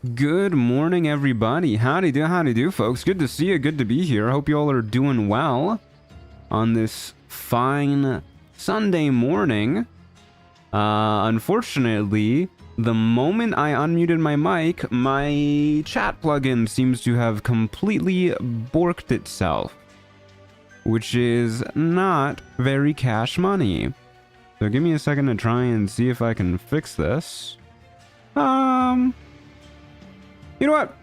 Good morning, everybody. Howdy do, folks. Good to see you. Good to be here. Hope you all are doing well on this fine Sunday morning. Unfortunately, the moment I unmuted my mic, my chat plugin seems to have completely borked itself, which is not very cash money. So give me a second to try and see if I can fix this. You know what?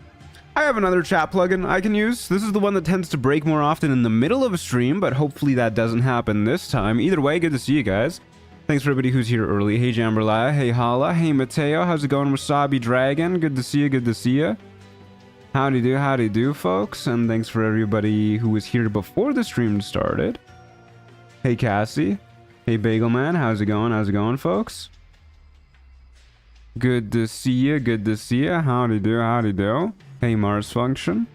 I have another chat plugin I can use. This is the one that tends to break more often in the middle of a stream, but hopefully that doesn't happen this time. Either way, good to see you guys. Thanks for everybody who's here early. Hey Jamberlaya, hey Hala, hey Mateo, how's it going, Wasabi Dragon? Good to see you, good to see you. Howdy do, folks. And thanks for everybody who was here before the stream started. Hey Cassie, hey Bagelman, how's it going, folks? Good to see you, good to see you. Howdy do. Hey Mars Function.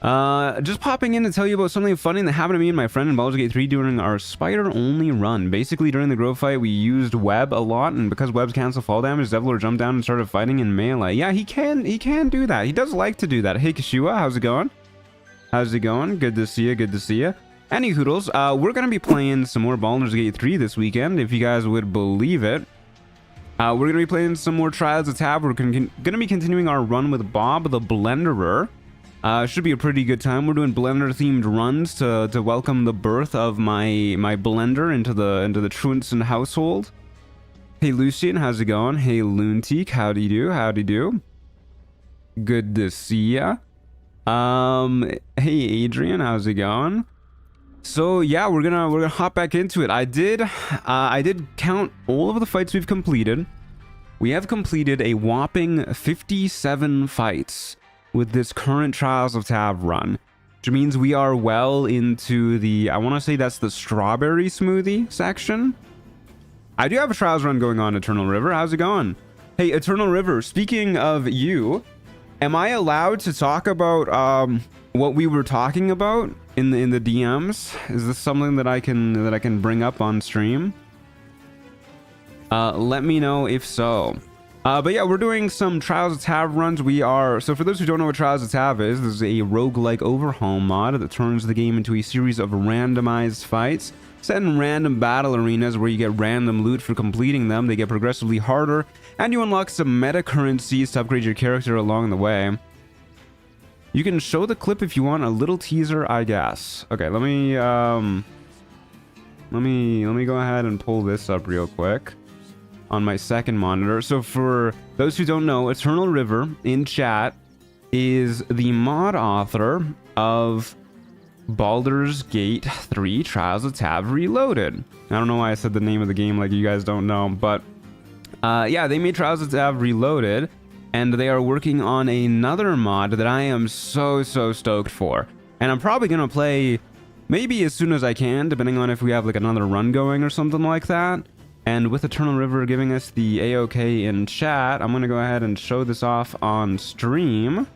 Just popping in to tell you about something funny that happened to me and my friend in Baldur's Gate 3 during our spider-only run. Basically, during the grow fight, we used web a lot, and because webs cancel fall damage, Devlor jumped down and started fighting in melee. Yeah, he can do that. He does like to do that. Hey Kishua, how's it going? Good to see you, Any hoodles, we're gonna be playing some more Baldur's Gate 3 this weekend, if you guys would believe it. We're going to be playing some more Trials of Tav. We're going to be continuing our run with Bob the Blenderer. Should be a pretty good time. We're doing Blender-themed runs to welcome the birth of my blender into the Truant household. Hey Lucian, how's it going? Hey Loonteek, howdy do. Good to see ya. Hey Adrian, how's it going? So yeah, we're gonna hop back into it. I did count all of the fights we've completed. We have completed a whopping 57 fights with this current Trials of Tav run, which means we are well into the, I want to say that's the strawberry smoothie section. I do have a Trials run going on, Eternal River. How's it going? Hey Eternal River, speaking of you, am I allowed to talk about what we were talking about in the DMs? Is this something that I can bring up on stream? Let me know if so. But yeah, we're doing some Trials of Tav runs. So for those who don't know what Trials of Tav is, this is a roguelike overhaul mod that turns the game into a series of randomized fights set in random battle arenas where you get random loot for completing them. They get progressively harder, and you unlock some meta currencies to upgrade your character along the way. You can show the clip if you want, a little teaser, I guess. Okay, let me go ahead and pull this up real quick on my second monitor. So for those who don't know, Eternal River in chat is the mod author of Baldur's Gate 3 Trials of Tav Reloaded. I don't know why I said the name of the game like you guys don't know, but yeah, they made Trials of Tav Reloaded, and they are working on another mod that I am so stoked for. And I'm probably gonna play maybe as soon as I can, depending on if we have like another run going or something like that. And with Eternal River giving us the A-OK in chat, I'm gonna go ahead and show this off on stream.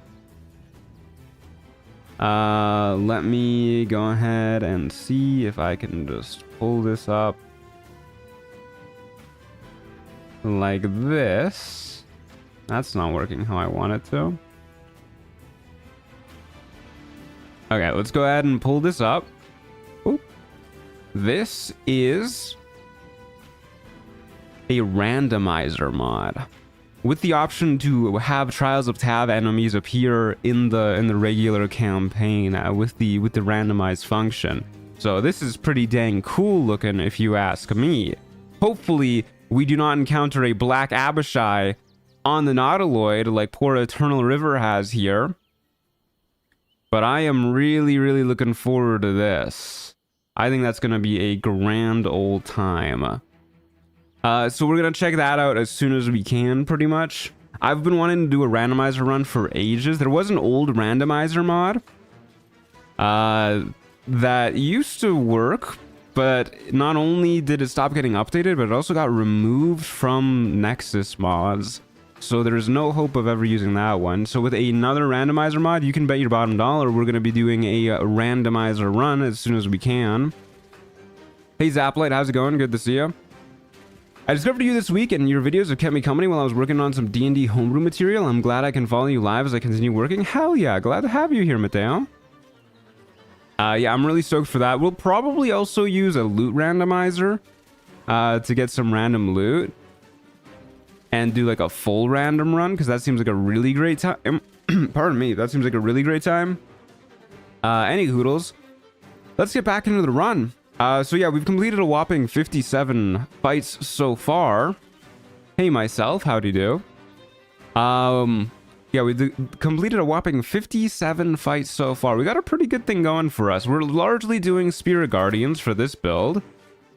Let me go ahead and see if I can just pull this up like this. That's not working how I want it to. Okay, let's go ahead and pull this up. Oop. This is a randomizer mod with the option to have Trials of Tav enemies appear in the regular campaign with the randomized function. So this is pretty dang cool looking if you ask me. Hopefully we do not encounter a Black Abishai on the Nautiloid like poor Eternal River has here. But I am really looking forward to this. I think that's going to be a grand old time. So we're going to check that out as soon as we can, pretty much. I've been wanting to do a randomizer run for ages. There was an old randomizer mod that used to work, but not only did it stop getting updated, but it also got removed from Nexus mods. So there's no hope of ever using that one. So with another randomizer mod, you can bet your bottom dollar we're going to be doing a randomizer run as soon as we can. Hey Zaplight, how's it going? Good to see you. I discovered you this week, and your videos have kept me company while I was working on some D&D homebrew material. I'm glad I can follow you live as I continue working. Hell yeah, glad to have you here, Mateo. Yeah, I'm really stoked for that. We'll probably also use a loot randomizer to get some random loot and do like a full random run, because that seems like a really great time. Pardon me, that seems like a really great time. Any hoodles, let's get back into the run. So yeah, we've completed a whopping 57 fights so far. Hey, myself, howdy do. Yeah, we completed a whopping 57 fights so far. We got a pretty good thing going for us. We're largely doing Spirit Guardians for this build.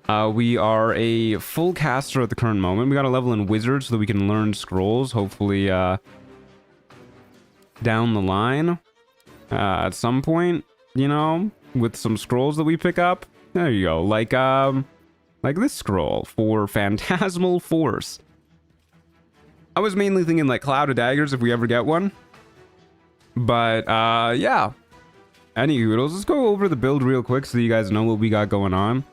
We are a full caster at the current moment. We got a level in Wizard so that we can learn scrolls, hopefully down the line at some point, you know, with some scrolls that we pick up. There you go, like this scroll for Phantasmal Force. I was mainly thinking like Cloud of Daggers if we ever get one. But yeah. Any hoodles, let's go over the build real quick so that you guys know what we got going on.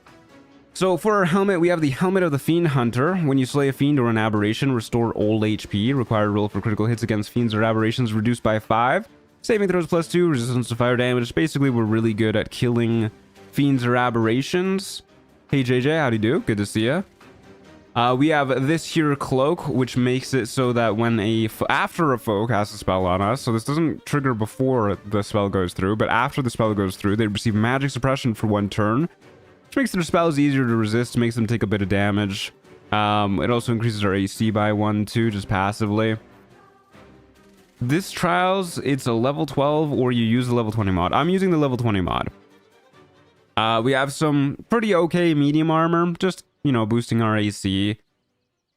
So for our helmet, we have the Helmet of the Fiend Hunter. When you slay a fiend or an aberration, restore all HP. Required roll for critical hits against fiends or aberrations reduced by 5. Saving throws +2, resistance to fire damage. Basically, we're really good at killing fiends or aberrations. Hey JJ, howdy do? Good to see ya. We have this here cloak, which makes it so that when after a foe casts a spell on us, so this doesn't trigger before the spell goes through, but after the spell goes through, they receive magic suppression for 1 turn, which makes their spells easier to resist, makes them take a bit of damage. It also increases our AC by 1 too, just passively. This Trials, it's a level 12 or you use the level 20 mod. I'm using the level 20 mod. We have some pretty okay medium armor, just, you know, boosting our AC.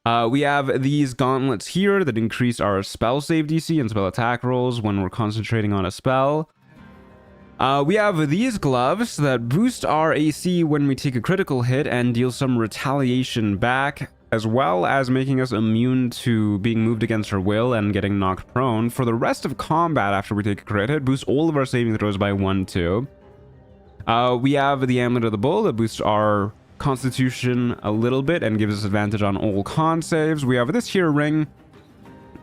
We have these gauntlets here that increase our spell save DC and spell attack rolls when we're concentrating on a spell. We have these gloves that boost our AC when we take a critical hit and deal some retaliation back, as well as making us immune to being moved against our will and getting knocked prone. For the rest of combat after we take a crit hit, boosts all of our saving throws by 1 too. We have the Amulet of the Bull that boosts our Constitution a little bit and gives us advantage on all con saves. We have this here ring.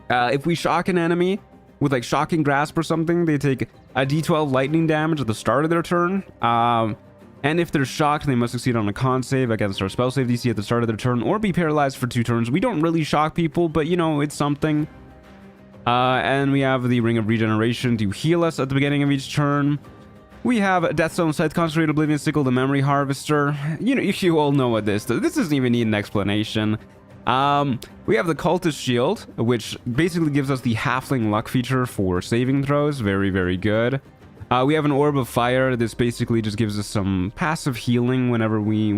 If we shock an enemy with like Shocking Grasp or something, they take a d12 lightning damage at the start of their turn. And if they're shocked, they must succeed on a con save against our spell save DC at the start of their turn or be paralyzed for 2 turns. We don't really shock people, but you know, it's something. And we have the Ring of Regeneration to heal us at the beginning of each turn. We have Deathstone, Scythe, Concentrated Oblivion Sickle, the Memory Harvester. You know, you all know what this does. This doesn't even need an explanation. We have the Cultist Shield, which basically gives us the Halfling Luck feature for saving throws. Very, very good. We have an Orb of Fire. This basically just gives us some passive healing whenever we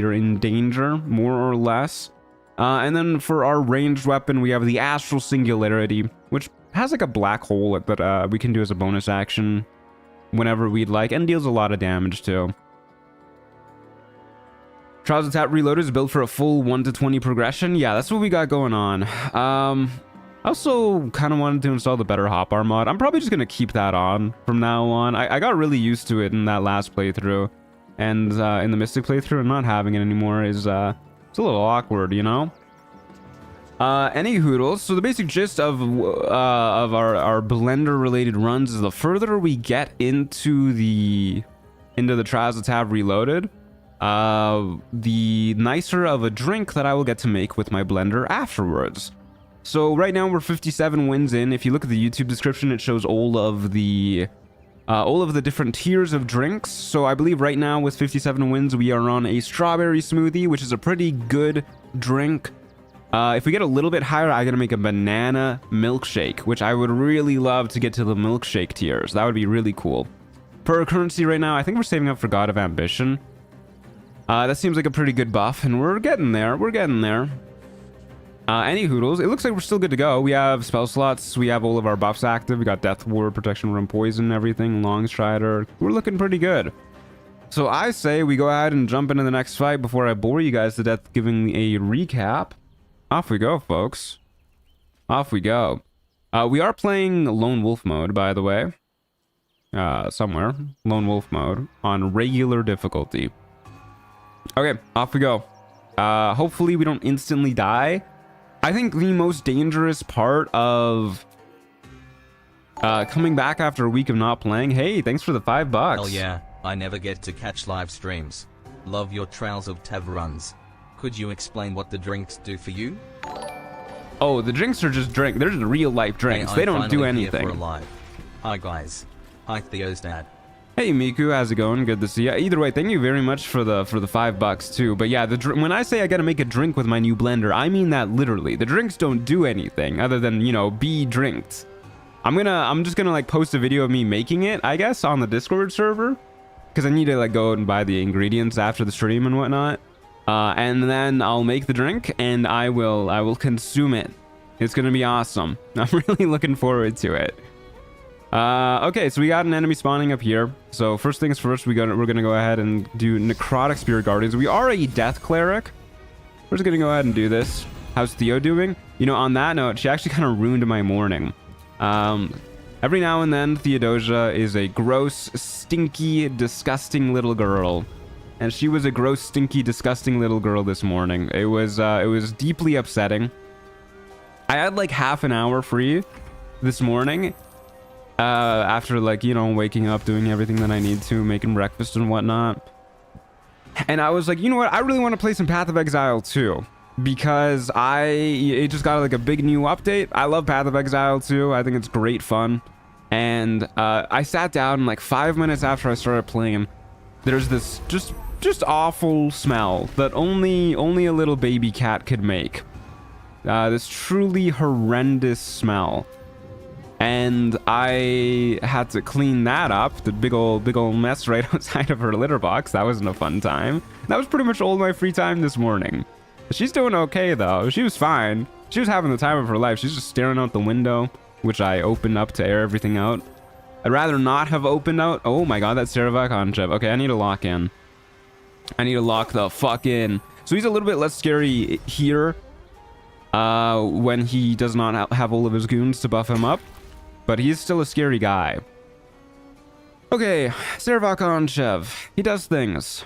are in danger, more or less. And then for our ranged weapon, we have the Astral Singularity, which has like a black hole that we can do as a bonus action whenever we'd like, and deals a lot of damage too. Trials of Tav Reloaded is built for a full 1 to 20 progression. Yeah, that's what we got going on. I also kind of wanted to install the Better Hotbar mod. I'm probably just going to keep that on from now on. I got really used to it in that last playthrough, and in the Mystic playthrough, and not having it anymore is it's a little awkward, you know? Any hoodles. So the basic gist of our Blender related runs is the further we get into the Trials of Tav Reloaded, the nicer of a drink that I will get to make with my blender afterwards. So right now we're 57 wins in. If you look at the YouTube description, it shows all of the different tiers of drinks. So I believe right now with 57 wins, we are on a strawberry smoothie, which is a pretty good drink. If we get a little bit higher, I'm gonna make a banana milkshake, which I would really love to get to the milkshake tiers. That would be really cool. Per currency right now, I think we're saving up for God of Ambition. That seems like a pretty good buff, and we're getting there. We're getting there. Any hoodles, it looks like we're still good to go. We have spell slots. We have all of our buffs active. We got Death Ward, Protection from Poison, everything. Long Strider. We're looking pretty good. So I say we go ahead and jump into the next fight before I bore you guys to death giving a recap. Off we go, folks. Off we go. We are playing Lone Wolf mode, by the way. Somewhere. Lone Wolf mode on regular difficulty. Okay, off we go. Hopefully we don't instantly die. I think the most dangerous part of coming back after a week of not playing. Hey, thanks for the $5. Hell yeah, I never get to catch live streams. Love your trails of Tav runs. Could you explain what the drinks do for you? Oh, the drinks are just drink. They're just real life drinks. They don't do anything. Hi guys. Hi Theo's dad. Hey Miku, how's it going? Good to see you. Either way, thank you very much for the $5 too. But yeah, when I say I gotta make a drink with my new blender, I mean that literally. The drinks don't do anything other than, you know, be drinked. I'm just gonna like post a video of me making it, I guess, on the Discord server, because I need to like go out and buy the ingredients after the stream and whatnot. And then I'll make the drink and I will consume it. It's gonna be awesome. I'm really looking forward to it. Okay, so we got an enemy spawning up here. So first things first, we're gonna go ahead and do Necrotic Spirit Guardians. We are a Death Cleric. We're just gonna go ahead and do this. How's Theo doing? You know, on that note, she actually kind of ruined my morning. Every now and then, Theodosia is a gross, stinky, disgusting little girl. And she was a gross, stinky, disgusting little girl this morning. It was deeply upsetting. I had like half an hour free this morning. After like, you know, waking up, doing everything that I need to, making breakfast and whatnot. And I was like, you know what? I really want to play some Path of Exile too. Because it just got like a big new update. I love Path of Exile too. I think it's great fun. And I sat down and like 5 minutes after I started playing, there's this just awful smell that only a little baby cat could make. This truly horrendous smell. And I had to clean that up, the big old mess right outside of her litter box. That wasn't a fun time. That was pretty much all my free time this morning. She's doing okay though. She was fine. She was having the time of her life. She's just staring out the window, which I opened up to air everything out. I'd rather not have opened out. Oh my god, that's Saoraidh Conchev. Okay, I need to lock in. I need to lock the fuck in. So he's a little bit less scary here when he does not have all of his goons to buff him up. But he's still a scary guy. Okay, Saoraidh Conchev. He does things.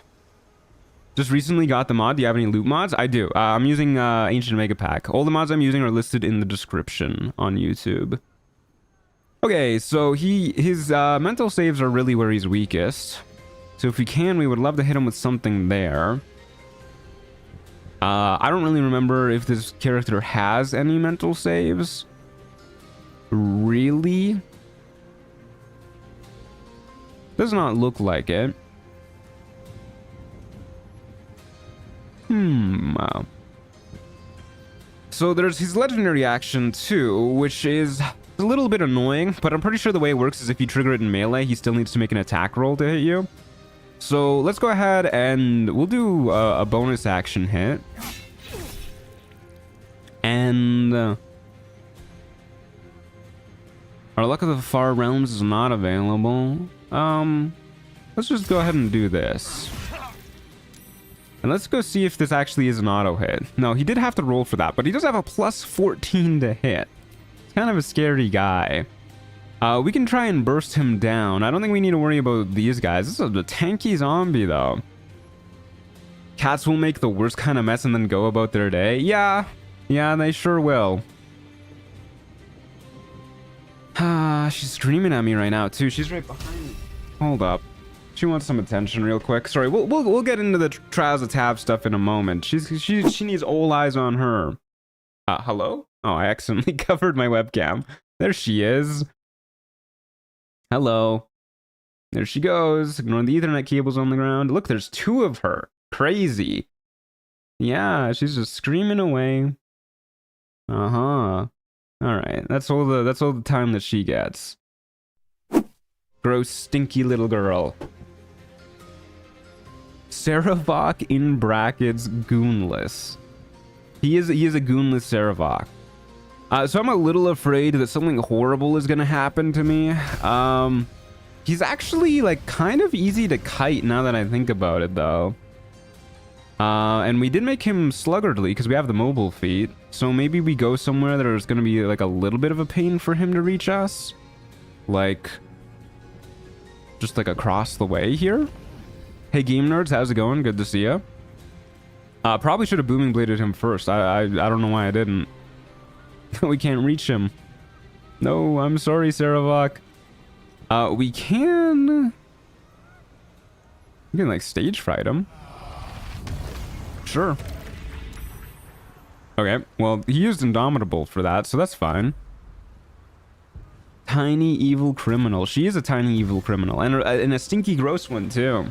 Just recently got the mod. Do you have any loot mods? I do. I'm using Ancient Mega Pack. All the mods I'm using are listed in the description on YouTube. Okay, so his mental saves are really where he's weakest. So if we can, we would love to hit him with something there. I don't really remember if this character has any mental saves. Really? Does not look like it. So there's his legendary action too, which is a little bit annoying, but I'm pretty sure the way it works is if you trigger it in melee, he still needs to make an attack roll to hit you. So let's go ahead and we'll do a bonus action hit. And our Luck of the Far Realms is not available. Let's just go ahead and do this. And let's go see if this actually is an auto hit. No, he did have to roll for that, but he does have a plus 14 to hit. He's kind of a scary guy. We can try and burst him down. I don't think we need to worry about these guys. This is a tanky zombie, though. Cats will make the worst kind of mess and then go about their day. Yeah, they sure will. She's screaming at me right now, too. She's right behind me. Hold up. She wants some attention real quick. Sorry, we'll get into the Trials of Tav stuff in a moment. She needs all eyes on her. Hello? Oh, I accidentally covered my webcam. There she is. Hello. There she goes. Ignore the Ethernet cables on the ground. Look, there's 2 of her. Crazy. Yeah, she's just screaming away. All right, that's all the time that she gets. Gross, stinky little girl. Saoraidh in brackets goonless. He is a goonless Saoraidh. So I'm a little afraid that something horrible is gonna happen to me. He's actually like kind of easy to kite now that I think about it though. And we did make him sluggardly because we have the mobile feat. So maybe we go somewhere that there's gonna be like a little bit of a pain for him to reach us. Like just like across the way here. Hey game nerds, how's it going? Good to see you. Probably should have booming bladed him first. I don't know why I didn't. We can't reach him. No, I'm sorry, Saravok. We can like stage fright him. Sure. Okay, well, he used Indomitable for that, so that's fine. Tiny evil criminal. She is a tiny evil criminal, and a stinky gross one too.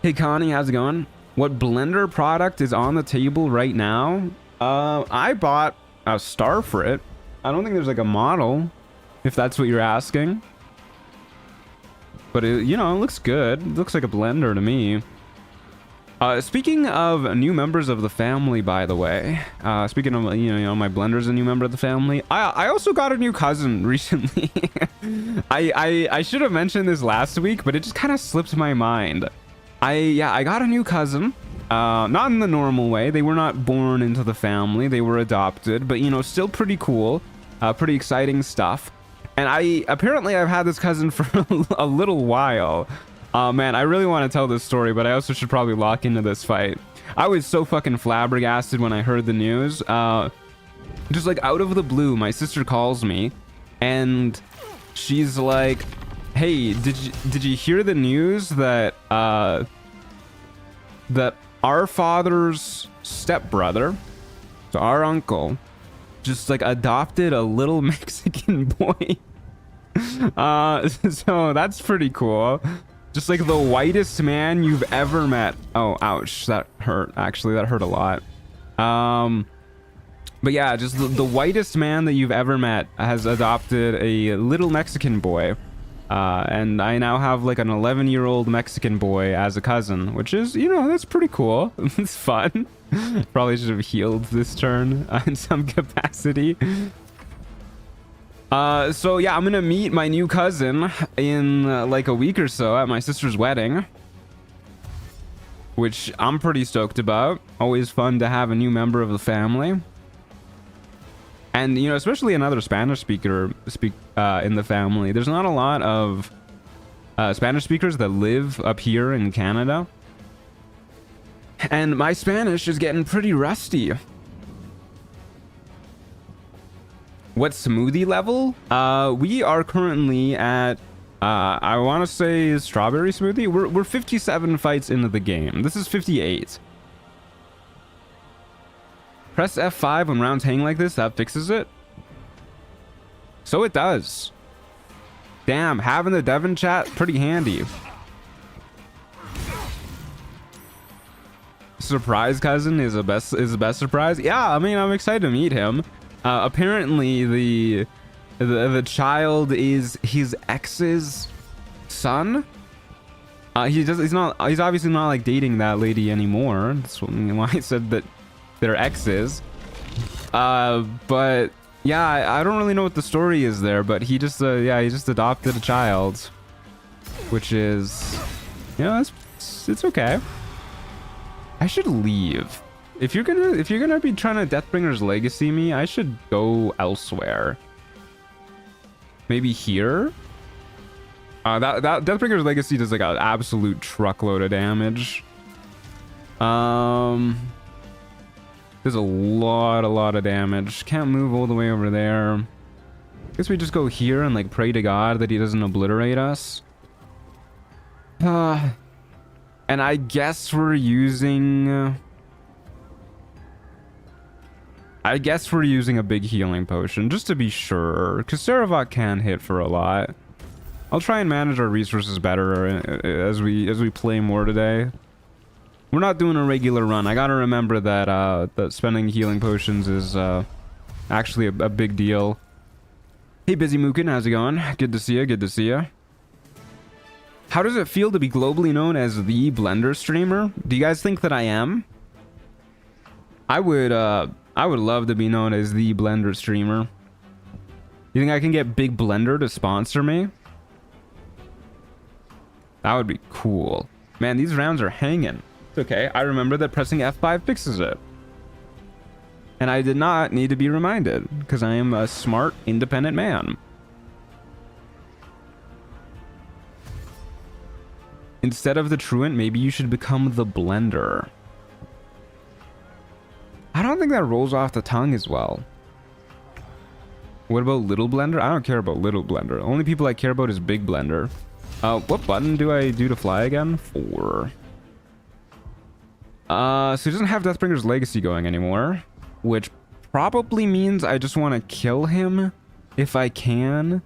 Hey Connie, how's it going? What blender product is on the table right now? I bought a star for it. I don't think there's like a model, if that's what you're asking. But it, you know, it looks good. It looks like a blender to me. Speaking of new members of the family, by the way, speaking of, you know, my blender's a new member of the family. I also got a new cousin recently. I should have mentioned this last week, but it just kind of slipped my mind. I got a new cousin. Not in the normal way. They were not born into the family. They were adopted, but, you know, still pretty cool. Pretty exciting stuff. And I've had this cousin for a little while. Man, I really want to tell this story, but I also should probably lock into this fight. I was so fucking flabbergasted when I heard the news. Just like out of the blue, my sister calls me and she's like, hey, did you hear the news that that our father's stepbrother, so our uncle, just like adopted a little Mexican boy? So that's pretty cool. Just like the whitest man you've ever met. Oh, ouch, that hurt. Actually, that hurt a lot. But yeah, just the whitest man that you've ever met has adopted a little Mexican boy. And I now have like an 11-year-old Mexican boy as a cousin, which is, you know, that's pretty cool. It's fun. Probably should have healed this turn in some capacity. So yeah, I'm gonna meet my new cousin in like a week or so at my sister's wedding, which I'm pretty stoked about. Always fun to have a new member of the family. And, you know, especially another Spanish speaker in the family. There's not a lot of Spanish speakers that live up here in Canada. And my Spanish is getting pretty rusty. What smoothie level? We are currently at, I want to say strawberry smoothie. We're 57 fights into the game. This is 58. Press F5 when rounds hang like this. That fixes it. So it does. Damn, having the Devon chat, pretty handy. Surprise cousin is the best surprise. Yeah, I mean, I'm excited to meet him. Apparently the child is his ex's son. He's obviously not like dating that lady anymore. That's why I said that they're exes. But yeah, I don't really know what the story is there, but he just he just adopted a child, which is, you know, it's okay. I should leave. If you're gonna be trying to Deathbringer's Legacy me, I should go elsewhere. Maybe here? That Deathbringer's Legacy does like an absolute truckload of damage. There's a lot of damage. Can't move all the way over there. Guess we just go here and like pray to God that he doesn't obliterate us. And I guess we're using a big healing potion just to be sure, because Saravok can hit for a lot. I'll try and manage our resources better as we play more today. We're not doing a regular run. I gotta remember that that spending healing potions is actually a big deal. Hey, Busy Mookin, how's it going? Good to see you. Good to see you. How does it feel to be globally known as the Blender streamer? Do you guys think that I am? I would love to be known as the Blender streamer. You think I can get Big Blender to sponsor me? That would be cool. Man, these rounds are hanging. It's okay. I remember that pressing F5 fixes it. And I did not need to be reminded, because I am a smart, independent man. Instead of the Truant, maybe you should become the Blender. don't think that rolls off the tongue as well. What about Little Blender? I don't care about Little Blender. Only people I care about is Big Blender. What button do I do to fly again? 4. So he doesn't have Deathbringer's Legacy going anymore, which probably means I just want to kill him if I can.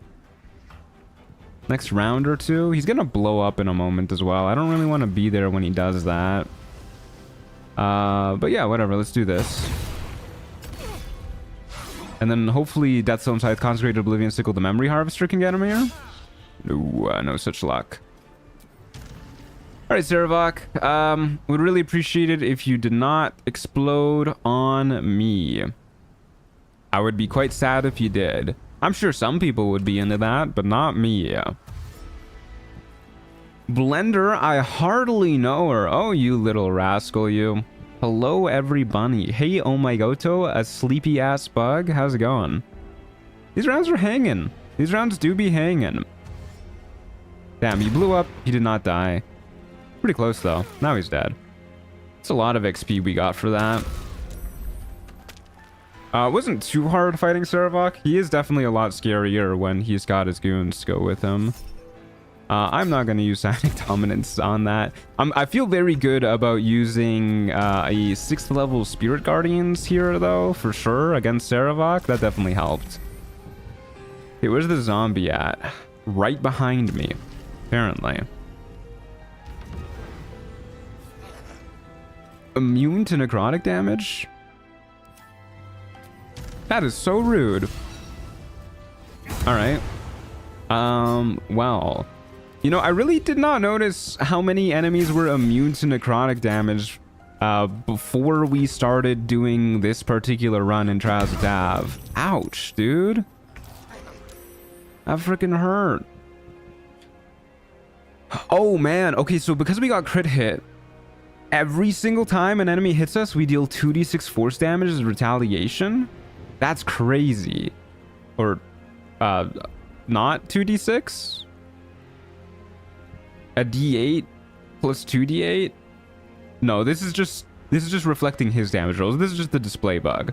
Next round or two. He's gonna blow up in a moment as well. I don't really want to be there when he does that. But yeah, whatever. Let's do this. And then hopefully Deathstone Scythe, Consecrated Oblivion Sickle, the Memory Harvester can get him here. No, no such luck. Alright, Sarevok. Would really appreciate it if you did not explode on me. I would be quite sad if you did. I'm sure some people would be into that, but not me. Blender, I hardly know her. Oh, you little rascal, you. Hello, every bunny. Hey, oh my goto, a sleepy ass bug. How's it going? These rounds are hanging. These rounds do be hanging. Damn, he blew up. He did not die. Pretty close, though. Now he's dead. It's a lot of XP we got for that. It wasn't too hard fighting Sarevok. He is definitely a lot scarier when he's got his goons go with him. I'm not going to use Psionic Dominance on that. I feel very good about using a 6th level Spirit Guardians here, though, for sure, against Sarevok. That definitely helped. Okay, where's the zombie at? Right behind me, apparently. Immune to necrotic damage? That is so rude. Alright. Well. You know, I really did not notice how many enemies were immune to necrotic damage before we started doing this particular run in Trials of Tav. Ouch, dude. That freaking hurt. Oh, man. Okay, so because we got crit hit, every single time an enemy hits us, we deal 2d6 force damage as retaliation? That's crazy. Or, not 2d6? A d8 plus 2d8? No, this is just reflecting his damage rolls. This is just the display bug.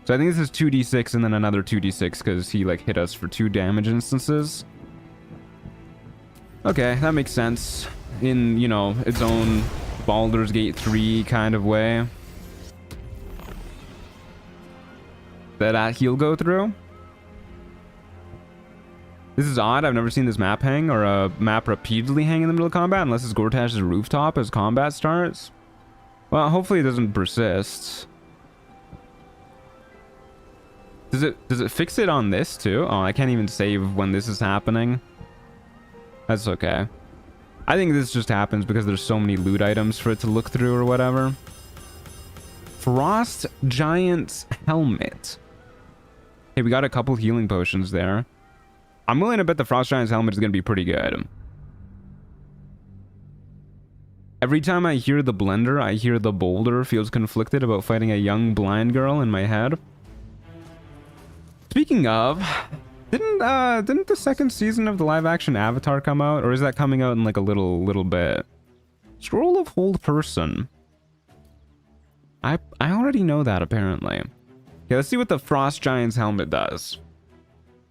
So I think this is 2d6 and then another 2d6 because he like hit us for 2 damage instances. Okay, that makes sense. In, you know, its own Baldur's Gate 3 kind of way. That he'll go through. This is odd. I've never seen this map hang or a map repeatedly hang in the middle of combat unless it's Gortash's rooftop as combat starts. Well, hopefully it doesn't persist. Does it fix it on this too? Oh, I can't even save when this is happening. That's okay. I think this just happens because there's so many loot items for it to look through or whatever. Frost Giant's Helmet. Hey, we got a couple healing potions there. I'm willing to bet the Frost Giant's Helmet is going to be pretty good. Every time I hear the Blender, I hear the Boulder feels conflicted about fighting a young blind girl in my head. Speaking of, didn't the second season of the live-action Avatar come out? Or is that coming out in like a little bit? Scroll of Hold Person. I already know that, apparently. Okay, let's see what the Frost Giant's Helmet does.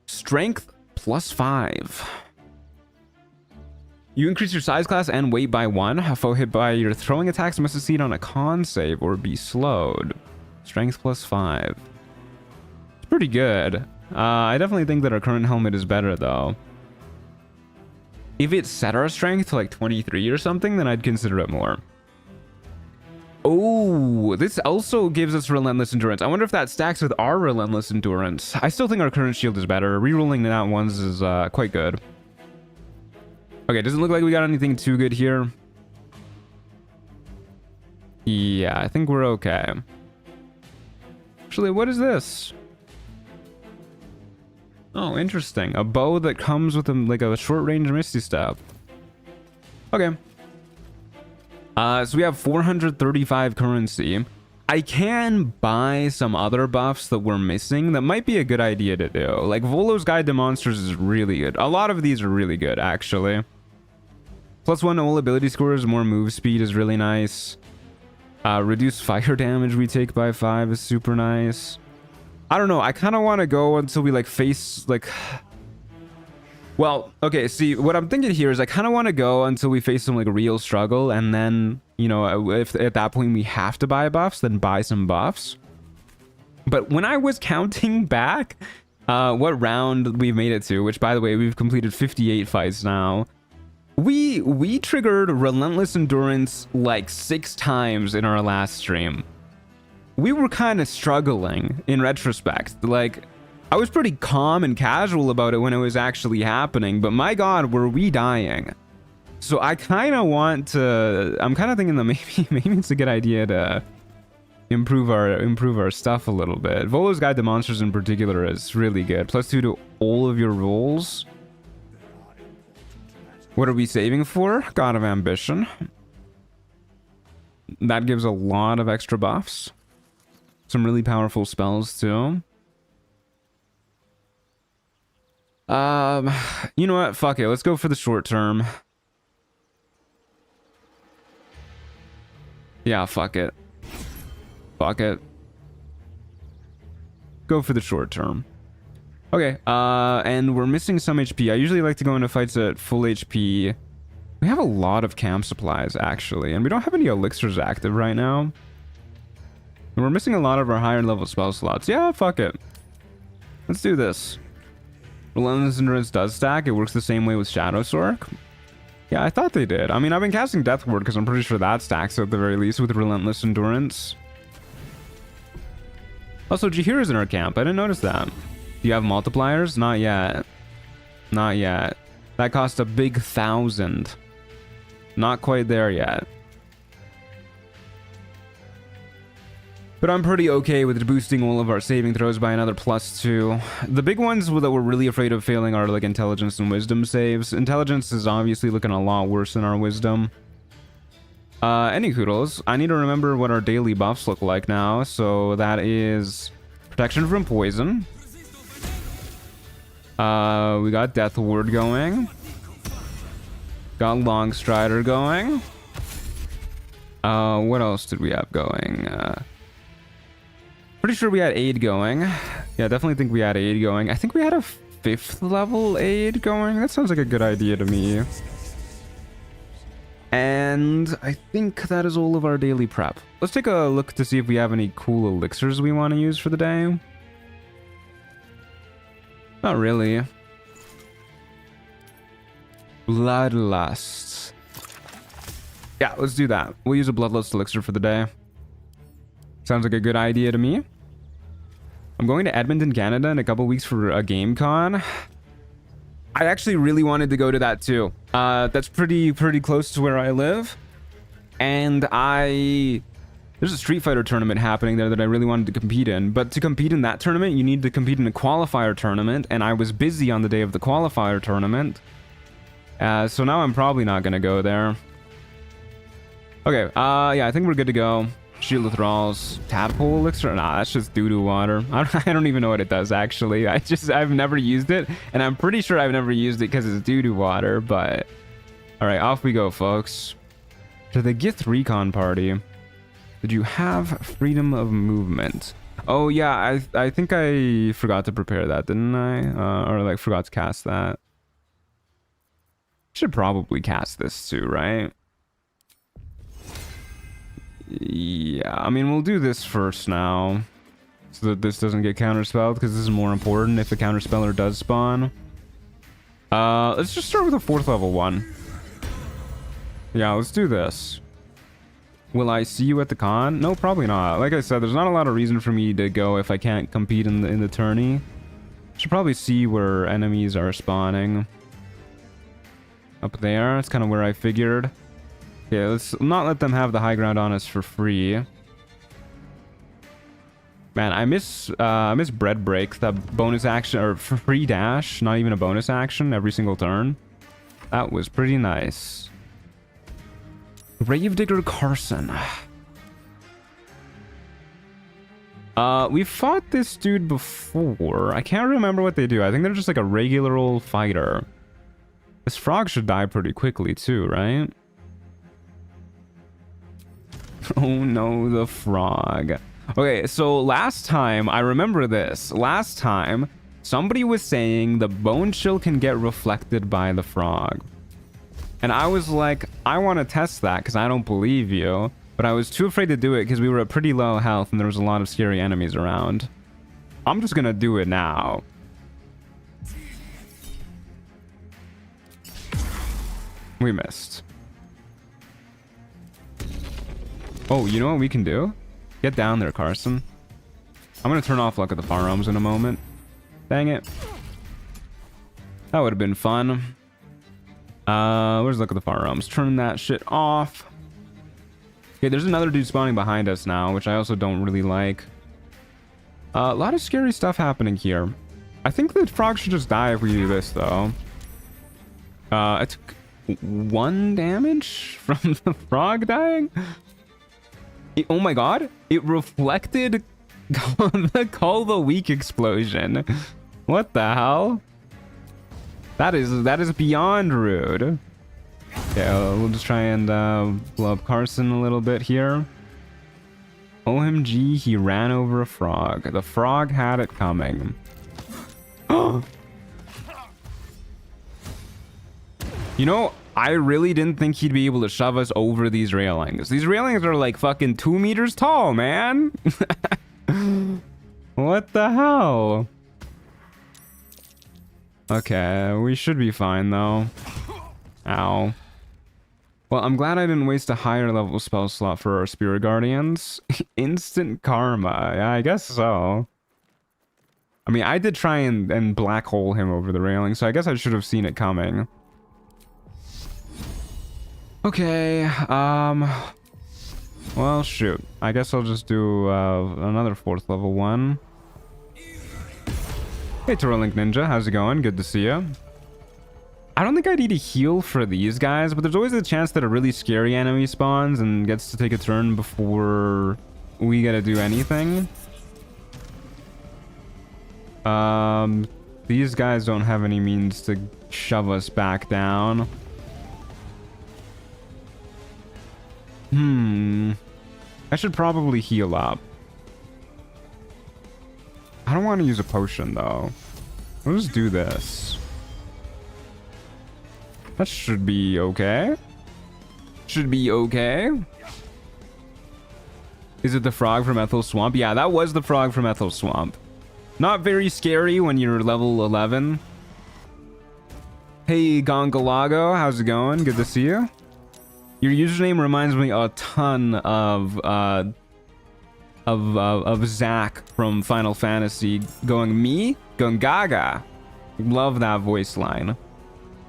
Strength +5. You increase your size class and weight by 1. A foe hit by your throwing attacks must succeed on a con save or be slowed. Strength +5. It's pretty good. I definitely think that our current helmet is better, though. If it set our strength to like 23 or something, then I'd consider it more. Oh, this also gives us Relentless Endurance. I wonder if that stacks with our Relentless Endurance. I still think our current shield is better. Rerolling the nat ones is quite good. Okay, doesn't look like we got anything too good here. Yeah, I think we're okay. Actually, what is this? Oh, interesting. A bow that comes with like a short-range Misty Step. Okay. So we have 435 currency. I can buy some other buffs that we're missing. That might be a good idea to do. Like Volo's Guide to Monsters is really good. A lot of these are really good, actually. +1 all ability scores, more move speed is really nice. Reduce fire damage we take by 5 is super nice. I don't know. I kind of want to go until we like face like... Well, okay, see, what I'm thinking here is I kind of want to go until we face some like real struggle, and then, you know, if at that point we have to buy buffs, then buy some buffs. But when I was counting back what round we've made it to, which by the way, we've completed 58 fights now, we triggered Relentless Endurance like 6 times in our last stream. We were kind of struggling in retrospect. Like, I was pretty calm and casual about it when it was actually happening, but my god, were we dying. So I kind of want to... I'm kind of thinking that maybe it's a good idea to improve our stuff a little bit. Volo's Guide to Monsters in particular is really good. +2 to all of your rolls. What are we saving for? God of Ambition. That gives a lot of extra buffs. Some really powerful spells too. You know what? Fuck it. Let's go for the short term. Yeah, fuck it. Fuck it. Go for the short term. Okay, and we're missing some HP. I usually like to go into fights at full HP. We have a lot of camp supplies, actually, and we don't have any elixirs active right now. And we're missing a lot of our higher level spell slots. Yeah, fuck it. Let's do this. Relentless Endurance does stack. It works the same way with Shadow Sork. Yeah, I thought they did. I mean, I've been casting Death Ward because I'm pretty sure that stacks at the very least with Relentless Endurance. Also, Jaheira's in our camp. I didn't notice that. Do you have multipliers? Not yet. Not yet. That cost a big 1,000. Not quite there yet. But I'm pretty okay with boosting all of our saving throws by another +2. The big ones that we're really afraid of failing are like intelligence and wisdom saves. Intelligence is obviously looking a lot worse than our wisdom. Any hoodles. I need to remember what our daily buffs look like now. So that is protection from poison. We got Death Ward going. Got Long Strider going. What else did we have going? Pretty sure we had aid going. Yeah, definitely think we had aid going. I think we had a 5th level aid going. That sounds like a good idea to me. And I think that is all of our daily prep. Let's take a look to see if we have any cool elixirs we want to use for the day. Not really. Bloodlust. Yeah, let's do that. We'll use a Bloodlust elixir for the day. Sounds like a good idea to me. I'm going to Edmonton, Canada in a couple weeks for a game con. I actually really wanted to go to that too. That's pretty close to where I live. And there's a Street Fighter tournament happening there that I really wanted to compete in. But to compete in that tournament, you need to compete in a qualifier tournament. And I was busy on the day of the qualifier tournament. So now I'm probably not going to go there. Okay, yeah, I think we're good to go. Shield withdrawals. Tadpole elixir? Nah, that's just doo-doo water. I don't even know what it does, actually. I've never used it. And I'm pretty sure I've never used it because it's doo-doo water. But, alright, off we go, folks. To the Gith Recon Party. Did you have freedom of movement? Oh, yeah, I think I forgot to prepare that, didn't I? Or, like, forgot to cast that. Should probably cast this too, right? Yeah, I mean, we'll do this first now. So that this doesn't get counterspelled, because this is more important if a counterspeller does spawn. Let's just start with a 4th level one. Yeah, let's do this. Will I see you at the con? No, probably not. Like I said, there's not a lot of reason for me to go if I can't compete in the tourney. Should probably see where enemies are spawning. Up there, that's kind of where I figured. Okay, let's not let them have the high ground on us for free. Man, I miss Bread Break, that bonus action, or free dash, not even a bonus action every single turn. That was pretty nice. Gravedigger Carson. We fought this dude before. I can't remember what they do. I think they're just like a regular old fighter. This frog should die pretty quickly too, right? Oh no, the frog. Okay, so last time, I remember this. Last time, somebody was saying the bone chill can get reflected by the frog. And I was like, I want to test that because I don't believe you. But I was too afraid to do it because we were at pretty low health and there was a lot of scary enemies around. I'm just going to do it now. We missed. Oh, you know what we can do? Get down there, Carson. I'm going to turn off Luck of the Firearms in a moment. Dang it. That would have been fun. Where's Luck of the Firearms? Turn that shit off. Okay, there's another dude spawning behind us now, which I also don't really like. A lot of scary stuff happening here. I think the frog should just die if we do this, though. It took 1 damage from the frog dying? Oh my god, it reflected the Call the Weak explosion. What the hell? That is beyond rude. Yeah, we'll just try and blow up Carson a little bit here. OMG, he ran over a frog. The frog had it coming. You know, I really didn't think he'd be able to shove us over these railings. These railings are like fucking 2 meters tall, man. What the hell? Okay, we should be fine though. Ow. Well, I'm glad I didn't waste a higher level spell slot for our Spirit Guardians. Instant karma. Yeah, I guess so. I mean, I did try and black hole him over the railing, so I guess I should have seen it coming. Okay, well, shoot. I guess I'll just do another 4th level one. Hey, Turlink Ninja, how's it going? Good to see you. I don't think I need to heal for these guys, but there's always a chance that a really scary enemy spawns and gets to take a turn before we get to do anything. These guys don't have any means to shove us back down. I should probably heal up. I don't want to use a potion, though. Let's just do this. That should be okay. Should be okay. Is it the frog from Ethel Swamp? Yeah, that was the frog from Ethel Swamp. Not very scary when you're level 11. Hey, Gongalago, how's it going? Good to see you. Your username reminds me a ton of Zack from Final Fantasy going me, going gaga. Love that voice line.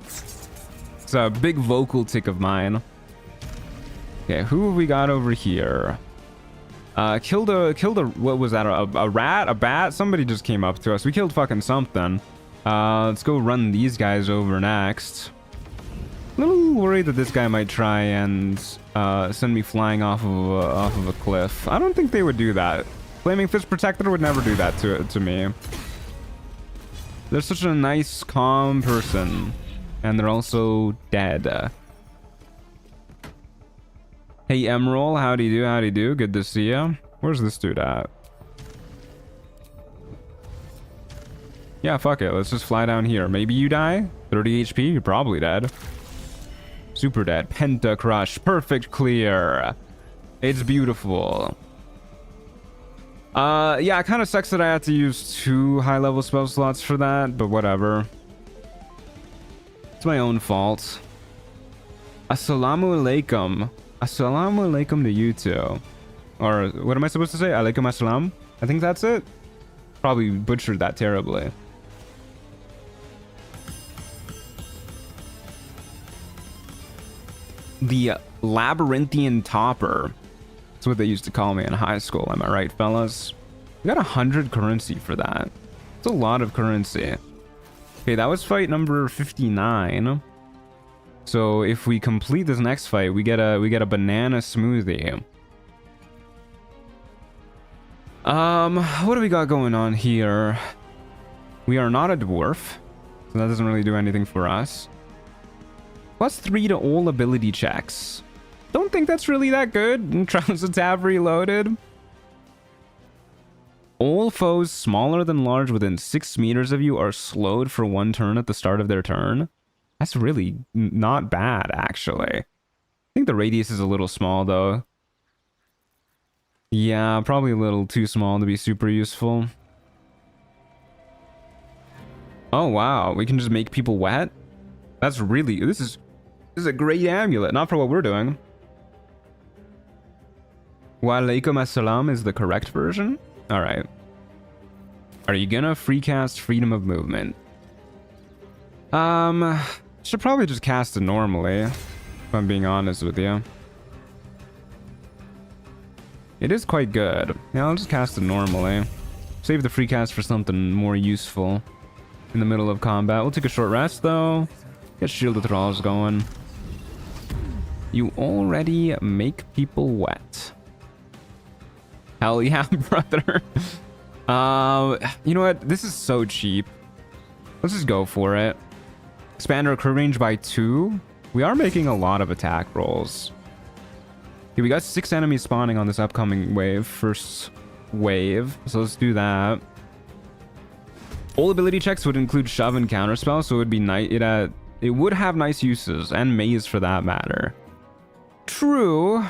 It's a big vocal tick of mine. Okay, who have we got over here? Killed a what was that? A rat? A bat? Somebody just came up to us. We killed fucking something. Let's go run these guys over next. A little worried that this guy might try and send me flying off of a cliff. I don't think they would do that. Flaming Fist Protector would never do that to me. They're such a nice, calm person. And they're also dead. Hey, Emerald, howdy do, howdy do. Good to see you. Where's this dude at? Yeah, fuck it. Let's just fly down here. Maybe you die? 30 HP? You're probably dead. Super dead. Penta Crush. Perfect clear. It's beautiful. Yeah, it kind of sucks that I had to use 2 high-level spell slots for that, but whatever. It's my own fault. Assalamu alaikum. Assalamu alaikum to you too. Or what am I supposed to say? Alaikum assalam? I think that's it. Probably butchered that terribly. The Labyrinthian Topper. That's what they used to call me in high school. Am I right, fellas? We got 100 currency for that. It's a lot of currency. Okay, that was fight number 59. So if we complete this next fight, we get a banana smoothie. What do we got going on here? We are not a dwarf, so that doesn't really do anything for us. +3 to all ability checks. Don't think that's really that good. Trials of Tav Reloaded. All foes smaller than large within 6 meters of you are slowed for 1 turn at the start of their turn. That's really not bad, actually. I think the radius is a little small, though. Yeah, probably a little too small to be super useful. Oh, wow. We can just make people wet? That's really... This is a great amulet. Not for what we're doing. Walaikum assalam is the correct version? Alright. Are you gonna free cast Freedom of Movement? Should probably just cast it normally, if I'm being honest with you. It is quite good. Yeah, I'll just cast it normally. Save the free cast for something more useful in the middle of combat. We'll take a short rest, though. Get Shield of Thralls going. You already make people wet. Hell yeah, brother. You know what? This is so cheap. Let's just go for it. Expand our crew range by 2. We are making a lot of attack rolls. Okay, we got 6 enemies spawning on this upcoming wave. First wave. So let's do that. All ability checks would include shove and counterspell, so it would be nice. It would have nice uses, and Mise for that matter. True.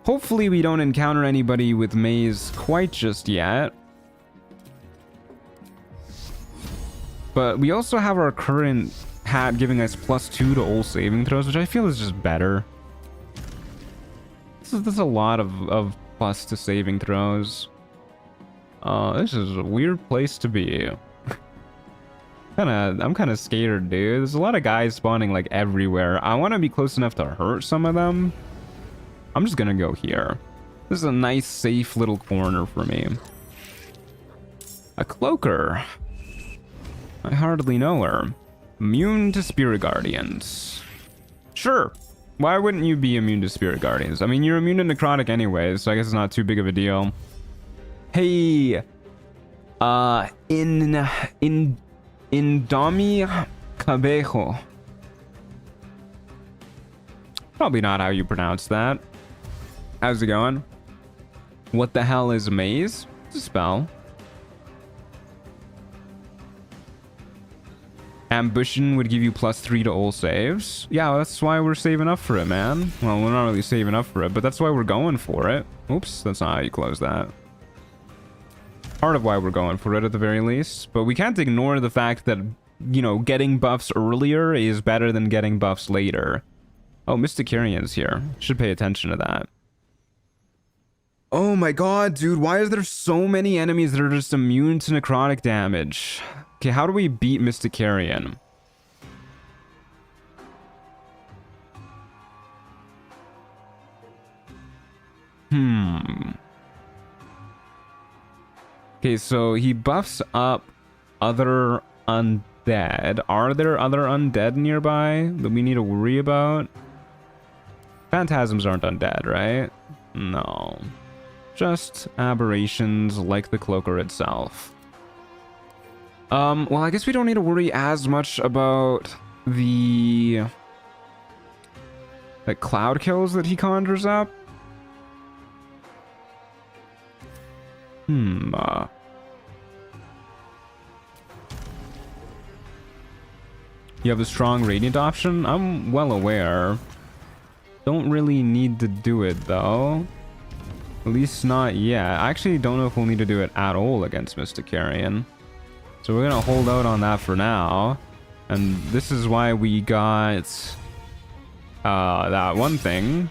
Hopefully we don't encounter anybody with Mise quite just yet. But we also have our current hat giving us +2 to all saving throws, which I feel is just better. This is a lot of plus to saving throws. This is a weird place to be. I'm kind of scared, dude. There's a lot of guys spawning like everywhere. I want to be close enough to hurt some of them. I'm just gonna go here. This is a nice, safe little corner for me. A cloaker. I hardly know her. Immune to Spirit Guardians. Sure. Why wouldn't you be immune to Spirit Guardians? I mean, you're immune to Necrotic anyways, so I guess it's not too big of a deal. Hey. Indomi Cabejo. Probably not how you pronounce that. How's it going? What the hell is Mise? It's a spell. Ambition would give you +3 to all saves. Yeah, that's why we're saving up for it, man. Well, we're not really saving up for it, but that's why we're going for it. Oops, that's not how you close that. Part of why we're going for it at the very least. But we can't ignore the fact that, you know, getting buffs earlier is better than getting buffs later. Oh, Mysticarian's here. Should pay attention to that. Oh my god, dude. Why is there so many enemies that are just immune to necrotic damage? Okay, how do we beat Mysticarian? Okay, so he buffs up other undead. Are there other undead nearby that we need to worry about? Phantasms aren't undead, right? No. Just aberrations like the cloaker itself. Well, I guess we don't need to worry as much about the cloud kills that he conjures up. You have a strong radiant option? I'm well aware. Don't really need to do it though. At least not yet. I actually don't know if we'll need to do it at all against Mysticarian. So we're gonna hold out on that for now. And this is why we got that one thing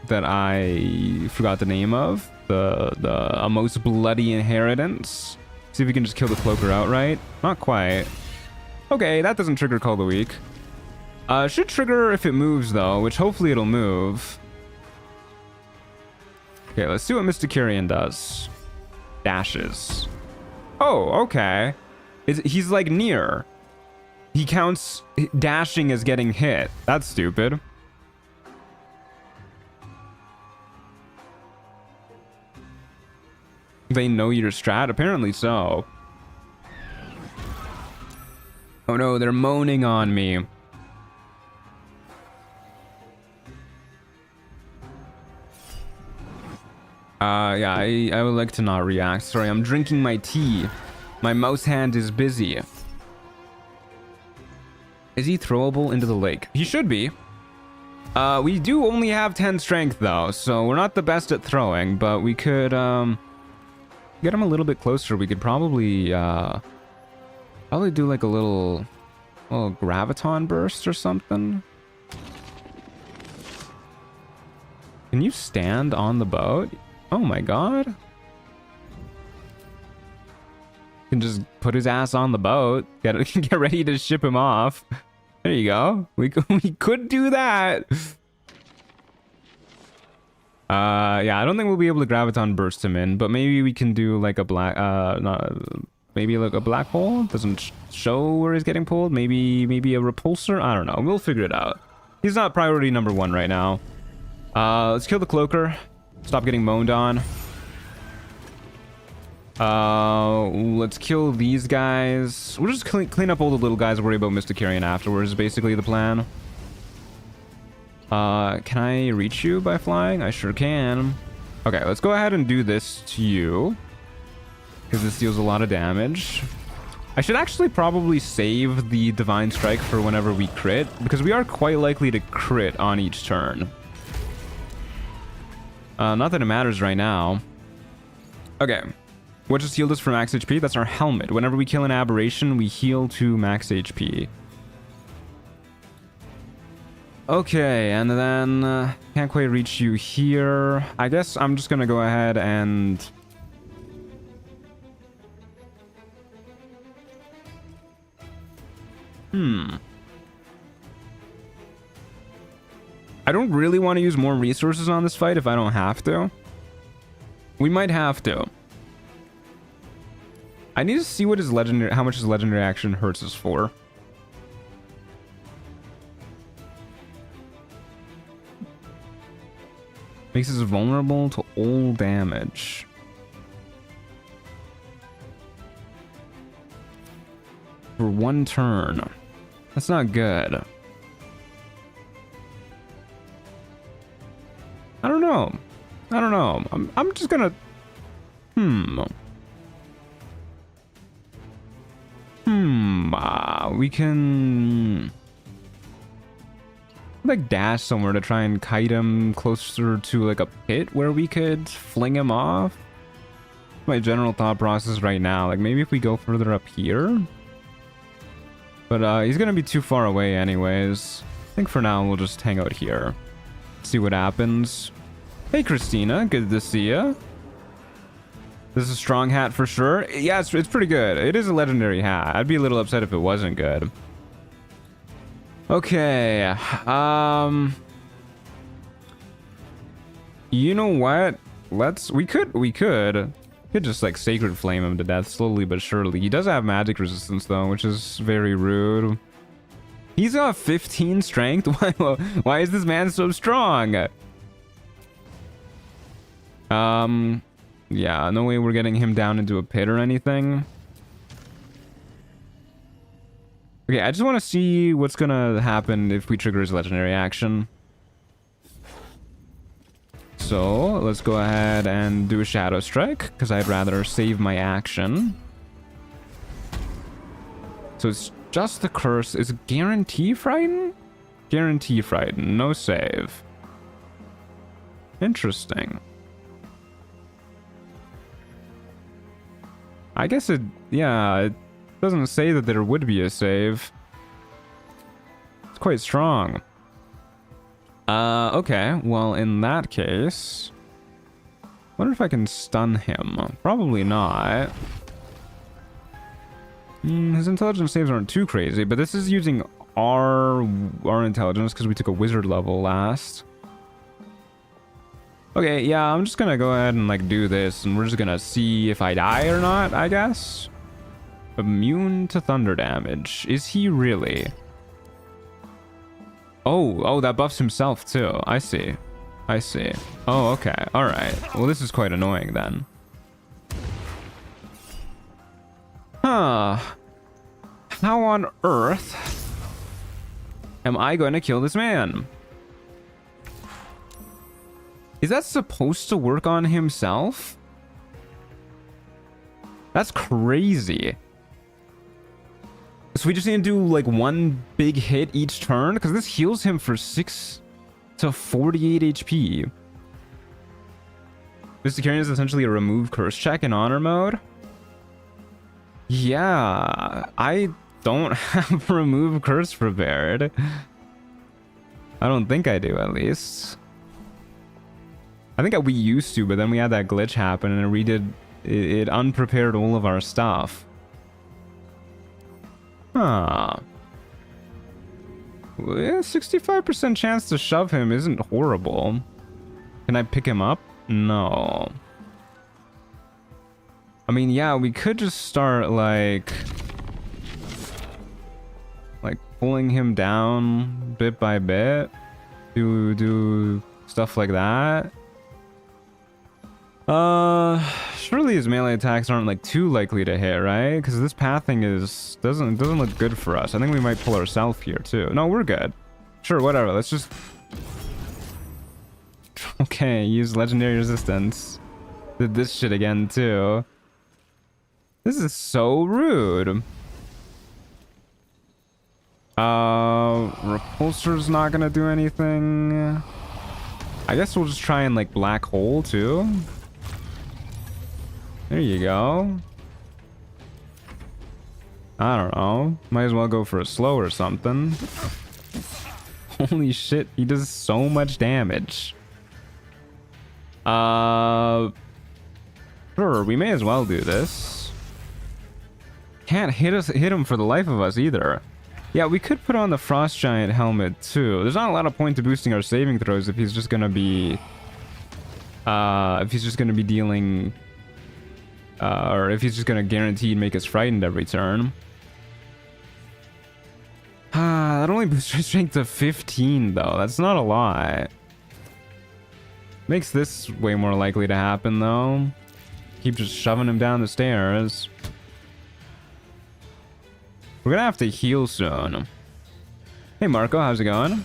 that I forgot the name of. A most bloody inheritance. See if we can just kill the cloaker outright. Not quite. Okay, that doesn't trigger Call the Weak. Should trigger if it moves though, which hopefully it'll move. Okay, let's see what Mysticarian does. Dashes. Oh, okay. He's like near. He counts dashing as getting hit. That's stupid. They know your strat? Apparently so. Oh no, they're moaning on me. Yeah, I would like to not react. Sorry, I'm drinking my tea. My mouse hand is busy. Is he throwable into the lake? He should be. We do only have 10 strength though, so we're not the best at throwing, but we could get him a little bit closer. We could probably do like a little graviton burst or something. Can you stand on the boat? Oh my god. Can just put his ass on the boat. Get ready to ship him off. There you go. We could do that. Yeah, I don't think we'll be able to graviton burst him in, but maybe we can do like a black maybe like a black hole. Doesn't show where he's getting pulled. Maybe a repulsor. I don't know. We'll figure it out. He's not priority number 1 right now. Let's kill the cloaker. Stop getting moaned on. Let's kill these guys. We'll just clean up all the little guys, worry about Mr. Carrion afterwards, basically the plan. Can I reach you by flying? I sure can. Okay, let's go ahead and do this to you, because this deals a lot of damage. I should actually probably save the Divine Strike for whenever we crit, because we are quite likely to crit on each turn. Not that it matters right now. Okay. What just healed us for max HP? That's our helmet. Whenever we kill an aberration, we heal to max HP. Okay, and then can't quite reach you here. I guess I'm just gonna go ahead and... I don't really want to use more resources on this fight if I don't have to. We might have to. I need to see what his legendary, how much his legendary action hurts us for. Makes us vulnerable to all damage. For 1 turn. That's not good. I don't know. I'm just gonna... we can... like dash somewhere to try and kite him closer to like a pit where we could fling him off. My general thought process right now, like maybe if we go further up here. But he's gonna be too far away anyways. I think for now we'll just hang out here. See what happens. Hey Christina, good to see ya. This is a strong hat for sure. Yeah, it's pretty good. It is a legendary hat. I'd be a little upset if it wasn't good. Okay. You know what? We could just like sacred flame him to death slowly but surely. He does have magic resistance though, which is very rude. He's got 15 strength. Why is this man so strong? Yeah, no way we're getting him down into a pit or anything. Okay, I just want to see what's gonna happen if we trigger his legendary action. So, let's go ahead and do a Shadow Strike, because I'd rather save my action. So it's just the curse. Is it Guarantee Frighten? Guarantee Frighten, no save. Interesting. I guess it doesn't say that there would be a save. It's quite strong. Okay, well in that case, wonder if I can stun him. Probably not. His intelligence saves aren't too crazy, but this is using our intelligence because we took a wizard level last. Okay, yeah, I'm just gonna go ahead and like do this, and we're just gonna see if I die or not, I guess. Immune to thunder damage. Is he really? Oh, that buffs himself too. I see. Oh, okay. All right. Well, this is quite annoying then. Huh. How on earth am I going to kill this man? Is that supposed to work on himself? That's crazy. So we just need to do like one big hit each turn? Because this heals him for 6 to 48 HP. Mr. Carrion is essentially a remove curse check in honor mode. Yeah, I don't have remove curse prepared. I don't think I do, at least. I think we used to, but then we had that glitch happen and it redid... It unprepared all of our stuff. Huh. Well, yeah, 65% chance to shove him isn't horrible. Can I pick him up? No. I mean, yeah, we could just start, like pulling him down bit by bit. Do stuff like that. Surely his melee attacks aren't like too likely to hit, right? Because this pathing doesn't look good for us. I think we might pull ourselves here too. No, we're good. Sure, whatever. Let's just... Okay, use legendary resistance. Did this shit again too. This is so rude. Repulsor's not gonna do anything. I guess we'll just try and like black hole too. There you go. I don't know. Might as well go for a slow or something. Holy shit, he does so much damage. Sure, we may as well do this. Can't hit him for the life of us either. Yeah, we could put on the Frost Giant helmet too. There's not a lot of point to boosting our saving throws if he's just gonna be dealing or if he's just gonna guaranteed make us frightened every turn. That only boosts our strength to 15 though. That's not a lot. Makes this way more likely to happen though. Keep just shoving him down the stairs. We're gonna have to heal soon. Hey Marco, how's it going?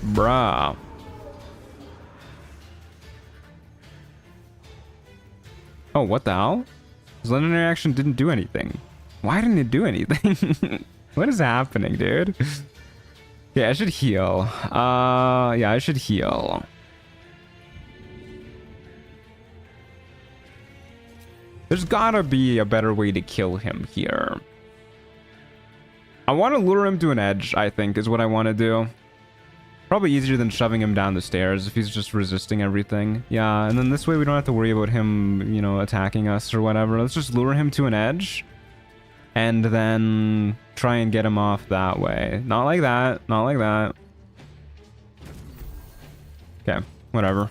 Bruh. Oh, what the hell? His legendary action didn't do anything. Why didn't it do anything? What is happening, dude? Yeah, I should heal. Yeah, I should heal. There's gotta be a better way to kill him here. I want to lure him to an edge, I think, is what I want to do. Probably easier than shoving him down the stairs if he's just resisting everything. Yeah, and then this way we don't have to worry about him, you know, attacking us or whatever. Let's just lure him to an edge. And then try and get him off that way. Not like that. Not like that. Okay, whatever.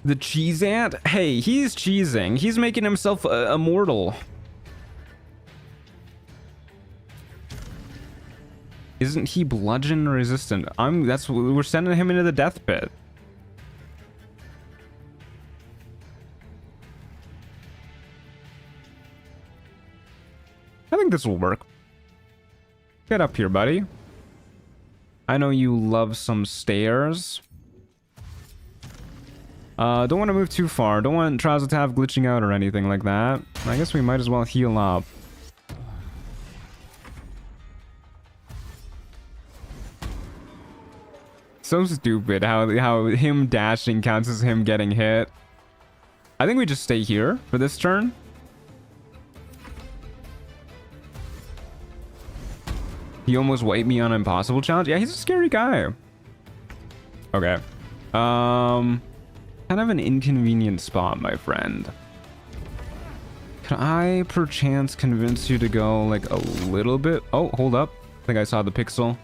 The cheese ant? Hey, he's cheesing. He's making himself immortal. Isn't he bludgeon resistant? We're sending him into the death pit. I think this will work. Get up here, buddy. I know you love some stairs. Don't want to move too far. Don't want Trials of Tav glitching out or anything like that. I guess we might as well heal up. So stupid how him dashing counts as him getting hit. I think we just stay here for this turn. He almost wiped me on Impossible Challenge. Yeah, he's a scary guy. Okay. Kind of an inconvenient spot, my friend. Can I perchance convince you to go like a little bit? Oh, hold up. I think I saw the pixel.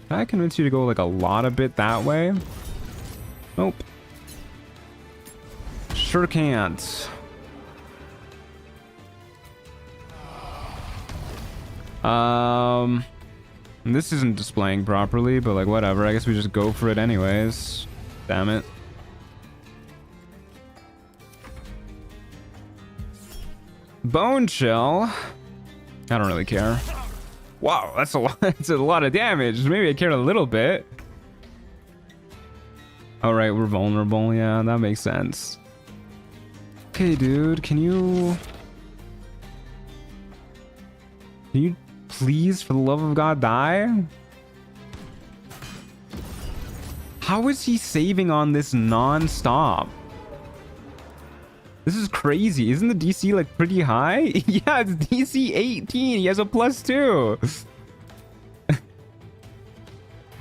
Can I convince you to go like a lot of bit that way? Nope. Sure can't. This isn't displaying properly, but like whatever. I guess we just go for it anyways. Damn it. Bone chill. I don't really care. Wow, that's a lot. That's a lot of damage. Maybe I cared a little bit. All right, we're vulnerable. Yeah, that makes sense. Okay, dude, can you please, for the love of God, die? How is he saving on this non-stop? This is crazy. Isn't the DC like pretty high? Yeah, it's DC 18. He has a +2.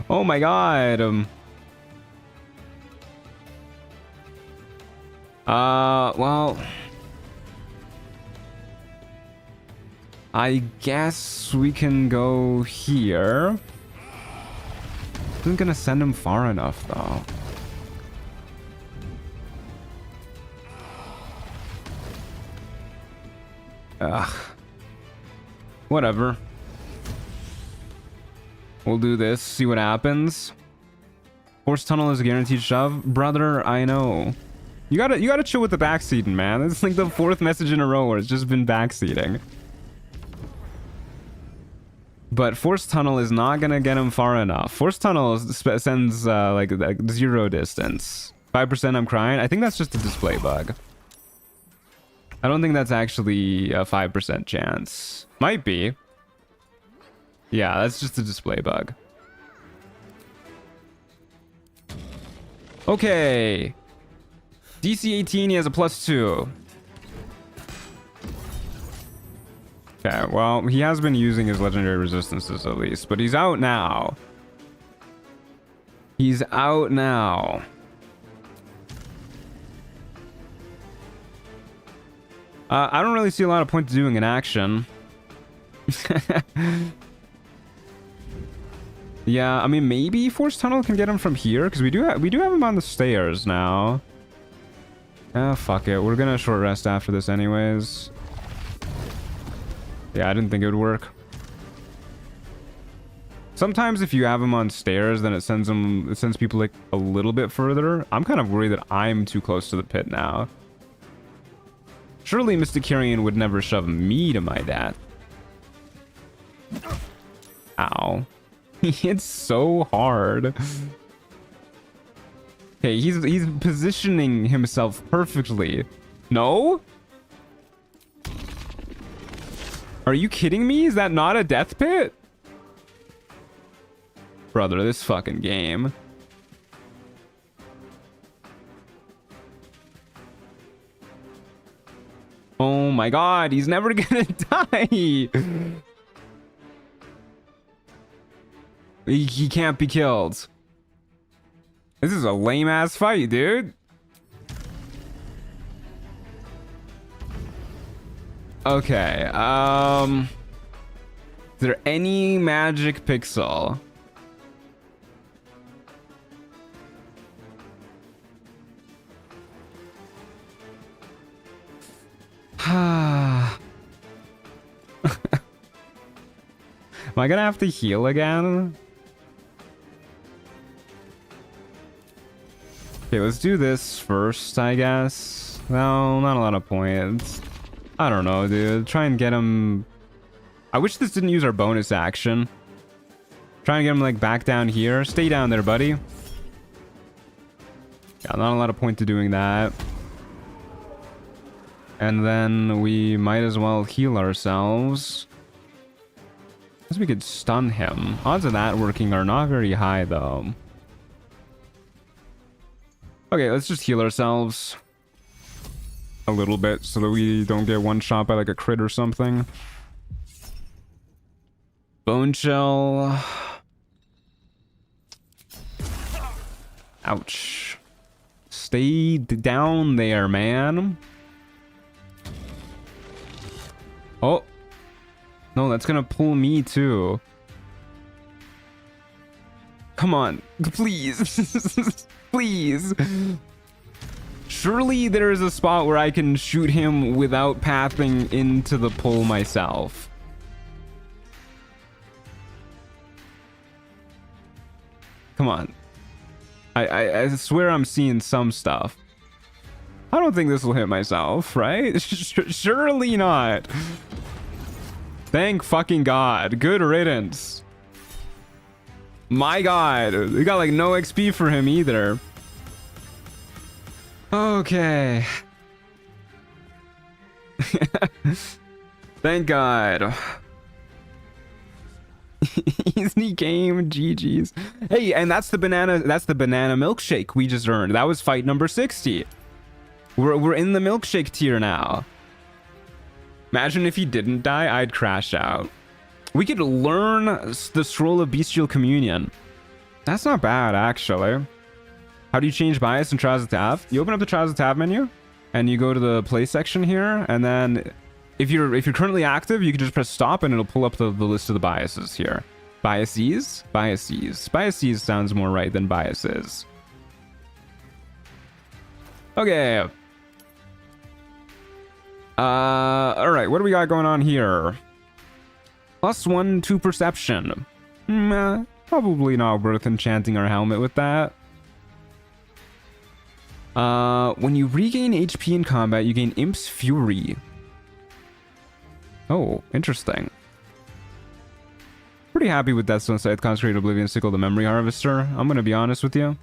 Oh my god. Well, I guess we can go here. Isn't gonna send him far enough though. Ugh. Whatever. We'll do this, see what happens. Force tunnel is a guaranteed shove. Brother, I know. You gotta chill with the backseating, man. It's like the 4th message in a row where it's just been backseating. But Force Tunnel is not gonna get him far enough. Force Tunnel sends like 0 distance. 5% I'm crying. I think that's just a display bug. I don't think that's actually a 5% chance. Might be. Yeah, that's just a display bug. Okay. DC 18, he has a +2. Okay, well, he has been using his legendary resistances at least, but he's out now. He's out now. I don't really see a lot of point to doing an action. Yeah, I mean, maybe Force Tunnel can get him from here, because we do have him on the stairs now. Ah, fuck it. We're gonna short rest after this anyways. Yeah, I didn't think it would work. Sometimes if you have him on stairs, then it sends people like a little bit further. I'm kind of worried that I'm too close to the pit now. Surely Mysticarian would never shove me to my death. Ow. He hits so hard. Okay, he's positioning himself perfectly. No? Are you kidding me? Is that not a death pit? Brother, this fucking game. Oh my god, he's never gonna die. He can't be killed. This is a lame ass fight, dude. Okay, is there any magic pixel? Am I gonna have to heal again? Okay, let's do this first, I guess. No, not a lot of points. I don't know, dude. Try and get him... I wish this didn't use our bonus action. Try and get him, like, back down here. Stay down there, buddy. Yeah, not a lot of point to doing that. And then we might as well heal ourselves. Guess we could stun him. Odds of that working are not very high, though. Okay, let's just heal ourselves a little bit so that we don't get one shot by like a crit or something. Bone shell. Ouch. Stay down there, man. Oh. No, that's gonna pull me too. Come on, please. Please. Surely there is a spot where I can shoot him without pathing into the pull myself. Come on. I swear I'm seeing some stuff. I don't think this will hit myself, right? Surely not. Thank fucking God. Good riddance. My God. We got like no XP for him either. Okay. Thank God. Easy game, GG's. Hey, and that's the banana milkshake we just earned. That was fight number 60. We're in the milkshake tier now. Imagine if he didn't die, I'd crash out. We could learn the scroll of bestial communion. That's not bad, actually. How do you change bias in Trials of Tav? You open up the Trials of Tav menu and you go to the play section here, and then if you're currently active, you can just press stop and it'll pull up the list of the biases here. Biases? Biases. Biases sounds more right than biases. Okay. Alright, what do we got going on here? +1 to perception. Probably not worth enchanting our helmet with that. When you regain HP in combat, you gain Imp's Fury. Oh, interesting. Pretty happy with that Sunset Consecrated Oblivion Sickle, the Memory Harvester. I'm gonna be honest with you.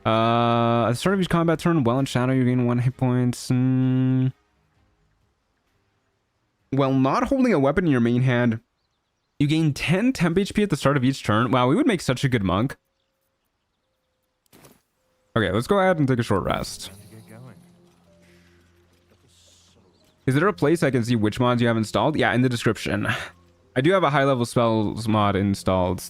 At the start of each combat turn, while in shadow, you gain 1 hit points. While not holding a weapon in your main hand, you gain 10 temp HP at the start of each turn. Wow, we would make such a good monk. Okay, let's go ahead and take a short rest. Is there a place I can see which mods you have installed? Yeah, in the description. I do have a high-level spells mod installed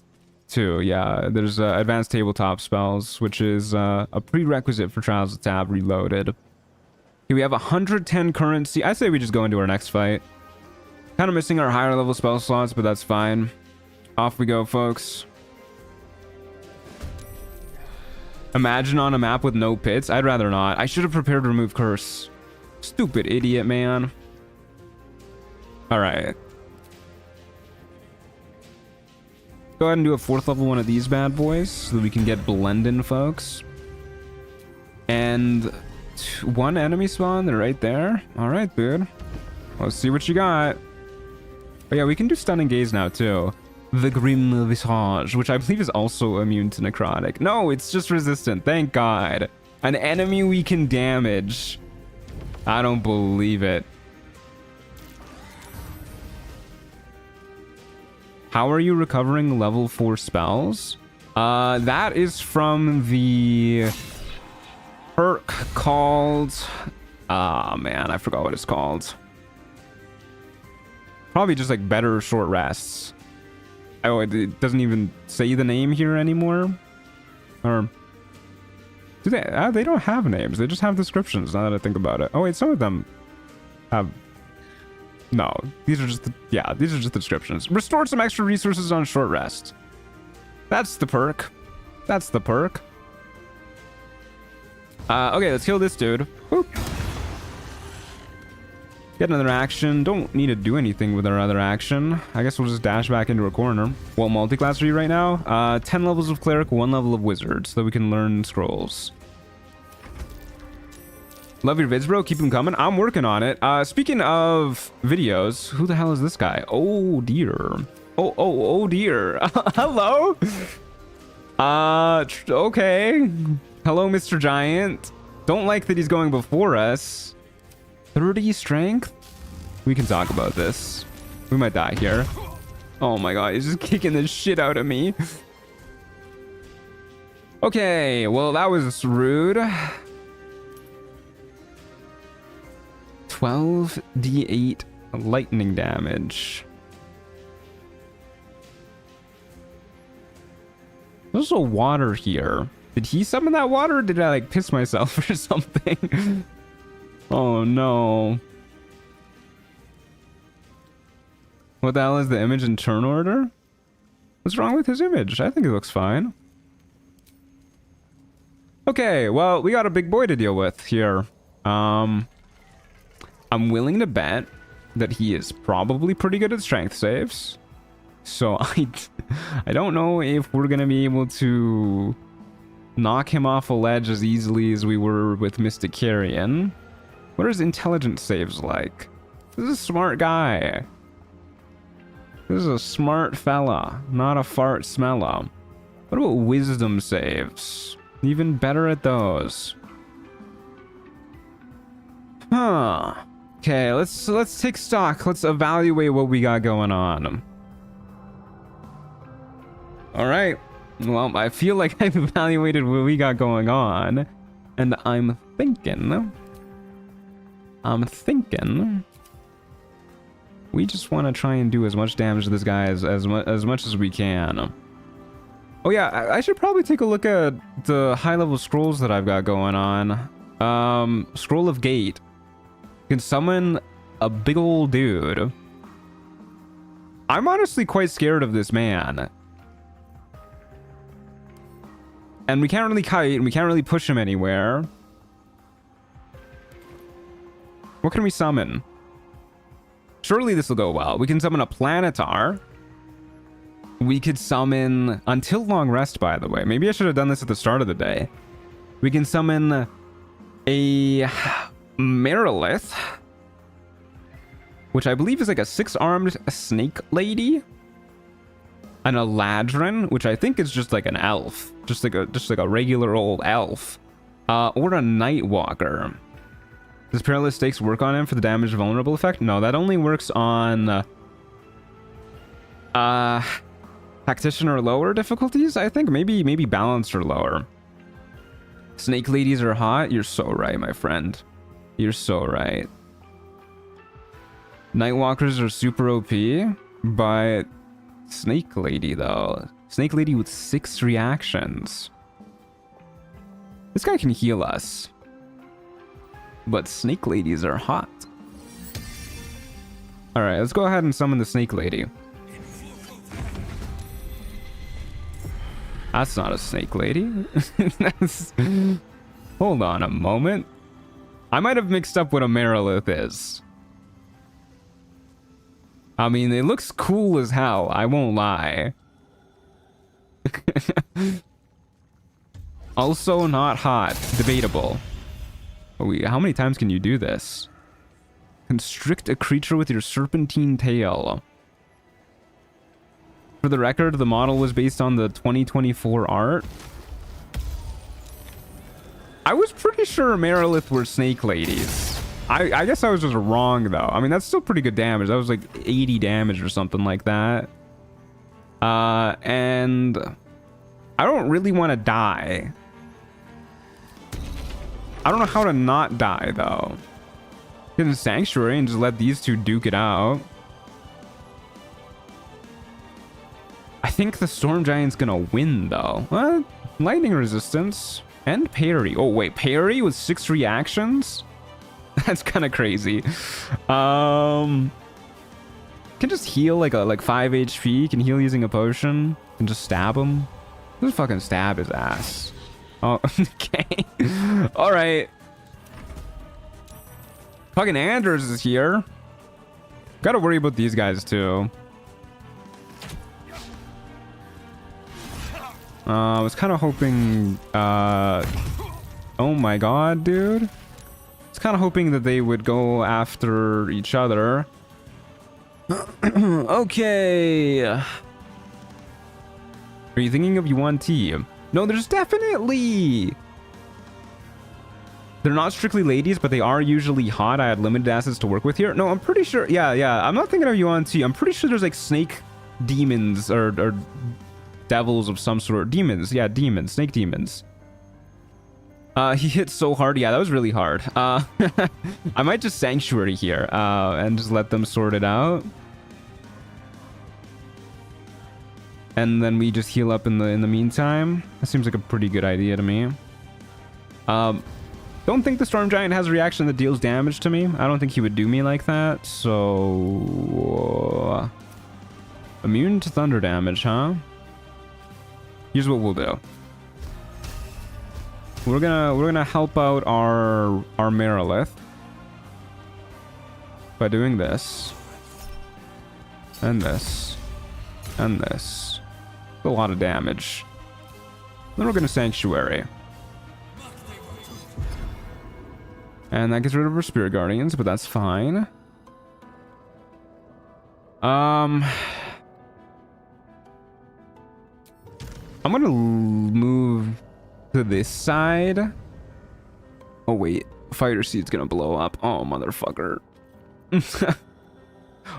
too. Yeah, there's advanced tabletop spells, which is a prerequisite for Trials of Tav Reloaded. Okay, we have 110 currency. I say we just go into our next fight. Kind of missing our higher level spell slots, but that's fine. Off we go, folks. Imagine on a map with no pits. I'd rather not. I should have prepared to remove curse. Stupid idiot, man. All right. Go ahead and do a 4th level one of these bad boys so that we can get blending, folks. And 1 enemy spawn. They're right there. All right, dude. Let's see what you got. Oh yeah, we can do stunning gaze now too. The Grim Visage, which I believe is also immune to necrotic. No, it's just resistant. Thank God. An enemy we can damage. I don't believe it. How are you recovering level 4 spells? That is from the perk called... Ah, man, I forgot what it's called. Probably just like better short rests. Oh, it doesn't even say the name here anymore. Or do they? They don't have names. They just have descriptions. Now that I think about it. Oh wait, some of them have. No, these are just these are just the descriptions. Restore some extra resources on short rest. That's the perk. That's the perk. Okay, let's kill this dude. Boop. Get another action. Don't need to do anything with our other action. I guess we'll just dash back into a corner. What multi-class are you right now? 10 levels of cleric, 1 level of wizard, so that we can learn scrolls. Love your vids, bro. Keep them coming. I'm working on it. Speaking of videos, who the hell is this guy? Oh dear. Oh dear. Hello. Okay. Hello, Mr. Giant. Don't like that he's going before us. 30 strength? We can talk about this. We might die here. Oh my God, he's just kicking the shit out of me. Okay, well, that was rude. 12d8 lightning damage. There's also water here. Did he summon that water, or did I like piss myself or something? Oh no. What the hell is the image in turn order? What's wrong with his image? I think it looks fine. Okay, well, we got a big boy to deal with here. I'm willing to bet that he is probably pretty good at strength saves. So I don't know if we're gonna be able to knock him off a ledge as easily as we were with Mystic Carrion. What is intelligence saves like? This is a smart guy. This is a smart fella, not a fart smella. What about wisdom saves? Even better at those. Huh. Okay, let's take stock. Let's evaluate what we got going on. All right. Well, I feel like I've evaluated what we got going on, and I'm thinking we just want to try and do as much damage to this guy as much as we can. Oh yeah, I should probably take a look at the high-level scrolls that I've got going on. Scroll of Gate. You can summon a big old dude. I'm honestly quite scared of this man. And we can't really kite, and we can't really push him anywhere. What can we summon? Surely this will go well. We can summon a Planetar. We could summon... Until Long Rest, by the way. Maybe I should have done this at the start of the day. We can summon a Merilith, which I believe is like a 6-armed snake lady. An Eladrin, which I think is just like an elf. Just like a regular old elf. Or a Nightwalker. Does Perilous Stakes work on him for the damage vulnerable effect? No, that only works on Tactician or lower difficulties, I think. Maybe balanced or lower. Snake ladies are hot. You're so right, my friend. You're so right. Nightwalkers are super OP, but Snake Lady though. Snake Lady with 6 reactions. This guy can heal us. But Snake Ladies are hot. Alright, let's go ahead and summon the Snake Lady. That's not a Snake Lady. Hold on a moment. I might have mixed up what a Merilith is. I mean, it looks cool as hell, I won't lie. Also not hot. Debatable. How many times can you do this? Constrict a creature with your serpentine tail. For the record, the model was based on the 2024 art. I was pretty sure Merilith were snake ladies. I guess I was just wrong, though. I mean, that's still pretty good damage. That was like 80 damage or something like that. And I don't really want to die. I don't know how to not die, though. Get in Sanctuary and just let these two duke it out. I think the Storm Giant's gonna win, though. What? Lightning resistance and parry. Oh, wait, parry with 6 reactions? That's kind of crazy. Can just heal like 5 HP. Can heal using a potion. Can just stab him. Just fucking stab his ass. Oh, okay. All right. Fucking Anders is here. Gotta worry about these guys too. I was kind of hoping. Oh my god, dude. I was kind of hoping that they would go after each other. Okay. Are you thinking of Yuan Ti? No, there's definitely... They're not strictly ladies, but they are usually hot. I had limited assets to work with here. No, I'm pretty sure... Yeah. I'm not thinking of Yuan Ti. I'm pretty sure there's like snake demons or devils of some sort. Demons. Yeah, demons. Snake demons. He hit so hard. Yeah, that was really hard. I might just Sanctuary here and just let them sort it out. And then we just heal up in the meantime. That seems like a pretty good idea to me. Don't think the Storm Giant has a reaction that deals damage to me. I don't think he would do me like that. So immune to thunder damage, huh? Here's what we'll do. We're gonna help out our Merilith by doing this and this and this. A lot of damage. Then we're gonna Sanctuary. And that gets rid of our Spirit Guardians, but that's fine. I'm gonna move to this side. Oh wait, fire seed's gonna blow up. Oh motherfucker.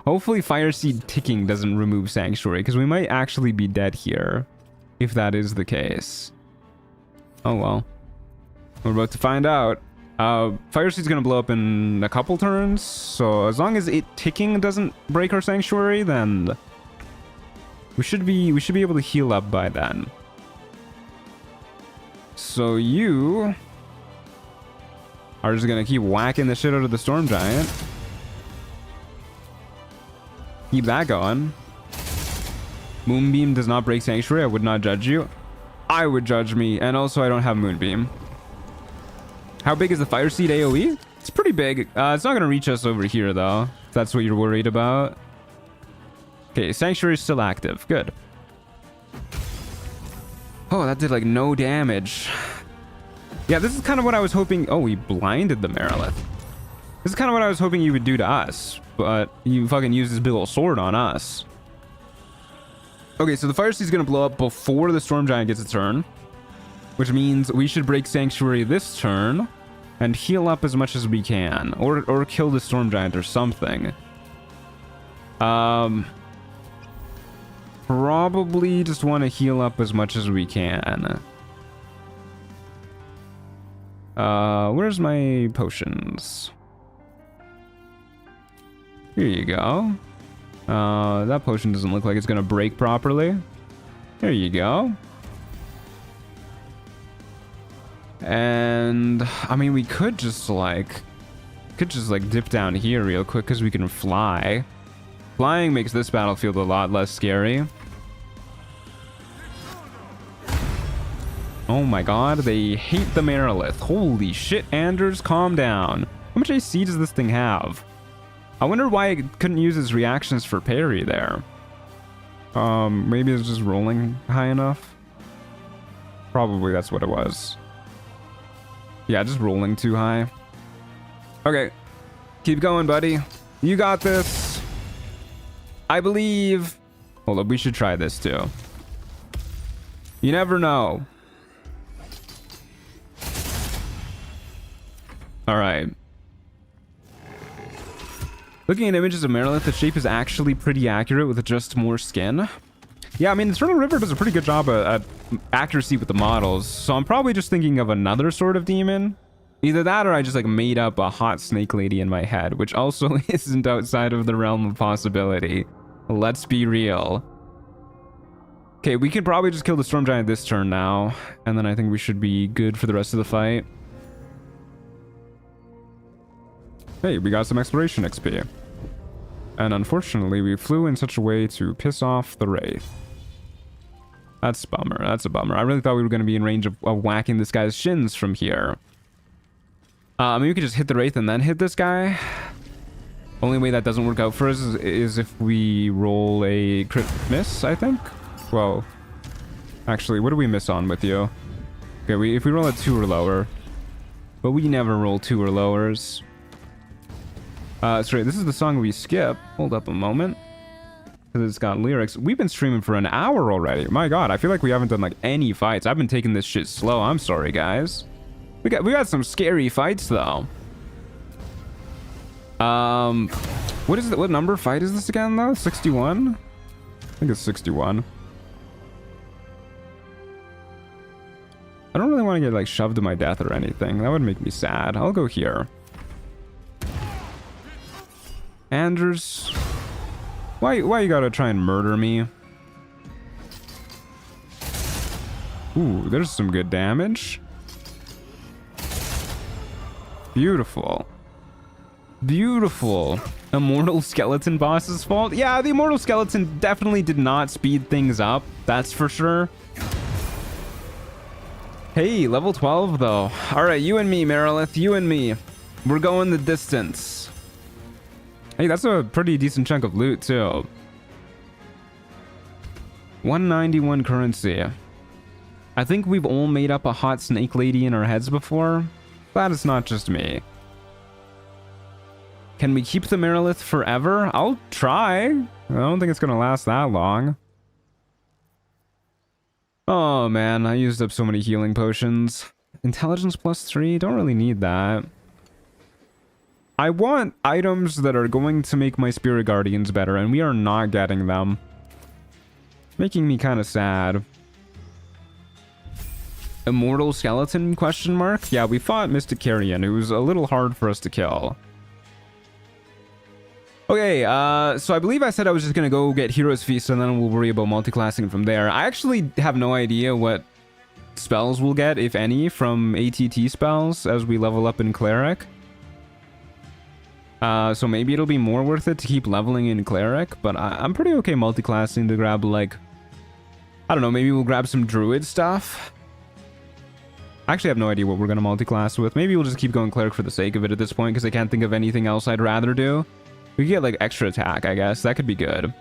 Hopefully fire seed ticking doesn't remove sanctuary, because we might actually be dead here if that is the case. Oh well, we're about to find out. Fire seed's gonna blow up in a couple turns, so as long as it ticking doesn't break our sanctuary, then we should be able to heal up by then. So you are just gonna keep whacking the shit out of the storm giant. Keep that going. Moonbeam does not break sanctuary. I would not judge you. I would judge me, and also I don't have moonbeam. How big is the fire seed AoE? It's pretty big. It's not gonna reach us over here though, if that's what you're worried about. Okay, sanctuary is still active. Good. Oh, that did like no damage. Yeah, this is kind of what I was hoping. Oh, we blinded the Merilith. This is kind of what I was hoping you would do to us, but you fucking used this big old sword on us. Okay, so the fire seed's gonna blow up before the storm giant gets its turn, which means we should break sanctuary this turn and heal up as much as we can, or kill the storm giant or something. Probably just want to heal up as much as we can. Where's my potions? Here you go. That potion doesn't look like it's gonna break properly. There you go. And I mean, we could just like dip down here real quick because we can fly. Flying makes this battlefield a lot less scary. Oh my god, they hate the Merilith. Holy shit, Anders, calm down. How much AC does this thing have? I wonder why it couldn't use its reactions for parry there. Maybe it's just rolling high enough. Probably that's what it was. Yeah, just rolling too high. Okay, keep going, buddy. You got this. I believe. Hold up, we should try this too. You never know. All right. Looking at images of Merilith, the shape is actually pretty accurate with just more skin. Yeah, I mean, Eternal River does a pretty good job at accuracy with the models, so I'm probably just thinking of another sort of demon. Either that or I just like made up a hot snake lady in my head, which also isn't outside of the realm of possibility. Let's be real. Okay, we can probably just kill the storm giant this turn now, and then I think we should be good for the rest of the fight. Hey, we got some exploration XP. And unfortunately, we flew in such a way to piss off the Wraith. That's a bummer. That's a bummer. I really thought we were going to be in range of whacking this guy's shins from here. I mean, we could just hit the Wraith and then hit this guy. Only way that doesn't work out for us is if we roll a crit miss, I think. Well, actually, what do we miss on with you? Okay, if we roll a 2 or lower. But we never roll 2 or lowers. Sorry, this is the song we skip. Hold up a moment. Because it's got lyrics. We've been streaming for an hour already. My god, I feel like we haven't done like any fights. I've been taking this shit slow. I'm sorry, guys. We got some scary fights though. What is it? What number fight is this again though? 61? I think it's 61. I don't really want to get like shoved to my death or anything. That would make me sad. I'll go here. Anders, why you gotta try and murder me? Ooh, there's some good damage. Beautiful. Beautiful. Immortal Skeleton boss's fault? Yeah, the Immortal Skeleton definitely did not speed things up. That's for sure. Hey, level 12 though. Alright, you and me, Merilith. You and me. We're going the distance. Hey, that's a pretty decent chunk of loot, too. 191 currency. I think we've all made up a hot snake lady in our heads before. Glad it's not just me. Can we keep the Merilith forever? I'll try. I don't think it's gonna last that long. Oh man, I used up so many healing potions. Intelligence +3, don't really need that. I want items that are going to make my Spirit Guardians better, and we are not getting them. Making me kind of sad. Immortal Skeleton, question mark? Yeah, we fought Mystic Carrion. It was a little hard for us to kill. Okay, so I believe I said I was just gonna go get Hero's Feast and then we'll worry about multiclassing from there. I actually have no idea what spells we'll get, if any, from ATT Spells as we level up in Cleric. So maybe it'll be more worth it to keep leveling in Cleric, but I'm pretty okay multiclassing to grab, like, I don't know, maybe we'll grab some Druid stuff. I actually have no idea what we're gonna multiclass with. Maybe we'll just keep going Cleric for the sake of it at this point, because I can't think of anything else I'd rather do. We could get, like, extra attack, I guess. That could be good.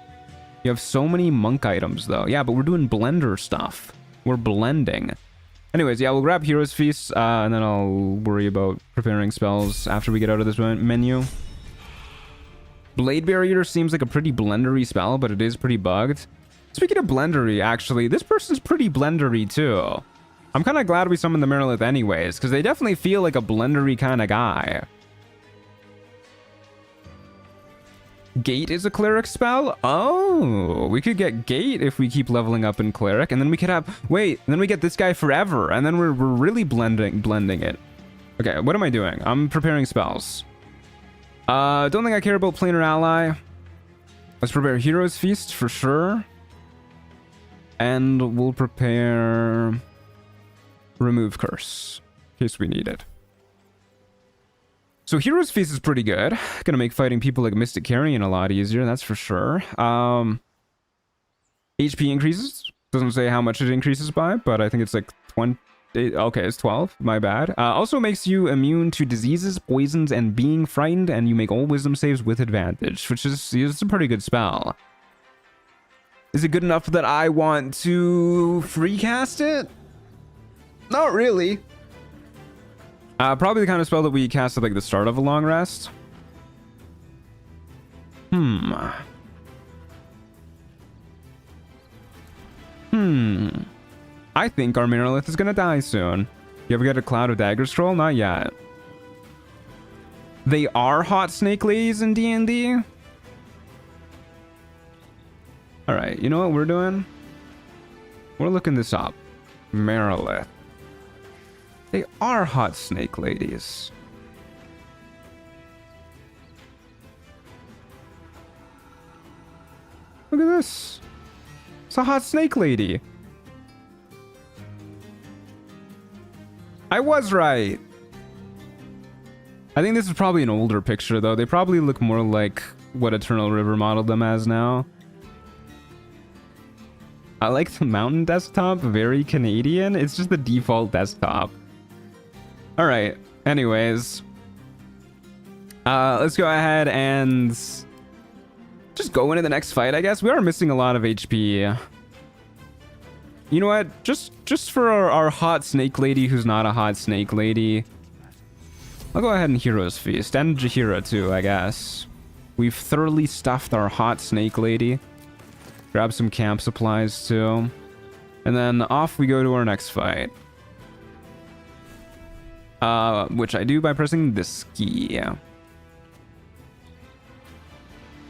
You have so many monk items, though. Yeah, but we're doing blender stuff. We're blending. Anyways, yeah, we'll grab Hero's Feast, and then I'll worry about preparing spells after we get out of this menu. Blade Barrier seems like a pretty blendery spell, but it is pretty bugged. Speaking of blendery, actually, this person's pretty blendery, too. I'm kind of glad we summoned the Merilith anyways, because they definitely feel like a blendery kind of guy. Gate is a Cleric spell? Oh, we could get Gate if we keep leveling up in Cleric, and then we could have... Wait, and then we get this guy forever, and then we're really blending it. Okay, what am I doing? I'm preparing spells. Don't think I care about Planar Ally. Let's prepare Hero's Feast for sure. And we'll prepare... Remove Curse, in case we need it. So Hero's Feast is pretty good. Gonna make fighting people like Mystic Carrion a lot easier, that's for sure. HP increases. Doesn't say how much it increases by, but I think it's like 20... Okay, it's 12. My bad. Also makes you immune to diseases, poisons, and being frightened, and you make all wisdom saves with advantage, which is a pretty good spell. Is it good enough that I want to free cast it? Not really. Probably the kind of spell that we cast at like the start of a long rest. I think our Merilith is gonna die soon. You ever get a Cloud of Dagger Scroll? Not yet. They are hot snake ladies in D&D? Alright, you know what we're doing? We're looking this up. Merilith. They are hot snake ladies. Look at this. It's a hot snake lady. I was right. I think this is probably an older picture, though. They probably look more like what Eternal River modeled them as now. I like the mountain desktop. Very Canadian. It's just the default desktop. Alright, anyways. Let's go ahead and just go into the next fight, I guess. We are missing a lot of HP. You know what? Just for our hot snake lady who's not a hot snake lady, I'll go ahead and Hero's Feast. And Jaheira too, I guess. We've thoroughly stuffed our hot snake lady. Grab some camp supplies too. And then off we go to our next fight. Which I do by pressing this key.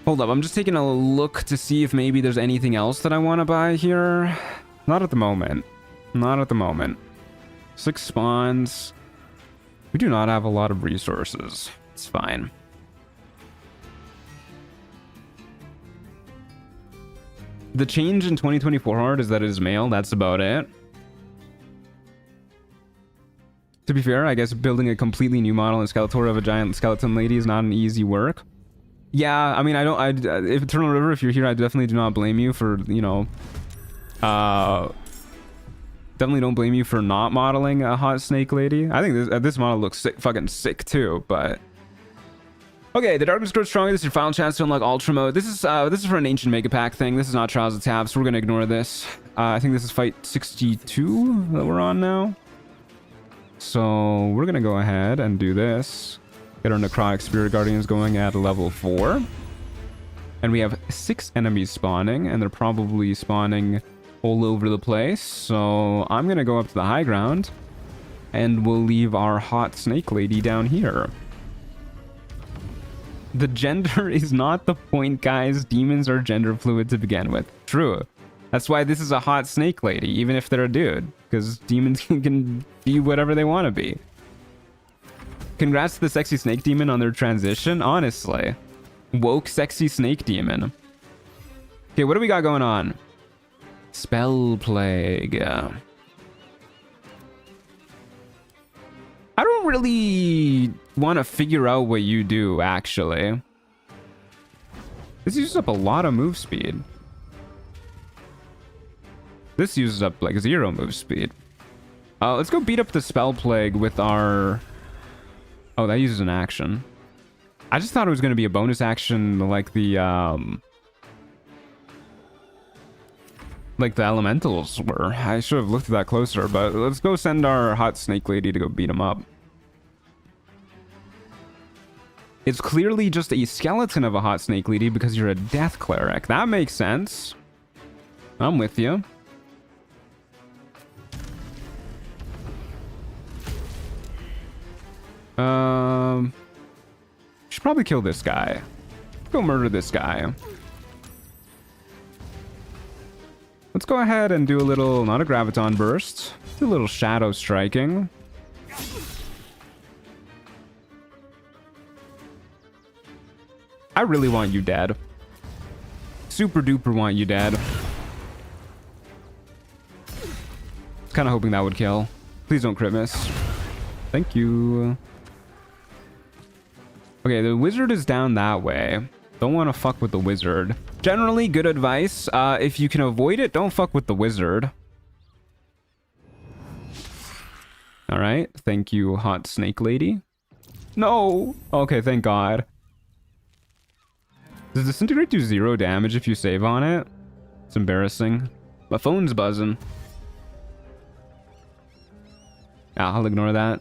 Hold up, I'm just taking a look to see if maybe there's anything else that I want to buy here. Not at the moment. Not at the moment. 6 spawns. We do not have a lot of resources. It's fine. The change in 2024 hard is that it is male. That's about it. To be fair, I guess building a completely new model in Skeletor of a giant skeleton lady is not an easy work. Yeah, I mean, if Eternal River, if you're here, I definitely do not blame you for, you know, definitely don't blame you for not modeling a hot snake lady. I think this model looks sick, fucking sick too, but... Okay, the darkness grows stronger. This is your final chance to unlock Ultra Mode. This is for an Ancient Mega Pack thing. This is not Trials of Tav, so we're gonna ignore this. I think this is fight 62 that we're on now. So we're gonna go ahead and do this. Get our Necrotic Spirit Guardians going at level 4. And we have 6 enemies spawning, and they're probably spawning all over the place. So I'm going to go up to the high ground, and we'll leave our hot snake lady down here. The gender is not the point, guys. Demons are gender fluid to begin with. True. That's why this is a hot snake lady, even if they're a dude. Because demons can be whatever they want to be. Congrats to the sexy snake demon on their transition, honestly. Woke sexy snake demon. Okay, what do we got going on? Spell plague. I don't really want to figure out what you do, actually. This uses up a lot of move speed. This uses up like 0 move speed. Let's go beat up the spell plague with our... Oh, that uses an action. I just thought it was going to be a bonus action like the elementals were. I should have looked at that closer, but let's go send our hot snake lady to go beat him up. It's clearly just a skeleton of a hot snake lady because you're a death cleric. That makes sense. I'm with you. Should probably kill this guy. Go murder this guy. Let's go ahead and do a little, not a graviton burst, do a little shadow striking. I really want you dead. Super duper want you dead. Kind of hoping that would kill. Please don't crit miss. Thank you. Okay, the wizard is down that way. Don't want to fuck with the wizard. Generally, good advice. If you can avoid it, don't fuck with the wizard. All right. Thank you, hot snake lady. No. Okay, thank God. Does disintegrate do 0 damage if you save on it? It's embarrassing. My phone's buzzing. I'll ignore that.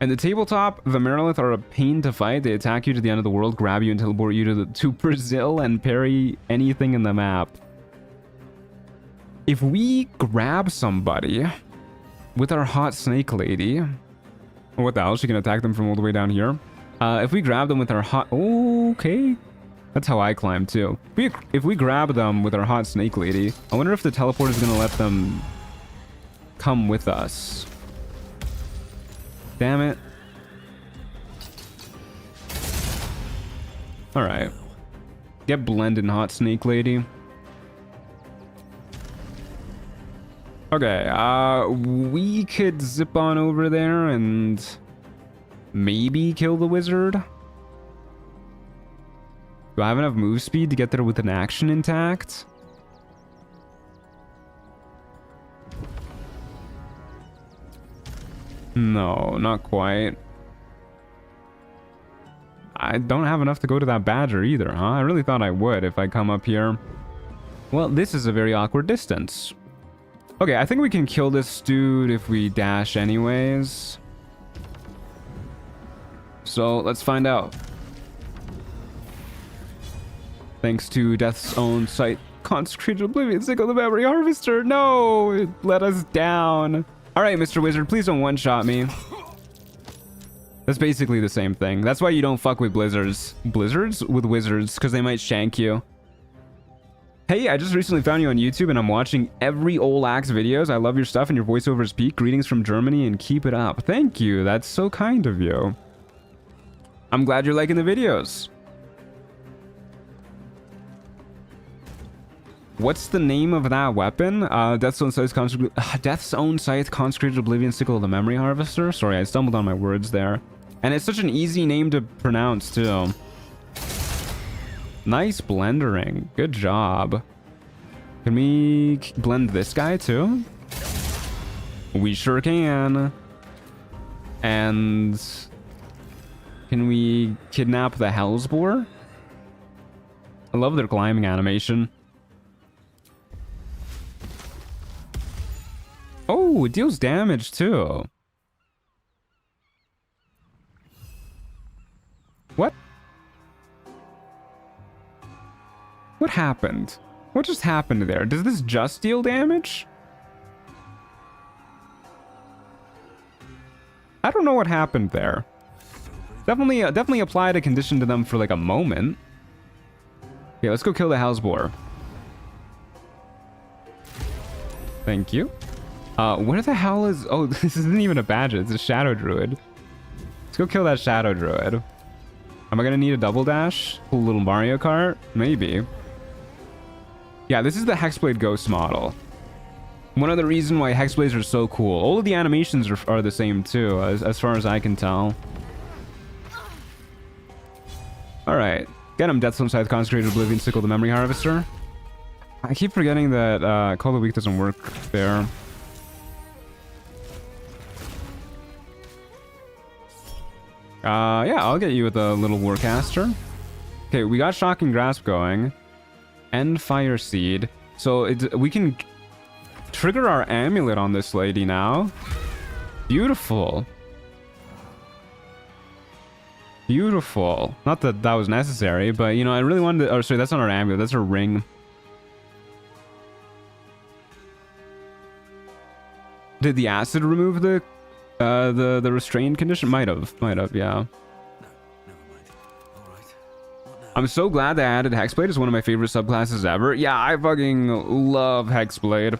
And the tabletop, the Merilith are a pain to fight. They attack you to the end of the world, grab you, and teleport you to Brazil and parry anything in the map. If we grab somebody with our hot snake lady... Or what the hell? She can attack them from all the way down here. If we grab them with our hot... Okay. That's how I climb, too. If we grab them with our hot snake lady, I wonder if the teleport is going to let them come with us. Damn it. Alright. Get blended, hot snake lady. Okay, we could zip on over there and maybe kill the wizard. Do I have enough move speed to get there with an action intact? No, not quite. I don't have enough to go to that badger either, huh? I really thought I would if I come up here. Well, this is a very awkward distance. Okay, I think we can kill this dude if we dash anyways. So, let's find out. Thanks to Death's own site, Consecrated Oblivion, Sickle the Memory Harvester. No, it let us down. Alright, Mr. Wizard, please don't one-shot me. That's basically the same thing. That's why you don't fuck with blizzards. Blizzards? With wizards, because they might shank you. Hey, I just recently found you on YouTube and I'm watching every Old Axe videos. I love your stuff and your voiceover is peak. Greetings from Germany and keep it up. Thank you. That's so kind of you. I'm glad you're liking the videos. What's the name of that weapon? Death's Own Scythe, Consecrated Oblivion, Sickle of the Memory Harvester. Sorry, I stumbled on my words there. And it's such an easy name to pronounce, too. Nice blendering. Good job. Can we blend this guy, too? We sure can. And... can we kidnap the Hellsboar? I love their climbing animation. Oh, it deals damage too. What? What happened? What just happened there? Does this just deal damage? I don't know what happened there. Definitely applied a condition to them for like a moment. Okay, let's go kill the Hellsboar. Thank you. Where the hell is... Oh, this isn't even a badge. It's a Shadow Druid. Let's go kill that Shadow Druid. Am I gonna need a double dash? Pull a little Mario Kart? Maybe. Yeah, this is the Hexblade Ghost model. One of the reasons why Hexblades are so cool. All of the animations are the same too, as far as I can tell. Alright. Get him, Deathstone Scythe, Consecrated Oblivion, Sickle the Memory Harvester. I keep forgetting that Call of the Week doesn't work there. Yeah, I'll get you with a little Warcaster. Okay, we got Shocking Grasp going. And Fire Seed. So we can trigger our amulet on this lady now. Beautiful. Beautiful. Not that that was necessary, but you know, I really wanted to... Oh, sorry, that's not our amulet. That's our ring. Did the acid remove the restrained condition? Might have, yeah. I'm so glad they added Hexblade. It's one of my favorite subclasses ever. Yeah, I fucking love Hexblade.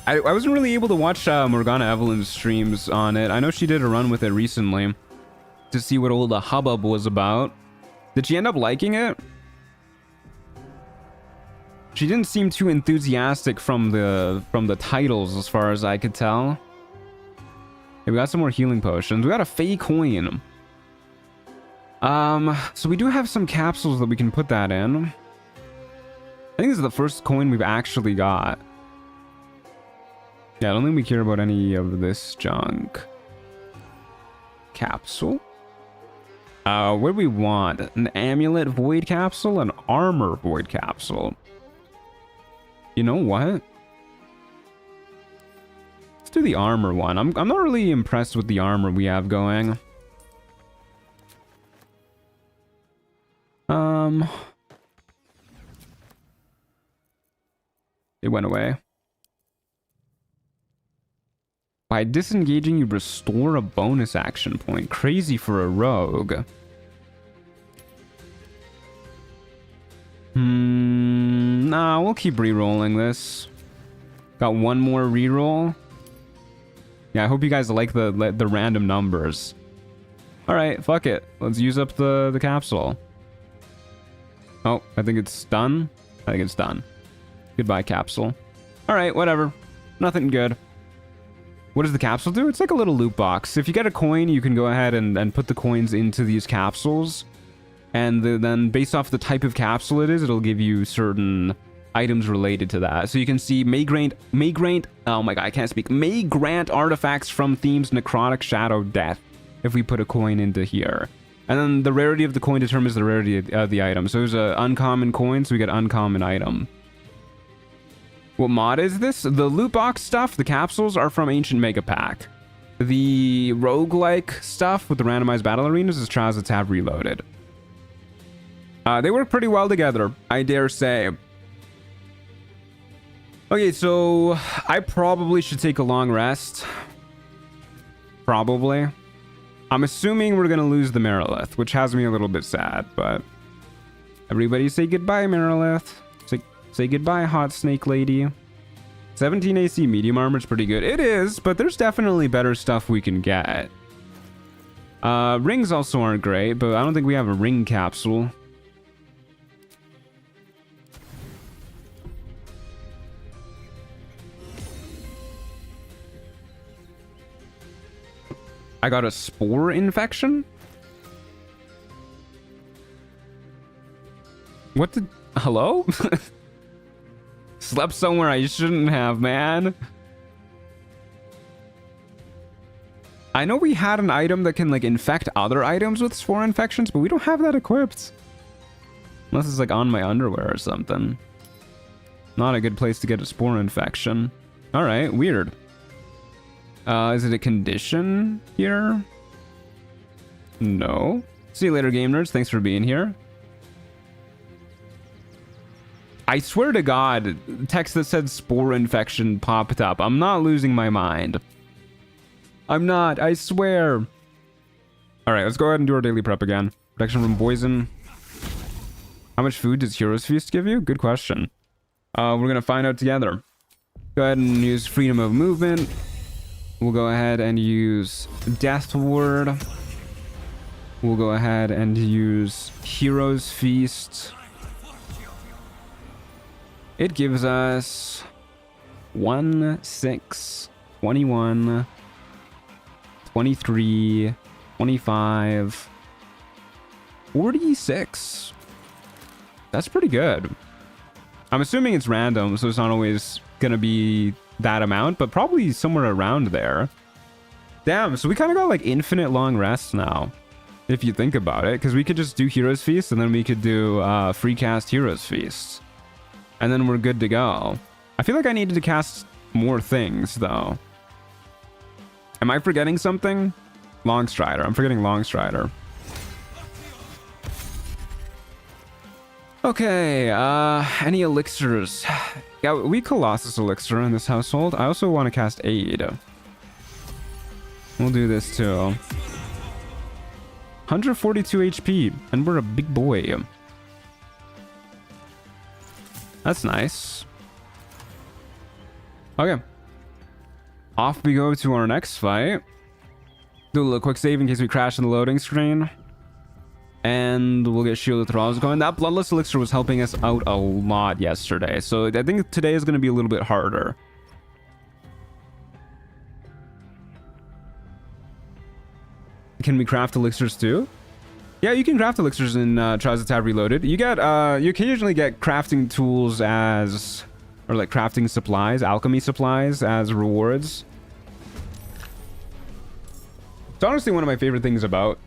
I wasn't really able to watch Morgana Evelyn's streams on it. I know she did a run with it recently to see what all the hubbub was about. Did she end up liking it? She didn't seem too enthusiastic from the titles as far as I could tell. Okay, we got some more healing potions. We got a Fey coin. So we do have some capsules that we can put that in. I think this is the first coin we've actually got. Yeah, I don't think we care about any of this junk. Capsule. What do we want? An amulet void capsule? An armor void capsule? You know what? Let's do the armor one. I'm not really impressed with the armor we have going. It went away. By disengaging, you restore a bonus action point. Crazy for a rogue. Nah, we'll keep re-rolling this. Got one more re-roll. Yeah, I hope you guys like the random numbers. Alright, fuck it. Let's use up the capsule. Oh, I think it's done. I think it's done. Goodbye, capsule. Alright, whatever. Nothing good. What does the capsule do? It's like a little loot box. If you get a coin, you can go ahead and put the coins into these capsules. And then based off the type of capsule it is, it'll give you certain items related to that. So you can see may grant, oh my god, I can't speak. May grant artifacts from themes necrotic, shadow, death. If we put a coin into here. And then the rarity of the coin determines the rarity of the item. So there's an uncommon coin, so we get uncommon item. What mod is this? The loot box stuff, the capsules, are from Ancient Mega Pack. The roguelike stuff with the randomized battle arenas is Trials of Tav Reloaded. They work pretty well together, I dare say. Okay, so I probably should take a long rest. Probably. I'm assuming we're gonna lose the Merilith, which has me a little bit sad, but... Everybody say goodbye, Merilith. Say goodbye, hot snake lady. 17 AC medium armor is pretty good. It is, but there's definitely better stuff we can get. Rings also aren't great, but I don't think we have a ring capsule. I got a spore infection? What did... Hello? Slept somewhere I shouldn't have, man. I know we had an item that can, like, infect other items with spore infections, but we don't have that equipped. Unless it's, like, on my underwear or something. Not a good place to get a spore infection. Alright, weird. Is it a condition here? No. See you later, game nerds. Thanks for being here. I swear to God, text that said spore infection popped up. I'm not losing my mind. I'm not, I swear. All right, let's go ahead and do our daily prep again. Protection from poison. How much food does Hero's Feast give you? Good question. We're going to find out together. Go ahead and use freedom of movement. We'll go ahead and use Death Ward. We'll go ahead and use Hero's Feast. It gives us 1, 6, 21, 23, 25, 46. That's pretty good. I'm assuming it's random, so it's not always gonna be that amount, but probably somewhere around there. Damn, so we kind of got like infinite long rests now, if you think about it, because we could just do Hero's Feast and then we could do free cast Hero's Feast. And then we're good to go. I feel like I needed to cast more things, though. Am I forgetting something? Longstrider. I'm forgetting Longstrider. Okay, any elixirs? Yeah, we Colossus Elixir in this household. I also want to cast Aid. We'll do this too. 142 HP, and we're a big boy. That's nice. Okay. Off we go to our next fight. Do a little quick save in case we crash in the loading screen. And we'll get Shield of Thralls going. That Bloodless Elixir was helping us out a lot yesterday. So I think today is going to be a little bit harder. Can we craft elixirs too? Yeah, you can craft elixirs in Trials of Tav Reloaded. You get, you occasionally get crafting tools as, or like crafting supplies, alchemy supplies as rewards. It's honestly one of my favorite things about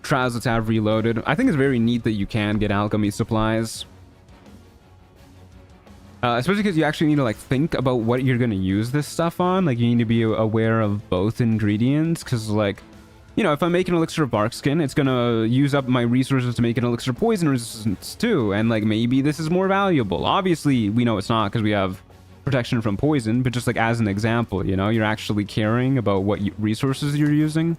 Trials of Tav Reloaded. I think it's very neat that you can get alchemy supplies. Especially because you actually need to like think about what you're going to use this stuff on. Like you need to be aware of both ingredients, because like, you know, if I'm making elixir of bark skin, it's gonna use up my resources to make an elixir of poison resistance too, and like maybe this is more valuable. Obviously we know it's not because we have protection from poison, but just like as an example, you know, you're actually caring about what resources you're using,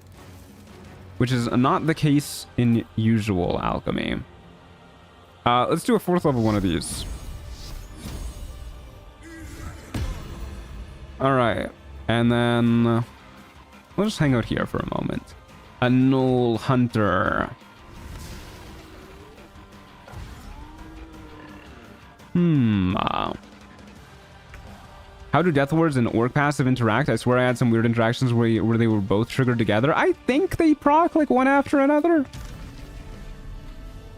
which is not the case in usual alchemy. Let's do a 4th level one of these. All right, and then we'll just hang out here for a moment. A Null Hunter. How do Death Wards and Orc passive interact? I swear I had some weird interactions where they were both triggered together. I think they proc like one after another.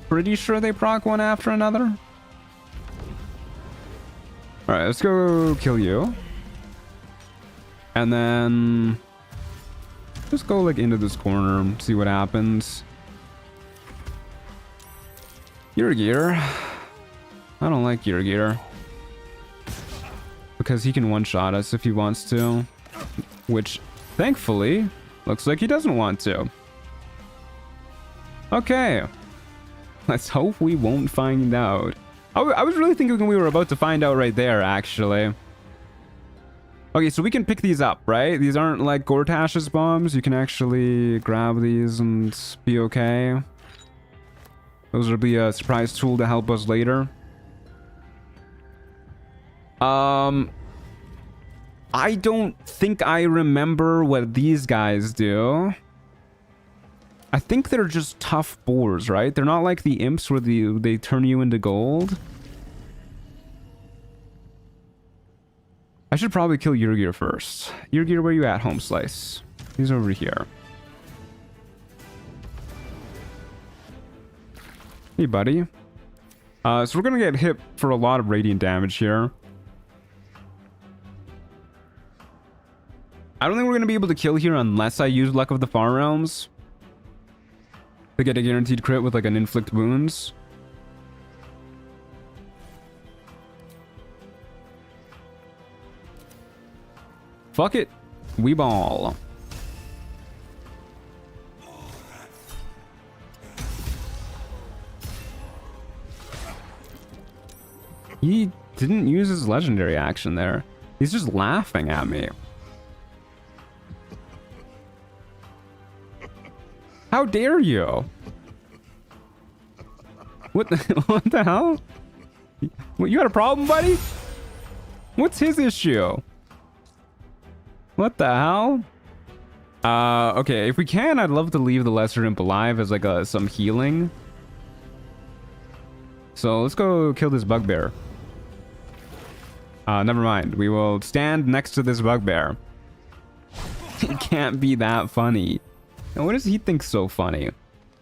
Pretty sure they proc one after another. All right, let's go kill you. And then just go like into this corner and see what happens. Gear. I don't like Gear. Because he can one-shot us if he wants to. Which, thankfully, looks like he doesn't want to. Okay. Let's hope we won't find out. I was really thinking we were about to find out right there, actually. Okay, so we can pick these up, right? These aren't like Gortash's bombs. You can actually grab these and be okay. Those will be a surprise tool to help us later. I don't think I remember what these guys do. I think they're just tough boars, right? They're not like the imps where they turn you into gold. I should probably kill Yrgir first. Yrgir, where you at, Home Slice? He's over here. Hey, buddy. So we're gonna get hit for a lot of radiant damage here. I don't think we're gonna be able to kill here unless I use Luck of the Far Realms to get a guaranteed crit with like an inflict wounds. Fuck it. We ball. He didn't use his legendary action there. He's just laughing at me. How dare you? What the, what the hell? What, you got a problem, buddy? What's his issue? What the hell? Okay, if we can, I'd love to leave the Lesser Imp alive as like some healing. So let's go kill this bugbear. Never mind. We will stand next to this bugbear. It can't be that funny. And what does he think so funny?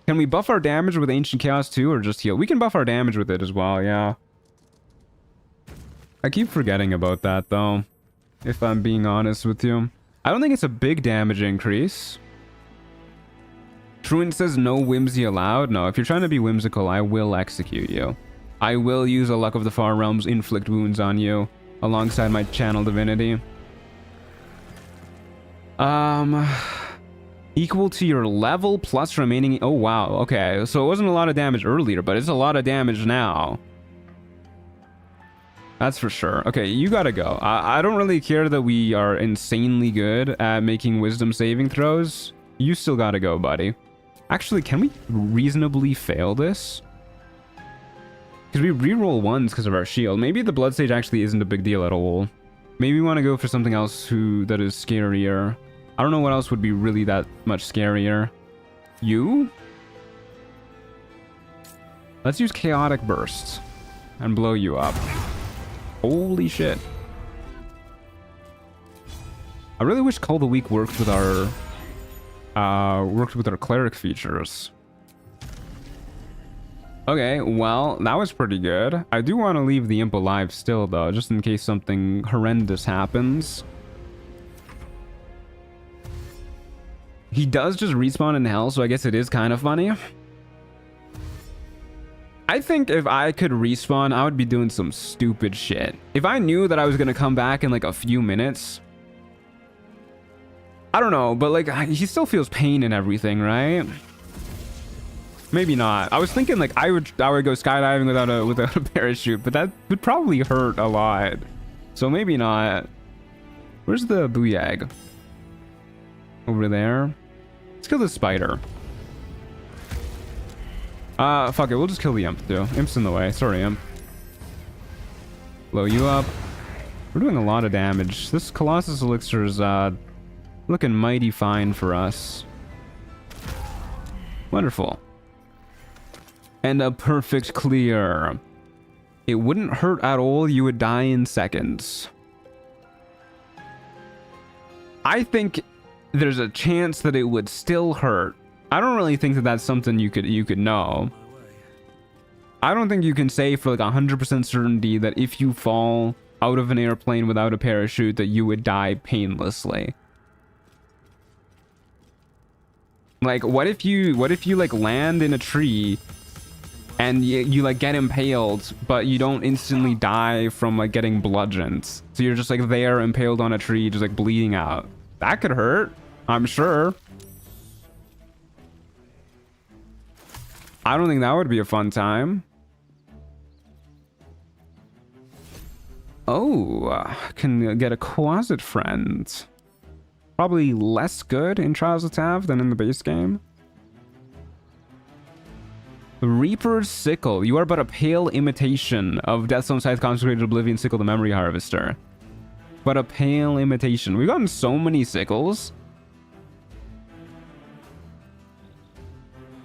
Can we buff our damage with Ancient Chaos too, or just heal? We can buff our damage with it as well, yeah. I keep forgetting about that though, if I'm being honest with you. I don't think it's a big damage increase. Truant says no whimsy allowed. No, if you're trying to be whimsical, I will execute you. I will use a Luck of the Far Realms inflict wounds on you alongside my channel divinity. Equal to your level plus remaining. Oh wow, okay, so it wasn't a lot of damage earlier, but it's a lot of damage now. That's for sure. Okay, you gotta go. I don't really care that we are insanely good at making wisdom saving throws. You still gotta go, buddy. Actually, can we reasonably fail this? Because we reroll ones because of our shield. Maybe the blood stage actually isn't a big deal at all. Maybe we want to go for something else that is scarier. I don't know what else would be really that much scarier. You? Let's use Chaotic Burst and blow you up. Holy shit. I really wish Call the Weak worked with our cleric features. Okay, well, that was pretty good. I do want to leave the imp alive still though, just in case something horrendous happens. He does just respawn in hell, so I guess it is kind of funny. I think if I could respawn, I would be doing some stupid shit. If I knew that I was gonna come back in like a few minutes, I don't know, but like he still feels pain and everything, right? Maybe not. I was thinking like I would go skydiving without a parachute, but that would probably hurt a lot. So maybe not. Where's the booyag? Over there. Let's kill the spider. Fuck it, we'll just kill the imp too. Imp's in the way. Sorry, imp. Blow you up. We're doing a lot of damage. This Colossus elixir is looking mighty fine for us. Wonderful. And a perfect clear. It wouldn't hurt at all. You would die in seconds. I think there's a chance that it would still hurt. I don't really think that that's something you could know. I don't think you can say for like 100% certainty that if you fall out of an airplane without a parachute that you would die painlessly. Like what if you like land in a tree and you like get impaled, but you don't instantly die from like getting bludgeoned. So you're just like there impaled on a tree, just like bleeding out. That could hurt, I'm sure. I don't think that would be a fun time. Oh, can get a Quasit friend. Probably less good in Trials of Tav than in the base game. Reaper's Sickle. You are but a pale imitation of Deathstone Scythe Consecrated Oblivion Sickle, the Memory Harvester. But a pale imitation. We've gotten so many sickles.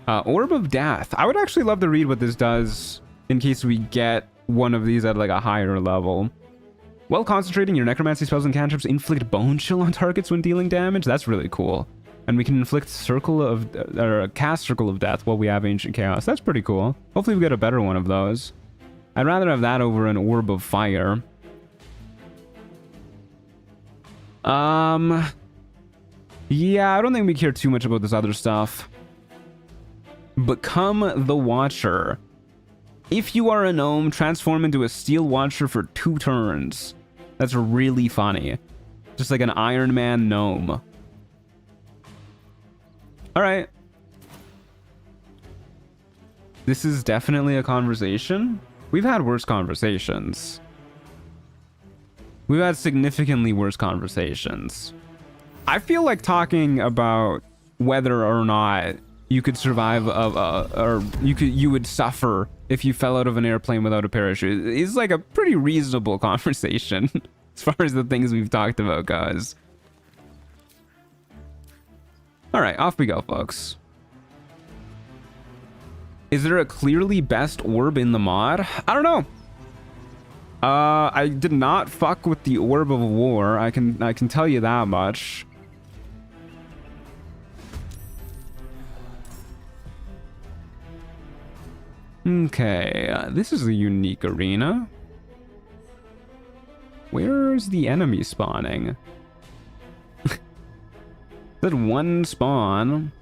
Orb of Death. I would actually love to read what this does in case we get one of these at like a higher level. While concentrating, your necromancy spells and cantrips inflict bone chill on targets when dealing damage. That's really cool. And we can inflict cast Circle of Death while we have Ancient Chaos. That's pretty cool. Hopefully we get a better one of those. I'd rather have that over an Orb of Fire. Yeah, I don't think we care too much about this other stuff. Become the Watcher. If you are a gnome, transform into a Steel Watcher for 2 turns. That's really funny. Just like an Iron Man gnome. Alright. This is definitely a conversation. We've had worse conversations. We've had significantly worse conversations. I feel like talking about whether or not you could survive or you would suffer if you fell out of an airplane without a parachute is like a pretty reasonable conversation as far as the things we've talked about goes. All right, off we go, folks. Is there a clearly best orb in the mod? I don't know. I did not fuck with the Orb of War. I can tell you that much. Okay, this is a unique arena. Where's the enemy spawning? That one spawn.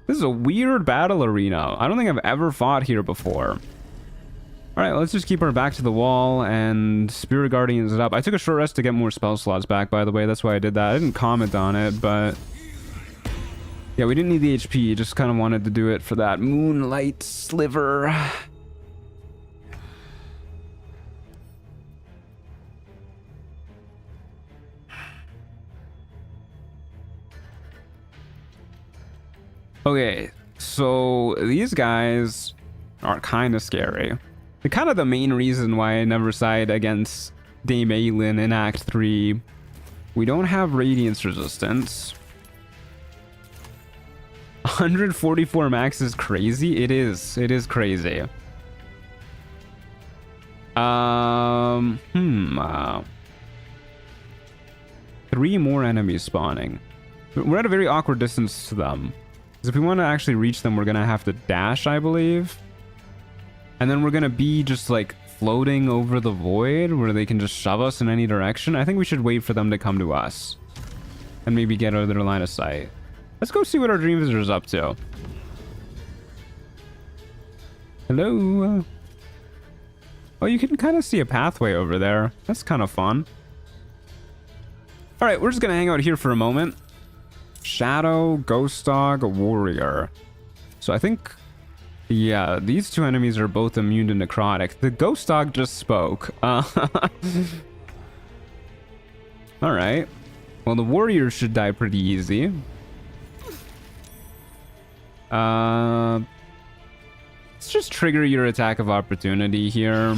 This is a weird battle arena. I don't think I've ever fought here before. Alright, let's just keep our back to the wall and Spirit Guardians it up. I took a short rest to get more spell slots back, by the way. That's why I did that. I didn't comment on it, but... yeah, we didn't need the HP. Just kind of wanted to do it for that Moonlight Sliver. Okay, so these guys are kind of scary. They're kind of the main reason why I never side against Dame Aelin in Act 3. We don't have Radiance resistance. 144 max is crazy. It is crazy. 3 more enemies spawning. We're at a very awkward distance to them. Because if we want to actually reach them, we're going to have to dash, I believe. And then we're going to be just like floating over the void where they can just shove us in any direction. I think we should wait for them to come to us. And maybe get out of their line of sight. Let's go see what our Dream Visitor's up to. Hello? Oh, you can kind of see a pathway over there. That's kind of fun. Alright, we're just going to hang out here for a moment. Shadow, Ghost Dog, Warrior. So I think... yeah, these 2 enemies are both immune to necrotic. The Ghost Dog just spoke. Alright. Well, the Warrior should die pretty easy. Let's just trigger your attack of opportunity here.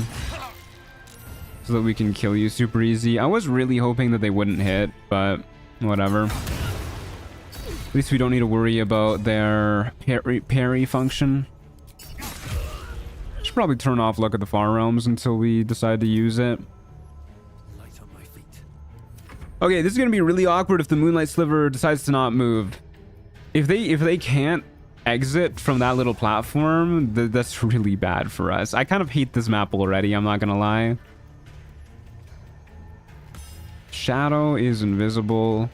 So that we can kill you super easy. I was really hoping that they wouldn't hit, but whatever. At least we don't need to worry about their parry function. Should probably turn off Luck of the Far Realms until we decide to use it. Okay, this is gonna be really awkward if the Moonlight Sliver decides to not move. If they can't exit from that little platform, that's really bad for us. I kind of hate this map already, I'm not gonna lie. Shadow is invisible.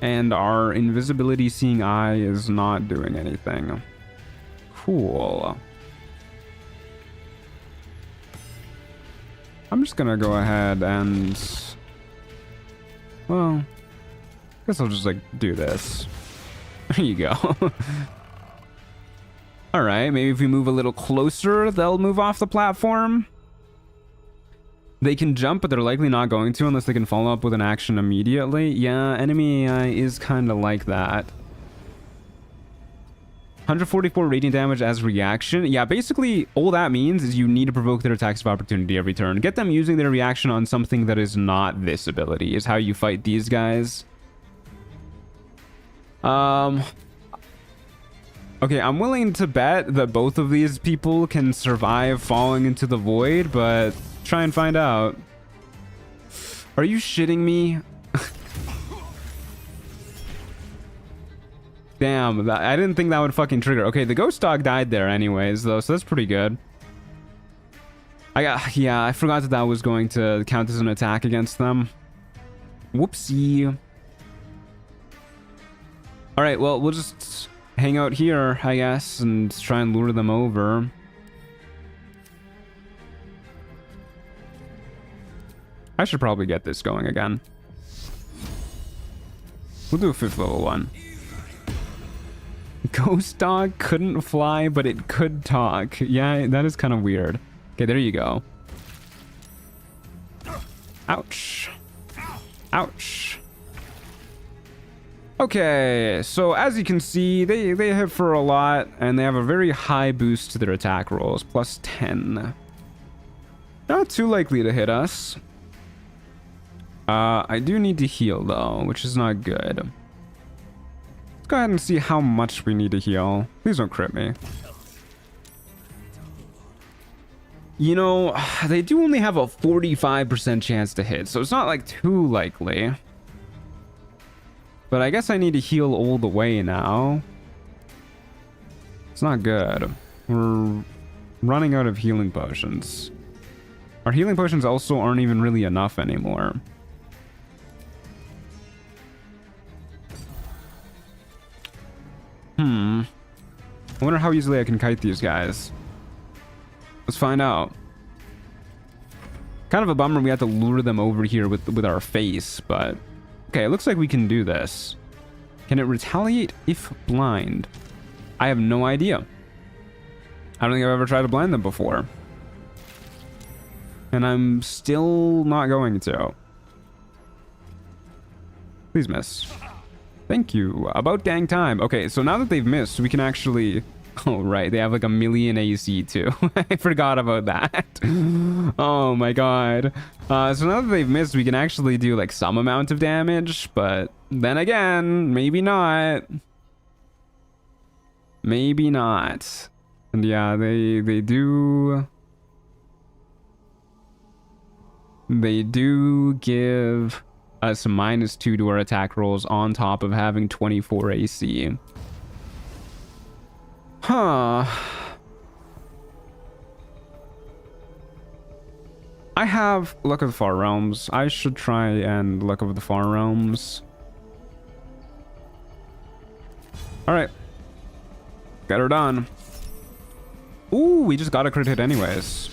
And our invisibility seeing eye is not doing anything. Cool. I'm just gonna go ahead and... well... I guess I'll just, like, do this. There you go. Alright, maybe if we move a little closer, they'll move off the platform. They can jump, but they're likely not going to unless they can follow up with an action immediately. Yeah, enemy AI is kind of like that. 144 radiant damage as reaction. Yeah, basically, all that means is you need to provoke their attacks of opportunity every turn. Get them using their reaction on something that is not this ability, is how you fight these guys. Okay, I'm willing to bet that both of these people can survive falling into the void, but try and find out. Are you shitting me? Damn, I didn't think that would fucking trigger. Okay, the Ghost Dog died there anyways, though, so that's pretty good. Yeah, I forgot that was going to count as an attack against them. Whoopsie. Alright, well, we'll just hang out here, I guess, and try and lure them over. I should probably get this going again. We'll do a 5th level one. ghost dog couldn't fly, but it could talk. Yeah, that is kind of weird. Okay, there you go. Ouch. Ouch. Okay, so as you can see, they hit for a lot, and they have a very high boost to their attack rolls, plus 10. Not too likely to hit us. I do need to heal, though, which is not good. Let's go ahead and see how much we need to heal. Please don't crit me. You know, they do only have a 45% chance to hit, so it's not like too likely. But I guess I need to heal all the way now. It's not good. We're running out of healing potions. Our healing potions also aren't even really enough anymore. I wonder how easily I can kite these guys. Let's find out. Kind of a bummer we have to lure them over here with our face, but... Okay, it looks like we can do this. Can it retaliate if blind? I have no idea. I don't think I've ever tried to blind them before. And I'm still not going to. Please miss. Thank you. About dang time. Okay, so now that they've missed, we can actually... Oh, right. They have like 1,000,000 AC too. I forgot about that. Oh my god. So now that they've missed, we can actually do like some amount of damage, but then again, maybe not. Maybe not. And yeah, they do give us -2 to our attack rolls on top of having 24 AC. Huh. I have Luck of the Far Realms. I should try and Luck of the Far Realms. Alright. Get her done. Ooh, we just got a crit hit anyways.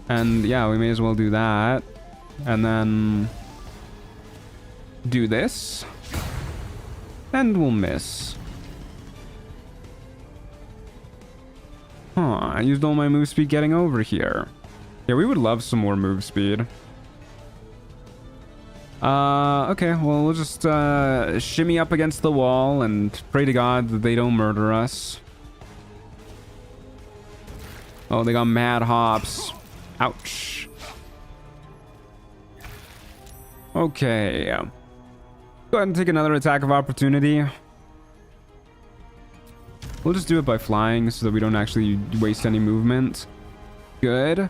And yeah, we may as well do that. And then... do this. And we'll miss. Huh, I used all my move speed getting over here. Yeah, we would love some more move speed. Okay, well, we'll just shimmy up against the wall and pray to God that they don't murder us. Oh, they got mad hops. Ouch. Okay. Go ahead and take another attack of opportunity. We'll just do it by flying so that we don't actually waste any movement. Good.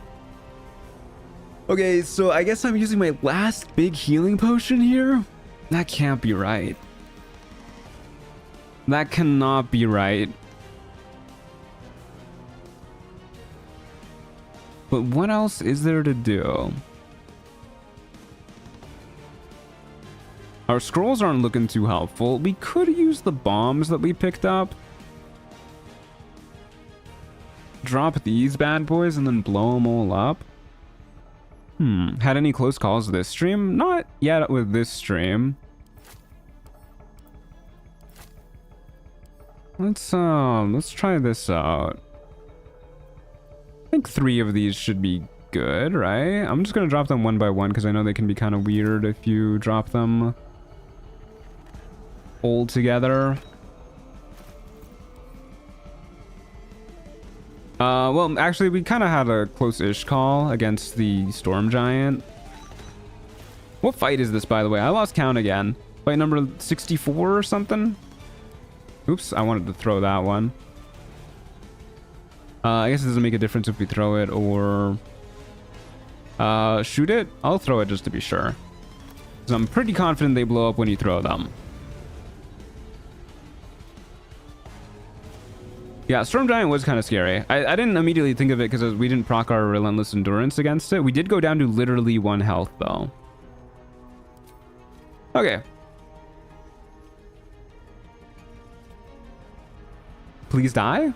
Okay, so I guess I'm using my last big healing potion here? That can't be right. That cannot be right. But what else is there to do? Our scrolls aren't looking too helpful. We could use the bombs that we picked up. Drop these bad boys and then blow them all up. Had any close calls this stream? Not yet with this stream. Let's try this out. I think 3 of these should be good, right? I'm just gonna drop them one by one because I know they can be kind of weird if you drop them all together. Well, actually, we kind of had a close-ish call against the Storm Giant. What fight is this, by the way? I lost count again. Fight number 64 or something? Oops, I wanted to throw that one. I guess it doesn't make a difference if we throw it or shoot it. I'll throw it just to be sure. So I'm pretty confident they blow up when you throw them. Yeah, Storm Giant was kind of scary. I didn't immediately think of it because we didn't proc our Relentless Endurance against it. We did go down to literally 1 health, though. Okay. Please die?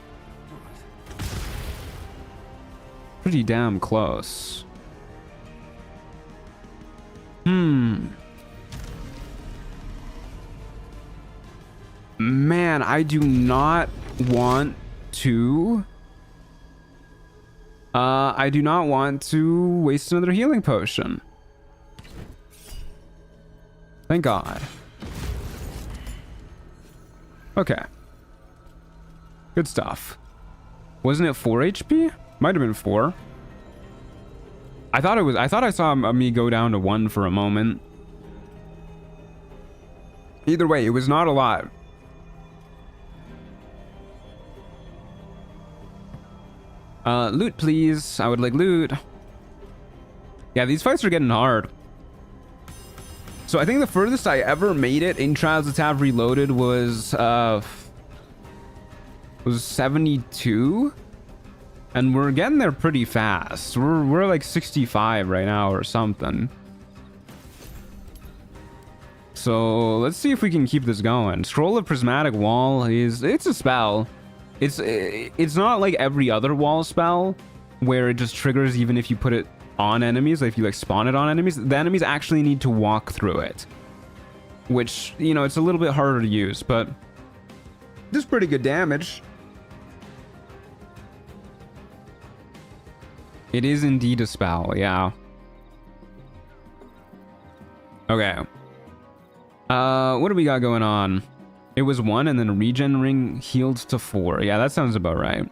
Pretty damn close. Man, man, I do not want to... I do not want to waste another healing potion. Thank God. Okay. Good stuff. Wasn't it 4 HP? Might have been 4. I thought I saw me go down to 1 for a moment. Either way, it was not a lot. Loot, please. I would like loot. Yeah, these fights are getting hard. So I think the furthest I ever made it in Trials of Tav Reloaded was 72, and we're getting there pretty fast. We're like 65 right now or something. So let's see if we can keep this going. Scroll of Prismatic Wall it's a spell. It's not like every other wall spell where it just triggers even if you put it on enemies. Like if you like spawn it on enemies, the enemies actually need to walk through it, which, you know, it's a little bit harder to use, but this is pretty good damage. It is indeed a spell, yeah. Okay. What do we got going on? It was 1 and then regen ring healed to 4. Yeah, that sounds about right.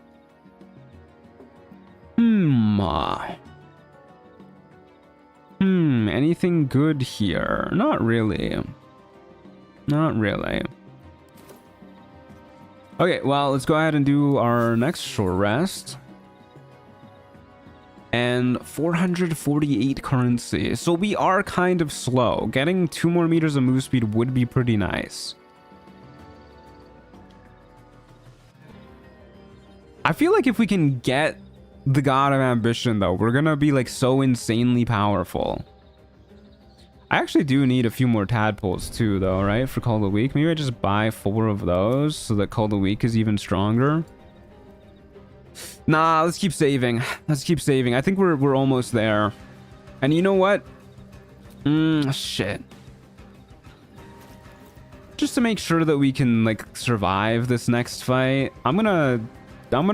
Anything good here? Not really. Not really. Okay, well, let's go ahead and do our next short rest. And 448 currency. So we are kind of slow. Getting 2 more meters of move speed would be pretty nice. I feel like if we can get the God of Ambition, though, we're gonna be like so insanely powerful. I actually do need a few more tadpoles too, though, right? For Call of the Week. Maybe I just buy 4 of those so that Call of the Week is even stronger. Nah, let's keep saving. Let's keep saving. I think we're almost there. And you know what? Shit. Just to make sure that we can like survive this next fight, I'm gonna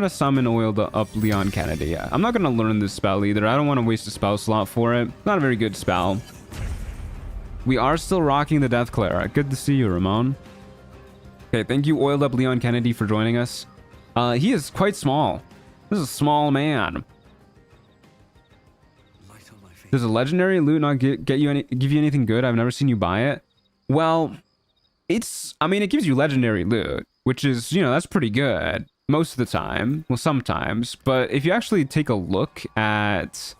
summon Oiled Up Leon Kennedy. I'm not gonna learn this spell either. I don't want to waste a spell slot for it. Not a very good spell. We are still rocking the Death Cleric. Good to see you, Ramon. Okay, thank you, Oiled Up Leon Kennedy, for joining us. He is quite small. This is a small man. Does a legendary loot not give you anything good? I've never seen you buy it. Well, I mean, it gives you legendary loot, which is, you know, that's pretty good most of the time. Well, sometimes. But if you actually take a look at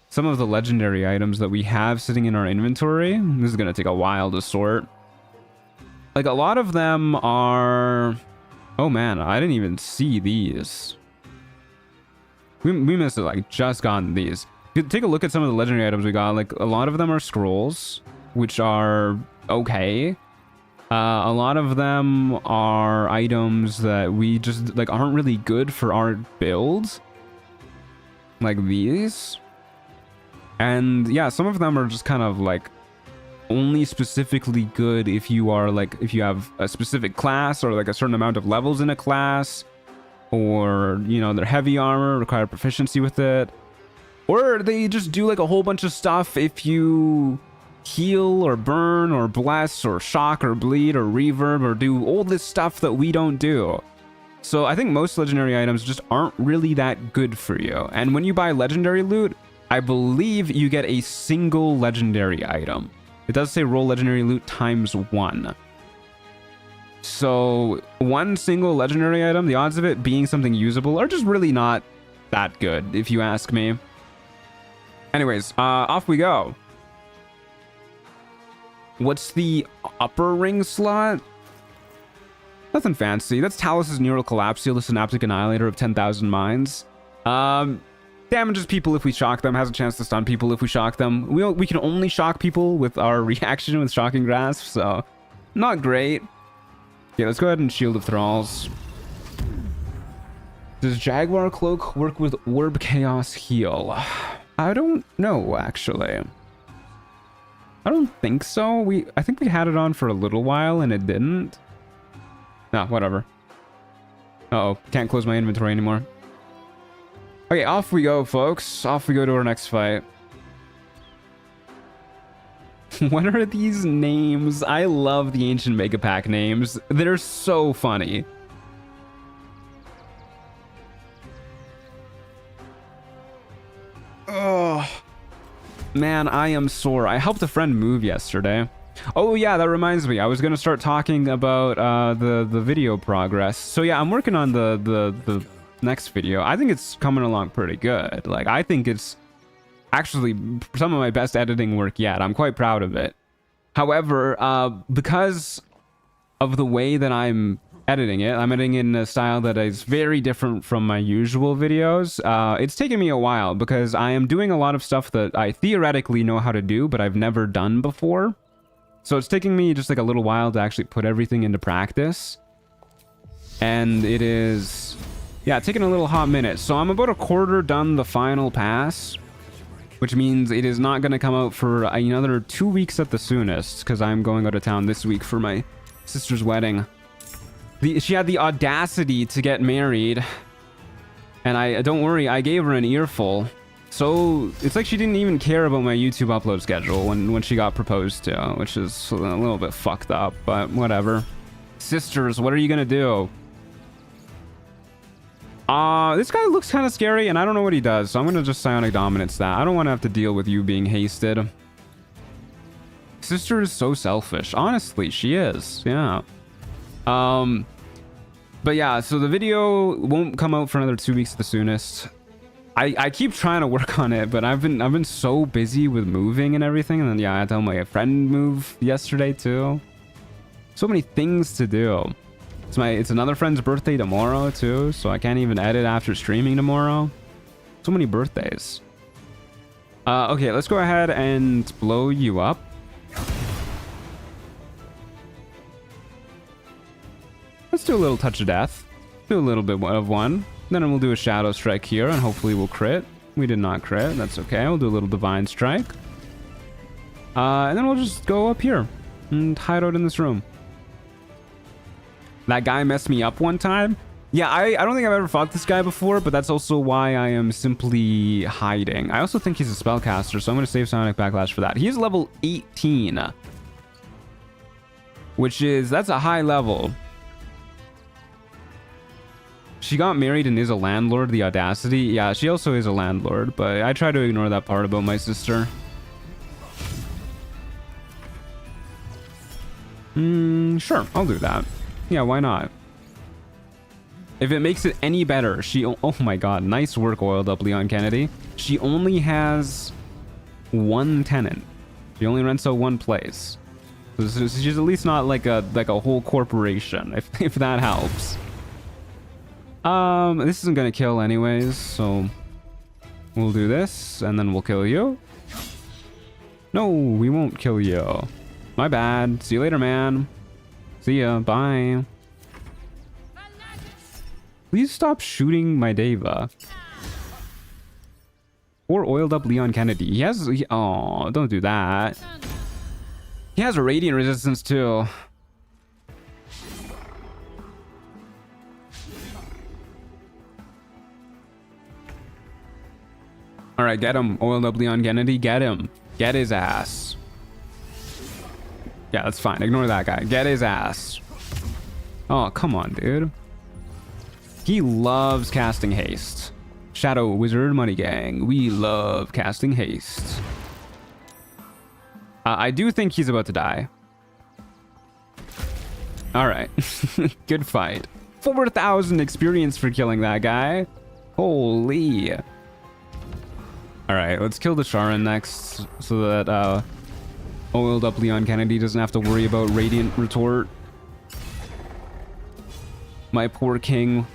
some of the legendary items that we have sitting in our inventory, this is going to take a while to sort. Like, a lot of them are... Oh man, I didn't even see these. We must have like just gotten these. Take a look at some of the legendary items we got. Like, a lot of them are scrolls, which are okay. A lot of them are items that we just like aren't really good for our build, like these. And yeah, some of them are just kind of like only specifically good if you are like, if you have a specific class or like a certain amount of levels in a class, or, you know, they're heavy armor, require proficiency with it, or they just do like a whole bunch of stuff if you heal or burn or bless or shock or bleed or reverb or do all this stuff that we don't do. So I think most legendary items just aren't really that good for you. And when you buy legendary loot, I believe you get a single legendary item. It does say roll legendary loot ×1. So one single legendary item, the odds of it being something usable are just really not that good, if you ask me. Anyways, off we go. What's the upper ring slot? Nothing fancy. That's Talus's Neural Collapsial, the Synaptic Annihilator of 10,000 Minds. Damages people if we shock them, has a chance to stun people if we shock them. We can only shock people with our reaction with Shocking Grasp, so not great. Yeah, let's go ahead and Shield of Thralls. Does Jaguar Cloak work with Orb Chaos Heal? I don't know, actually. I don't think so. I think we had it on for a little while and it didn't. No, whatever. Uh-oh, can't close my inventory anymore. Okay, off we go, folks. Off we go to our next fight. What are these names? I love the ancient Mega Pack names. They're so funny. Oh, man, I am sore. I helped a friend move yesterday. Oh yeah, that reminds me. I was gonna start talking about the video progress. So yeah, I'm working on the next video. I think it's coming along pretty good. Like, I think it's actually some of my best editing work yet. I'm quite proud of it. However, because of the way that I'm editing it, I'm editing in a style that is very different from my usual videos. It's taken me a while because I am doing a lot of stuff that I theoretically know how to do, but I've never done before. So it's taking me just like a little while to actually put everything into practice. And it is, yeah, taking a little hot minute. So I'm about a quarter done the final pass, which means it is not going to come out for another 2 weeks at the soonest, because I'm going out of town this week for my sister's wedding. She had the audacity to get married, and don't worry, I gave her an earful. So it's like she didn't even care about my YouTube upload schedule when she got proposed to, which is a little bit fucked up, but whatever. Sisters, what are you gonna do? This guy looks kind of scary, and I don't know what he does, so I'm gonna just Psionic Dominance that. I don't want to have to deal with you being hasted. Sister is so selfish. Honestly, she is. Yeah. But yeah, so the video won't come out for another 2 weeks at the soonest. I keep trying to work on it, but I've been so busy with moving and everything, and then yeah, I had to help my friend move yesterday too. So many things to do. It's another friend's birthday tomorrow too, so I can't even edit after streaming tomorrow. So many birthdays. Okay, let's go ahead and blow you up. Let's do a little touch of death. Do a little bit of one. Then we'll do a Shadow Strike here, and hopefully we'll crit. We did not crit. That's okay. We'll do a little Divine Strike. And then we'll just go up here and hide out in this room. That guy messed me up one time. Yeah, I don't think I've ever fought this guy before, but that's also why I am simply hiding. I also think he's a spellcaster, so I'm going to save Sonic Backlash for that. He's level 18. That's a high level. She got married and is a landlord, the audacity. Yeah, she also is a landlord, but I try to ignore that part about my sister. Sure, I'll do that. Yeah, why not? If it makes it any better, oh my god, nice work, Oiled Up Leon Kennedy. She only has one tenant. She only rents out one place. So she's at least not like a whole corporation, if that helps. This isn't gonna kill anyways, so we'll do this, and then we'll kill you. No, we won't kill you. My bad. See you later, man. See ya. Bye. Please stop shooting my Deva. Or Oiled Up Leon Kennedy. Oh, don't do that. He has a Radiant Resistance, too. Alright, get him. Oiled Up Leon Kennedy. Get him. Get his ass. Yeah, that's fine. Ignore that guy. Get his ass. Oh, come on, dude. He loves casting haste. Shadow Wizard Money Gang. We love casting haste. I do think he's about to die. Alright. Good fight. 4,000 experience for killing that guy. Holy. Alright, let's kill the Sharon next so that Oiled Up Leon Kennedy doesn't have to worry about Radiant Retort. My poor king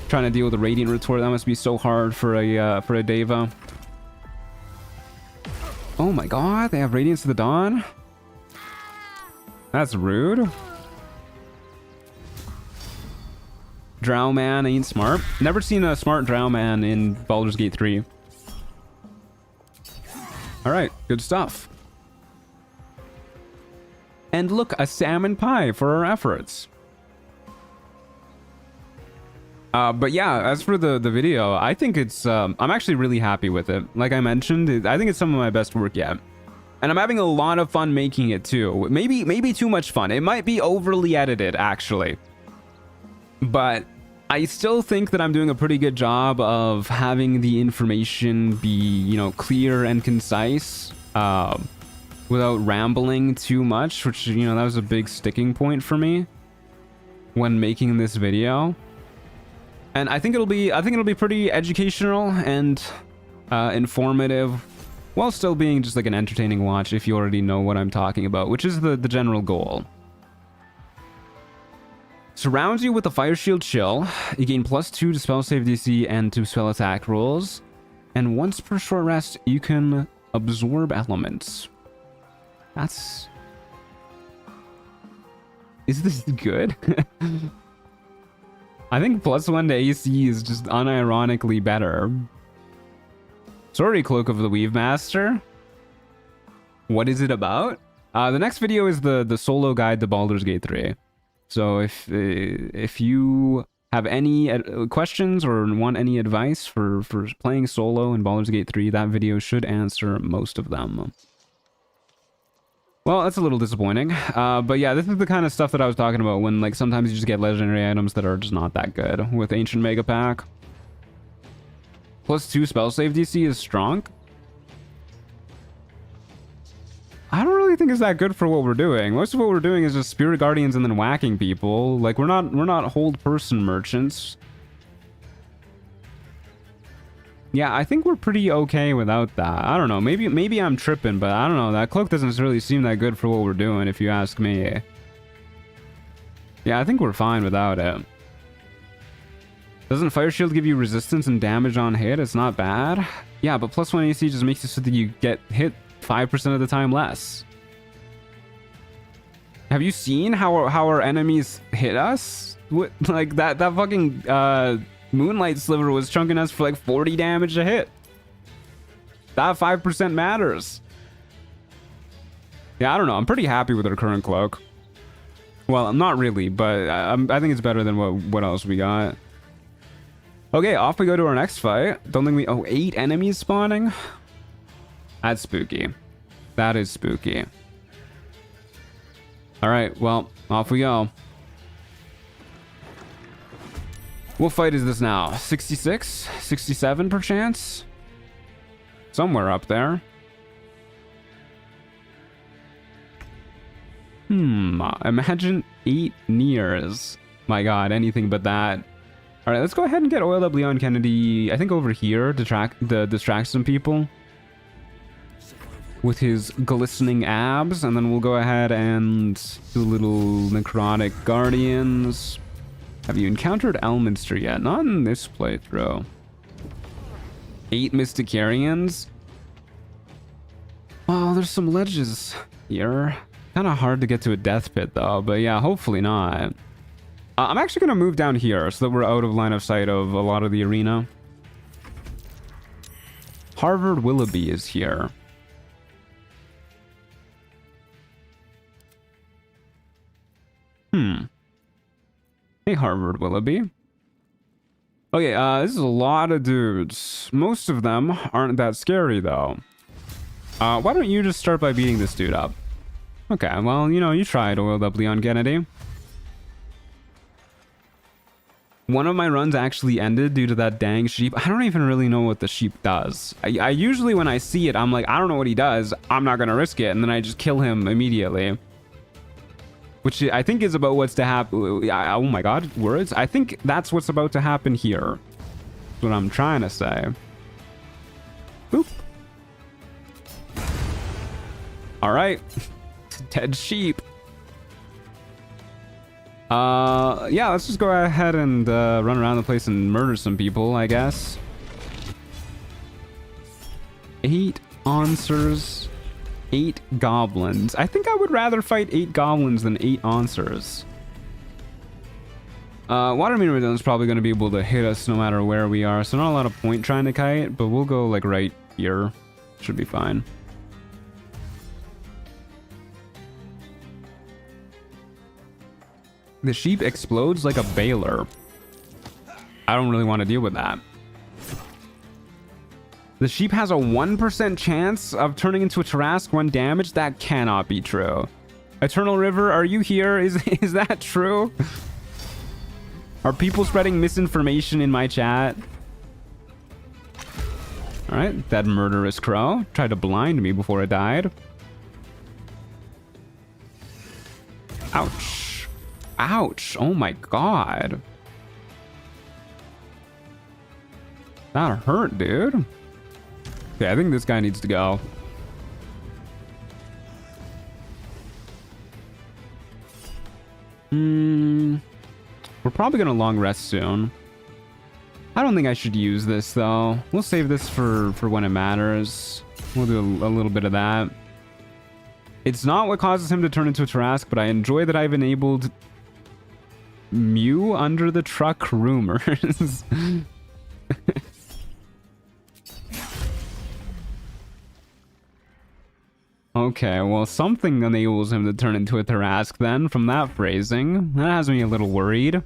trying to deal with a Radiant Retort. That must be so hard for a Deva. Oh my god, they have Radiance to the Dawn? That's rude. Drow Man ain't smart. Never seen a smart Drow Man in Baldur's Gate 3. Alright, good stuff. And look, a salmon pie for our efforts. But yeah, as for the video, I think it's I'm actually really happy with it. Like I mentioned, I think it's some of my best work yet. And I'm having a lot of fun making it too. Maybe too much fun. It might be overly edited actually. But I still think that I'm doing a pretty good job of having the information be, you know, clear and concise, without rambling too much, which, you know, that was a big sticking point for me when making this video. And I think it'll be pretty educational and informative, while still being just like an entertaining watch if you already know what I'm talking about, which is the general goal. Surrounds you with a Fire Shield Chill. You gain +2 to spell save DC and to spell attack rolls. And once per short rest, you can absorb elements. That's... Is this good? I think +1 to AC is just unironically better. Sorry, Cloak of the Weave Master. What is it about? The next video is the solo guide to Baldur's Gate 3. So if you have any questions or want any advice for playing solo in Baldur's Gate 3, that video should answer most of them. Well, that's a little disappointing. But yeah, this is the kind of stuff that I was talking about when, like, sometimes you just get legendary items that are just not that good with Ancient Mega Pack. +2 spell save DC is strong. I don't really think it's that good for what we're doing. Most of what we're doing is just Spirit Guardians and then whacking people. Like, we're not hold person merchants. Yeah, I think we're pretty okay without that. I don't know. Maybe I'm tripping, but I don't know. That cloak doesn't really seem that good for what we're doing, if you ask me. Yeah, I think we're fine without it. Doesn't Fire Shield give you resistance and damage on hit? It's not bad. Yeah, but +1 AC just makes it so that you get hit 5% of the time less. Have you seen how our enemies hit us? What, like that fucking Moonlight Sliver was chunking us for like 40 damage a hit. That 5% matters. Yeah, I don't know. I'm pretty happy with our current cloak. Well, I'm not really, but I think it's better than what else we got. Okay, off we go to our next fight. Don't think we... Oh, 8 enemies spawning? That's spooky. That is spooky. Alright, well, off we go. What fight is this now? 66? 67 perchance? Somewhere up there. Imagine 8 Nears. My god, anything but that. Alright, let's go ahead and get oiled up Leon Kennedy, I think over here, to distract some people with his glistening abs, and then we'll go ahead and do a little Necrotic Guardians. Have you encountered Elminster yet? Not in this playthrough. 8 Mysticarians? Oh, there's some ledges here. Kind of hard to get to a death pit though, but yeah, hopefully not. I'm actually going to move down here so that we're out of line of sight of a lot of the arena. Harvard Willoughby is here. Hey, Harvard Willoughby. Okay, this is a lot of dudes. Most of them aren't that scary, though. Why don't you just start by beating this dude up? Okay, well, you know, you tried, oiled up Leon Kennedy. One of my runs actually ended due to that dang sheep. I don't even really know what the sheep does. I usually, when I see it, I'm like, I don't know what he does. I'm not gonna risk it. And then I just kill him immediately. Which I think is about what's to happen. Oh my god, words. I think that's what's about to happen here. That's what I'm trying to say. Boop. Alright. Dead sheep. Yeah, let's just go ahead and run around the place and murder some people, I guess. 8 Onsers, 8 goblins. I think I would rather fight 8 goblins than 8 Onsers. Water meter is probably going to be able to hit us no matter where we are, so not a lot of point trying to kite, but we'll go like right here. Should be fine. The sheep explodes like a baler. I don't really want to deal with that. The sheep has a 1% chance of turning into a Tarrasque when damaged. That cannot be true. Eternal River, are you here? Is that true? Are people spreading misinformation in my chat? Alright, that murderous crow tried to blind me before it died. Ouch. Ouch. Oh my god. That hurt, dude. Okay, I think this guy needs to go. We're probably gonna long rest soon. I don't think I should use this though. We'll save this for when it matters. We'll do a little bit of that. It's not what causes him to turn into a Tarrasque, but I enjoy that I've enabled Mew under the truck rumors. Okay, well, something enables him to turn into a Tarrasque then, from that phrasing. That has me a little worried.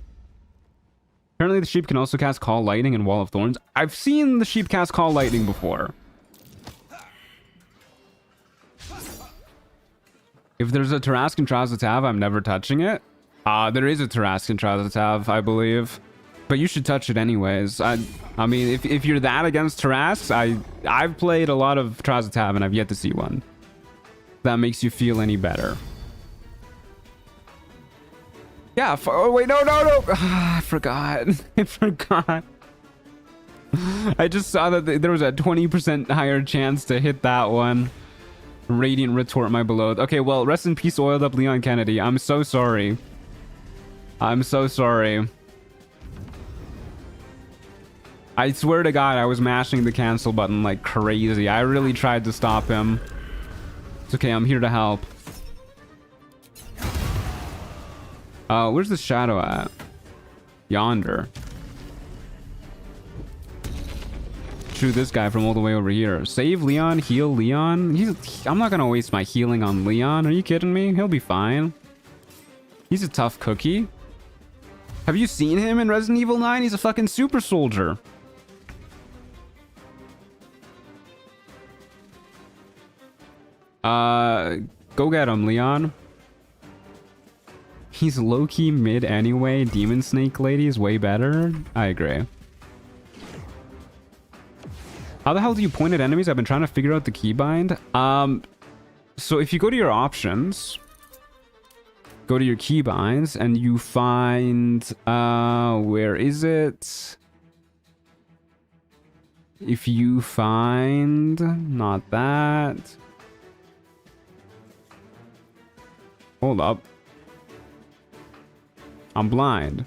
Apparently the sheep can also cast Call Lightning and Wall of Thorns. I've seen the sheep cast Call Lightning before. If there's a Tarrasque in Trials of Tav, I'm never touching it. There is a Tarrasque in Trials of Tav, I believe. But you should touch it anyways. I mean, if you're that against Tarrasques, I've played a lot of Trials of Tav and I've yet to see one that makes you feel any better. Yeah, oh wait, no. I forgot. I forgot. I just saw that there was a 20% higher chance to hit that one. Radiant Retort, my beloved. Okay, well, rest in peace, oiled up Leon Kennedy. I'm so sorry. I'm so sorry. I swear to God, I was mashing the cancel button like crazy. I really tried to stop him. It's okay, I'm here to help. Where's the shadow at? Yonder. Shoot this guy from all the way over here. Save Leon, heal Leon. I'm not gonna waste my healing on Leon. Are you kidding me? He'll be fine. He's a tough cookie. Have you seen him in Resident Evil 9? He's a fucking super soldier. Go get him, Leon. He's low-key mid anyway. Demon Snake Lady is way better. I agree. How the hell do you point at enemies? I've been trying to figure out the keybind. So if you go to your options, go to your keybinds, and you find... where is it? If you find... Not that... Hold up. I'm blind.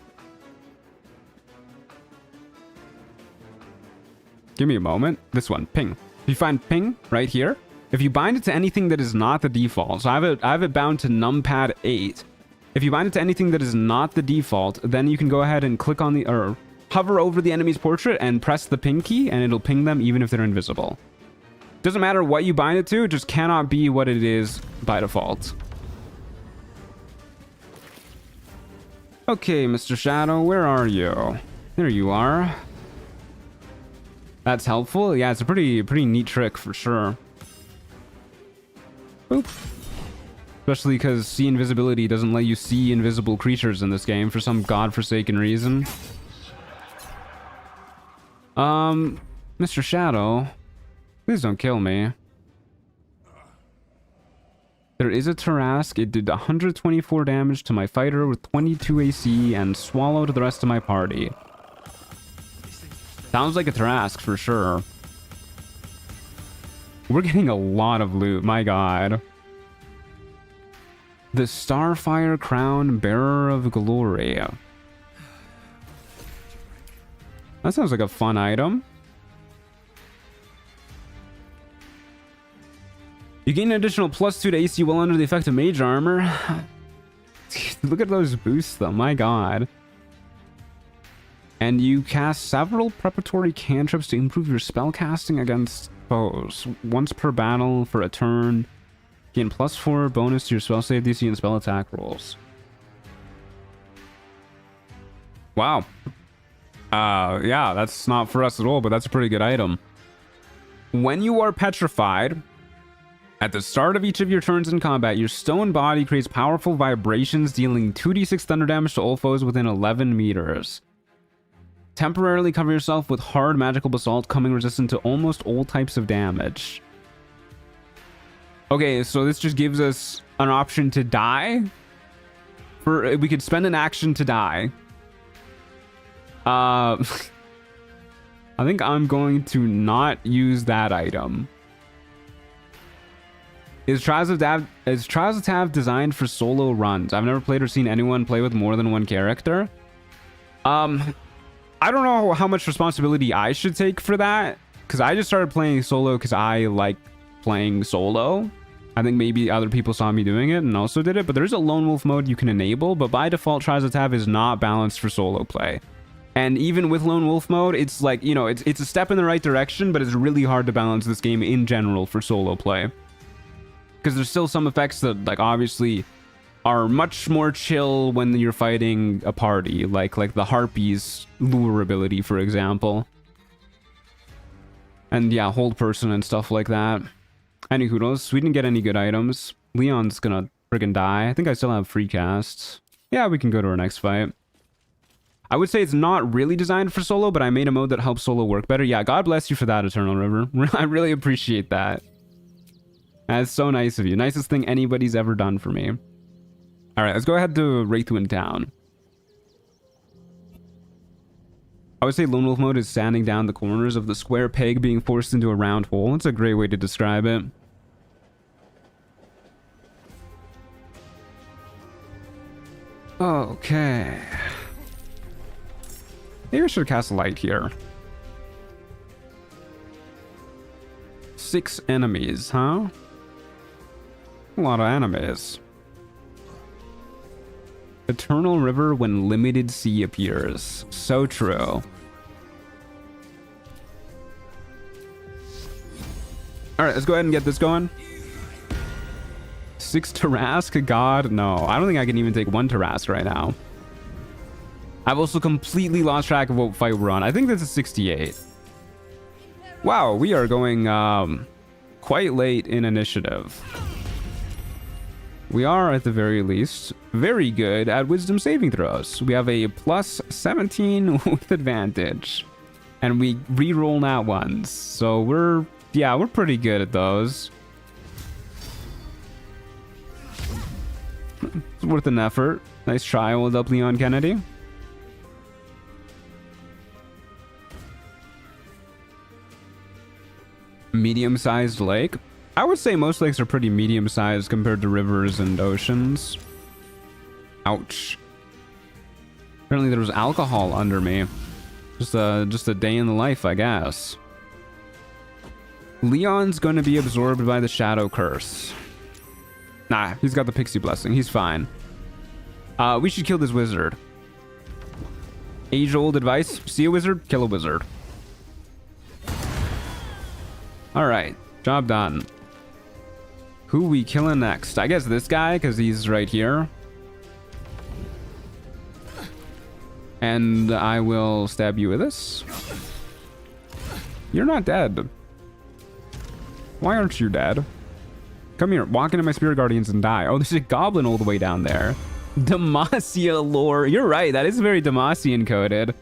Give me a moment. This one, ping. If you find ping right here, if you bind it to anything that is not the default, so I have it bound to numpad 8. If you bind it to anything that is not the default, then you can go ahead and click on the, or hover over the enemy's portrait and press the ping key, and it'll ping them even if they're invisible. Doesn't matter what you bind it to, it just cannot be what it is by default. Okay, Mr. Shadow, where are you? There you are. That's helpful. Yeah, it's a pretty neat trick for sure. Boop. Especially because see invisibility doesn't let you see invisible creatures in this game for some godforsaken reason. Mr. Shadow, please don't kill me. There is a Tarrasque. It did 124 damage to my fighter with 22 AC and swallowed the rest of my party. Sounds like a Tarrasque for sure. We're getting a lot of loot, my god. The Starfire Crown, Bearer of Glory. That sounds like a fun item. You gain an additional +2 to AC while under the effect of Mage Armor. Look at those boosts though, my god. And you cast several preparatory cantrips to improve your spellcasting against foes. Once per battle for a turn. Gain +4 bonus to your spell save DC and spell attack rolls. Wow. Yeah, that's not for us at all, but that's a pretty good item. When you are petrified, at the start of each of your turns in combat, your stone body creates powerful vibrations, dealing 2d6 thunder damage to all foes within 11 meters. Temporarily cover yourself with hard magical basalt, coming resistant to almost all types of damage. Okay, so this just gives us an option to die. We could spend an action to die. I think I'm going to not use that item. Is Trials of Tav designed for solo runs? I've never played or seen anyone play with more than one character. I don't know how much responsibility I should take for that, because I just started playing solo because I like playing solo. I think maybe other people saw me doing it and also did it, but there's a lone wolf mode you can enable, but by default Trials of Tav is not balanced for solo play. And even with lone wolf mode, it's like, you know, it's a step in the right direction, but it's really hard to balance this game in general for solo play. Because there's still some effects that, like, obviously are much more chill when you're fighting a party, like the Harpy's lure ability, for example. And yeah, hold person and stuff like that. Any kudos, we didn't get any good items. Leon's gonna friggin' die. I think I still have free casts. Yeah, we can go to our next fight. I would say it's not really designed for solo, but I made a mode that helps solo work better. Yeah, God bless you for that, Eternal River. I really appreciate that. That's so nice of you. Nicest thing anybody's ever done for me. Alright, let's go ahead to Wraithwind Town. I would say Lone Wolf mode is sanding down the corners of the square peg being forced into a round hole. It's a great way to describe it. Okay. Maybe I should cast light here. 6 enemies, huh? A lot of enemies. Eternal River when limited sea appears. So true. Alright, let's go ahead and get this going. 6 Tarask? God, no. I don't think I can even take 1 Tarask right now. I've also completely lost track of what fight we're on. I think this is 68. Wow, we are going quite late in initiative. We are, at the very least, very good at wisdom saving throws. We have a plus 17 with advantage. And we re-roll nat ones. So we're pretty good at those. It's worth an effort. Nice try, hold up, Leon Kennedy. Medium-sized lake. I would say most lakes are pretty medium-sized compared to rivers and oceans. Ouch. Apparently there was alcohol under me. Just a day in the life, I guess. Leon's going to be absorbed by the shadow curse. Nah, he's got the pixie blessing. He's fine. We should kill this wizard. Age-old advice: see a wizard, kill a wizard. Alright, job done. Who we killing next? I guess this guy, because he's right here. And I will stab you with this. You're not dead. Why aren't you dead? Come here, walk into my spirit guardians and die. Oh, there's a goblin all the way down there. Demacia lore. You're right, that is very Demacian coded.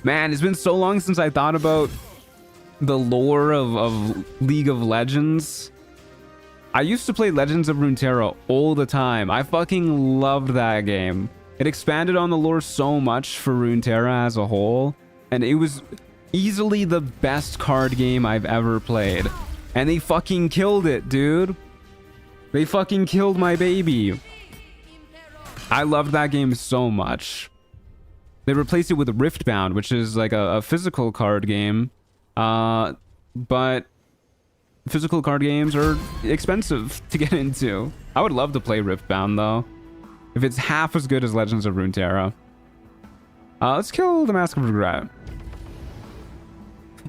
Man, it's been so long since I thought about the lore of League of Legends. I used to play Legends of Runeterra all the time. I fucking loved that game. It expanded on the lore so much for Runeterra as a whole, and it was easily the best card game I've ever played. And they fucking killed it, dude. They fucking killed my baby. I loved that game so much. They replaced it with Riftbound, which is like a physical card game. But physical card games are expensive to get into. I would love to play Riftbound though, if it's half as good as Legends of Runeterra. Let's kill the Mask of Regret.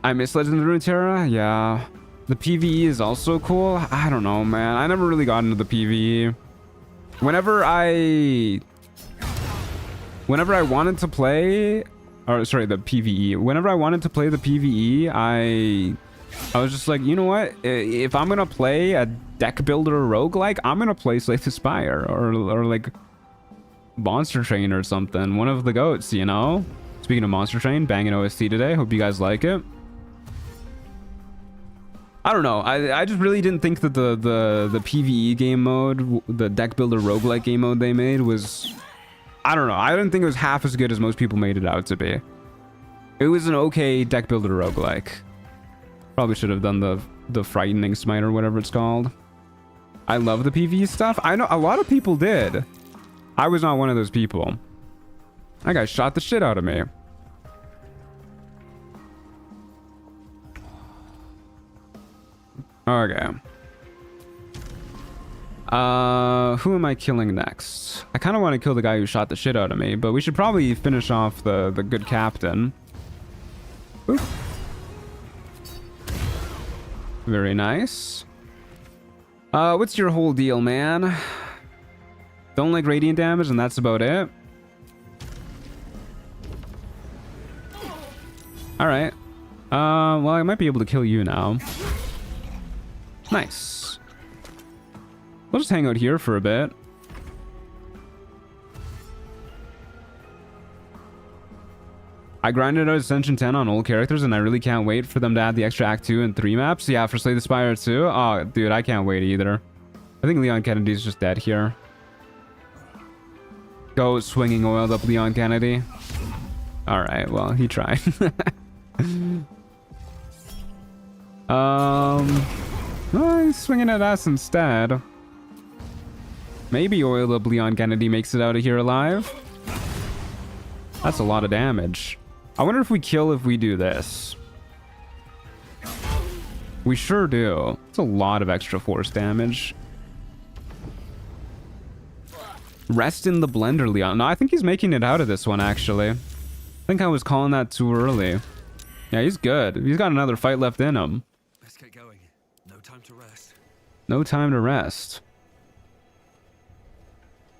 I miss Legends of Runeterra. Yeah, the PvE is also cool. I don't know, man. I never really got into the PvE. Whenever I wanted to play, or sorry, the PvE. Whenever I wanted to play the PvE, I was just like, you know what? If I'm gonna play a deck builder roguelike, I'm gonna play Slay the Spire or like Monster Train or something. One of the goats, you know? Speaking of Monster Train, banging OST today. Hope you guys like it. I don't know. I just really didn't think that the PvE game mode, the deck builder roguelike game mode they made was... I don't know. I didn't think it was half as good as most people made it out to be. It was an okay deck builder roguelike. Probably should have done the Frightening Smite or whatever it's called. I love the PvE stuff. I know a lot of people did. I was not one of those people. That guy shot the shit out of me. Okay. Who am I killing next? I kind of want to kill the guy who shot the shit out of me, but we should probably finish off the good captain. Oop. Very nice. What's your whole deal, man? Don't like radiant damage, and that's about it. Alright. Well, I might be able to kill you now. Nice. We'll just hang out here for a bit. I grinded out Ascension 10 on old characters, and I really can't wait for them to add the extra Act 2 and 3 maps. Yeah, for Slay the Spire too. Oh, dude, I can't wait either. I think Leon Kennedy's just dead here. Go swinging oiled up Leon Kennedy. Alright, well, he tried. Well, he's swinging at us instead. Maybe oiled up Leon Kennedy makes it out of here alive. That's a lot of damage. I wonder if we kill if we do this. We sure do. It's a lot of extra force damage. Rest in the blender, Leon. No, I think he's making it out of this one, actually. I think I was calling that too early. Yeah, he's good. He's got another fight left in him. Let's get going. No time to rest. No time to rest.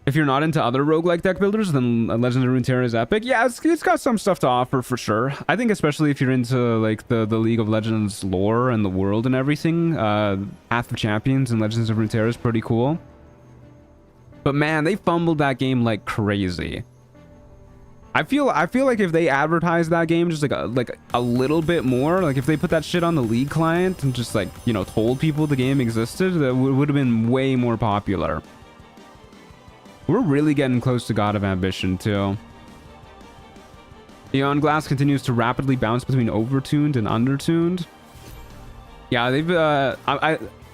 If you're not into other roguelike deck builders, then Legends of Runeterra is epic. Yeah, it's got some stuff to offer for sure. I think especially if you're into like the League of Legends lore and the world and everything, Path of Champions and Legends of Runeterra is pretty cool. But man, they fumbled that game like crazy. I feel like if they advertised that game just like a little bit more, like if they put that shit on the League client and just like, you know, told people the game existed, that would have been way more popular. We're really getting close to God of Ambition too. Eon Glass continues to rapidly bounce between overtuned and undertuned. Yeah, they've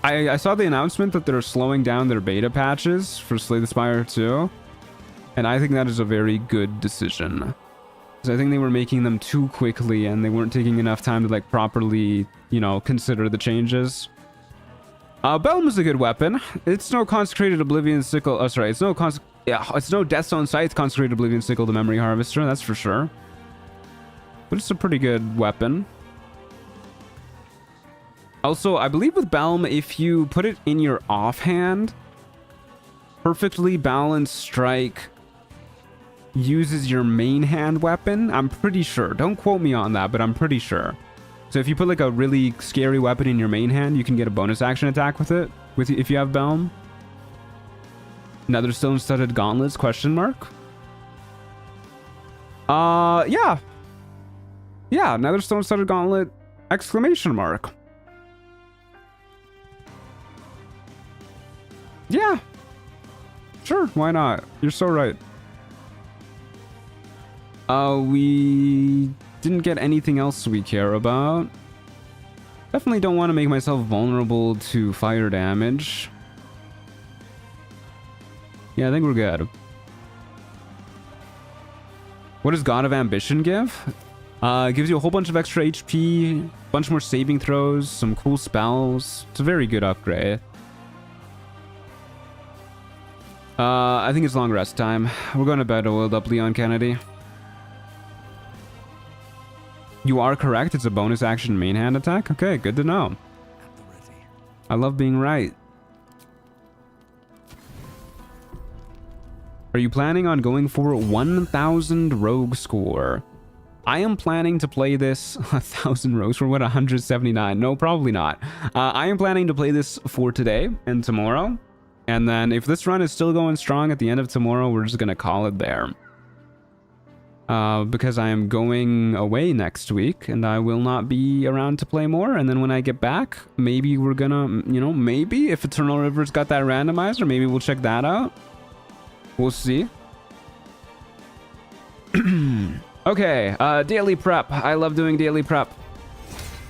I saw the announcement that they're slowing down their beta patches for Slay the Spire 2. And I think that is a very good decision. Because I think they were making them too quickly and they weren't taking enough time to like properly, you know, consider the changes. Belm is a good weapon. It's no Consecrated Oblivion Sickle. Oh, sorry. It's no Deathstone Scythe Consecrated Oblivion Sickle the Memory Harvester. That's for sure. But it's a pretty good weapon. Also, I believe with Belm, if you put it in your offhand, Perfectly Balanced Strike uses your main hand weapon. I'm pretty sure. Don't quote me on that, but I'm pretty sure. So if you put like a really scary weapon in your main hand, you can get a bonus action attack with it. If you have Belm. Netherstone Studded Gauntlets? Question mark. Yeah. Yeah, Netherstone Studded Gauntlet! Exclamation mark. Yeah. Sure, why not? You're so right. We didn't get anything else we care about. Definitely don't want to make myself vulnerable to fire damage. Yeah, I think we're good. What does God of Ambition give? It gives you a whole bunch of extra HP, a bunch more saving throws, some cool spells. It's a very good upgrade. I think it's long rest time. We're going to bed, oiled up Leon Kennedy. You are correct. It's a bonus action main hand attack. Okay, good to know. I love being right. Are you planning on going for 1,000 rogue score? I am planning to play this 1,000 rows for what, 179? No, probably not. I am planning to play this for today and tomorrow. And then if this run is still going strong at the end of tomorrow, we're just going to call it there. Because I am going away next week and I will not be around to play more. And then when I get back, maybe we're gonna, you know, maybe if Eternal River's got that randomizer, maybe we'll check that out. We'll see. Okay, daily prep. I love doing daily prep.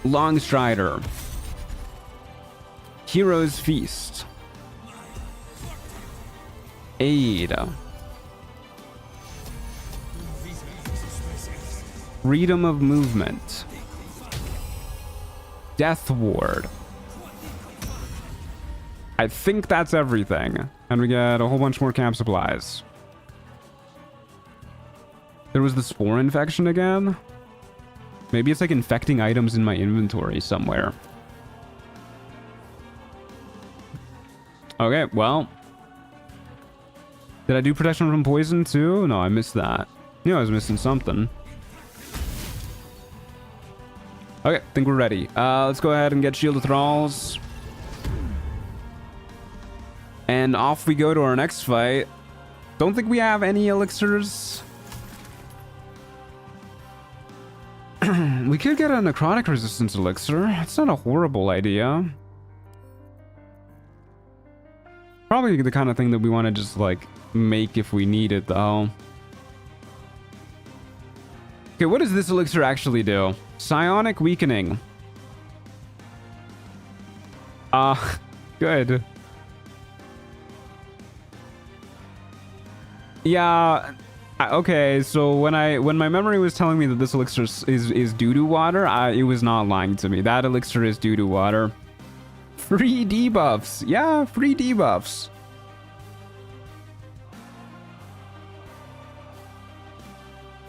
Long Strider. Hero's Feast. Aid. Freedom of movement. Death Ward. I think that's everything. And we get a whole bunch more camp supplies. There was the spore infection again. Maybe it's like infecting items in my inventory somewhere. Okay, well. Did I do protection from poison too? No, I missed that. You know, I was missing something. Okay, think we're ready. Let's go ahead and get Shield of Thralls. And off we go to our next fight. Don't think we have any elixirs. We could get a necrotic resistance elixir. It's not a horrible idea. Probably the kind of thing that we want to just like make if we need it though. Okay, what does this elixir actually do? Psionic weakening. Good. Yeah. Okay, so when my memory was telling me that this elixir is doo-doo water, it was not lying to me. That elixir is doo-doo water. Free debuffs. Yeah, free debuffs.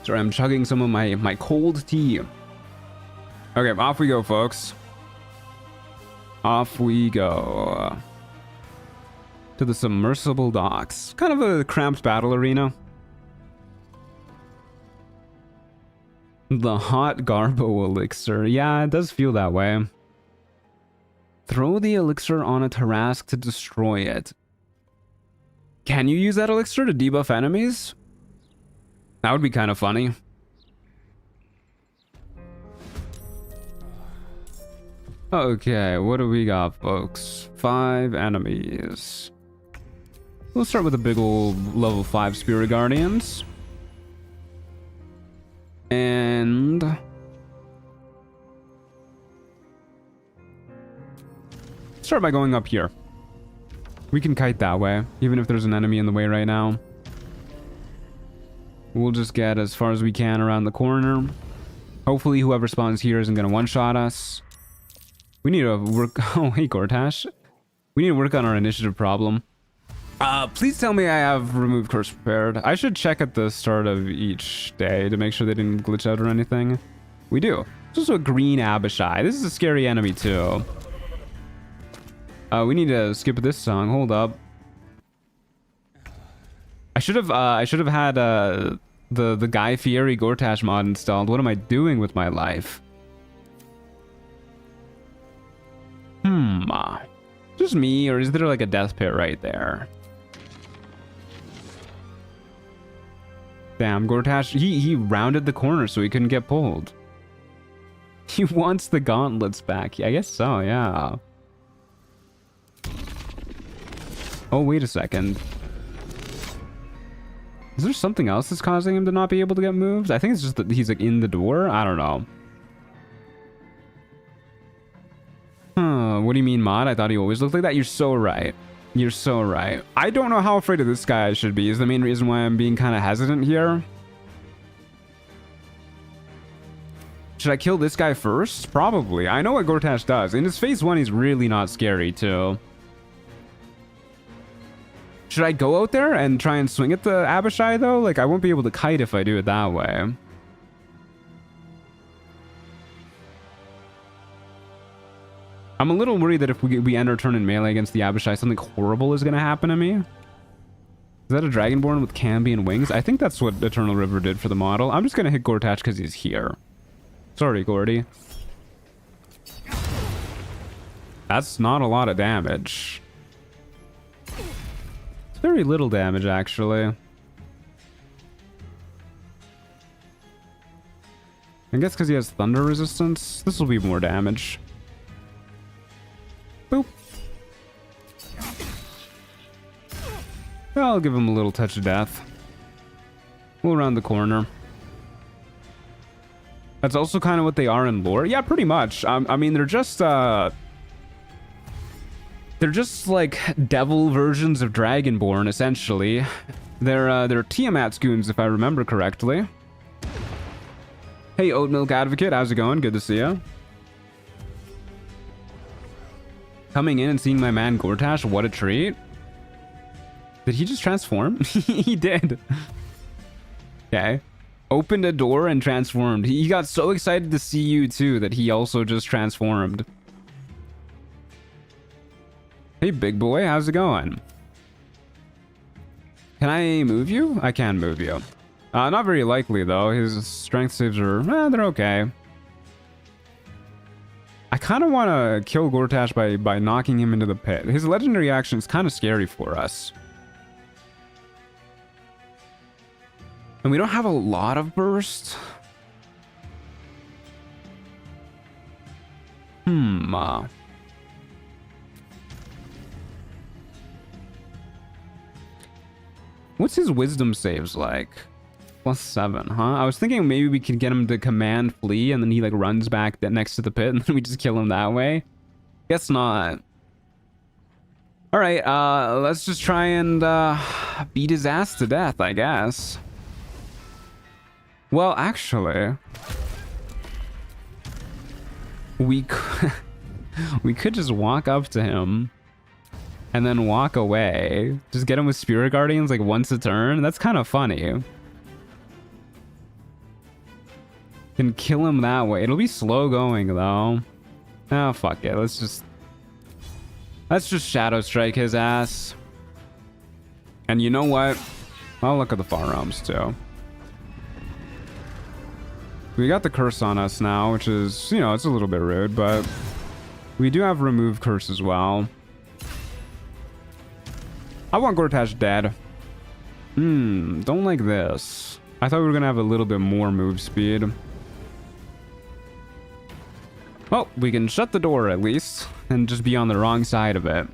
Sorry, I'm chugging some of my cold tea. Okay, off we go, folks. Off we go. To the submersible docks. Kind of a cramped battle arena. The hot Garbo elixir. Yeah, it does feel that way. Throw the elixir on a Tarask to destroy it. Can you use that elixir to debuff enemies? That would be kind of funny. Okay, what do we got, folks? 5 enemies. We'll start with the big old level 5 Spirit Guardians. And start by going up here. We can kite that way, even if there's an enemy in the way right now. We'll just get as far as we can around the corner. Hopefully whoever spawns here isn't going to one-shot us. We need to work... Oh, hey, Gortash. We need to work on our initiative problem. Please tell me I have removed Curse Prepared. I should check at the start of each day to make sure they didn't glitch out or anything. We do. There's also a green Abishai. This is a scary enemy too. We need to skip this song. Hold up. I should have had the Guy Fieri Gortash mod installed. What am I doing with my life? Just me, or is there like a death pit right there? Damn, Gortash, he rounded the corner so he couldn't get pulled. He wants the gauntlets back. I guess so, yeah. Oh, wait a second. Is there something else that's causing him to not be able to get moved? I think it's just that he's like in the door. I don't know. What do you mean, mod? I thought he always looked like that. You're so right. You're so right. I don't know how afraid of this guy I should be is the main reason why I'm being kind of hesitant here. Should I kill this guy first? Probably. I know what Gortash does. In his phase 1, he's really not scary too. Should I go out there and try and swing at the Abishai though? Like, I won't be able to kite if I do it that way. I'm a little worried that if we end our turn in melee against the Abishai, something horrible is going to happen to me. that a Dragonborn with Cambion wings? I think that's what Eternal River did for the model. I'm just gonna hit Gortash because he's here. Sorry, Gordy. That's not a lot of damage. It's very little damage, actually. I guess because he has thunder resistance, this will be more damage. Boop. I'll give him a little touch of death. We'll round the corner. That's also kind of what they are in lore. Yeah, pretty much. I mean, they're just like devil versions of Dragonborn, essentially. They're Tiamat's goons, if I remember correctly. Hey, Oat Milk Advocate, how's it going? Good to see you. Coming in and seeing my man Gortash, what a treat. Did he just transform? He did. Okay. Opened a door and transformed. He got so excited to see you too that he also just transformed. Hey, big boy, how's it going? Can I move you? I can move you. Not very likely though. His strength saves are, they're okay. I kind of want to kill Gortash by knocking him into the pit. His legendary action is kind of scary for us. And we don't have a lot of burst. What's his wisdom saves like? +7, huh? I was thinking maybe we could get him to command flee and then he like runs back next to the pit and then we just kill him that way. Guess not. All right, let's just try and beat his ass to death, I guess. Well, actually, we could just walk up to him and then walk away. Just get him with Spirit Guardians like once a turn. That's kind of funny. Can kill him that way. It'll be slow going though. Oh, fuck it. Let's just Shadow Strike his ass. And you know what? I'll look at the far realms too. We got the curse on us now, which is, you know, it's a little bit rude, but we do have remove curse as well. I want Gortash dead. Don't like this. I thought we were gonna have a little bit more move speed. Well, we can shut the door at least and just be on the wrong side of it.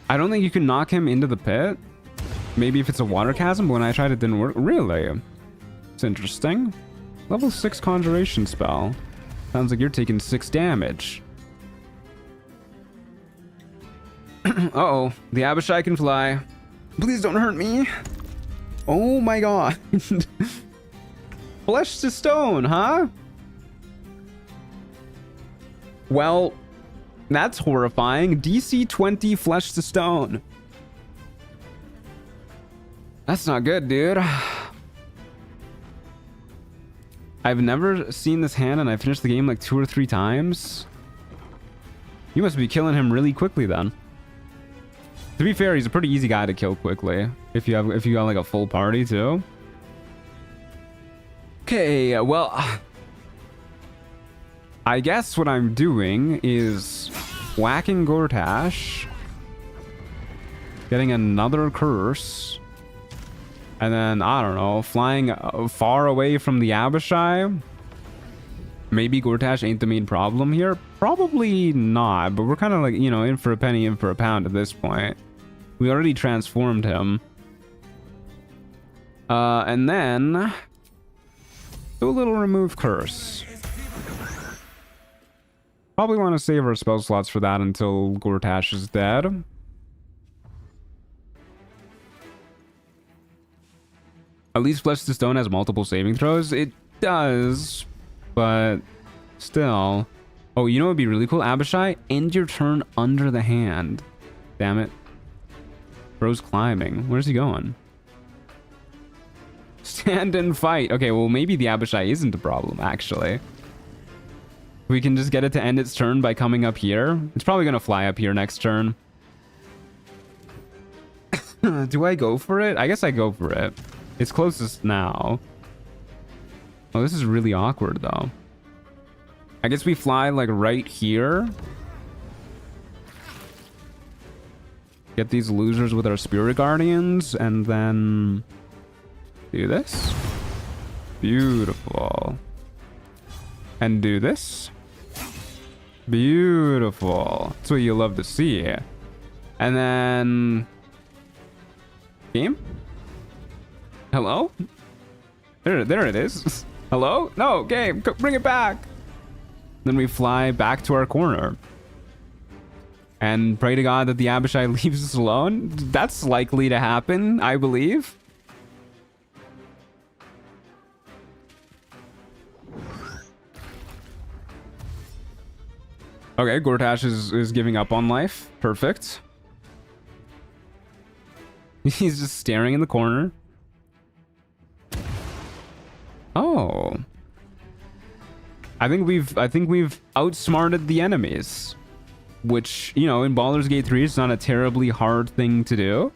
I don't think you can knock him into the pit. Maybe if it's a water chasm, but when I tried it didn't work. Really? It's interesting. Level 6 conjuration spell. Sounds like you're taking 6 damage. Uh-oh. The Abishai can fly. Please don't hurt me. Oh my god. Flesh to stone, huh? Well, that's horrifying. DC 20 flesh to stone. That's not good, dude. I've never seen this hand and I finished the game like 2 or 3 times. You must be killing him really quickly then. To be fair, he's a pretty easy guy to kill quickly. If you got like a full party too. Okay, well, I guess what I'm doing is whacking Gortash, getting another curse, and then, I don't know, flying far away from the Abishai. Maybe Gortash ain't the main problem here. Probably not, but we're kind of like, you know, in for a penny, in for a pound at this point. We already transformed him. And then do a little remove curse. Probably want to save our spell slots for that until Gortash is dead. At least Flesh to Stone has multiple saving throws. It does, but still. Oh, you know what would be really cool? Abishai, end your turn under the hand. Damn it. Bro's climbing. Where's he going? Stand and fight. Okay, well, maybe the Abishai isn't a problem, actually. We can just get it to end its turn by coming up here. It's probably going to fly up here next turn. Do I go for it? I guess I go for it. It's closest now. Oh, this is really awkward though. I guess we fly like right here. Get these losers with our Spirit Guardians and then do this. Beautiful. And do this. Beautiful. That's what you love to see. And then... Game? Hello? There it is. Hello? No, game, bring it back. Then we fly back to our corner. And pray to God that the Abishai leaves us alone. That's likely to happen, I believe. Okay, Gortash is giving up on life. Perfect. He's just staring in the corner. Oh. I think we've outsmarted the enemies. Which, you know, in Baldur's Gate 3, it's not a terribly hard thing to do.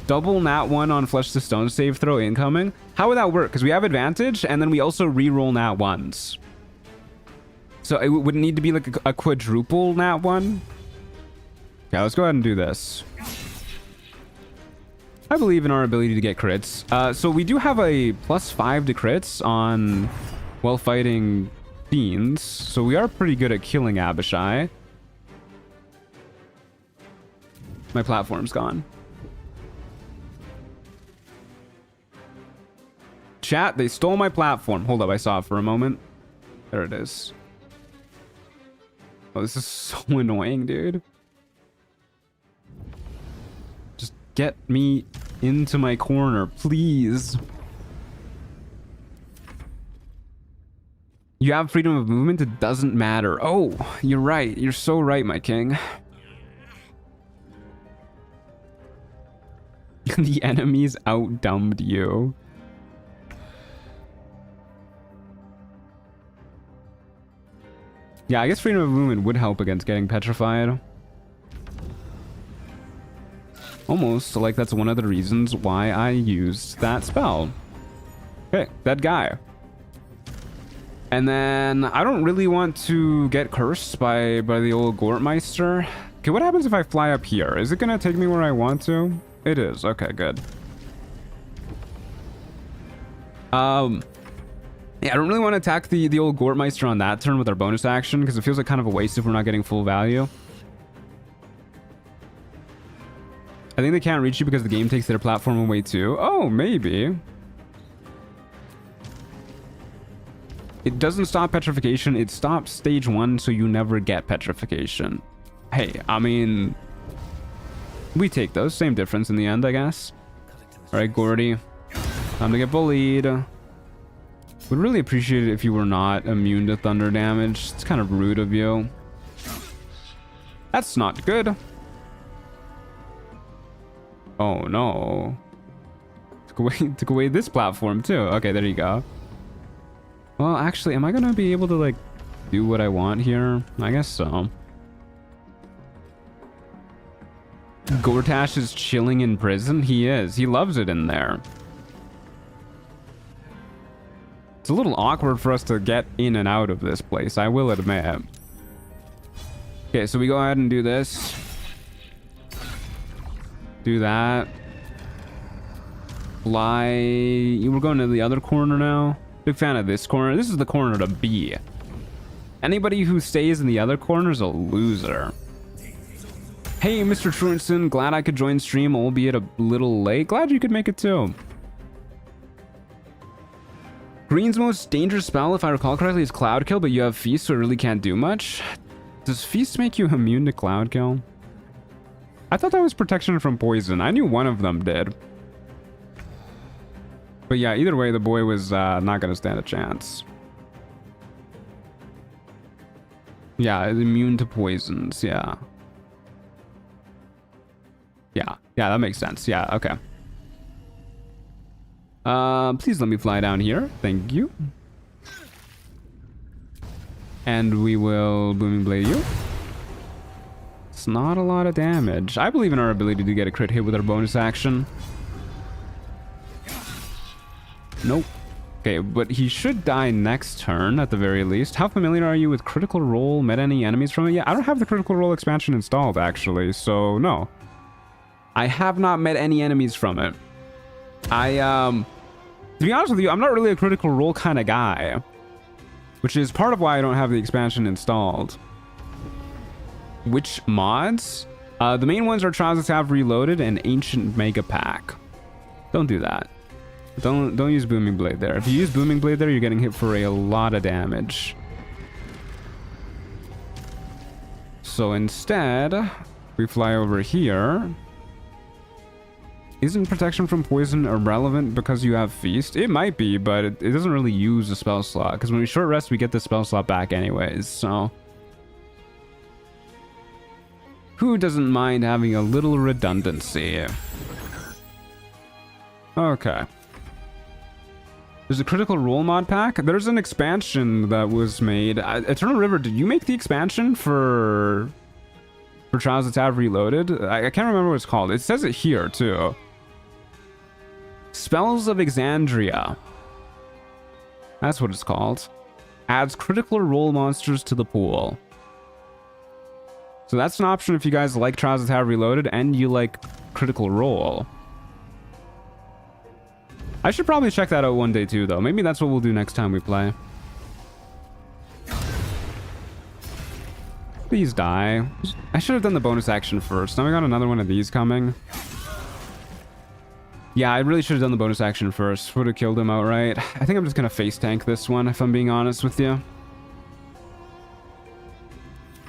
Double nat 1 on Flesh to Stone save throw incoming. How would that work? Because we have advantage, and then we also re-roll nat 1s. So it would need to be like a quadruple nat 1. Yeah, let's go ahead and do this. I believe in our ability to get crits. So we do have a +5 to crits on while fighting fiends. So we are pretty good at killing Abishai. My platform's gone. Chat, they stole my platform. Hold up, I saw it for a moment. There it is. Oh, this is so annoying, dude. Just get me into my corner, please. You have freedom of movement, it doesn't matter. Oh, you're right. You're so right, my king. The enemies outdumbed you. Yeah, I guess freedom of movement would help against getting petrified. Almost like that's one of the reasons why I used that spell. Okay, that guy. And then I don't really want to get cursed by the old Gortmeister. Okay, what happens if I fly up here? Is it gonna take me where I want to? It is. Okay, good. Yeah, I don't really want to attack the old Gortmeister on that turn with our bonus action because it feels like kind of a waste if we're not getting full value. I think they can't reach you because the game takes their platform away too. Oh, maybe. It doesn't stop petrification. It stops stage 1, so you never get petrification. Hey, I mean, we take those. Same difference in the end, I guess. All right, Gordy. Time to get bullied. Would really appreciate it if you were not immune to thunder damage. It's kind of rude of you. That's not good. Oh no. Took away this platform too. Okay, there you go. Well, actually, am I gonna be able to like do what I want here? I guess so. Gortash is chilling in prison. He is. He loves it in there. It's a little awkward for us to get in and out of this place, I will admit. Okay, so we go ahead and do this. Do that. Fly. We're going to the other corner now. Big fan of this corner. This is the corner to be. Anybody who stays in the other corner is a loser. Hey, Mr. Truant, glad I could join stream, albeit a little late. Glad you could make it too. Green's most dangerous spell, if I recall correctly, is Cloud Kill, but you have Feast, so it really can't do much. Does Feast make you immune to Cloud Kill? I thought that was protection from poison. I knew one of them did. But yeah, either way, the boy was not going to stand a chance. Yeah, immune to poisons, yeah. Yeah, that makes sense. Yeah, okay. Please let me fly down here. Thank you. And we will Booming Blade you. It's not a lot of damage. I believe in our ability to get a crit hit with our bonus action. Nope. Okay, but he should die next turn at the very least. How familiar are you with Critical Role? Met any enemies from it? Yeah, I don't have the Critical Role expansion installed, actually, so no. I have not met any enemies from it. To be honest with you, I'm not really a Critical Role kind of guy, which is part of why I don't have the expansion installed. Which mods? The main ones are Trials of Tav Reloaded and Ancient Mega Pack. Don't do that. Don't use Booming Blade there. If you use Booming Blade there, you're getting hit for a lot of damage. So instead, we fly over here. Isn't protection from poison irrelevant because you have Feast? It might be, but it doesn't really use a spell slot. Because when we short rest, we get the spell slot back anyways, so... Who doesn't mind having a little redundancy? Okay. There's a Critical Role mod pack. There's an expansion that was made. Eternal River, did you make the expansion for Trials of Tav Reloaded? I can't remember what it's called. It says it here, too. Spells of Exandria. That's what it's called. Adds Critical Role monsters to the pool. So that's an option if you guys like Trials of Tav Reloaded and you like Critical Role. I should probably check that out one day too, though. Maybe that's what we'll do next time we play. Please die. I should have done the bonus action first. Now we got another one of these coming. Yeah, I really should have done the bonus action first. Would have killed him outright. I think I'm just gonna face tank this one, if I'm being honest with you.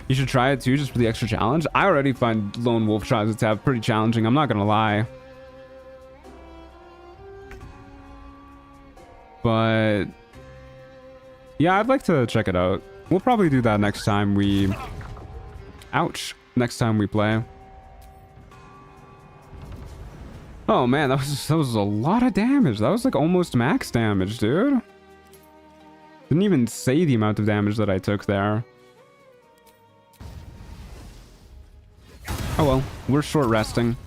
You should try it too, just for the extra challenge. I already find Lone Wolf Trials of Tav pretty challenging, I'm not gonna lie. But yeah, I'd like to check it out. We'll probably do that next time we... Ouch. Next time we play. Oh man, that was a lot of damage. That was like almost max damage, dude. Didn't even say the amount of damage that I took there. Oh well, we're short resting.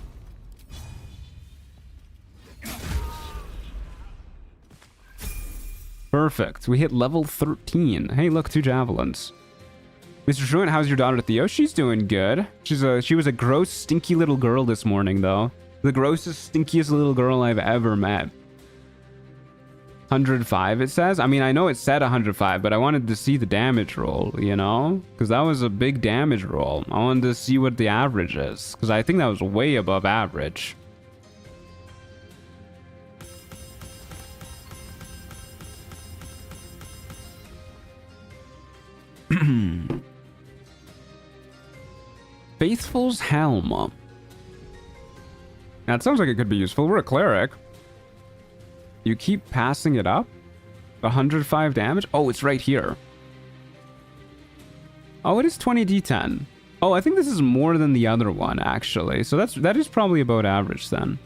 Perfect. We hit level 13. Hey, look, 2 javelins. Mr. Truant, how's your daughter Theo? She's doing good. She was a gross, stinky little girl this morning, though. The grossest, stinkiest little girl I've ever met. 105, it says. I mean, I know it said 105, but I wanted to see the damage roll, you know? Because that was a big damage roll. I wanted to see what the average is. Because I think that was way above average. Faithful's Helm. That sounds like it could be useful. We're a cleric. You keep passing it up? 105 damage? Oh, it's right here. Oh, it is 20 d10. Oh, I think this is more than the other one, actually. So that is probably about average then.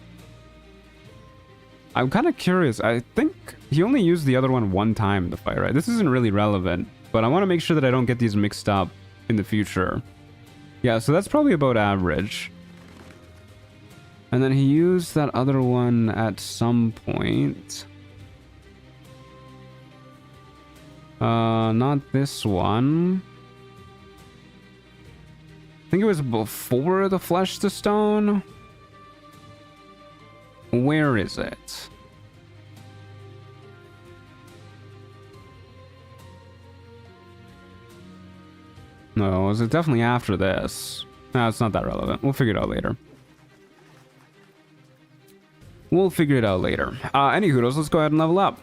I'm kind of curious. I think he only used the other one one time in the fight, right? This isn't really relevant, but I want to make sure that I don't get these mixed up in the future. Yeah, so that's probably about average. And then he used that other one at some point. Not this one. I think it was before the Flesh to Stone. Where is it? No, is it definitely after this? No, it's not that relevant. We'll figure it out later. We'll figure it out later. Anywho, let's go ahead and level up.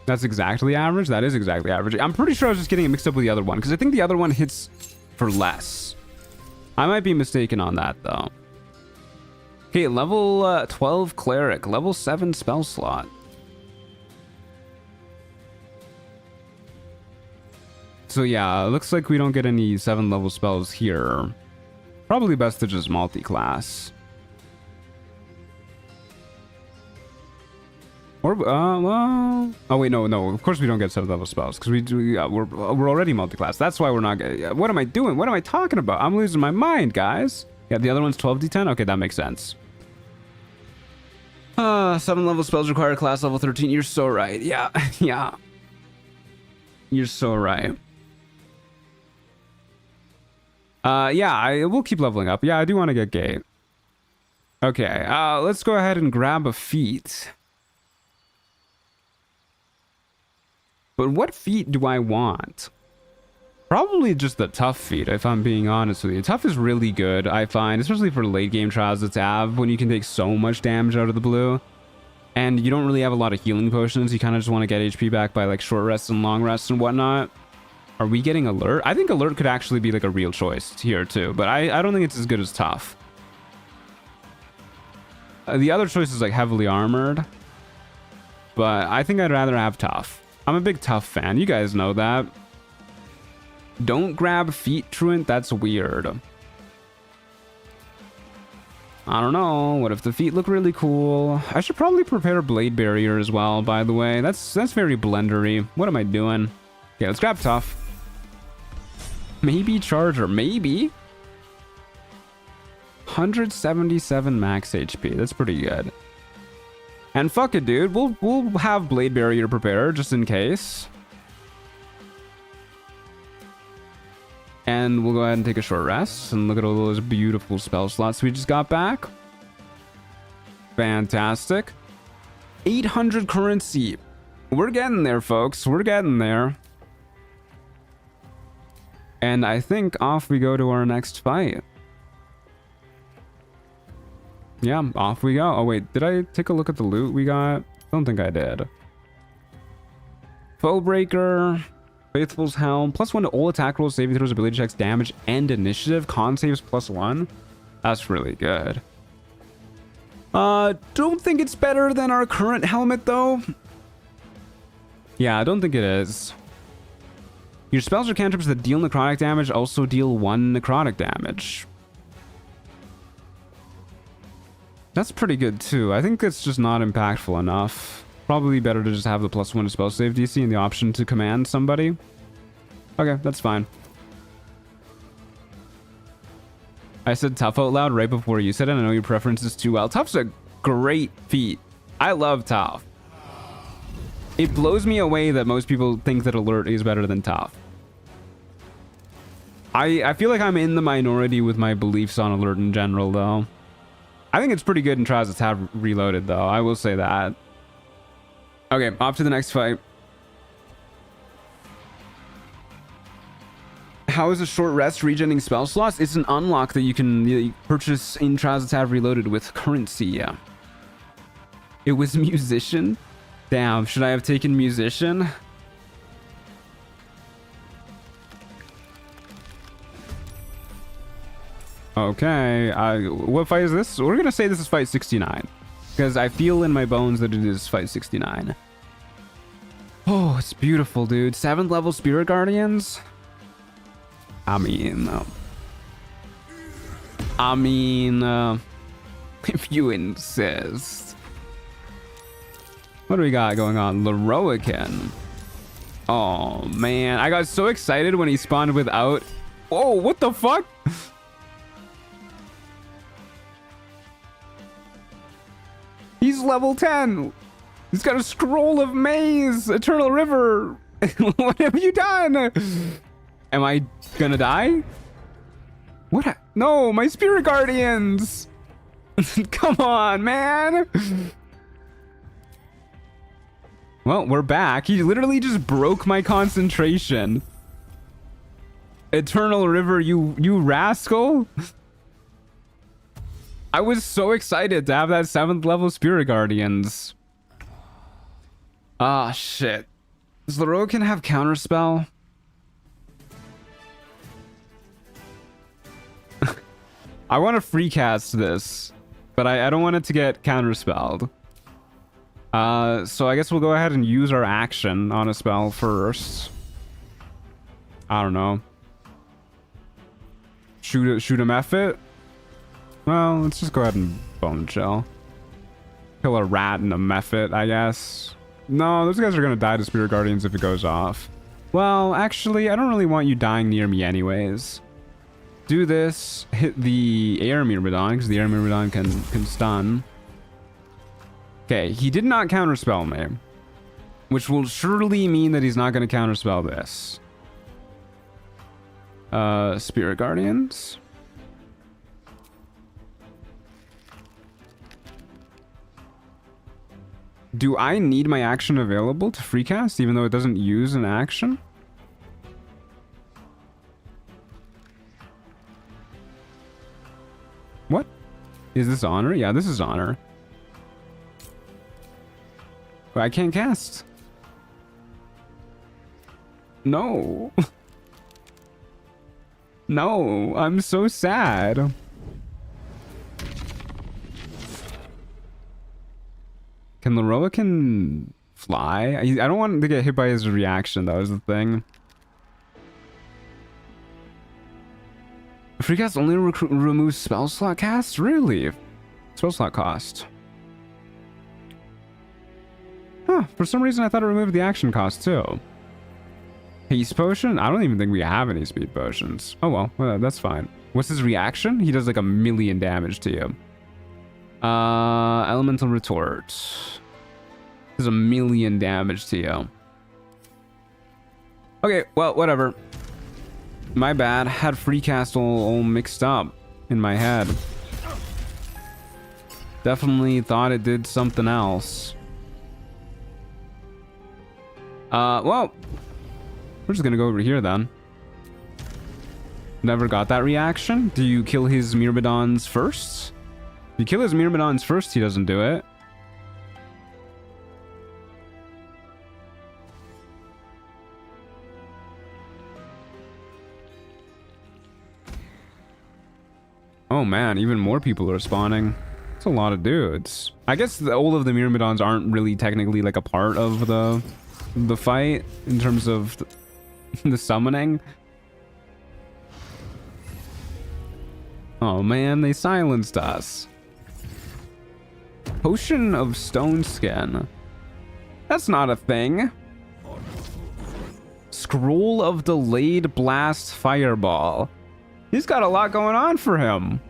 That's exactly average? That is exactly average. I'm pretty sure I was just getting it mixed up with the other one, because I think the other one hits for less. I might be mistaken on that, though. Okay, level 12 Cleric, level 7 Spell Slot. So yeah, it looks like we don't get any 7 level spells here. Probably best to just multi-class. Or, well... Oh, wait, no. Of course we don't get 7th level spells, because we're already multi-class. That's why we're not getting... What am I doing? What am I talking about? I'm losing my mind, guys. Yeah, the other one's 12d10? Okay, that makes sense. 7 level spells require class level 13. You're so right. Yeah, yeah. You're so right. Yeah, we'll keep leveling up. Yeah, I do want to get gate. Okay, let's go ahead and grab a feat. But what feat do I want? Probably just the tough feat, if I'm being honest with you. Tough is really good, I find, especially for late game trials of Tav, when you can take so much damage out of the blue. And you don't really have a lot of healing potions. You kind of just want to get HP back by like short rests and long rests and whatnot. Are we getting alert? I think alert could actually be like a real choice here too, but I don't think it's as good as tough. The other choice is like heavily armored, but I think I'd rather have tough. I'm a big tough fan. You guys know that. Don't grab feet, Truant. That's weird. I don't know. What if the feet look really cool? I should probably prepare Blade Barrier as well, by the way. That's very blendery. What am I doing? Okay, let's grab tough. Maybe Charger. Maybe. 177 max HP. That's pretty good. And fuck it, dude. We'll have Blade Barrier prepared just in case. And we'll go ahead and take a short rest and look at all those beautiful spell slots we just got back. Fantastic. 800 currency. We're getting there, folks. We're getting there. And I think off we go to our next fight. Yeah, off we go. Oh, wait. Did I take a look at the loot we got? Don't think I did. Foe Breaker. Faithful's Helm. +1 to all attack rolls, saving throws, ability checks, damage, and initiative. Con saves +1. That's really good. Don't think it's better than our current helmet, though. Yeah, I don't think it is. Your spells or cantrips that deal necrotic damage also deal 1 necrotic damage. That's pretty good, too. I think it's just not impactful enough. Probably better to just have the +1 to spell save DC and the option to command somebody. Okay, that's fine. I said tough out loud right before you said it. I know your preferences too well. Tough's a great feat. I love tough. It blows me away that most people think that alert is better than tough. I feel like I'm in the minority with my beliefs on alert in general, though. I think it's pretty good in trials of Tav Reloaded, though. I will say that. Okay, off to the next fight. How is a short rest regenerating spell slots? It's an unlock that you can purchase in Trials of Tav Reloaded with currency, yeah. It was Musician? Damn, should I have taken Musician? Okay, what fight is this? We're gonna say this is fight 69. Because I feel in my bones that it is fight 69. Oh, it's beautiful, dude. 7th level Spirit Guardians? I mean, if you insist. What do we got going on? Leroican. Oh, man. I got so excited when he spawned without... Whoa, what the fuck? He's level 10. He's got a scroll of Mise, Eternal River. What have you done? Am I gonna die? What? No, my Spirit Guardians. Come on, man. Well, we're back. He literally just broke my concentration. Eternal River, you rascal. I was so excited to have that 7th level Spirit Guardians. Ah, shit. Does Leroican have Counterspell? I want to free cast this, but I don't want it to get counterspelled. So I guess we'll go ahead and use our action on a spell first. I don't know. Shoot him F it? Well, let's just go ahead and bone shell. Kill a rat and a mephit, I guess. No, those guys are gonna die to Spirit Guardians if it goes off. Well, actually, I don't really want you dying near me anyways. Do this, hit the air Myrmidon, because the air Myrmidon can stun. Okay, he did not counterspell me, which will surely mean that he's not going to counterspell this. Spirit Guardians. Do I need my action available to free cast, even though it doesn't use an action? What? Is this honor? Yeah, this is honor. But I can't cast. No. No, I'm so sad. Can Leroican fly? I don't want to get hit by his reaction, that was the thing. Free cast only removes spell slot casts? Really? Spell slot cost. Huh, for some reason I thought it removed the action cost too. Haste potion? I don't even think we have any speed potions. Oh well, that's fine. What's his reaction? He does like 1,000,000 damage to you. Elemental retort. Does 1,000,000 damage to you. Okay, well, whatever. My bad. Had free cast all mixed up in my head. Definitely thought it did something else. Well, we're just gonna go over here then. Never got that reaction. Do you kill his Myrmidons first? If you kill his Myrmidons first, he doesn't do it. Oh man, even more people are spawning. It's a lot of dudes. I guess all of the Myrmidons aren't really technically like a part of the fight in terms of the summoning. Oh man, they silenced us. Potion of Stone Skin. That's not a thing. Scroll of Delayed Blast Fireball. He's got a lot going on for him.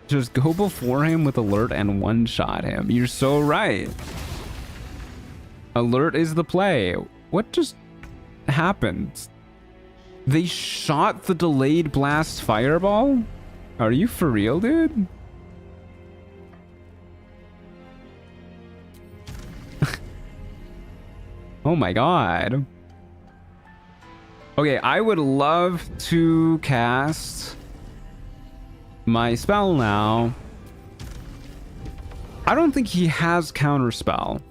Just go before him with alert and one-shot him. You're so right. Alert is the play. What just happened? They shot the Delayed Blast Fireball? Are you for real, dude? Oh my god. Okay, I would love to cast my spell now. I don't think he has counterspell.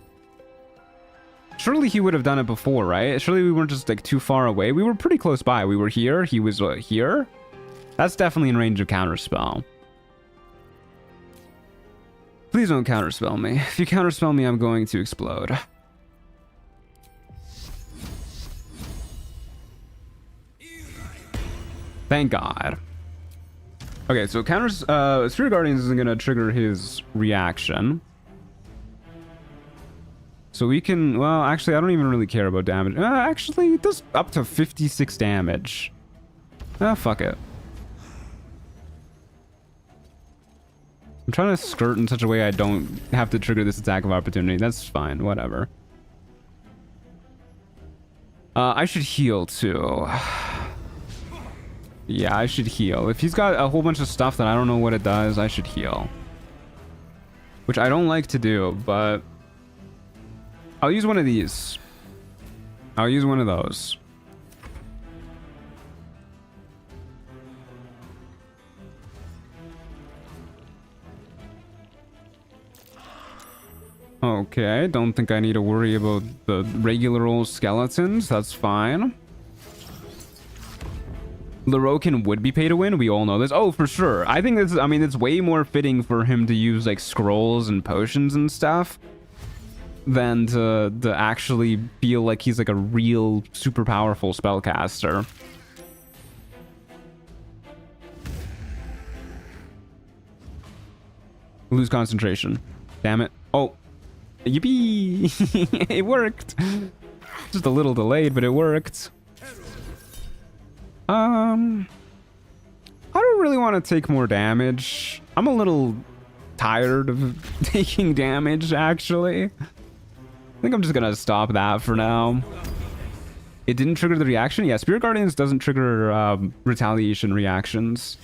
Surely he would have done it before, right? Surely we weren't just like too far away. We were pretty close by. We were here. He was here. That's definitely in range of counterspell. Please don't counterspell me. If you counterspell me, I'm going to explode. Thank God. Okay, so Spirit Guardians isn't gonna trigger his reaction. So we can, well, actually, I don't even really care about damage. Actually, it does up to 56 damage. Fuck it. I'm trying to skirt in such a way I don't have to trigger this attack of opportunity. That's fine, whatever. I should heal too. Yeah, I should heal. If he's got a whole bunch of stuff that I don't know what it does, I should heal. Which I don't like to do, but I'll use one of these. I'll use one of those. Okay, don't think I need to worry about the regular old skeletons. That's fine. Leroican would be pay to win. We all know this. Oh, for sure. I think this, I mean, it's way more fitting for him to use like scrolls and potions and stuff than to actually feel like he's like a real super powerful spellcaster. Lose concentration. Damn it. Oh. Yippee! It worked. Just a little delayed, but it worked. I don't really want to take more damage. I'm a little tired of taking damage, actually. I think I'm just gonna stop that for now. It didn't trigger the reaction? Yeah, Spirit Guardians doesn't trigger retaliation reactions.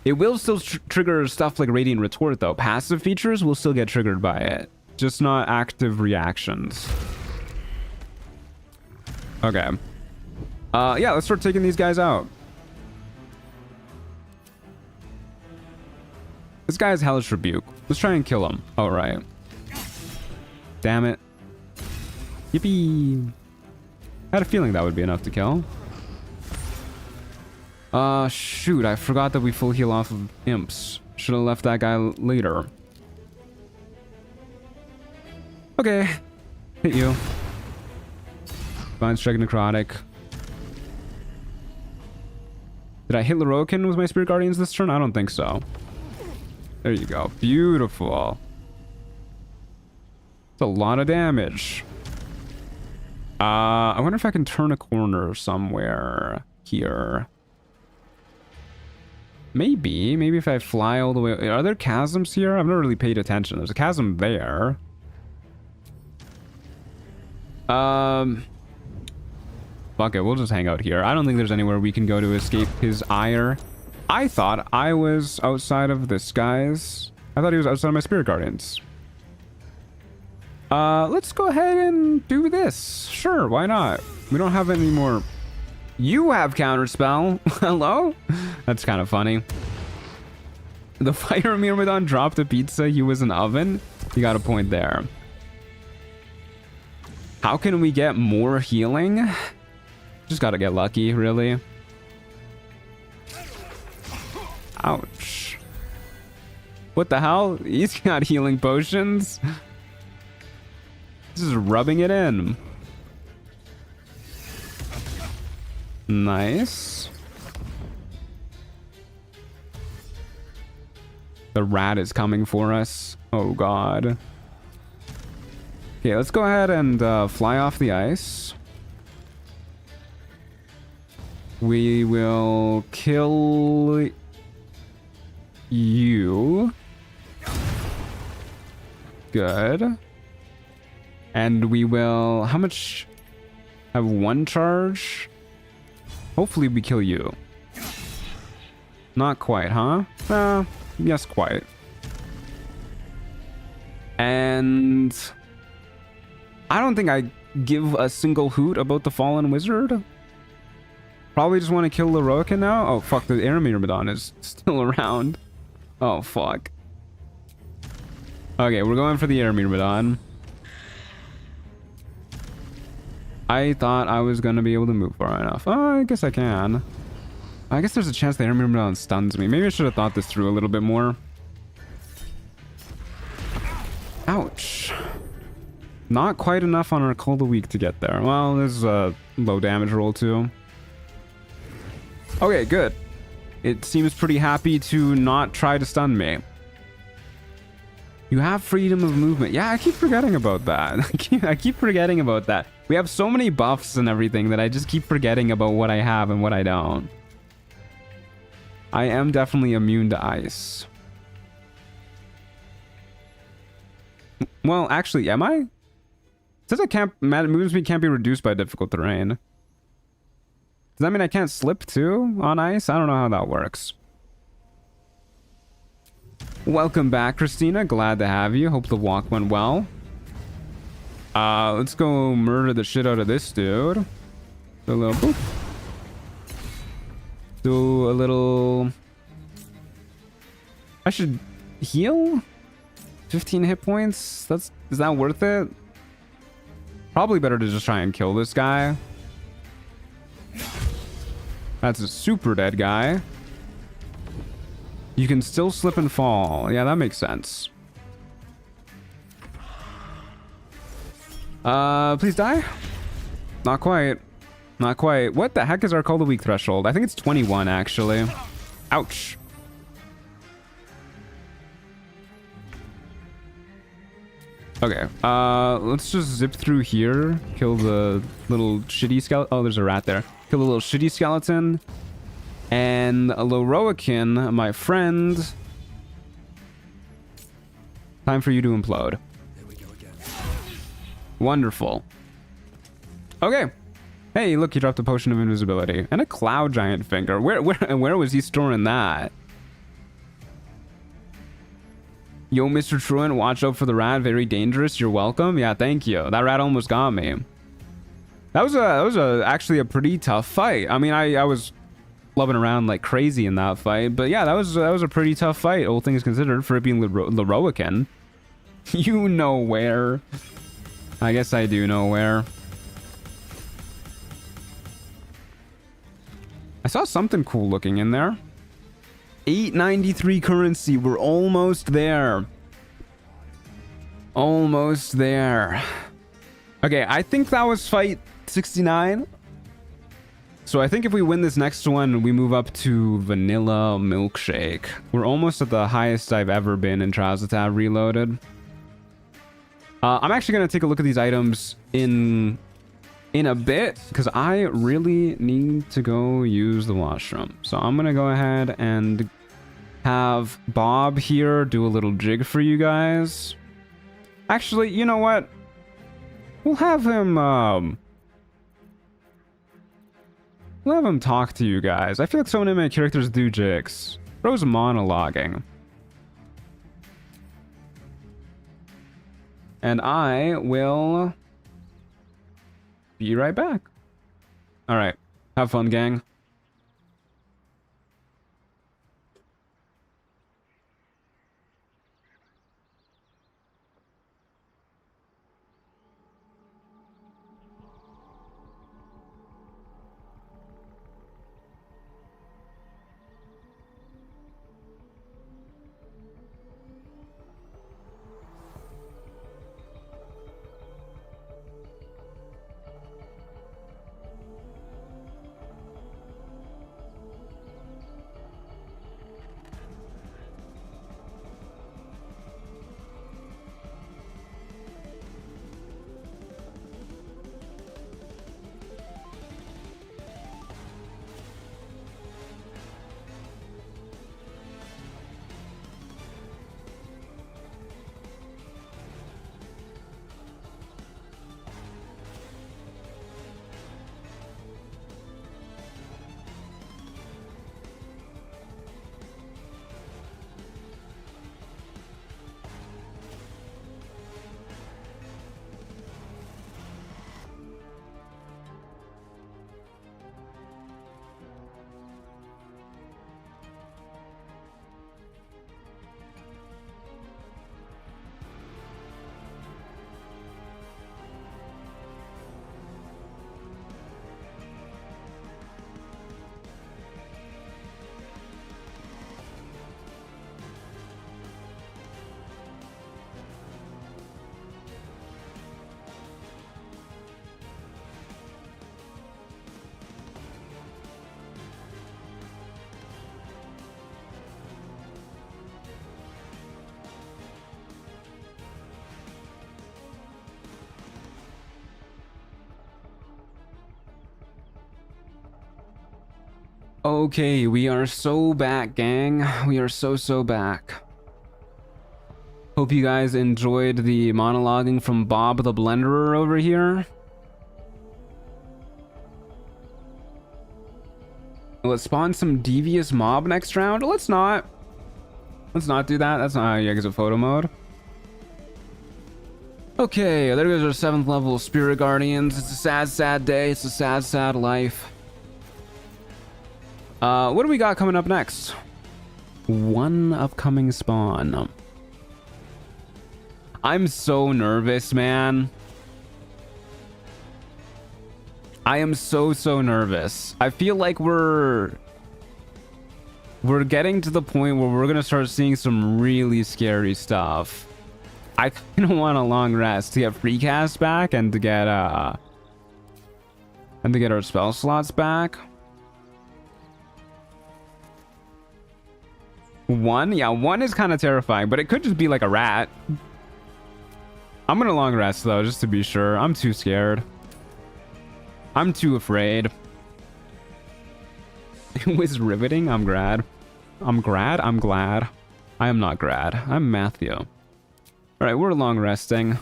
It will still trigger stuff like Radiant Retort, though. Passive features will still get triggered by it. Just not active reactions. Okay. Yeah, let's start taking these guys out. This guy has Hellish Rebuke. Let's try and kill him. Oh, right. Damn it. Yippee. I had a feeling that would be enough to kill. Shoot. I forgot that we full heal off of imps. Should have left that guy later. Okay. Hit you. Divine Strike Necrotic. Did I hit Lorokin with my Spirit Guardians this turn? I don't think so. There you go. Beautiful. It's a lot of damage. I wonder if I can turn a corner somewhere here. Maybe. Maybe if I fly all the way... Are there chasms here? I've never really paid attention. There's a chasm there. Fuck it. We'll just hang out here. I don't think there's anywhere we can go to escape his ire. I thought I was outside of this guy's... I thought he was outside of my Spirit Guardians. Let's go ahead and do this. Sure, why not? We don't have any more... You have Counterspell. Hello? That's kind of funny. The Fire Myrmidon dropped a pizza. He was an oven. You got a point there. How can we get more healing? Just gotta get lucky, really. Ouch. What the hell? He's got healing potions. Just rubbing it in. Nice. The rat is coming for us. Oh god. Okay, let's go ahead and fly off the ice. We will kill you. Good. And we will... How much? Have one charge? Hopefully we kill you. Not quite, huh? Yes, quite. And... I don't think I give a single hoot about the Fallen Wizard. Probably just want to kill Lorokin now. Oh, fuck. The Air Myrmidon is still around. Oh, fuck. Okay, we're going for the Air Myrmidon. I thought I was going to be able to move far enough. Oh, I guess I can. I guess there's a chance the Air Myrmidon stuns me. Maybe I should have thought this through a little bit more. Ouch. Not quite enough on our Call of the Week to get there. Well, there's a low damage roll too. Okay, good. It seems pretty happy to not try to stun me. You have freedom of movement. Yeah, I keep forgetting about that. I keep forgetting about that. We have so many buffs and everything that I just keep forgetting about what I have and what I don't. I am definitely immune to ice. Well, actually, am I? It says I can't... Movement speed can't be reduced by difficult terrain. Does that mean I can't slip too on ice? I don't know how that works. Welcome back, Christina. Glad to have you. Hope the walk went well. Let's go murder the shit out of this dude. Do a little boop. Do a little... I should heal? 15 hit points? Is that worth it? Probably better to just try and kill this guy. That's a super dead guy. You can still slip and fall. Yeah, that makes sense. Please die? Not quite. Not quite. What the heck is our Call of the Week threshold? I think it's 21, actually. Ouch. Okay, let's just zip through here, kill the little shitty skeleton. Oh, there's a rat there. Kill the little shitty skeleton. And Loroakin, my friend. Time for you to implode. Here we go again. Wonderful. Okay. Hey, look, he dropped a potion of invisibility and a cloud giant finger. Where was he storing that? Yo, Mr. Truant, watch out for the rat. Very dangerous. You're welcome. Yeah, thank you. That rat almost got me. That was actually a pretty tough fight. I mean, I was flubbing around like crazy in that fight, but yeah, that was a pretty tough fight, all things considered, for it being Loroakin. You know where? I guess I do know where. I saw something cool looking in there. 893 currency. We're almost there. Almost there. Okay, I think that was fight 69. So I think if we win this next one, we move up to Vanilla Milkshake. We're almost at the highest I've ever been in Trials of Tav Reloaded. I'm actually going to take a look at these items in a bit, because I really need to go use the washroom. So I'm going to go ahead and have Bob here do a little jig for you guys. Actually, you know what? We'll have him talk to you guys. I feel like so many of my characters do jigs. Bro's monologuing. And I will be right back. All right. Have fun, gang. Okay, we are so back, gang. We are so back. Hope you guys enjoyed the monologuing from Bob the Blenderer over here. Let's spawn some devious mob next round. Let's not do that. That's not how you exit photo mode. Okay, there goes our 7th level Spirit Guardians. It's a sad day. It's a sad life. What do we got coming up next? One upcoming spawn. I'm so nervous, man. I am so nervous. I feel like we're getting to the point where we're gonna start seeing some really scary stuff. I kind of want a long rest to get free cast back and to get our spell slots back. One? Yeah, one is kind of terrifying, but it could just be like a rat. I'm gonna long rest though, just to be sure. I'm too scared. I'm too afraid. It was riveting. I'm glad. I'm glad. I'm glad. I am not glad. I'm Matthew. All right, we're long resting.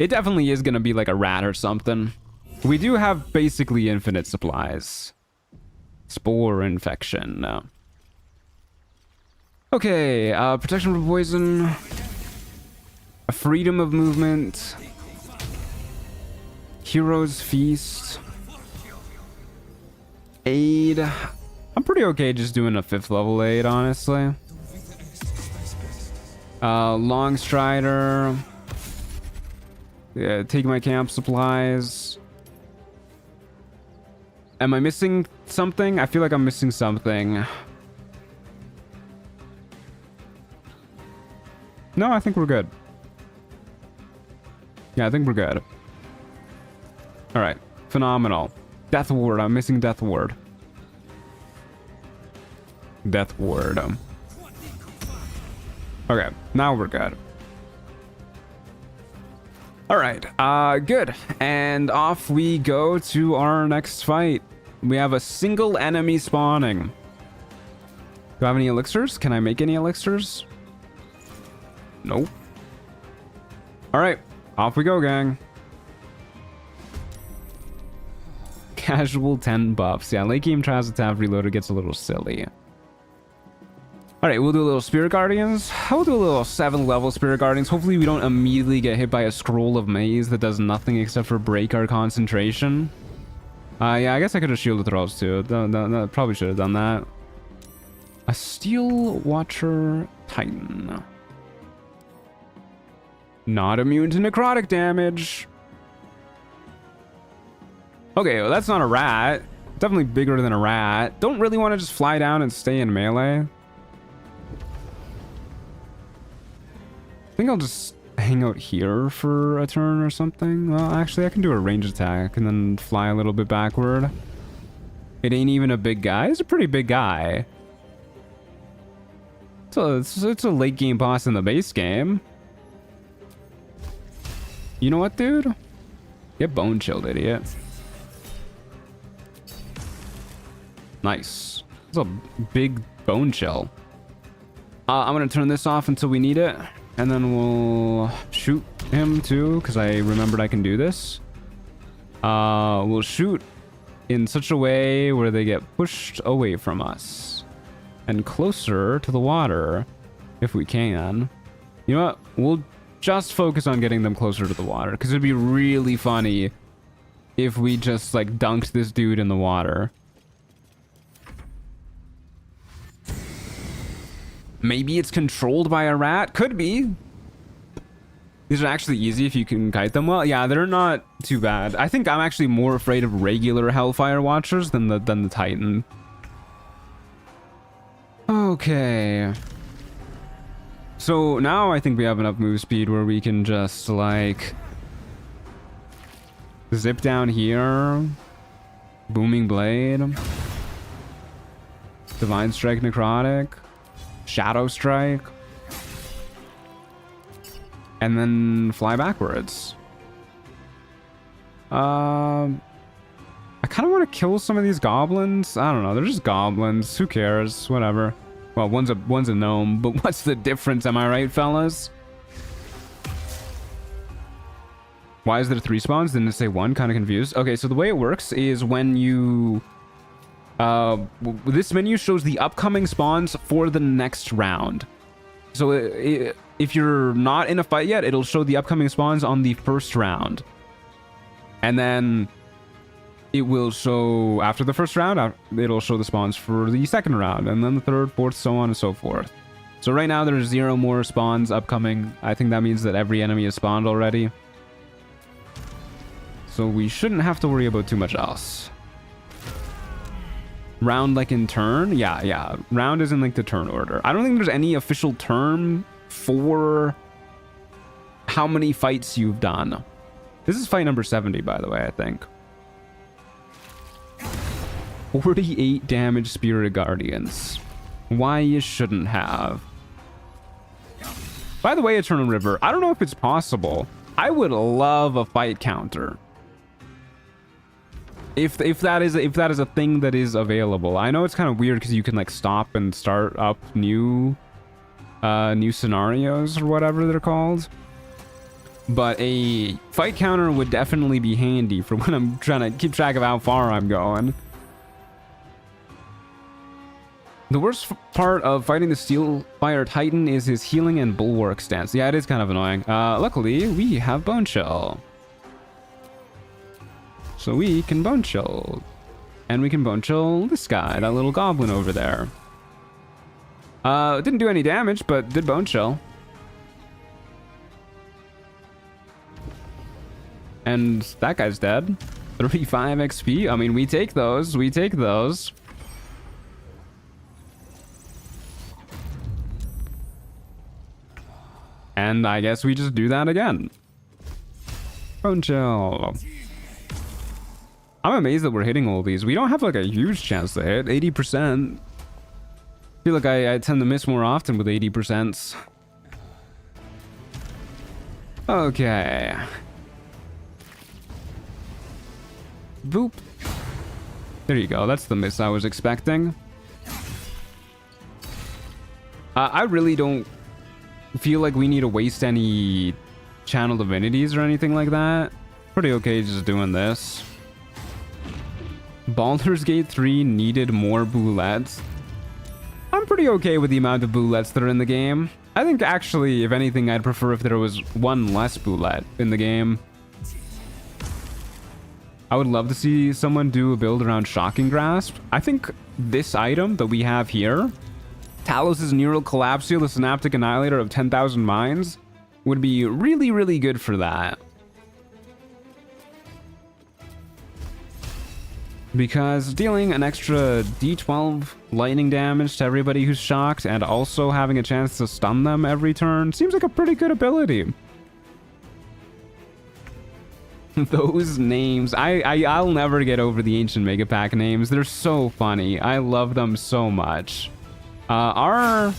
It definitely is gonna be like a rat or something. We do have basically infinite supplies. Spore infection. No. Okay, protection from poison. Freedom of movement. Hero's Feast. Aid. I'm pretty okay just doing a 5th level aid, honestly. Long Strider. Yeah, take my camp supplies. Am I missing something? I feel like I'm missing something. No, I think we're good. Yeah, I think we're good. All right, phenomenal. Death Ward. I'm missing Death Ward. Death Ward. Okay, now we're good. All right, good. And off we go to our next fight. We have a single enemy spawning. Do I have any elixirs? Can I make any elixirs? Nope. All right, off we go, gang. Casual 10 buffs. Yeah, late game tries to Tav Reloaded gets a little silly. All right, we'll do a little Spirit Guardians. We'll do a little 7th level Spirit Guardians. Hopefully we don't immediately get hit by a Scroll of Mise that does nothing except for break our concentration. Yeah, I guess I could have shielded throws too. Probably should have done that. A Steel Watcher Titan. Not immune to necrotic damage. Okay, well, that's not a rat. Definitely bigger than a rat. Don't really want to just fly down and stay in melee. I think I'll just hang out here for a turn or something. Well, actually, I can do a range attack and then fly a little bit backward. It ain't even a big guy. It's a pretty big guy. It's a late game boss in the base game. You know what, dude? Get bone chilled, idiot. Nice. It's a big bone chill. I'm gonna turn this off until we need it. And then we'll shoot him too, because I remembered I can do this. We'll shoot in such a way where they get pushed away from us. And closer to the water, if we can. You know what? We'll just focus on getting them closer to the water, because it'd be really funny if we just, like, dunked this dude in the water. Maybe it's controlled by a rat. Could be. These are actually easy if you can kite them well. Yeah, they're not too bad. I think I'm actually more afraid of regular Hellfire Watchers than the Titan. Okay. So now I think we have enough move speed where we can just, like, zip down here. Booming Blade. Divine Strike Necrotic. Shadow Strike. And then fly backwards. I kind of want to kill some of these goblins. I don't know. They're just goblins. Who cares? Whatever. Well, one's a gnome, but what's the difference? Am I right, fellas? Why is there 3 spawns? Didn't it say 1? Kind of confused. Okay, so the way it works is when you... this menu shows the upcoming spawns for the next round. So if you're not in a fight yet, it'll show the upcoming spawns on the first round. And then it will show after the first round, it'll show the spawns for the second round, and then the third, fourth, so on and so forth. So right now there's 0 more spawns upcoming. I think that means that every enemy is spawned already. So we shouldn't have to worry about too much else. Round like in turn? Yeah. Round is in like the turn order. I don't think there's any official term for how many fights you've done. This is fight number 70, by the way, I think. 48 damage Spirit Guardians. Why you shouldn't have. By the way, Eternal River, I don't know if it's possible, I would love a fight counter. If that is a thing that is available. I know it's kind of weird because you can like stop and start up new scenarios or whatever they're called. But a fight counter would definitely be handy for when I'm trying to keep track of how far I'm going. The worst part of fighting the Steel Fire Titan is his healing and bulwark stance. Yeah, it is kind of annoying. Luckily, we have Bone Shell. So we can Bone Shell. And we can Bone Shell this guy, that little goblin over there. Didn't do any damage, but did Bone Shell. And that guy's dead. 35 XP. I mean, we take those. We take those. And I guess we just do that again. Bone Shell. I'm amazed that we're hitting all these. We don't have like a huge chance to hit. 80%. I feel like I tend to miss more often with 80%. Okay. Boop. There you go. That's the miss I was expecting. I really don't feel like we need to waste any channel divinities or anything like that. Pretty okay just doing this. Baldur's Gate 3 needed more boulettes. I'm pretty okay with the amount of boulettes that are in the game. I think actually, if anything, I'd prefer if there was one less boulette in the game. I would love to see someone do a build around Shocking Grasp. I think this item that we have here, Talos' Neural Collapsio, the Synaptic Annihilator of 10,000 Minds, would be really, really good for that. Because dealing an extra D12 lightning damage to everybody who's shocked and also having a chance to stun them every turn seems like a pretty good ability. Those names, I'll never get over the Ancient Mega Pack names. They're so funny. I love them so much. Our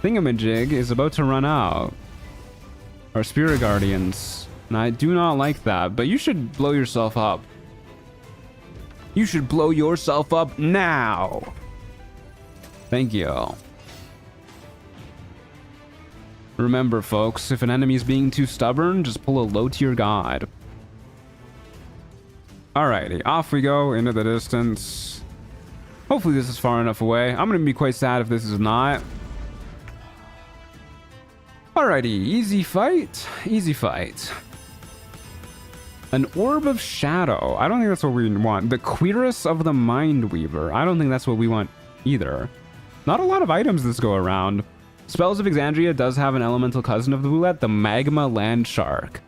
thingamajig is about to run out. Our Spirit Guardians. And I do not like that, but you should blow yourself up. You should blow yourself up now. Thank you. Remember, folks, if an enemy is being too stubborn, just pull a low tier god. Alrighty, off we go into the distance. Hopefully this is far enough away. I'm gonna be quite sad if this is not. Alrighty, easy fight. Easy fight. An Orb of Shadow. I don't think that's what we want. The Cuirass of the Mindweaver. I don't think that's what we want either. Not a lot of items this go around. Spells of Exandria does have an elemental cousin of the Boulette, the Magma Land Shark.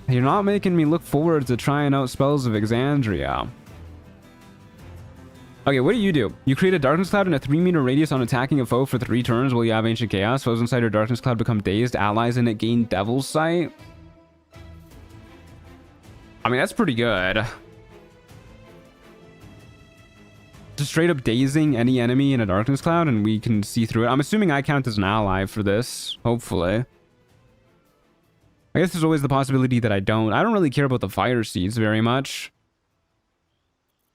You're not making me look forward to trying out Spells of Exandria. Okay, what do? You create a Darkness Cloud in a 3-meter radius on attacking a foe for 3 turns while you have Ancient Chaos. Foes inside your Darkness Cloud become dazed. Allies in it gain Devil's Sight. I mean, that's pretty good. Just straight up dazing any enemy in a Darkness Cloud and we can see through it. I'm assuming I count as an ally for this, hopefully. I guess there's always the possibility that I don't. I don't really care about the Fire Seeds very much.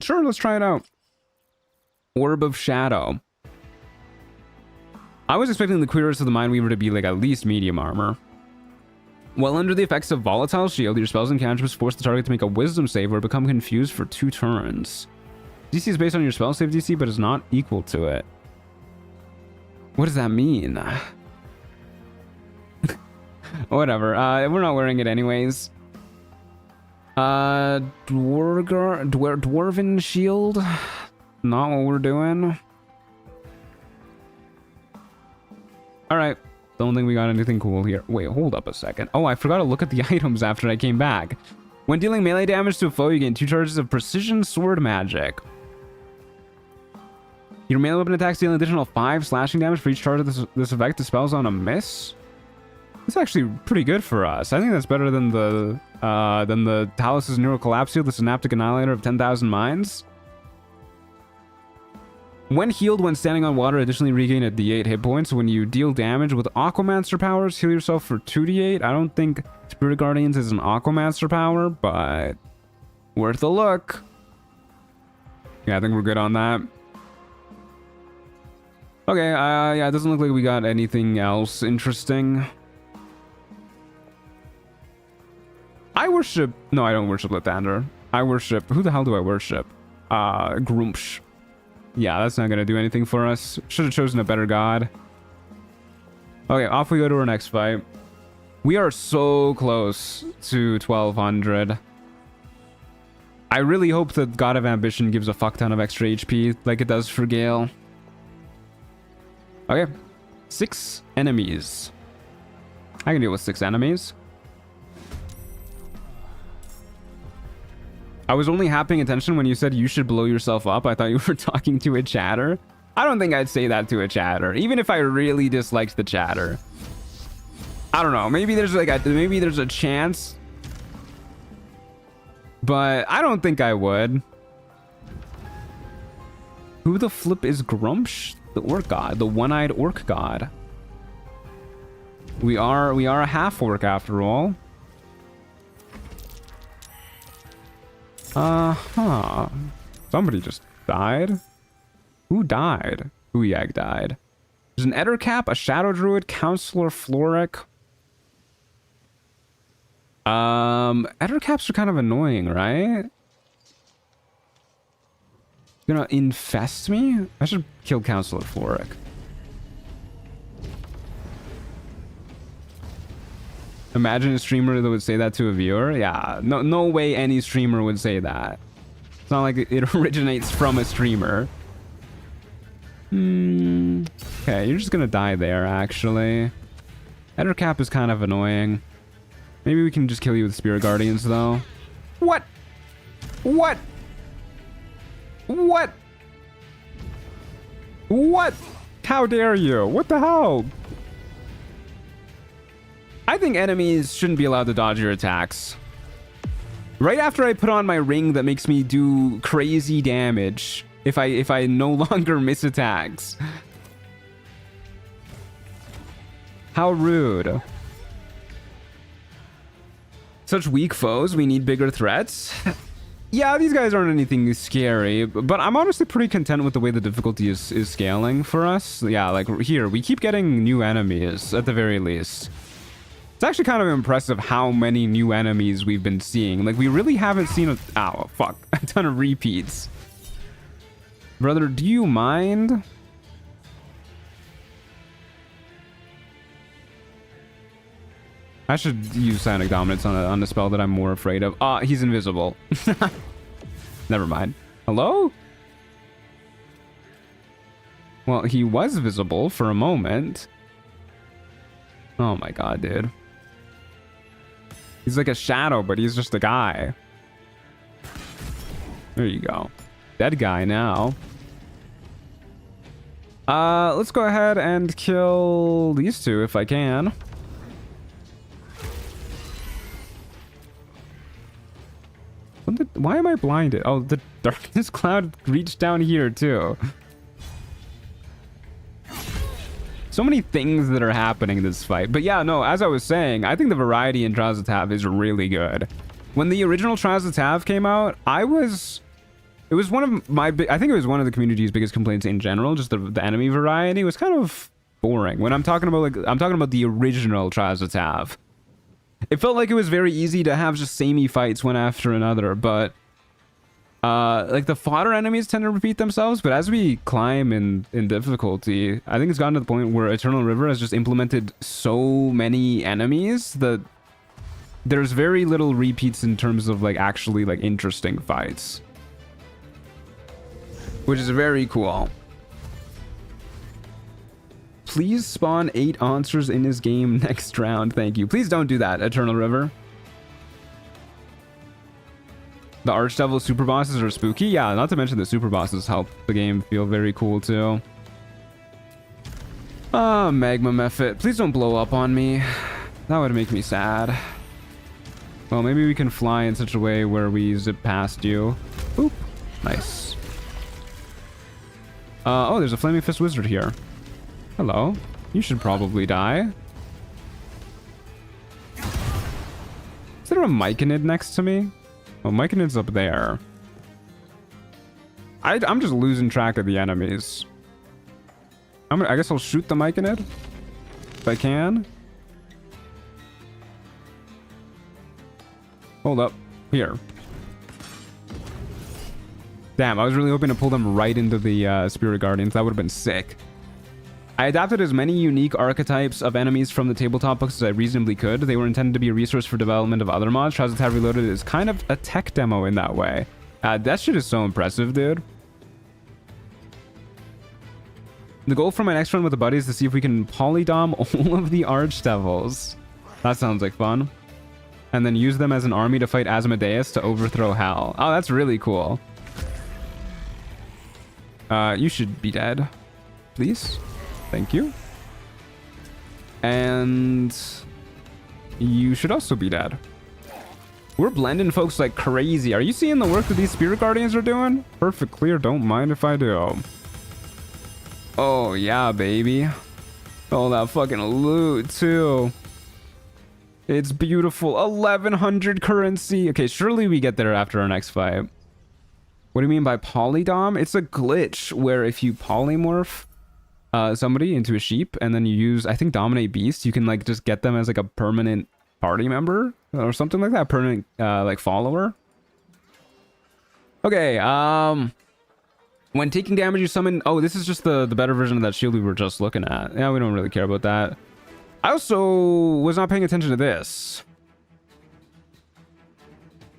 Sure, let's try it out. Orb of Shadow. I was expecting the Cuirass of the Mindweaver to be like at least medium armor. While under the effects of Volatile Shield, your spells and cantrips force the target to make a Wisdom save or become confused for 2 turns. DC is based on your spell save DC, but is not equal to it. What does that mean? Whatever. We're not wearing it anyways. Dwarven Shield? Not what we're doing. Alright. Don't think we got anything cool here. Wait, hold up a second. Oh, I forgot to look at the items after I came back. When dealing melee damage to a foe, you gain 2 charges of Precision Sword Magic. Your melee weapon attacks deal an additional 5 slashing damage for each charge of this effect dispels on a miss. It's actually pretty good for us. I think that's better than the Talos' Neural Collapsio, the Synaptic Annihilator of 10,000 Minds. When healed when standing on water, additionally regain a d8 hit points. When you deal damage with Aquamancer powers, heal yourself for 2d8. I don't think Spirit Guardians is an Aquamancer power, but worth a look. Yeah, I think we're good on that. Okay, yeah, it doesn't look like we got anything else interesting. I worship... No, I don't worship Lathander. I worship... Who the hell do I worship? Grumpsh. Yeah, that's not gonna do anything for us. Should have chosen a better god. Okay, off we go to our next fight. We are so close to 1200. I really hope that God of Ambition gives a fuck ton of extra HP like it does for Gale. Okay, 6 enemies. I can deal with 6 enemies. I was only half paying attention when you said you should blow yourself up. I thought you were talking to a chatter. I don't think I'd say that to a chatter, even if I really disliked the chatter. I don't know. Maybe there's maybe there's a chance, but I don't think I would. Who the flip is Grumpsh? The orc god, the one-eyed orc god. We are a half orc after all. Somebody just died. Who died? Uyag died. There's an Ettercap, a Shadow Druid, Counselor Floric. Ettercaps are kind of annoying, right? Gonna infest me? I should kill Counselor Floric. Imagine a streamer that would say that to a viewer. Yeah, no way any streamer would say that. It's not like it originates from a streamer. Okay, you're just gonna die there, actually. Ettercap is kind of annoying. Maybe we can just kill you with Spirit Guardians, though. What? What? What? What? How dare you? What the hell? I think enemies shouldn't be allowed to dodge your attacks. Right after I put on my ring that makes me do crazy damage if I no longer miss attacks. How rude. Such weak foes, we need bigger threats. Yeah, these guys aren't anything scary, but I'm honestly pretty content with the way the difficulty is scaling for us. Yeah, like here, we keep getting new enemies at the very least. It's actually kind of impressive how many new enemies we've been seeing. Like, we really haven't seen a ton of repeats. Brother, do you mind? I should use Psionic Dominance on a spell that I'm more afraid of. He's invisible. Never mind. Hello? Well, he was visible for a moment. Oh my god, dude. He's like a shadow, but he's just a guy. There you go. Dead guy now. Let's go ahead and kill these two if I can. Why am I blinded? Oh, the darkness cloud reached down here too. So many things that are happening in this fight. But yeah, no, as I was saying, I think the variety in Trials of Tav is really good. When the original Trials of Tav came out, it was one of my I think it was one of the community's biggest complaints in general. Just the enemy variety was kind of boring. When I'm talking about the original Trials of Tav. It felt like it was very easy to have just samey fights one after another, but like the fodder enemies tend to repeat themselves. But as we climb in difficulty, I think it's gotten to the point where Eternal River has just implemented so many enemies that there's very little repeats in terms of like actually like interesting fights, which is very cool. Please spawn 8 answers in his game next round. Thank you. Please don't do that, Eternal River. The Archdevil super bosses are spooky. Yeah, not to mention the super bosses help the game feel very cool too. Magma Mephit. Please don't blow up on me. That would make me sad. Well, maybe we can fly in such a way where we zip past you. Oop. Nice. Oh, there's a Flaming Fist Wizard here. Hello. You should probably die. Is there a Myconid next to me? Oh, Myconid's up there. I'm just losing track of the enemies. I guess I'll shoot the Myconid if I can. Hold up. Here. Damn, I was really hoping to pull them right into the Spirit Guardians. That would have been sick. I adapted as many unique archetypes of enemies from the tabletop books as I reasonably could. They were intended to be a resource for development of other mods. Trials of Tav Reloaded is kind of a tech demo in that way. That shit is so impressive, dude. The goal for my next run with the buddies is to see if we can polydom all of the Archdevils. That sounds like fun. And then use them as an army to fight Asmodeus to overthrow Hell. Oh, that's really cool. You should be dead. Please. Thank you. And you should also be dead. We're blending folks like crazy. Are you seeing the work that these Spirit Guardians are doing? Perfect clear. Don't mind if I do. Oh, yeah, baby. Oh, that fucking loot, too. It's beautiful. 1100 currency. Okay, surely we get there after our next fight. What do you mean by polydom? It's a glitch where if you polymorph somebody into a sheep and then you use, I think, Dominate Beast, you can like just get them as like a permanent party member or something like that. Permanent like follower. Okay, when taking damage, you summon... Oh, this is just the better version of that shield we were just looking at. Yeah, we don't really care about that. I also was not paying attention to this.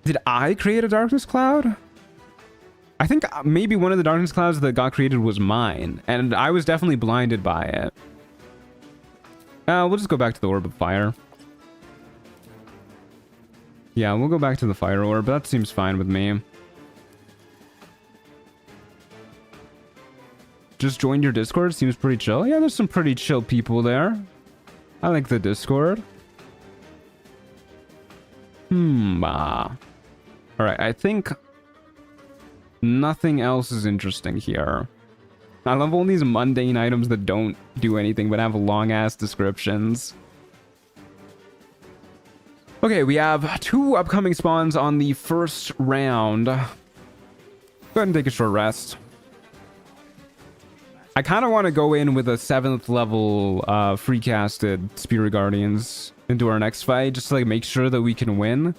Did I create a darkness cloud? I think maybe one of the darkness clouds that got created was mine, and I was definitely blinded by it. We'll just go back to the Orb of Fire. Yeah, we'll go back to the Fire Orb. That seems fine with me. Just joined your Discord. Seems pretty chill. Yeah, there's some pretty chill people there. I like the Discord. Alright, I think nothing else is interesting here. I love all these mundane items that don't do anything but have long-ass descriptions. Okay, we have 2 upcoming spawns on the first round. Go ahead and take a short rest. I kind of want to go in with a 7th level free-casted Spirit Guardians into our next fight, just to like make sure that we can win.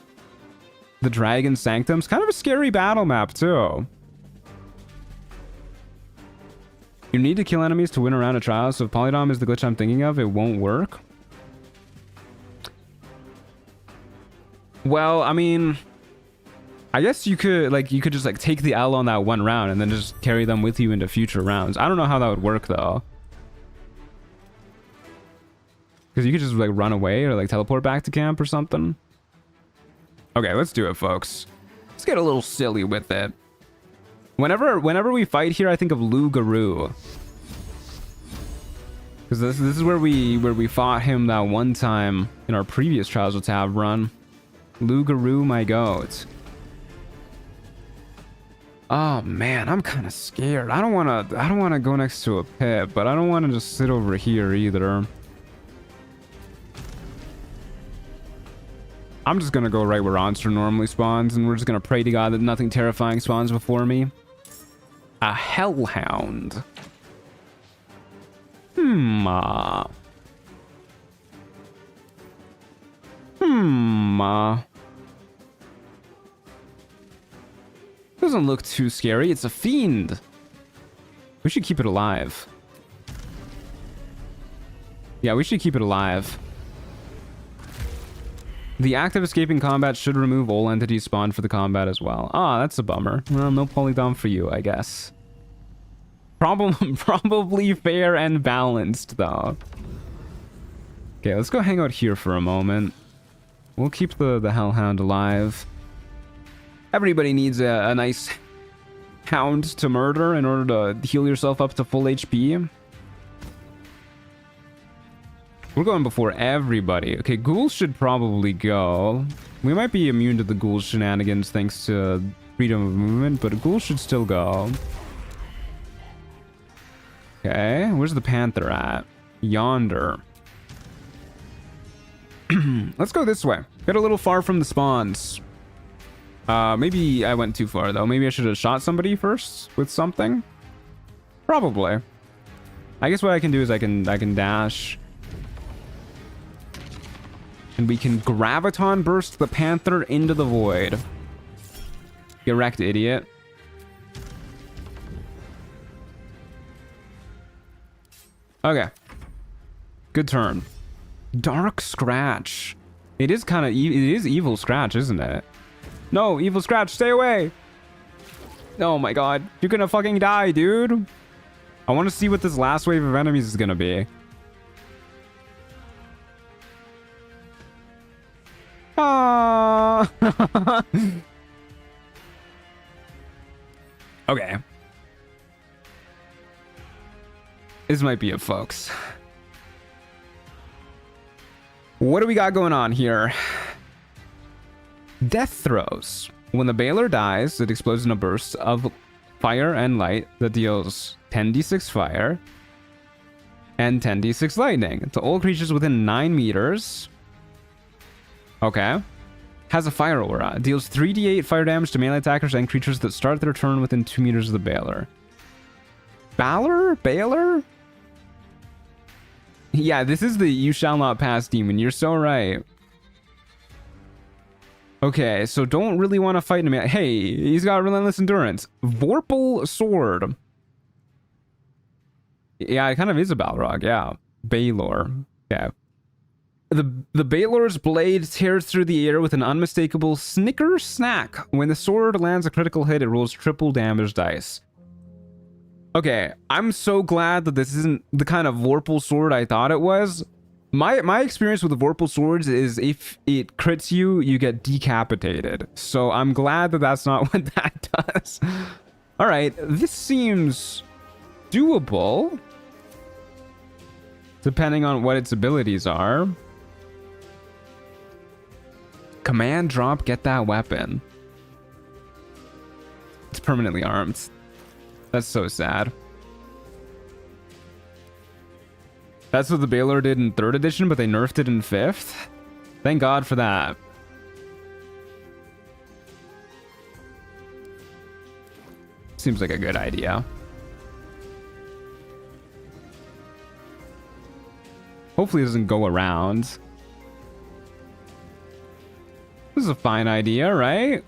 The Dragon Sanctum's kind of a scary battle map, too. You need to kill enemies to win around a trial, so if polydom is the glitch I'm thinking of, it won't work. Well, I mean... I guess you could just like take the L on that one round and then just carry them with you into future rounds. I don't know how that would work though. Because you could just like run away or like teleport back to camp or something. Okay, let's do it, folks. Let's get a little silly with it. Whenever we fight here, I think of Lou Garou. Because this is where we fought him that one time in our previous Trials of Tav run. Lou Garou, my goat. Oh man, I'm kind of scared. I don't want to go next to a pit, but I don't want to just sit over here either. I'm just going to go right where Onster normally spawns, and we're just going to pray to God that nothing terrifying spawns before me. A Hellhound. Doesn't look too scary. It's a fiend. We should keep it alive. Yeah, we should keep it alive. The act of escaping combat should remove all entities spawned for the combat as well. Ah, that's a bummer. Well, no polydom for you, I guess. Probably fair and balanced, though. Okay, let's go hang out here for a moment. We'll keep the Hellhound alive. Everybody needs a nice hound to murder in order to heal yourself up to full HP. We're going before everybody. Okay, ghouls should probably go. We might be immune to the ghoul shenanigans thanks to freedom of movement, but ghouls should still go. Okay, where's the panther at? Yonder. Let's go this way. Get a little far from the spawns. Maybe I went too far though. Maybe I should have shot somebody first with something. Probably. I guess what I can do is I can dash. And we can graviton burst the panther into the void. Get wrecked, idiot. Okay. Good turn. Dark Scratch. It is kind of... it is Evil Scratch, isn't it? No, Evil Scratch, stay away! Oh my god. You're gonna fucking die, dude. I want to see what this last wave of enemies is gonna be. Ah. Okay. This might be it, folks. What do we got going on here? Death throws. When the Baldur dies, it explodes in a burst of fire and light that deals 10d6 fire and 10d6 lightning to all creatures within 9 meters. Okay. Has a fire aura. Deals 3d8 fire damage to melee attackers and creatures that start their turn within 2 meters of the Baldur. Baldur? Yeah, this is the you shall not pass demon. You're so right. Okay, so don't really want to fight him yet. Hey, he's got relentless endurance. Vorpal sword. Yeah, it kind of is a Balrog, yeah. Balor. Yeah. The Balor's blade tears through the air with an unmistakable snicker snack. When the sword lands a critical hit, it rolls triple damage dice. Okay, I'm so glad that this isn't the kind of Vorpal sword I thought it was. My experience with the Vorpal swords is if it crits you, you get decapitated. So I'm glad that that's not what that does. All right, this seems doable. Depending on what its abilities are. Command drop, get that weapon. It's permanently armed. That's so sad. That's what the Balor did in 3rd edition, but they nerfed it in 5th. Thank God for that. Seems like a good idea. Hopefully it doesn't go around. This is a fine idea, right?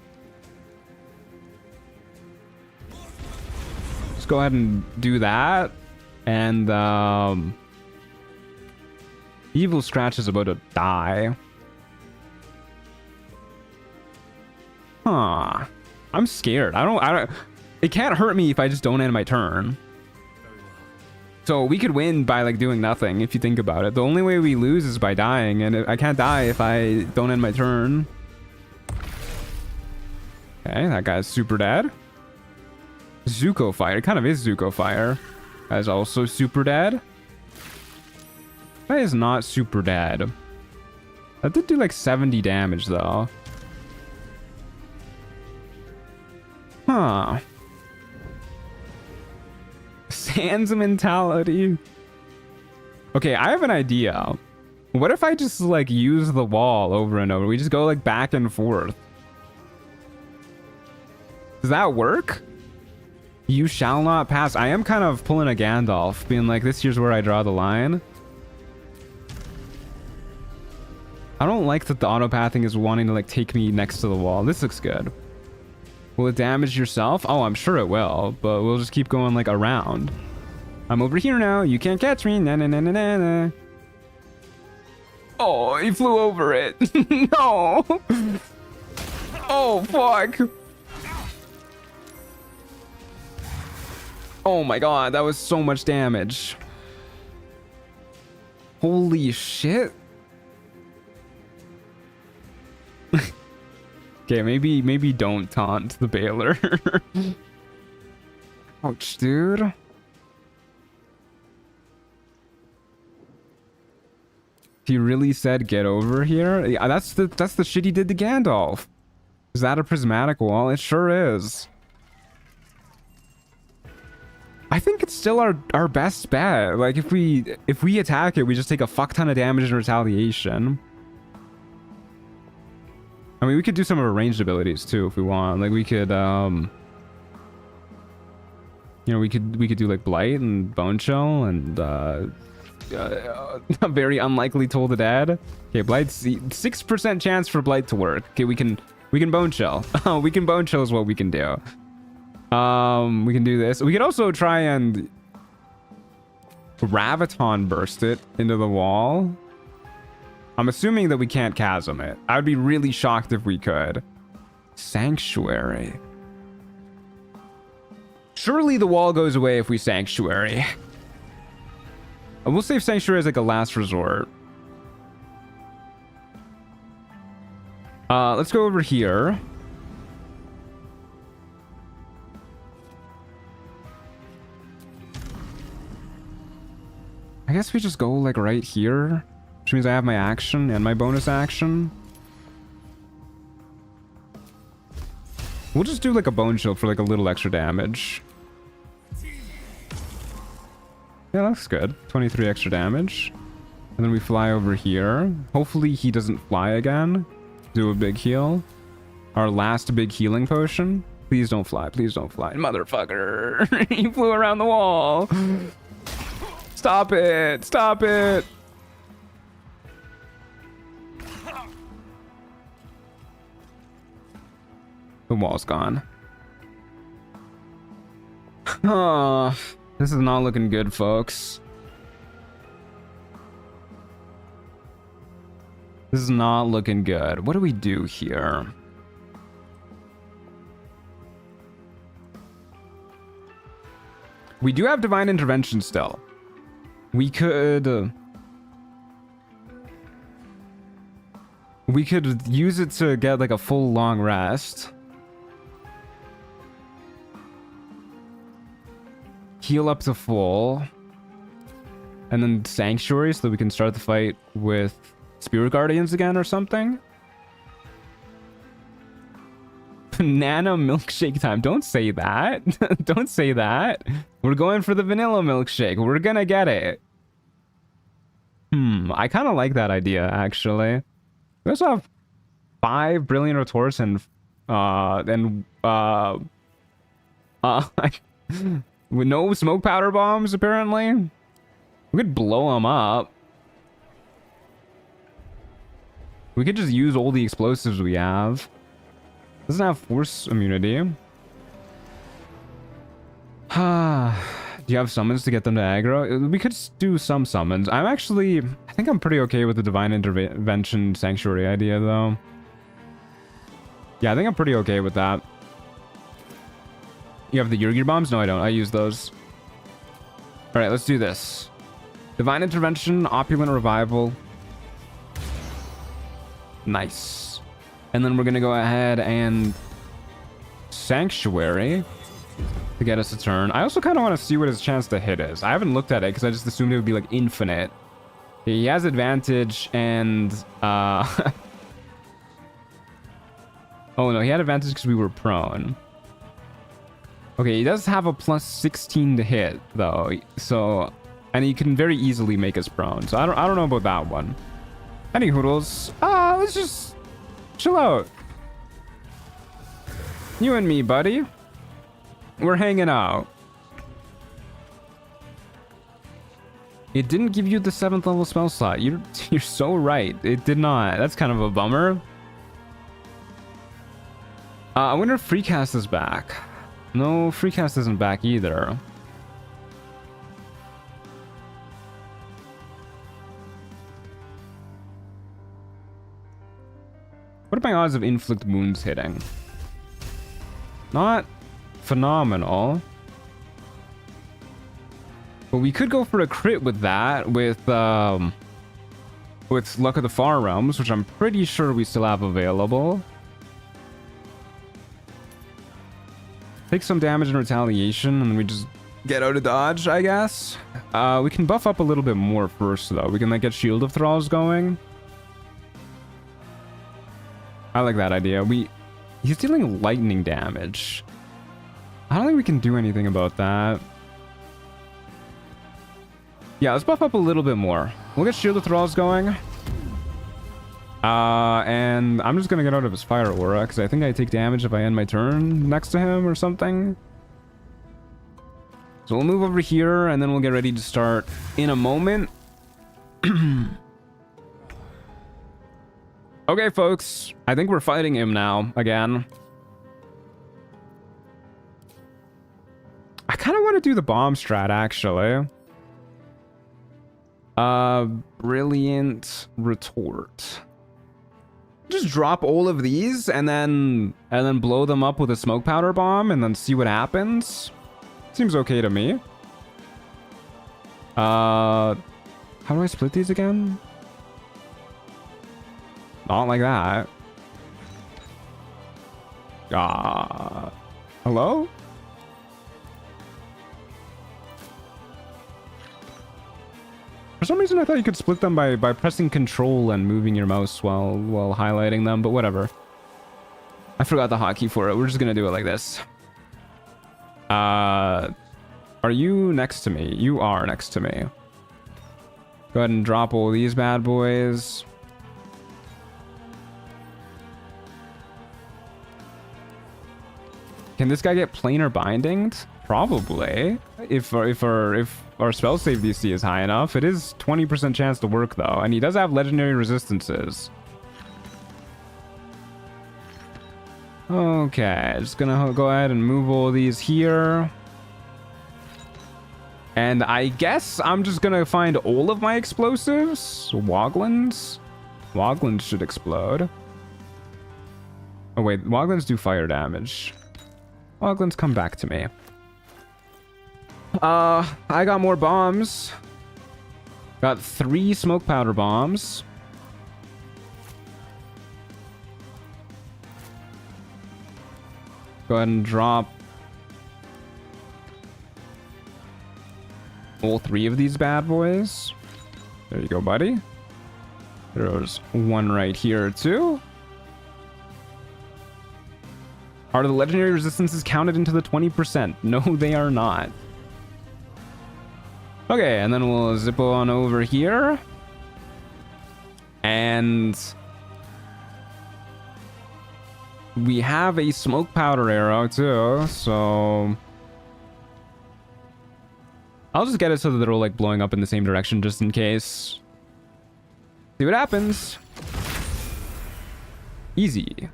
Let's go ahead and do that. And, Evil Scratch is about to die. Huh. I'm scared. I don't... It can't hurt me if I just don't end my turn. So we could win by, like, doing nothing, if you think about it. The only way we lose is by dying, and I can't die if I don't end my turn. Okay, that guy's super dead. Zuko Fire. It kind of is Zuko Fire. That is also super dead. That is not super dead. That did do like 70 damage though. Huh. Sans mentality. Okay, I have an idea. What if I just like use the wall over and over? We just go like back and forth. Does that work? You shall not pass. I am kind of pulling a Gandalf, being like, this here's where I draw the line. I don't like that the autopathing is wanting to like take me next to the wall. This looks good. Will it damage yourself? Oh, I'm sure it will, but we'll just keep going like around. I'm over here now. You can't catch me. Na na na na na na. Oh, he flew over it. No. Oh, fuck. Oh my god, that was so much damage. Holy shit. Okay, maybe don't taunt the Balor. Ouch, dude. He really said get over here? Yeah, that's the shit he did to Gandalf. Is that a prismatic wall? It sure is. I think it's still our best bet. Like if we attack it, we just take a fuck ton of damage in retaliation. I mean, we could do some of our ranged abilities too if we want. Like we could you know, we could do like Blight and Bone Chill and a very unlikely Toll the Dead. Okay, Blight's 6% chance for Blight to work. Okay, we can Bone Chill. We can Bone Chill is what we can do. We can do this. We could also try and Graviton burst it into the wall. I'm assuming that we can't chasm it. I would be really shocked if we could. Sanctuary. Surely the wall goes away if we Sanctuary. We'll save Sanctuary as like a last resort. Let's go over here. I guess we just go like right here, which means I have my action and my bonus action. We'll just do like a Bone Shield for like a little extra damage. Yeah, that's good. 23 extra damage. And then we fly over here. Hopefully he doesn't fly again. Do a big heal. Our last big healing potion. Please don't fly. Please don't fly. Motherfucker. He flew around the wall. Stop it. Stop it. The wall's gone. Oh, this is not looking good, folks. This is not looking good. What do we do here? We do have Divine Intervention still. We could use it to get like a full long rest. Heal up to full. And then Sanctuary so that we can start the fight with Spirit Guardians again or something. Banana milkshake time. Don't say that. Don't say that. We're going for the vanilla milkshake. We're gonna get it. I kind of like that idea, actually. We also have 5 Brilliant Retorts and with no smoke powder bombs, apparently. We could blow them up. We could just use all the explosives we have. Doesn't have force immunity. Do you have summons to get them to aggro? We could do some summons. I think I'm pretty okay with the Divine Intervention Sanctuary idea, though. Yeah, I think I'm pretty okay with that. You have the Yurgir bombs? No, I don't. I use those. All right, let's do this. Divine Intervention, Opulent Revival. Nice. And then we're going to go ahead and Sanctuary to get us a turn. I also kind of want to see what his chance to hit is. I haven't looked at it because I just assumed it would be like infinite. He has advantage and... oh no, he had advantage because we were prone. Okay, he does have a plus 16 to hit though. So, and he can very easily make us prone. So I don't know about that one. Any hoodles? Let's just chill out. You and me, buddy. We're hanging out. It didn't give you the 7th level spell slot. You're so right. It did not. That's kind of a bummer. I wonder if Freecast is back. No, Freecast isn't back either. What are my odds of inflict wounds hitting? Not phenomenal. But we could go for a crit with that, with Luck of the Far Realms, which I'm pretty sure we still have available. Take some damage in retaliation, and we just get out of dodge, I guess. We can buff up a little bit more first, though. We can like get Shield of Thralls going. I like that idea. He's dealing lightning damage. I don't think we can do anything about that. Yeah, let's buff up a little bit more. We'll get Shield of Thralls going. And I'm just gonna get out of his Fire Aura, because I think I take damage if I end my turn next to him or something. So we'll move over here, and then we'll get ready to start in a moment. Okay, folks. I think we're fighting him now, again. I kind of want to do the bomb strat, actually. Brilliant retort. Just drop all of these and then blow them up with a smoke powder bomb and then see what happens. Seems okay to me. How do I split these again? Not like that. Hello? For some reason, I thought you could split them by pressing Control and moving your mouse while highlighting them, but whatever. I forgot the hotkey for it. We're just gonna do it like this. Are you next to me? You are next to me. Go ahead and drop all these bad boys. Can this guy get planar bindinged? Probably. If our spell save DC is high enough. It is 20% chance to work though, and he does have legendary resistances. Okay, just gonna go ahead and move all these here. And I guess I'm just gonna find all of my explosives. Woglins? Woglins should explode. Oh wait, Woglins do fire damage. Woglins, come back to me. I got more bombs. Got 3 smoke powder bombs. Go ahead and drop all 3 of these bad boys. There you go, buddy. There's one right here, too. Are the legendary resistances counted into the 20%? No, they are not. Okay, and then we'll zip on over here. And we have a smoke powder arrow too, so I'll just get it so that they're all like blowing up in the same direction just in case. See what happens. Easy.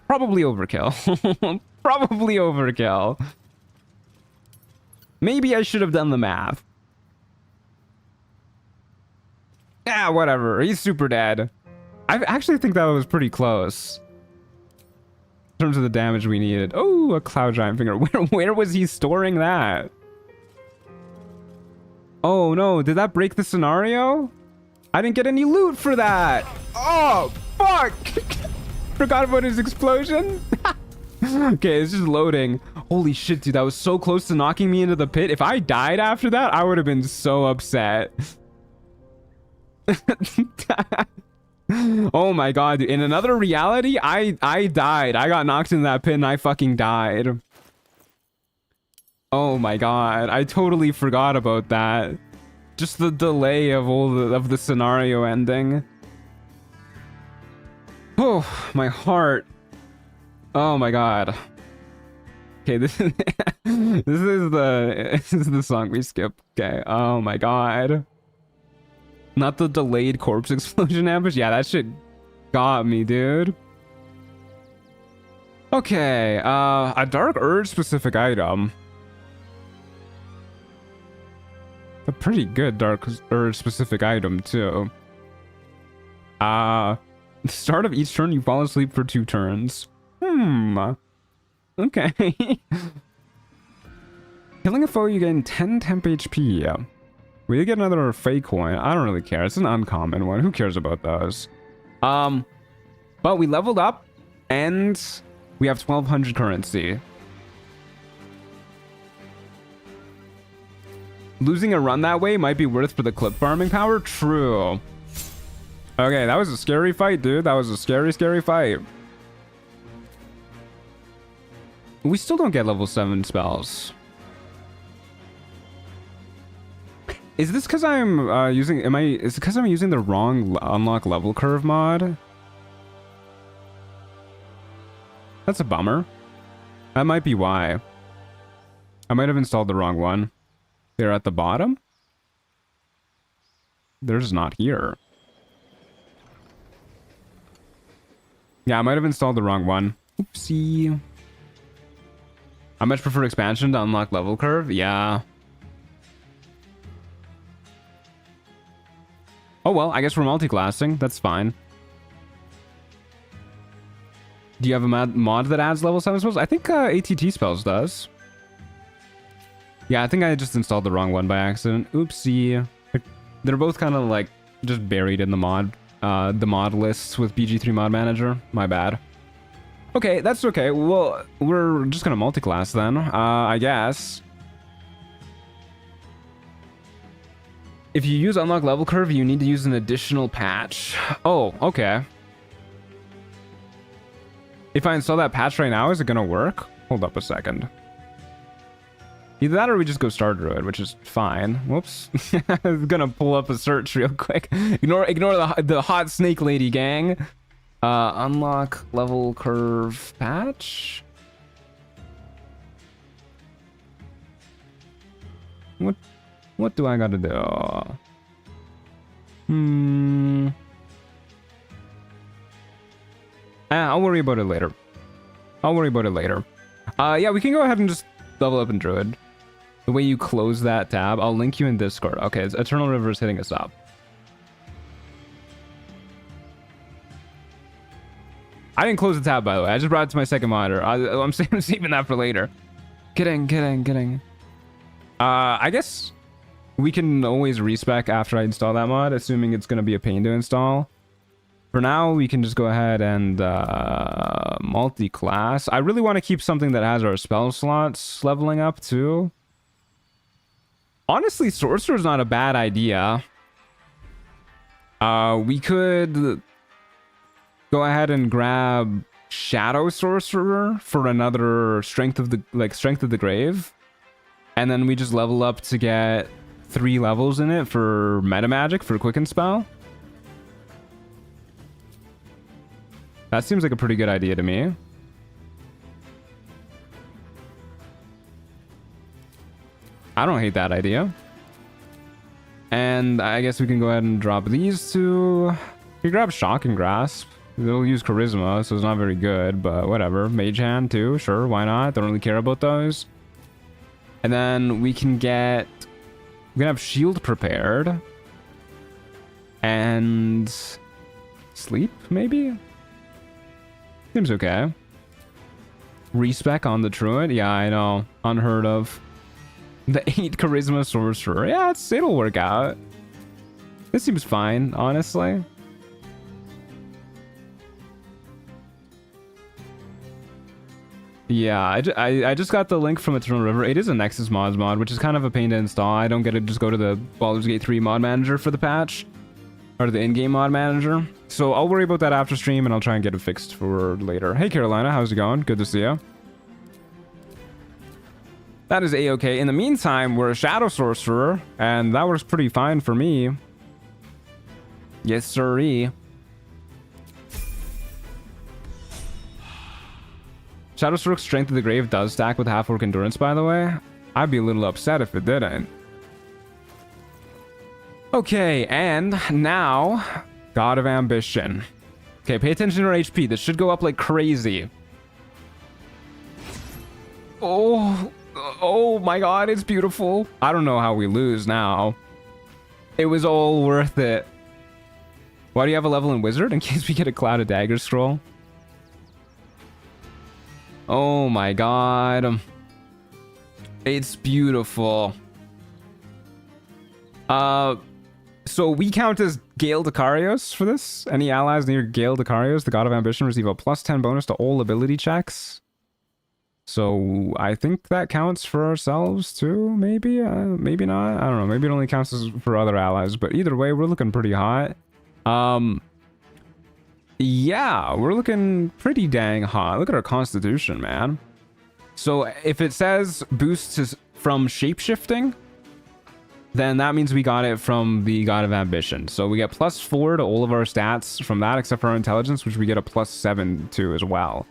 Probably overkill. Probably overkill. Maybe I should have done the math. Yeah, whatever. He's super dead. I actually think that was pretty close in terms of the damage we needed. Oh, a cloud giant finger. Where was he storing that? Oh no, did that break the scenario? I didn't get any loot for that. Oh, fuck. Forgot about his explosion. Okay, it's just loading. Holy shit, dude. That was so close to knocking me into the pit. If I died after that, I would have been so upset. Oh my god, dude. In another reality, I died. I got knocked in that pit and I fucking died. Oh my god, I totally forgot about that. Just the delay of the scenario ending. Oh, my heart. Oh my god. Okay, this is the song we skip. Okay. Oh my god. Not the delayed corpse explosion ambush. Yeah, that shit got me, dude. Okay, a dark urge specific item. A pretty good dark urge specific item too. The start of each turn you fall asleep for 2 turns. Okay. Killing a foe, you gain 10 temp HP. We did get another fake coin. I don't really care. It's an uncommon one. Who cares about those? But we leveled up and we have 1200 currency. Losing a run that way might be worth for the clip farming power. True. Okay, that was a scary fight, dude. That was a scary, scary fight. We still don't get level 7 spells. Is this because I'm using... Is it because I'm using the wrong unlock level curve mod? That's a bummer. That might be why. I might have installed the wrong one. They're at the bottom? They're just not here. Yeah, I might have installed the wrong one. Oopsie. I much prefer expansion to unlock level curve. Yeah. Oh well, I guess we're multi-classing. That's fine. Do you have a mod that adds level 7 spells? I think ATT Spells does. Yeah, I think I just installed the wrong one by accident. Oopsie. They're both kind of like just buried in the mod lists with BG3 Mod Manager. My bad. Okay, that's okay. Well, we're just gonna multi-class then, I guess. If you use unlock level curve, you need to use an additional patch. Oh, okay. If I install that patch right now, is it gonna work? Hold up a second. Either that or we just go Star Druid, which is fine. Whoops. I'm gonna pull up a search real quick. Ignore the hot snake lady gang. Unlock level curve patch. What do I gotta do? I'll worry about it later. Yeah, we can go ahead and just level up in Druid. The way you close that tab, I'll link you in Discord. Okay, it's Eternal River is hitting us up. I didn't close the tab, by the way. I just brought it to my second monitor. I'm saving that for later. Kidding. I guess we can always respec after I install that mod, assuming it's going to be a pain to install. For now, we can just go ahead and multi-class. I really want to keep something that has our spell slots leveling up too. Honestly, Sorcerer's not a bad idea. We could go ahead and grab Shadow Sorcerer for another Strength of the Grave. And then we just level up to get 3 levels in it for Meta Magic for Quicken Spell. That seems like a pretty good idea to me. I don't hate that idea. And I guess we can go ahead and drop these two. We grab Shock and Grasp. They'll use Charisma, so it's not very good, but whatever. Mage Hand too, sure, why not? Don't really care about those. And then we can have Shield prepared. And Sleep, maybe? Seems okay. Respec on the Truant? Yeah, I know. Unheard of. The 8 Charisma Sorcerer. Yeah, it'll work out. This seems fine, honestly. Yeah, I just got the link from Eternal River. It is a Nexus Mods mod, which is kind of a pain to install. I don't get to just go to the Baldur's Gate 3 mod manager for the patch. Or the in-game mod manager. So I'll worry about that after stream, and I'll try and get it fixed for later. Hey Carolina, how's it going? Good to see you. That is a-okay. In the meantime, we're a Shadow Sorcerer, and that works pretty fine for me. Yes, sirree. Shadow Sorcerer's Strength of the Grave does stack with Half-Orc Endurance, by the way. I'd be a little upset if it didn't. Okay, and now, God of Ambition. Okay, pay attention to our HP. This should go up like crazy. Oh my god, it's beautiful. I don't know how we lose now. It was all worth it. Why do you have a level in Wizard? In case we get a Cloud of Dagger scroll. Oh my god. It's beautiful. So we count as Gale Decarios for this. Any allies near Gale Decarios, the God of Ambition, receive a +10 bonus to all ability checks. So I think that counts for ourselves too, maybe? Maybe not? I don't know. Maybe it only counts for other allies. But either way, we're looking pretty hot. Yeah, we're looking pretty dang hot. Look at our constitution, man. So if it says boosts from shapeshifting, then that means we got it from the God of Ambition. So we get +4 to all of our stats from that, except for our intelligence, which we get a +7 to as well.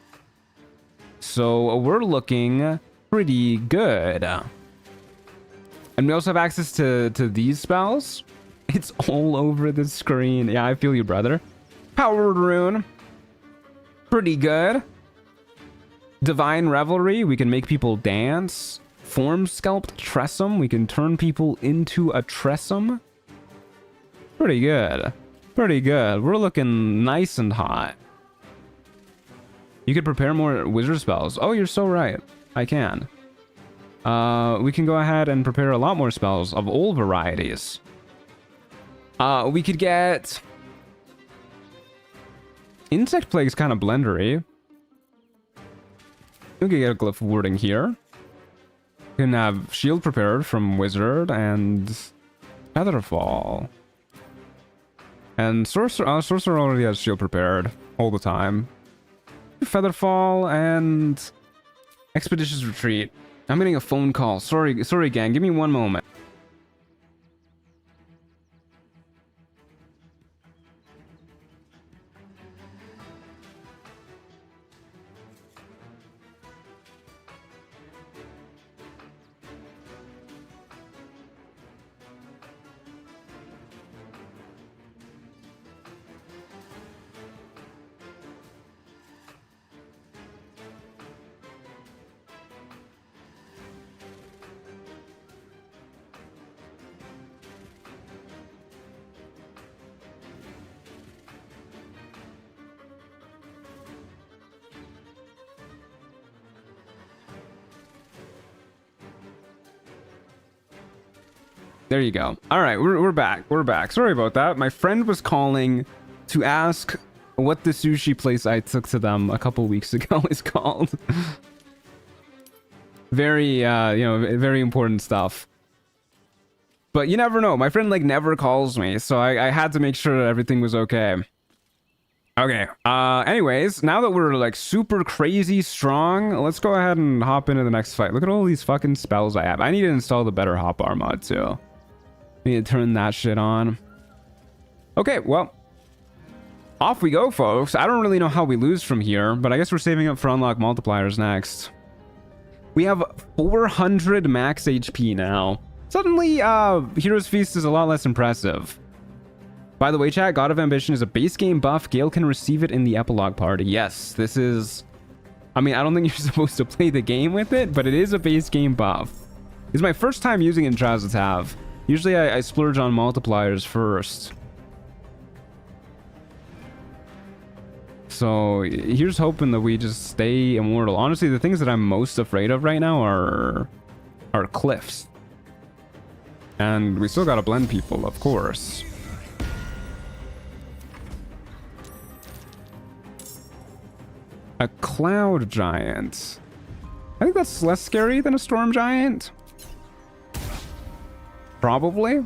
So we're looking pretty good. And we also have access to these spells. It's all over the screen. Yeah, I feel you, brother. Powered Rune. Pretty good. Divine Revelry. We can make people dance. Form Sculpt Tressum. We can turn people into a Tressum. Pretty good. Pretty good. We're looking nice and hot. You could prepare more wizard spells. Oh, you're so right. I can. We can go ahead and prepare a lot more spells of all varieties. We could get... Insect Plague's kind of blendery. We could get a Glyph Warding here. We can have Shield prepared from Wizard and Featherfall. And Sorcerer, Sorcerer already has Shield prepared all the time. Featherfall and Expeditious Retreat. I'm getting a phone call. Sorry, gang. Give me one moment. There you go. All right, we're back. We're back. Sorry about that. My friend was calling to ask what the sushi place I took to them a couple weeks ago is called. Very, very important stuff. But you never know. My friend, like, never calls me, so I had to make sure that everything was okay. Okay. Anyways, now that we're, like, super crazy strong, let's go ahead and hop into the next fight. Look at all these fucking spells I have. I need to install the better hotbar mod, too. Need to turn that shit on. Okay, well, off we go, folks. I don't really know how we lose from here, but I guess we're saving up for unlock multipliers next. We have 400 max HP now. Suddenly, Hero's Feast is a lot less impressive. By the way, chat, God of Ambition is a base game buff. Gale can receive it in the epilogue party. Yes, this is... I mean, I don't think you're supposed to play the game with it, but it is a base game buff. It's my first time using it in Trials of Tav. Usually I splurge on multipliers first. So here's hoping that we just stay immortal. Honestly, the things that I'm most afraid of right now are cliffs. And we still gotta blend people, of course. A cloud giant. I think that's less scary than a storm giant. Probably.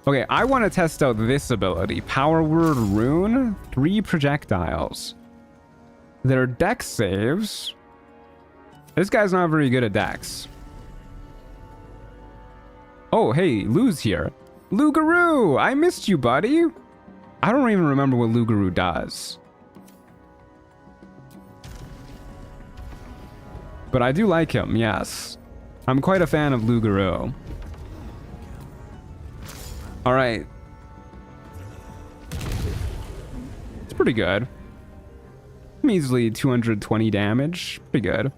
Okay, I want to test out this ability. Power Word Rune. 3 projectiles. Their dex saves. This guy's not very good at dex. Oh, hey, Lou's here. Lugaroo! I missed you, buddy. I don't even remember what Lugaroo does. But I do like him, yes. I'm quite a fan of Lugaroo. Alright. It's pretty good. Measly 220 damage. Pretty good.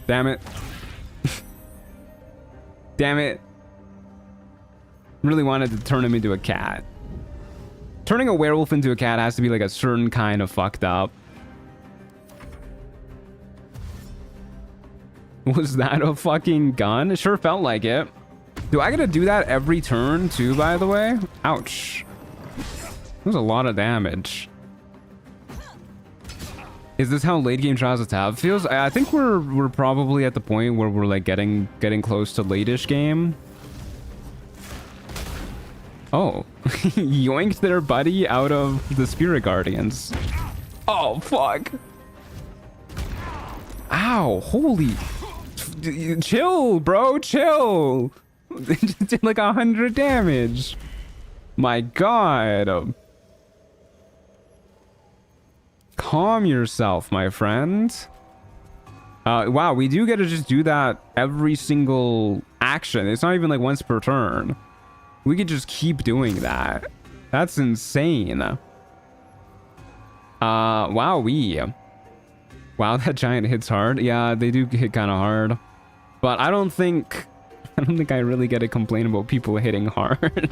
Damn it. Damn it. Really wanted to turn him into a cat. Turning a werewolf into a cat has to be like a certain kind of fucked up. Was that a fucking gun? It sure felt like it. Do I gotta do that every turn too, by the way? Ouch. That was a lot of damage. Is this how late game Trials of Tav feels? I think we're probably at the point where we're like getting close to late-ish game. Oh. Yoinked their buddy out of the Spirit Guardians. Oh, fuck. Ow, holy... Chill, bro, chill. It just did like 100 damage. My god. Calm yourself, my friend. Wow, we do get to just do that every single action. It's not even like once per turn. We could just keep doing that. That's insane. Wow, wow, that giant hits hard. Yeah, they do hit kind of hard. But I don't think I really get to complain about people hitting hard.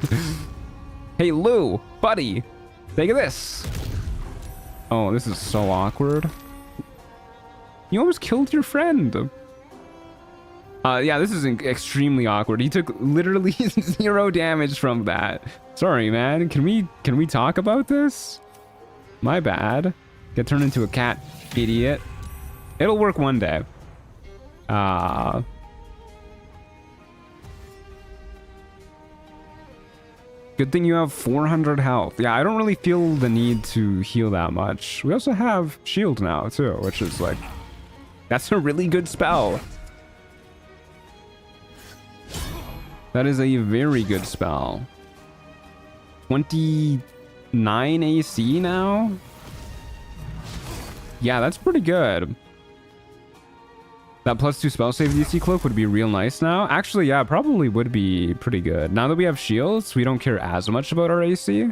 Hey, Lou, buddy, take this. Oh, this is so awkward. You almost killed your friend. Yeah, this is extremely awkward. He took literally 0 damage from that. Sorry, man. Can we talk about this? My bad. Get turned into a cat, idiot. It'll work one day. Good thing you have 400 health. Yeah, I don't really feel the need to heal that much. We also have shield now too, which is like, that's a really good spell. That is a very good spell. 29 AC now? Yeah, that's pretty good. That +2 spell save DC cloak would be real nice now. Actually, yeah, probably would be pretty good. Now that we have shields, we don't care as much about our AC.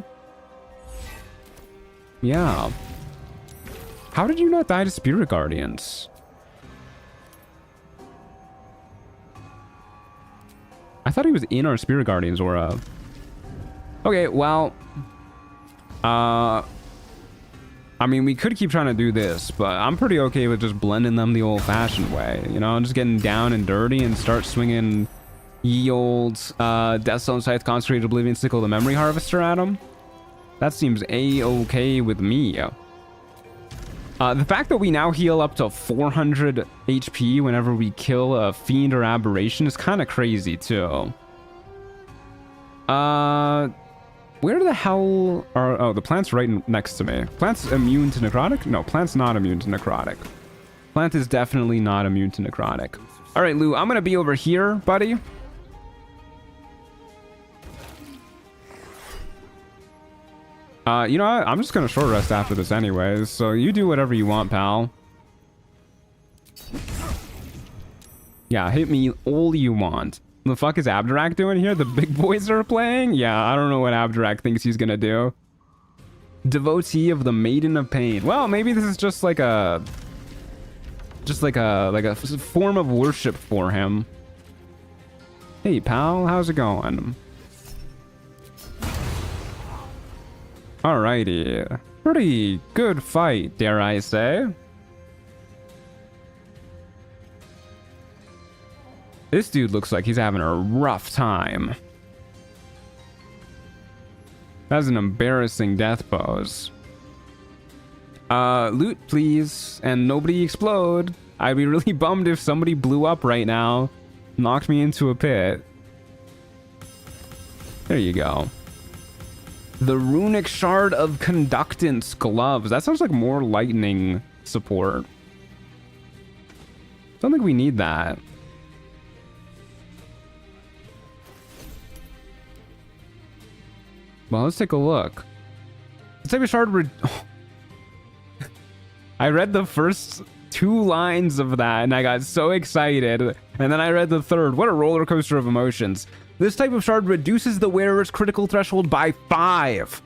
Yeah. How did you not die to Spirit Guardians? I thought he was in our Spirit Guardians aura. Okay, well, I mean, we could keep trying to do this, but I'm pretty okay with just blending them the old-fashioned way. You know, just getting down and dirty and start swinging ye old Deathstone Scythe, Consecrated Oblivion Sickle, the Memory Harvester at them. That seems a-okay with me. The fact that we now heal up to 400 HP whenever we kill a fiend or aberration is kind of crazy too. Where the hell are... Oh, the plant's right next to me. Plant's immune to necrotic? No, plant's not immune to necrotic. Plant is definitely not immune to necrotic. All right, Lou, I'm gonna be over here, buddy. You know what? I'm just gonna short rest after this anyways, so you do whatever you want, pal. Yeah, hit me all you want. The fuck is Abdurak doing here? The big boys are playing? Yeah, I don't know what Abdurak thinks he's gonna do. Devotee of the Maiden of Pain. Well, maybe this is just like a... Just like a form of worship for him. Hey, pal, how's it going? Alrighty. Pretty good fight, dare I say. This dude looks like he's having a rough time. That's an embarrassing death pose. Loot, please, and nobody explode. I'd be really bummed if somebody blew up right now, knocked me into a pit. There you go. The Runic Shard of Conductance gloves. That sounds like more lightning support. Don't think we need that. Well, let's take a look. Let's take a shard. I read the first 2 lines of that and I got so excited. And then I read the third. What a roller coaster of emotions. This type of shard reduces the wearer's critical threshold by 5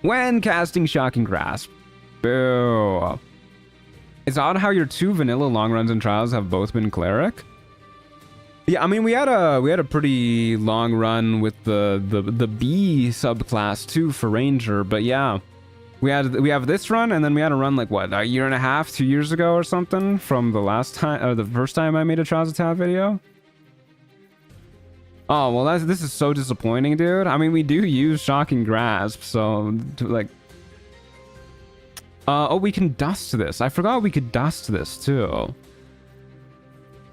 when casting Shocking Grasp. Boo. It's odd how your 2 vanilla long runs and trials have both been cleric. Yeah, I mean, we had a pretty long run with the B subclass too for Ranger, but yeah, we have this run, and then we had a run like what, a year and a half, 2 years ago or something from the last time, or the first time I made a Trials of Tav video. Oh well, this is so disappointing, dude. I mean, we do use Shocking Grasp, so like, oh, we can dust this. I forgot we could dust this too.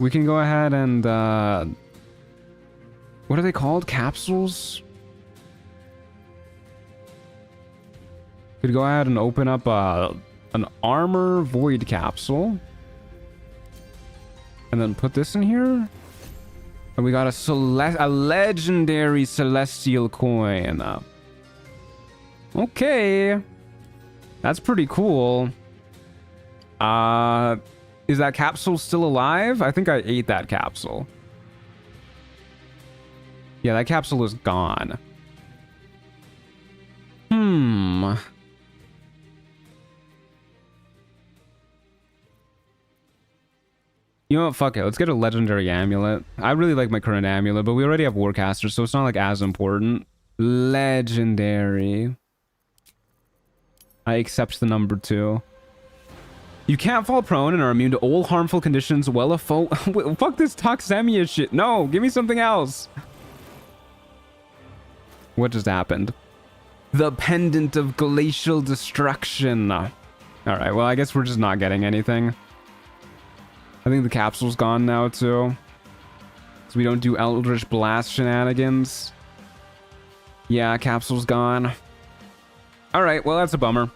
We can go ahead and, what are they called? Capsules? Could go ahead and open up an armor void capsule. And then put this in here. And we got a legendary celestial coin. Okay. That's pretty cool. Is that capsule still alive? I think I ate that capsule. Yeah, that capsule is gone. You know what? Fuck it. Let's get a legendary amulet. I really like my current amulet, but we already have Warcaster, so it's not like as important. Legendary. I accept the number 2. You can't fall prone and are immune to all harmful conditions. Well, fuck this toxemia shit. No, give me something else. What just happened? The Pendant of Glacial Destruction. All right, well, I guess we're just not getting anything. I think the capsule's gone now, too. So we don't do Eldritch Blast shenanigans. Yeah, capsule's gone. All right, well, that's a bummer.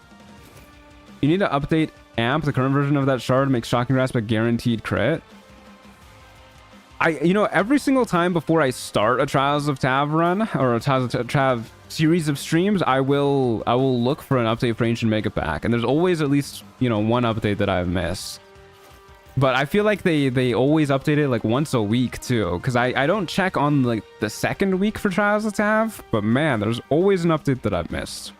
You need to update Amp, the current version of that shard, makes Shocking Grasp a guaranteed crit. You know, every single time before I start a Trials of Tav run, or a Tav series of streams, I will look for an update for Ancient Mega Pack. And there's always at least, you know, one update that I've missed. But I feel like they always update it like once a week too, because I don't check on like the second week for Trials of Tav, but man, there's always an update that I've missed.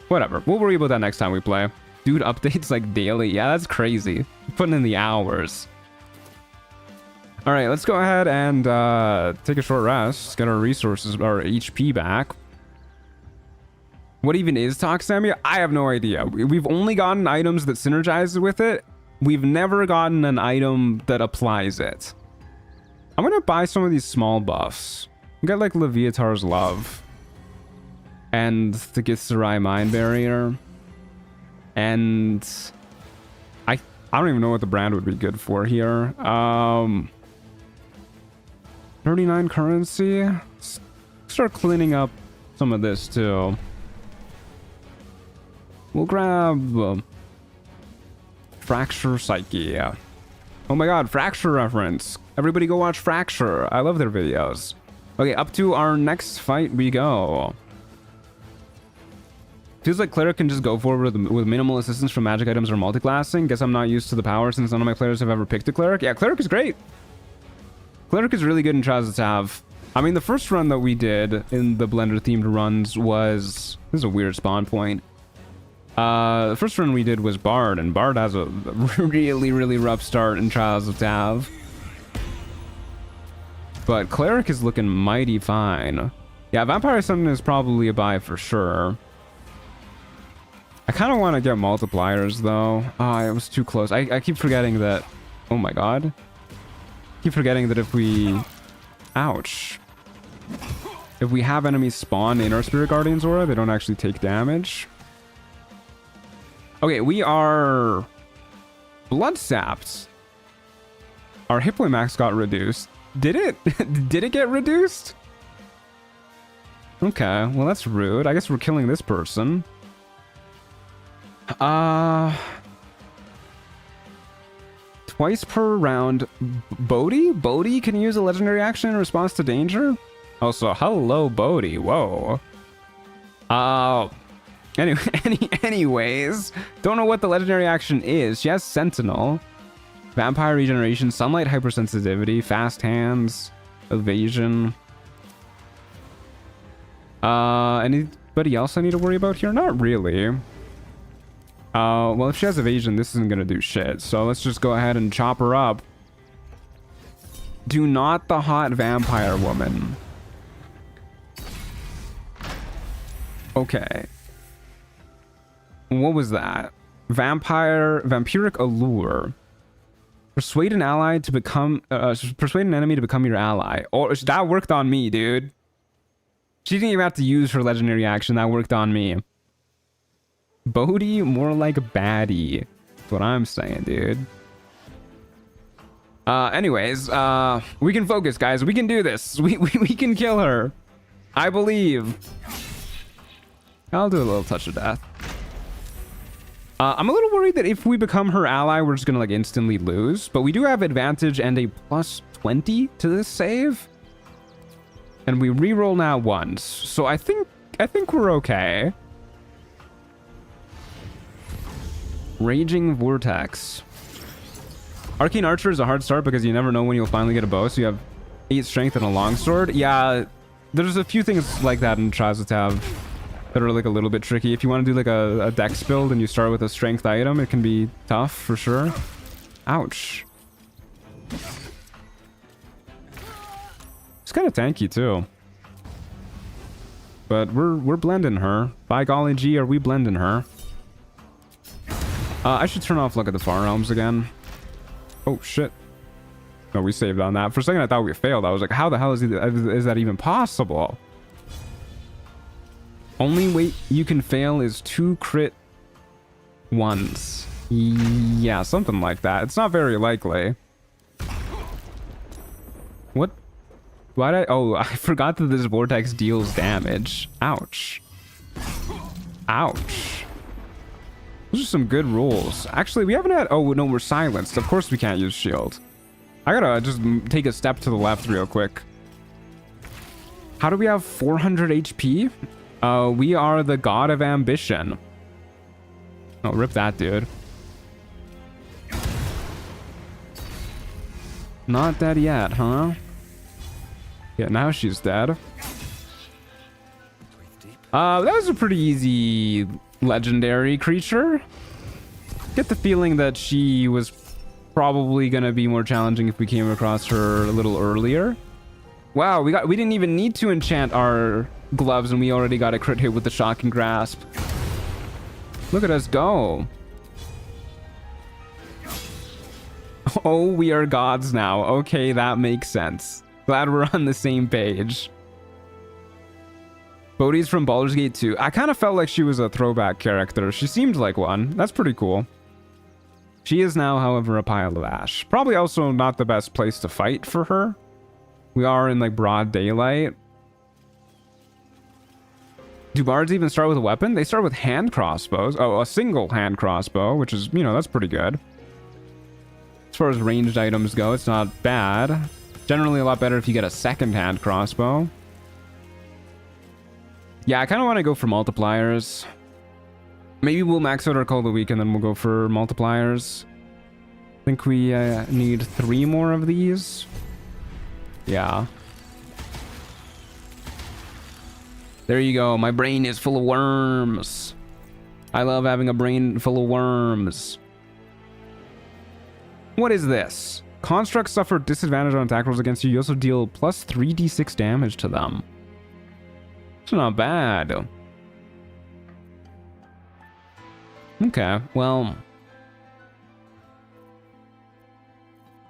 Whatever, we'll worry about that next time we play. Dude, updates like daily. Yeah, that's crazy. Putting in the hours. All right, let's go ahead and take a short rest, get our resources, our HP back. What even is Toxemia? I have no idea. We've only gotten items that synergize with it. We've never gotten an item that applies it. I'm gonna buy some of these small buffs. We got like Leviatar's Love. And the Githzerai Mind Barrier. And I don't even know what the brand would be good for here. 39 currency. Let's start cleaning up some of this too. We'll grab Fracture Psyche. Oh my god, Fracture reference. Everybody go watch Fracture. I love their videos. Okay, up to our next fight we go. Feels like Cleric can just go forward with minimal assistance from magic items or multiclassing. Guess I'm not used to the power since none of my players have ever picked a Cleric. Yeah, Cleric is great. Cleric is really good in Trials of Tav. I mean, the first run that we did in the Blender themed runs was... This is a weird spawn point. The first run we did was Bard, and Bard has a really, really rough start in Trials of Tav. But Cleric is looking mighty fine. Yeah, Vampire Summon is probably a buy for sure. I kind of want to get multipliers, though. Ah, it was too close. I keep forgetting that... Oh my god. Keep forgetting that if we... Ouch. If we have enemies spawn in our Spirit Guardian's aura, they don't actually take damage. Okay, we are blood sapped. Our hit point max got reduced. Did it? Did it get reduced? Okay, well that's rude. I guess we're killing this person. Twice per round. Bodhi can use a legendary action in response to danger. Also, hello Bodhi. Whoa. Anyways, don't know what the legendary action is. She has Sentinel, Vampire Regeneration, Sunlight Hypersensitivity, Fast Hands, Evasion. Anybody else I need to worry about here? Not really. Well, if she has Evasion, this isn't gonna do shit. So let's just go ahead and chop her up. Do not the hot vampire woman. Okay. What was that? Vampiric Allure. Persuade an ally to become... persuade an enemy to become your ally. Oh, that worked on me, dude. She didn't even have to use her legendary action. That worked on me. Bodhi, more like baddie. That's what I'm saying, dude. Anyways, we can focus, guys. We can do this. We can kill her. I believe. I'll do a little touch of death. I'm a little worried that if we become her ally, we're just gonna like instantly lose. But we do have advantage and a plus 20 to this save. And we reroll now once. So I think we're okay. Raging Vortex. Arcane Archer is a hard start because you never know when you'll finally get a bow. So you have 8 strength and a longsword. Yeah, there's a few things like that in Trials of Tav that are like a little bit tricky. If you want to do like a dex build and you start with a strength item, it can be tough for sure. Ouch. It's kind of tanky too. But we're blending her. By golly gee, are we blending her? I should turn off Look at the Far Realms again. Oh shit. No, we saved on that. For a second I thought we failed. I was like, how the hell is that even possible? Only way you can fail is 2 crit ones. Yeah, something like that. It's not very likely. What? Why did I... Oh, I forgot that this vortex deals damage. Ouch. Ouch. Those are some good rolls. Actually, we haven't had... Oh, no, we're silenced. Of course we can't use shield. I gotta just take a step to the left real quick. How do we have 400 HP? We are the god of ambition. Oh, rip that, dude. Not dead yet, huh? Yeah, now she's dead. That was a pretty easy legendary creature. Get the feeling that she was probably gonna be more challenging if we came across her a little earlier. Wow, we didn't even need to enchant our gloves and we already got a crit hit with the Shocking Grasp. Look at us go. Oh, we are gods now. Okay, that makes sense. Glad we're on the same page. Bodhi's from Baldur's Gate 2. I kind of felt like she was a throwback character. She seemed like one. That's pretty cool. She is now, however, a pile of ash. Probably also not the best place to fight for her. We are in like broad daylight. Do bards even start with a weapon? They start with hand crossbows. Oh, a single hand crossbow, which is, you know, that's pretty good. As far as ranged items go, it's not bad. Generally a lot better if you get a second hand crossbow. Yeah, I kind of want to go for multipliers. Maybe we'll max out our Call of the Week and then we'll go for multipliers. I think we need 3 more of these. Yeah. There you go. My brain is full of worms. I love having a brain full of worms. What is this? Constructs suffer disadvantage on attack rolls against you. You also deal plus 3d6 damage to them. It's not bad. Okay, well,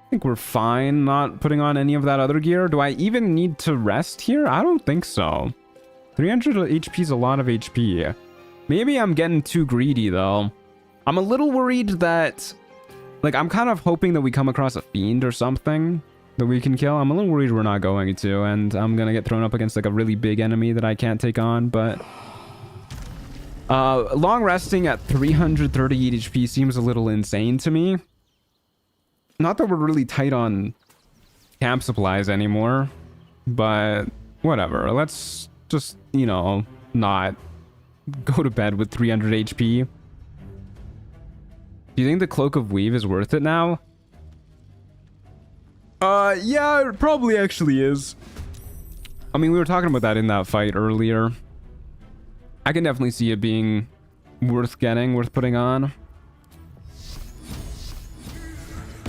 I think we're fine not putting on any of that other gear. Do I even need to rest here? I don't think so. 300 HP is a lot of HP. Maybe I'm getting too greedy though. I'm a little worried that, like, I'm kind of hoping that we come across a fiend or something that we can kill. I'm a little worried we're not going to, and I'm gonna get thrown up against like a really big enemy that I can't take on, but long resting at 338 HP seems a little insane to me. Not that we're really tight on camp supplies anymore, but whatever. Let's just, you know, not go to bed with 300 HP. Do you think the Cloak of Weave is worth it now? Yeah, it probably actually is. I mean, we were talking about that in that fight earlier. I can definitely see it being worth getting, worth putting on.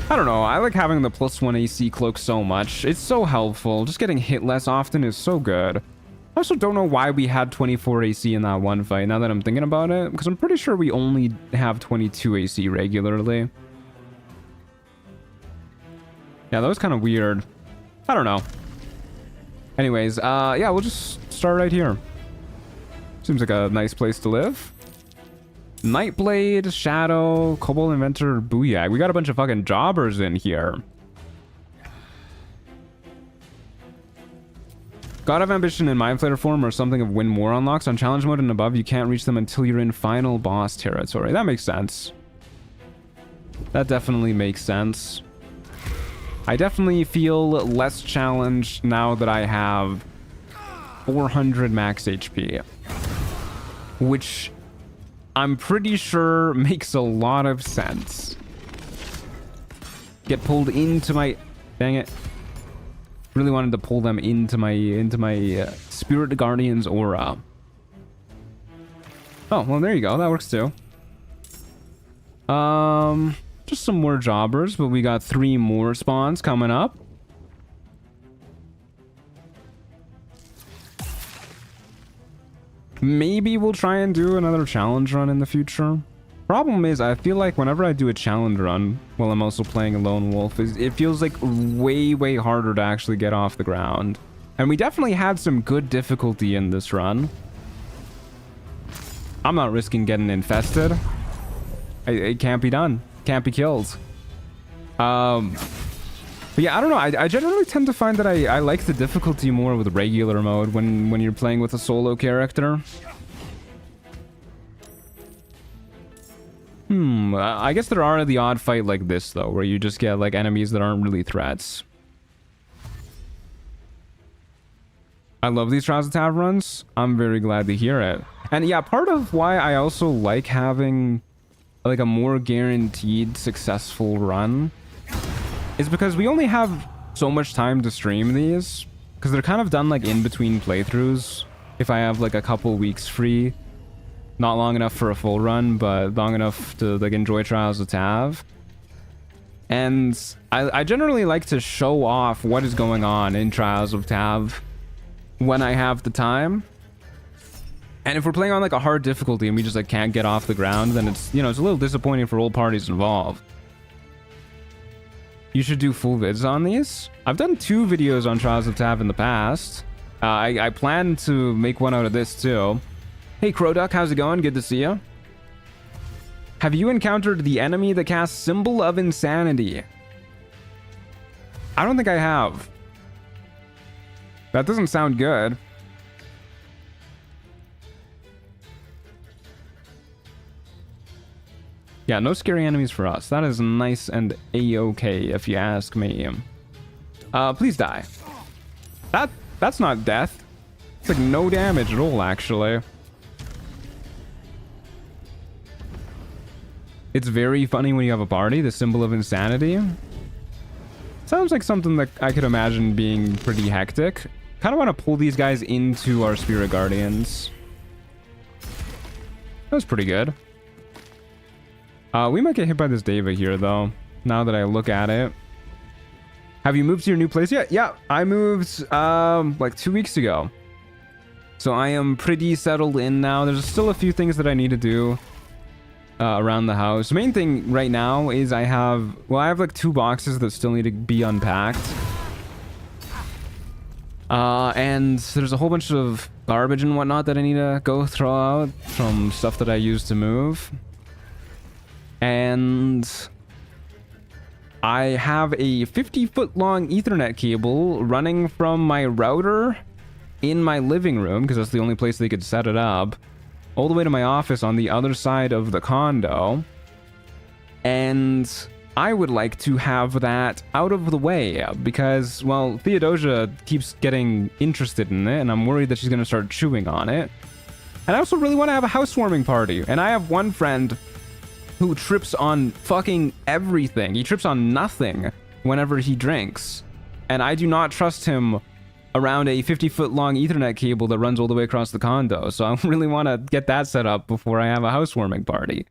I don't know. I like having the +1 AC cloak so much. It's so helpful. Just getting hit less often is so good. I also don't know why we had 24 AC in that one fight, now that I'm thinking about it, because I'm pretty sure we only have 22 AC regularly. Yeah, that was kind of weird. I don't know. Anyways, yeah, we'll just start right here. Seems like a nice place to live. Nightblade, Shadow, Cobalt Inventor, Booyah. We got a bunch of fucking jobbers in here. God of Ambition and Mind Flayer form or something of win more unlocks. On challenge mode and above, you can't reach them until you're in final boss territory. That makes sense. That definitely makes sense. I definitely feel less challenged now that I have 400 max HP. Which I'm pretty sure makes a lot of sense. Get pulled into my... Dang it. Really wanted to pull them into my Spirit Guardian's aura. Oh, well, there you go. That works too. Just some more jobbers, but we got 3 more spawns coming up. Maybe we'll try and do another challenge run in the future. Problem is, I feel like whenever I do a challenge run while I'm also playing a lone wolf, it feels like way harder to actually get off the ground. And we definitely had some good difficulty in this run. I'm not risking getting infested. It can't be done. Can't be killed. But yeah, I don't know. I generally tend to find that I like the difficulty more with regular mode when you're playing with a solo character. I guess there are the odd fight like this, though, where you just get, like, enemies that aren't really threats. I love these Trials of Tav runs. I'm very glad to hear it. And yeah, part of why I also like having, like, a more guaranteed successful run is because we only have so much time to stream these. Because they're kind of done, like, in between playthroughs. If I have, like, a couple weeks free. Not long enough for a full run, but long enough to, like, enjoy Trials of Tav. And I generally like to show off what is going on in Trials of Tav when I have the time. And if we're playing on, like, a hard difficulty and we just, like, can't get off the ground, then it's, you know, it's a little disappointing for all parties involved. You should do full vids on these. I've done 2 videos on Trials of Tav in the past. I plan to make one out of this, too. Hey, Crowduck, how's it going? Good to see you. Have you encountered the enemy that casts Symbol of Insanity? I don't think I have. That doesn't sound good. Yeah, no scary enemies for us. That is nice and a-okay, if you ask me. Please die. That's not death. It's like no damage at all, actually. It's very funny when you have a party, the Symbol of Insanity. Sounds like something that I could imagine being pretty hectic. Kind of want to pull these guys into our Spirit Guardians. That was pretty good. We might get hit by this Deva here, though, now that I look at it. Have you moved to your new place yet? Yeah, I moved, like 2 weeks ago. So I am pretty settled in now. There's still a few things that I need to do around the house. The main thing right now is I have like 2 boxes that still need to be unpacked. And there's a whole bunch of garbage and whatnot that I need to go throw out from stuff that I used to move. And I have a 50-foot long Ethernet cable running from my router in my living room, because that's the only place they could set it up, all the way to my office on the other side of the condo. And I would like to have that out of the way because, well, Theodosia keeps getting interested in it, and I'm worried that she's going to start chewing on it. And I also really want to have a housewarming party. And I have one friend who trips on fucking everything. He trips on nothing whenever he drinks. And I do not trust him around a 50-foot long Ethernet cable that runs all the way across the condo. So I really want to get that set up before I have a housewarming party.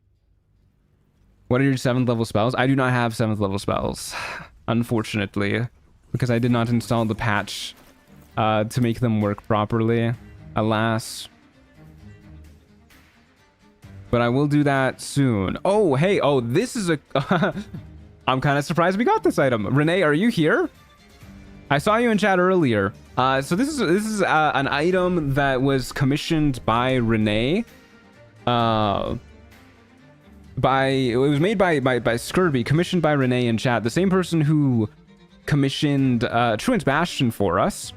What are your 7th level spells? I do not have 7th level spells, unfortunately, because I did not install the patch to make them work properly, alas. But I will do that soon. Oh, hey, oh, this is a... I'm kind of surprised we got this item. Renee, are you here? I saw you in chat earlier. So this is an item that was commissioned by Renee. It was made by Skirby, commissioned by Renee in chat, the same person who commissioned Truant Bastion for us.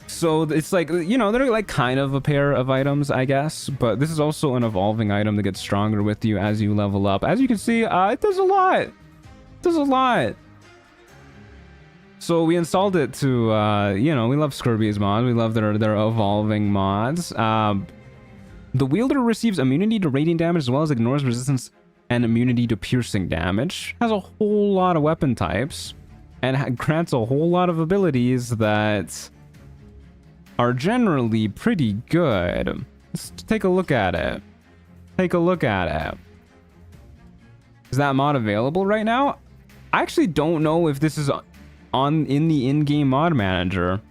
So it's like, you know, they're like kind of a pair of items, I guess. But this is also an evolving item that gets stronger with you as you level up. As you can see, it does a lot. It does a lot. So we installed it to, you know, we love Skirby's mods. We love their evolving mods. The wielder receives immunity to radiant damage as well as ignores resistance and immunity to piercing damage. Has a whole lot of weapon types and grants a whole lot of abilities that are generally pretty good. Let's take a look at it. Take a look at it. Is that mod available right now? I actually don't know if this is in the in-game mod manager.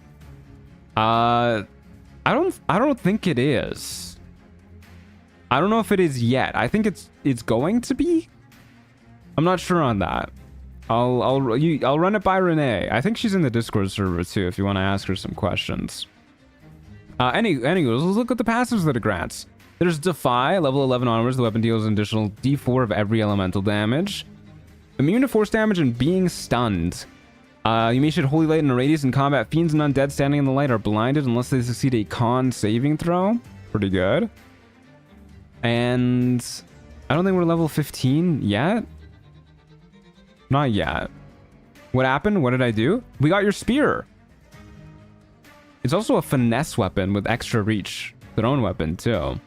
I don't think it is. I don't know if it is yet. I think it's going to be. I'm not sure on that. I'll run it by Renee. I think she's in the Discord server too. If you want to ask her some questions. Anyways, let's look at the passives that it grants. There's Defy, level 11 onwards. The weapon deals an additional D4 of every elemental damage. Immune to force damage and being stunned. You may shoot Holy Light in a radius in combat. Fiends and undead standing in the light are blinded unless they succeed a con saving throw. Pretty good. And I don't think we're level 15 yet. Not yet. What happened? What did I do? We got your spear. It's also a finesse weapon with extra reach. Thrown weapon too.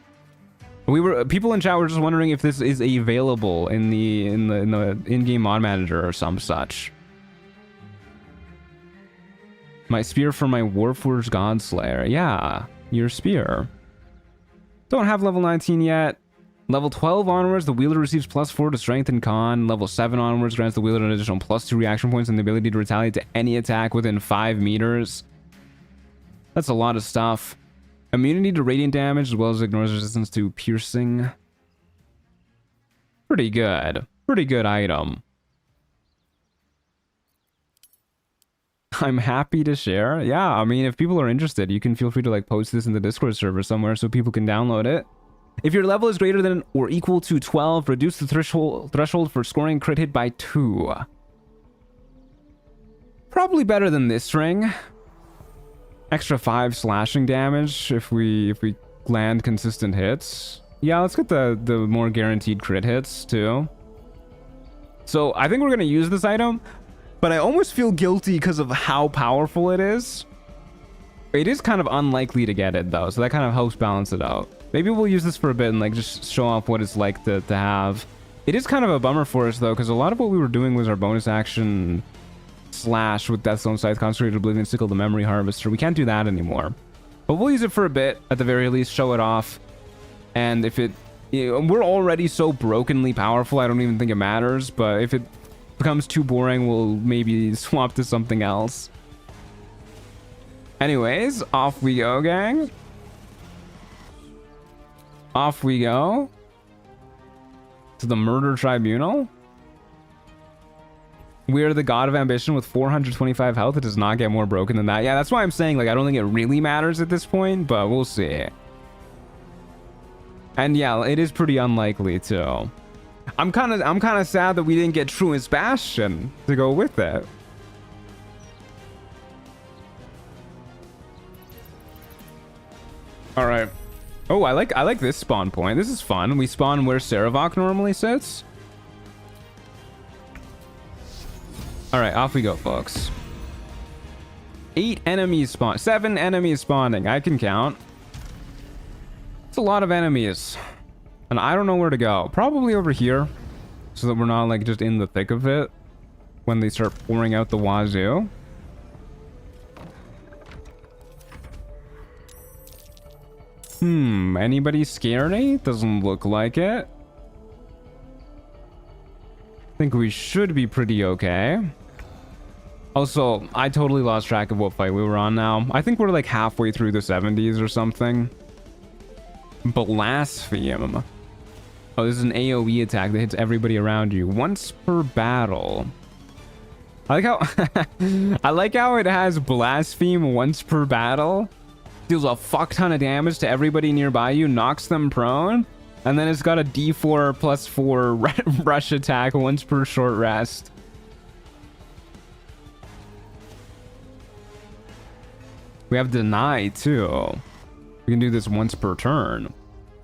People in chat were just wondering if this is available in the in-game mod manager or some such. My spear for my Warforged Godslayer. Yeah, your spear. Don't have level 19 yet. Level 12 onwards, the wielder receives +4 to strength and con. Level 7 onwards grants the wielder an additional +2 reaction points and the ability to retaliate to any attack within 5 meters. That's a lot of stuff. Immunity to radiant damage as well as ignores resistance to piercing. Pretty good. Pretty good item. I'm happy to share. Yeah, I mean, if people are interested, you can feel free to like post this in the Discord server somewhere so people can download it. If your level is greater than or equal to 12, reduce the threshold for scoring crit hit by 2. Probably better than this ring. Extra 5 slashing damage if we land consistent hits. Yeah, let's get the more guaranteed crit hits too. So I think we're gonna use this item, but I almost feel guilty because of how powerful it is. It is kind of unlikely to get it though, so that kind of helps balance it out. Maybe we'll use this for a bit and like just show off what it's like to have. It is kind of a bummer for us though, because a lot of what we were doing was our bonus action slash with Deathstone Scythe, Consecrated Oblivion, Sickle the Memory Harvester. We can't do that anymore. But we'll use it for a bit, at the very least, show it off. And if it... You know, we're already so brokenly powerful, I don't even think it matters. But if it becomes too boring, we'll maybe swap to something else. Anyways, off we go, gang. Off we go. To the Murder Tribunal. We are the God of Ambition with 425 health. It does not get more broken than that. Yeah, that's why I'm saying, like, I don't think it really matters at this point, but we'll see. And yeah, it is pretty unlikely too. I'm kind of sad that we didn't get Truant's Bastion to go with it. All right. Oh, I like this spawn point. This is fun. We spawn where Sarevok normally sits. All right, off we go, folks. 8 enemies spawn. 7 enemies spawning. I can count. It's a lot of enemies. And I don't know where to go. Probably over here. So that we're not like just in the thick of it when they start pouring out the wazoo. Anybody scary? Doesn't look like it. I think we should be pretty okay. Also, I totally lost track of what fight we were on now. I think we're like halfway through the 70s or something. Blaspheme. Oh, this is an AoE attack that hits everybody around you once per battle. I like how I like how it has blaspheme once per battle. Deals a fuck ton of damage to everybody nearby you, knocks them prone, and then it's got a D4 plus 4 rush attack once per short rest. We have deny too. We can do this once per turn.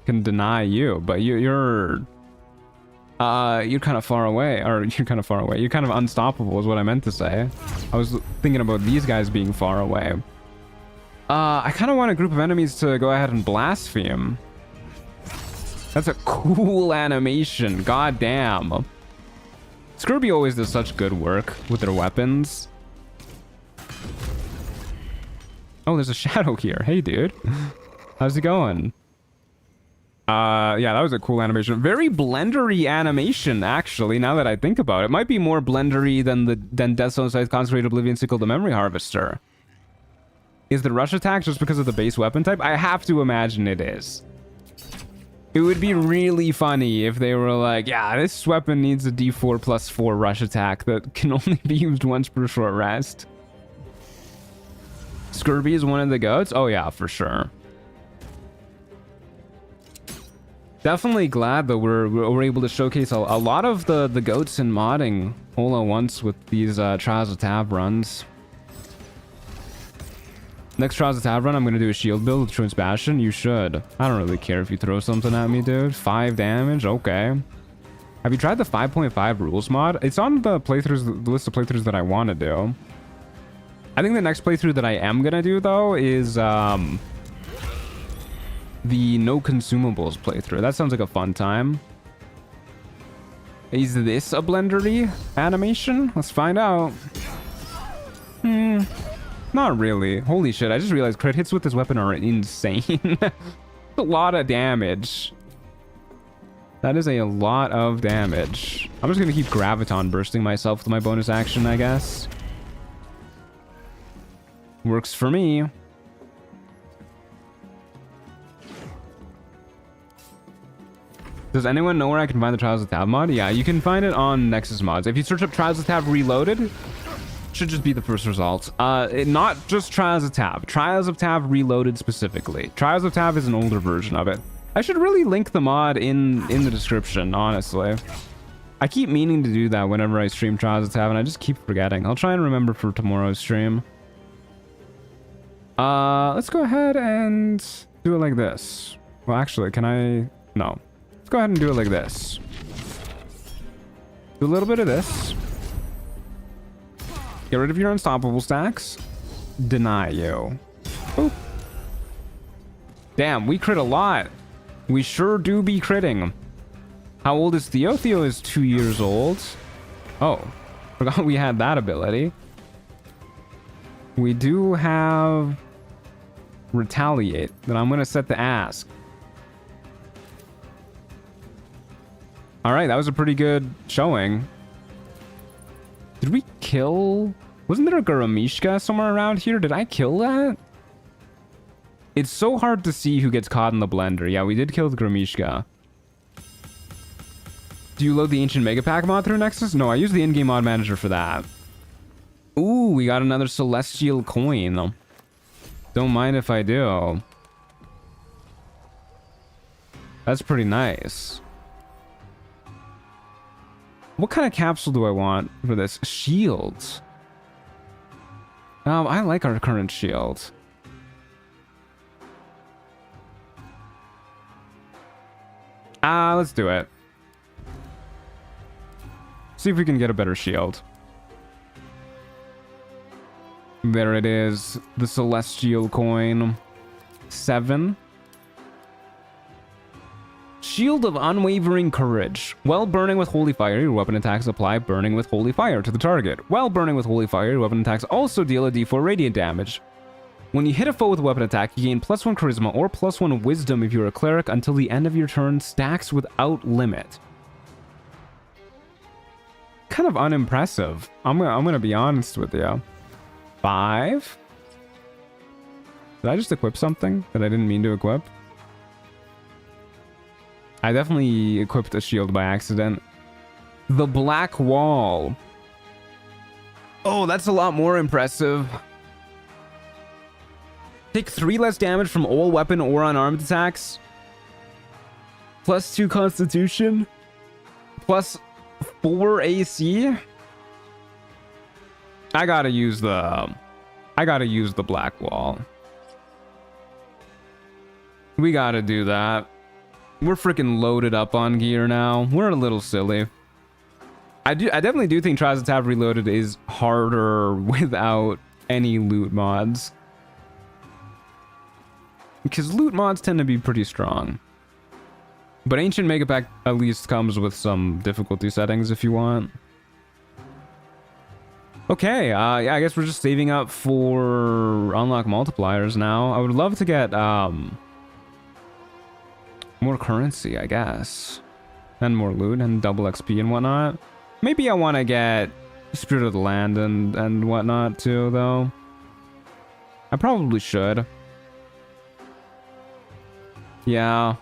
Can deny you, but you're kind of far away, or you're kind of far away. You're kind of unstoppable is what I meant to say. I was thinking about these guys being far away. I kind of want a group of enemies to go ahead and blaspheme. That's a cool animation. God damn. Scurvy always does such good work with their weapons. Oh, there's a shadow here. Hey, dude. How's it going? Yeah, that was a cool animation. Very blendery animation, actually, now that I think about it. Might be more blendery than Death Zone Scythe, Concentrated Oblivion, Sickle, the Memory Harvester. Is the rush attack just because of the base weapon type? I have to imagine it is. It would be really funny if they were like, yeah, this weapon needs a D4 plus 4 rush attack that can only be used once per short rest. Scurvy is one of the goats? Oh yeah, for sure. Definitely glad that we're able to showcase a lot of the goats in modding all at once with these Trials of Tav runs. Next Trials of Tav run, I'm going to do a shield build with Truant's Bastion. You should. I don't really care if you throw something at me, dude. 5 damage? Okay. Have you tried the 5.5 rules mod? It's on the playthroughs, the list of playthroughs that I want to do. I think the next playthrough that I am going to do, though, is the no consumables playthrough. That sounds like a fun time. Is this a blendery animation? Let's find out. Not really. Holy shit, I just realized crit hits with this weapon are insane. A lot of damage. That is a lot of damage. I'm just gonna keep graviton bursting myself with my bonus action, I guess. Works for me. Does anyone know where I can find the Trials of Tav mod? Yeah, you can find it on Nexus Mods. If you search up Trials of Tav Reloaded, should just be the first result. Not just Trials of Tav. Trials of Tav Reloaded specifically. Trials of Tav is an older version of it. I should really link the mod in the description, honestly. I keep meaning to do that whenever I stream Trials of Tav, and I just keep forgetting. I'll try and remember for tomorrow's stream. Let's go ahead and do it like this. Well, actually, can I? No. Let's go ahead and do it like this. Do a little bit of this. Get rid of your unstoppable stacks. Deny you. Boop. Damn, we crit a lot. We sure do be critting. How old is Theo? Theo is 2 years old. Oh, forgot we had that ability. We do have Retaliate that I'm going to set to ask. All right, that was a pretty good showing. Did we kill? Wasn't there a Garamishka somewhere around here? Did I kill that? It's so hard to see who gets caught in the blender. Yeah, we did kill the Garamishka. Do you load the Ancient Mega Pack mod through Nexus? No, I use the in-game mod manager for that. Ooh, we got another Celestial coin. Don't mind if I do. That's pretty nice. What kind of capsule do I want for this? Shields. I like our current shield. Let's do it. See if we can get a better shield. There it is. The Celestial coin. 7. Shield of Unwavering Courage. While burning with Holy Fire, your weapon attacks apply burning with Holy Fire to the target. While burning with Holy Fire, your weapon attacks also deal a d4 radiant damage. When you hit a foe with a weapon attack, you gain +1 Charisma or +1 Wisdom if you're a cleric until the end of your turn, stacks without limit. Kind of unimpressive. I'm gonna be honest with you. 5? Did I just equip something that I didn't mean to equip? I definitely equipped a shield by accident. The Black Wall. Oh, that's a lot more impressive. Take 3 less damage from all weapon or unarmed attacks. +2 Constitution. +4 AC. I gotta use the Black Wall. We gotta do that. We're freaking loaded up on gear now. We're a little silly. I definitely do think Trials of Tav Reloaded is harder without any loot mods. Because loot mods tend to be pretty strong. But Ancient Mega Pack at least comes with some difficulty settings if you want. Okay, yeah, I guess we're just saving up for unlock multipliers now. I would love to get more currency, I guess. And more loot and double XP and whatnot. Maybe I want to get Spirit of the Land and whatnot too, though. I probably should. Yeah.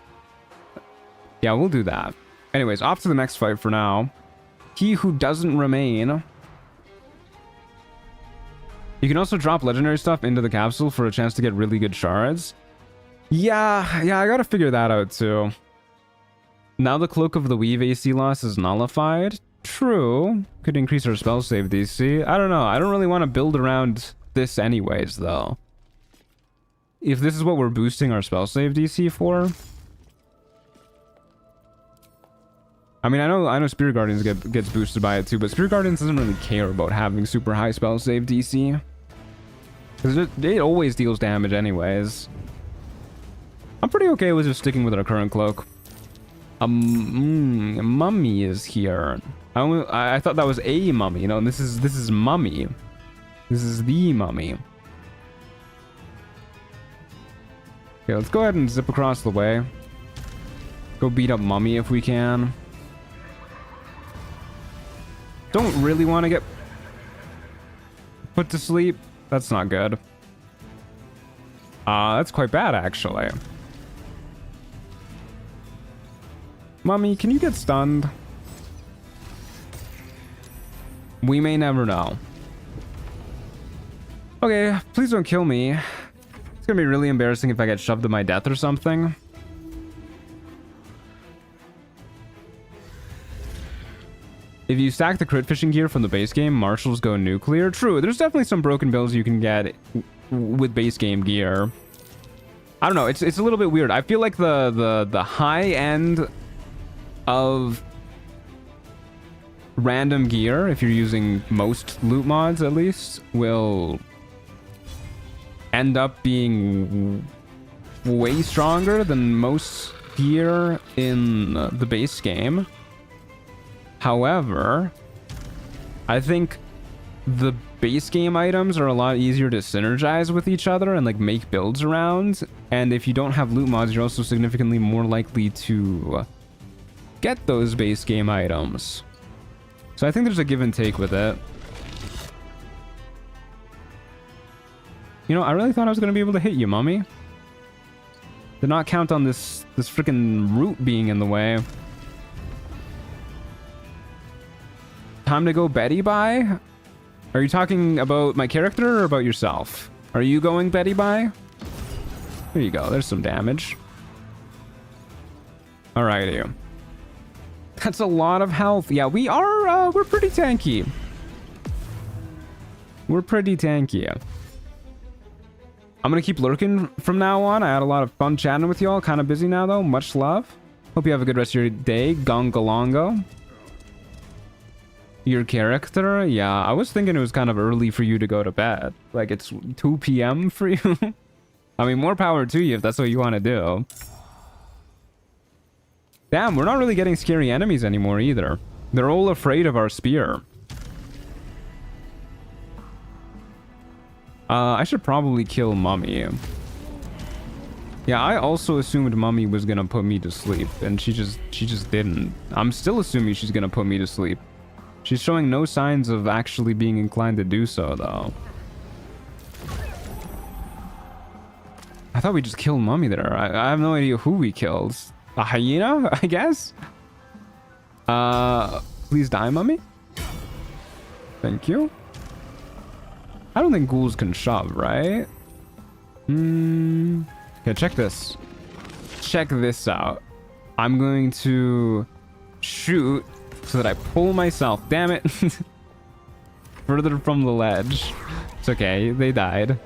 Yeah, we'll do that. Anyways, off to the next fight for now. He Who Doesn't Remain. You can also drop legendary stuff into the capsule for a chance to get really good shards. Yeah, I gotta figure that out too. Now the Cloak of the Weave AC loss is nullified. True. Could increase our spell save DC. I don't know. I don't really want to build around this anyways, though. If this is what we're boosting our spell save DC for. I mean, I know Spirit Guardians gets boosted by it too, but Spirit Guardians doesn't really care about having super high spell save DC. Because it always deals damage anyways. I'm pretty okay with just sticking with our current cloak. Mummy is here. I thought that was a mummy. You know, this is Mummy. This is the mummy. Okay, let's go ahead and zip across the way. Go beat up Mummy if we can. Don't really want to get put to sleep. That's not good. That's quite bad, actually. Mummy, can you get stunned? We may never know. Okay, please don't kill me. It's gonna be really embarrassing if I get shoved to my death or something. If you stack the crit fishing gear from the base game, marshals go nuclear. True, there's definitely some broken builds you can get with base game gear. I don't know, it's a little bit weird. I feel like the high end of random gear, if you're using most loot mods at least, will end up being way stronger than most gear in the base game. However, I think the base game items are a lot easier to synergize with each other and like make builds around. And if you don't have loot mods, you're also significantly more likely to get those base game items. So I think there's a give and take with it. You know, I really thought I was going to be able to hit you, Mummy. Did not count on this freaking root being in the way. Time to go Betty bye? Are you talking about my character or about yourself? Are you going Betty bye? There you go. There's some damage. Alrighty. That's a lot of health. Yeah, we are, we're pretty tanky. We're pretty tanky. I'm gonna keep lurking from now on. I had a lot of fun chatting with y'all. Kind of busy now, though. Much love. Hope you have a good rest of your day. Gongalongo. Your character? Yeah, I was thinking it was kind of early for you to go to bed. Like, it's 2 p.m. for you. I mean, more power to you if that's what you want to do. Damn, we're not really getting scary enemies anymore either. They're all afraid of our spear. I should probably kill Mummy. Yeah, I also assumed Mummy was gonna put me to sleep, and she just didn't. I'm still assuming she's gonna put me to sleep. She's showing no signs of actually being inclined to do so, though. I thought we just killed Mummy there. I have no idea who we killed. A hyena, I guess? Please die, Mummy. Thank you. I don't think ghouls can shove, right? Okay, check this. Check this out. I'm going to shoot so that I pull myself, damn it, further from the ledge. It's okay, they died.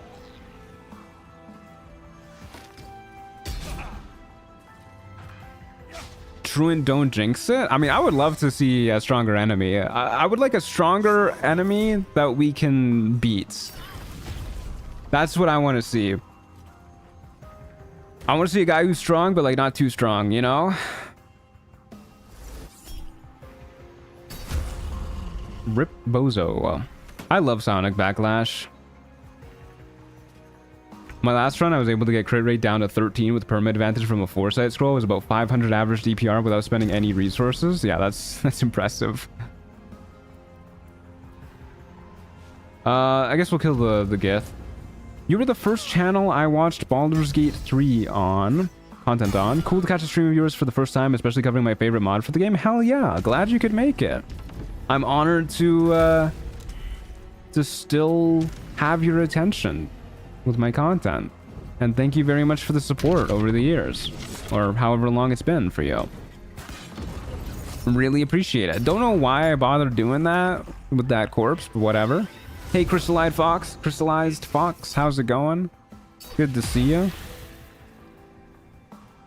Truant, don't jinx it. I mean, I would love to see a stronger enemy. I would like a stronger enemy that we can beat. That's what I want to see. I want to see a guy who's strong, but like not too strong, you know? Rip Bozo. I love Sonic Backlash. My last run, I was able to get crit rate down to 13 with perma advantage from a foresight scroll. It was about 500 average DPR without spending any resources. Yeah, that's impressive. I guess we'll kill the Gith. You were the first channel I watched Baldur's Gate 3 on. Content on. Cool to catch a stream of yours for the first time, especially covering my favorite mod for the game. Hell yeah, glad you could make it. I'm honored to still have your attention with my content, and thank you very much for the support over the years, or however long it's been for you. Really appreciate it. Don't know why I bothered doing that with that corpse, but whatever. Hey, crystallized fox, how's it going? Good to see you.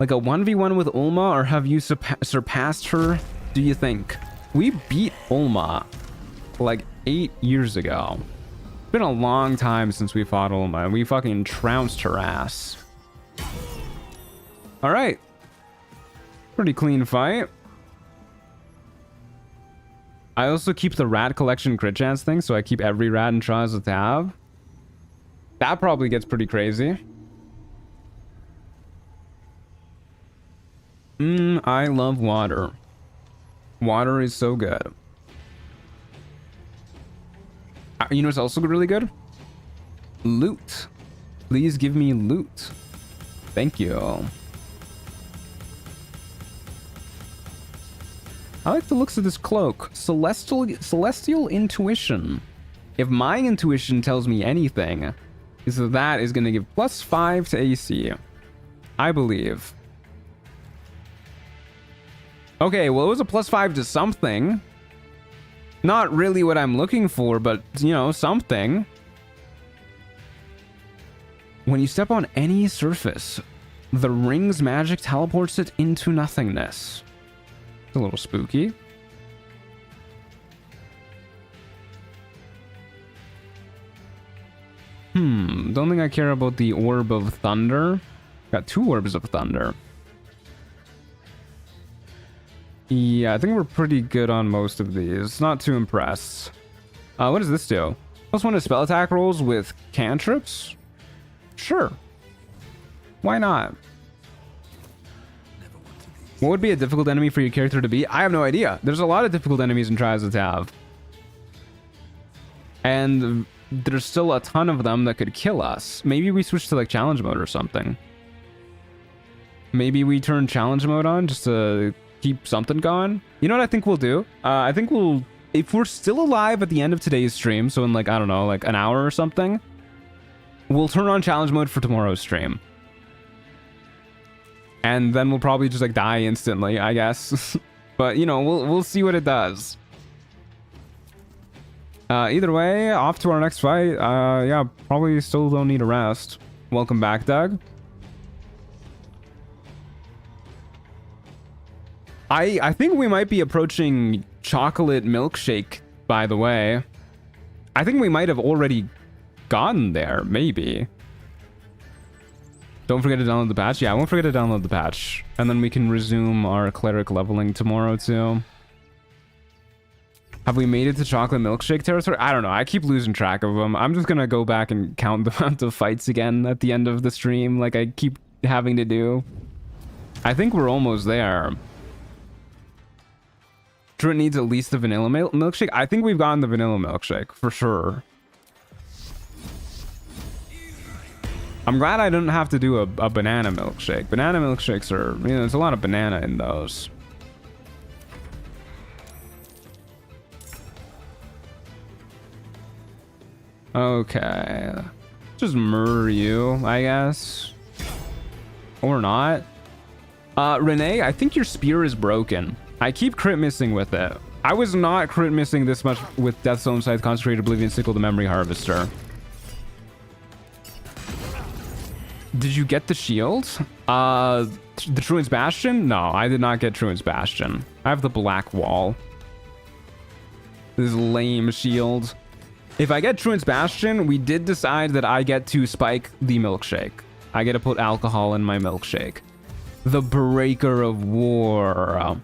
Like a 1v1 with Ulma, or have you surpassed her, do you think? We beat Ulma like 8 years ago. Been a long time since we fought Ulma, and we fucking trounced her ass. All right, pretty clean fight. I also keep the rat collection crit chance thing, so I keep every rat in Trials of Tav. That probably gets pretty crazy. I love water. Water is so good. You know what's also really good? Loot. Please give me loot. Thank you. I like the looks of this cloak. Celestial intuition. If my intuition tells me anything, is that is going to give +5 to AC. I believe. Okay, well, it was a +5 to something. Not really what I'm looking for, but, you know, something. When you step on any surface, the ring's magic teleports it into nothingness. It's a little spooky. Don't think I care about the Orb of Thunder. Got 2 Orbs of Thunder. Yeah, I think we're pretty good on most of these. Not too impressed. What does this do? +1 to spell attack rolls with cantrips? Sure. Why not? What would be a difficult enemy for your character to beat? I have no idea. There's a lot of difficult enemies in Trials of Tav. And there's still a ton of them that could kill us. Maybe we switch to like challenge mode or something. Maybe we turn challenge mode on just to keep something going. You know what I think we'll do? I think we'll, if we're still alive at the end of today's stream, so in like, I don't know, like an hour or something, we'll turn on challenge mode for tomorrow's stream. And then we'll probably just like die instantly, I guess. But you know, we'll see what it does. Either way, off to our next fight. Yeah, probably still don't need a rest. Welcome back, Doug. I think we might be approaching chocolate milkshake, by the way. I think we might have already gotten there, maybe. Don't forget to download the patch. Yeah, I won't forget to download the patch. And then we can resume our cleric leveling tomorrow, too. Have we made it to chocolate milkshake territory? I don't know. I keep losing track of them. I'm just gonna go back and count the amount of fights again at the end of the stream, like I keep having to do. I think we're almost there. Truant needs at least the vanilla milkshake. I think we've gotten the vanilla milkshake for sure. I'm glad I didn't have to do a banana milkshake. Banana milkshakes are, you know, there's a lot of banana in those. Okay. Just murder you, I guess. Or not. Renee, I think your spear is broken. I keep crit missing with it. I was not crit missing this much with Death Zone Scythe, Consecrated Oblivion, Sickle, the Memory Harvester. Did you get the shield? The Truant's Bastion? No, I did not get Truant's Bastion. I have the black wall. This lame shield. If I get Truant's Bastion, we did decide that I get to spike the milkshake. I get to put alcohol in my milkshake. The Breaker of War.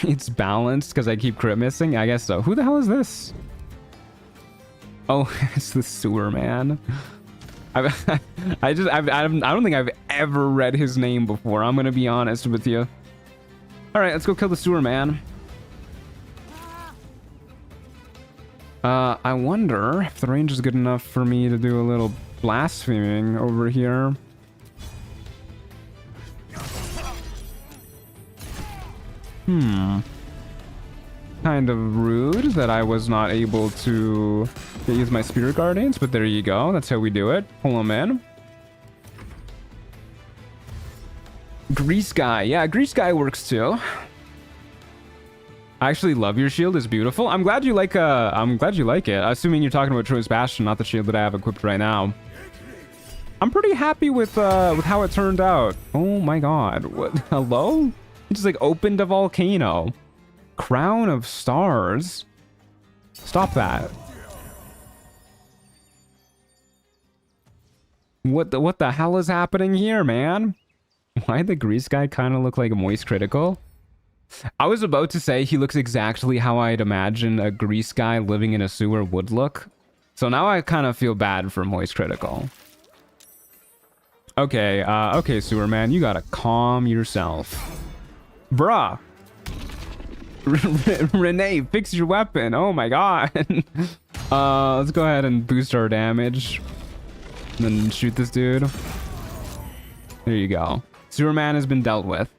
It's balanced because I keep crit missing? I guess so. Who the hell is this? Oh, it's the sewer man. I don't think I've ever read his name before. I'm gonna be honest with you. All right, let's go kill the sewer man. I wonder if the range is good enough for me to do a little blaspheming over here. Kind of rude that I was not able to use my Spirit Guardians, but there you go. That's how we do it. Pull them in. Grease Guy. Yeah, Grease Guy works too. I actually love your shield. It's beautiful. I'm glad you like it. Assuming you're talking about Truant's Bastion, not the shield that I have equipped right now. I'm pretty happy with how it turned out. Oh my god. What? Hello? It just like opened a volcano. Crown of Stars. Stop that. What the hell is happening here, man? Why the Grease Guy kind of look like a Moist Critical? I was about to say he looks exactly how I'd imagine a Grease Guy living in a sewer would look. So now I kind of feel bad for Moist Critical. Okay, okay, sewer man, you gotta calm yourself. Bruh. Renee, fix your weapon. Oh my god. Let's go ahead and boost our damage. And then shoot this dude. There you go. Sewer man has been dealt with.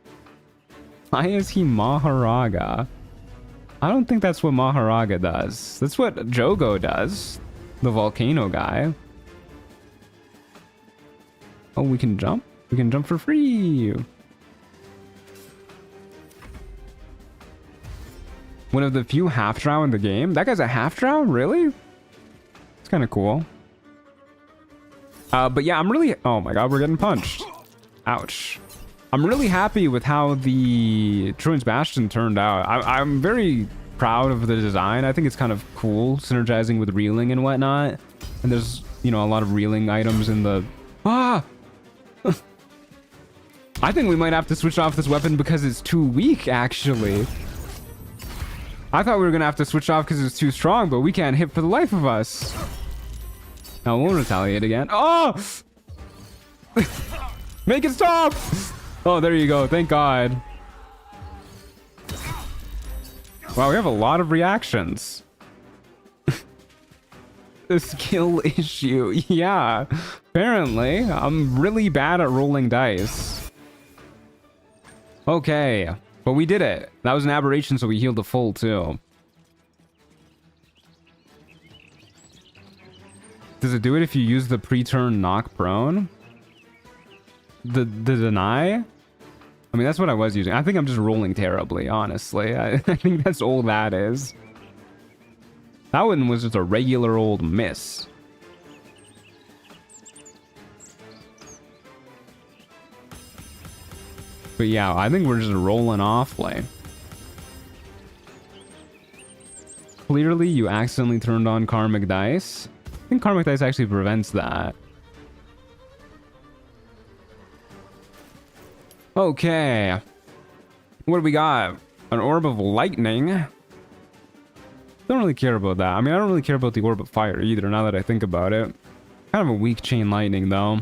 Why is he Maharaga? I don't think that's what Maharaga does. That's what Jogo does. The volcano guy. Oh, we can jump? We can jump for free. One of the few half-drow in the game. That guy's a half-drow? Really? It's kind of cool. But yeah, I'm really... Oh my god, we're getting punched. Ouch. I'm really happy with how the Truant's Bastion turned out. I'm very proud of the design. I think it's kind of cool, synergizing with reeling and whatnot. And there's, you know, a lot of reeling items in the... Ah! I think we might have to switch off this weapon because it's too weak, actually. I thought we were gonna have to switch off because it's too strong, but we can't hit for the life of us. Now we'll retaliate again. Oh! Make it stop! Oh, there you go. Thank God. Wow, we have a lot of reactions. The skill issue. Yeah, apparently. I'm really bad at rolling dice. Okay. But we did it. That was an aberration, so we healed the full too. Does it do it if you use the pre-turn knock prone? The deny? I mean, that's what I was using. I think I'm just rolling terribly, honestly. I think that's all that is. That one was just a regular old miss. But yeah, I think we're just rolling awfully. Clearly, you accidentally turned on Karmic Dice. I think Karmic Dice actually prevents that. Okay. What do we got? An Orb of Lightning. Don't really care about that. I mean, I don't really care about the Orb of Fire either, now that I think about it. Kind of a weak Chain Lightning, though.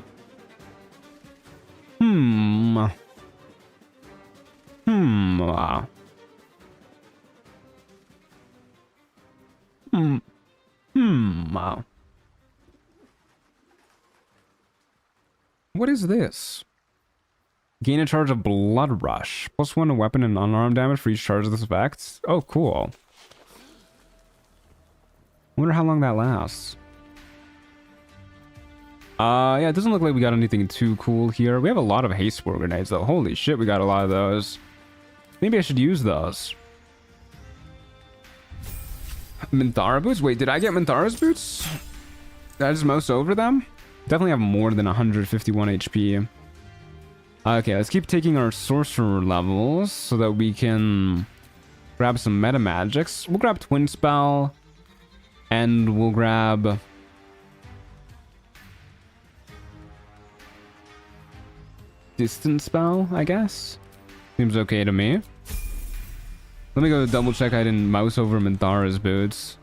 What is this? Gain a charge of Blood Rush. +1 to weapon and unarmed damage for each charge of this effect. Oh, cool. Wonder how long that lasts. Yeah, it doesn't look like we got anything too cool here. We have a lot of haste spore grenades, though. Holy shit, we got a lot of those. Maybe I should use those. Minthara boots? Wait, did I get Minthara's boots? Did I just mouse over them? Definitely have more than 151 HP. Okay, let's keep taking our sorcerer levels so that we can grab some meta magics. We'll grab Twin Spell, and we'll grab Distant Spell, I guess. Seems okay to me. Let me go double check I didn't mouse over Minthara's boots.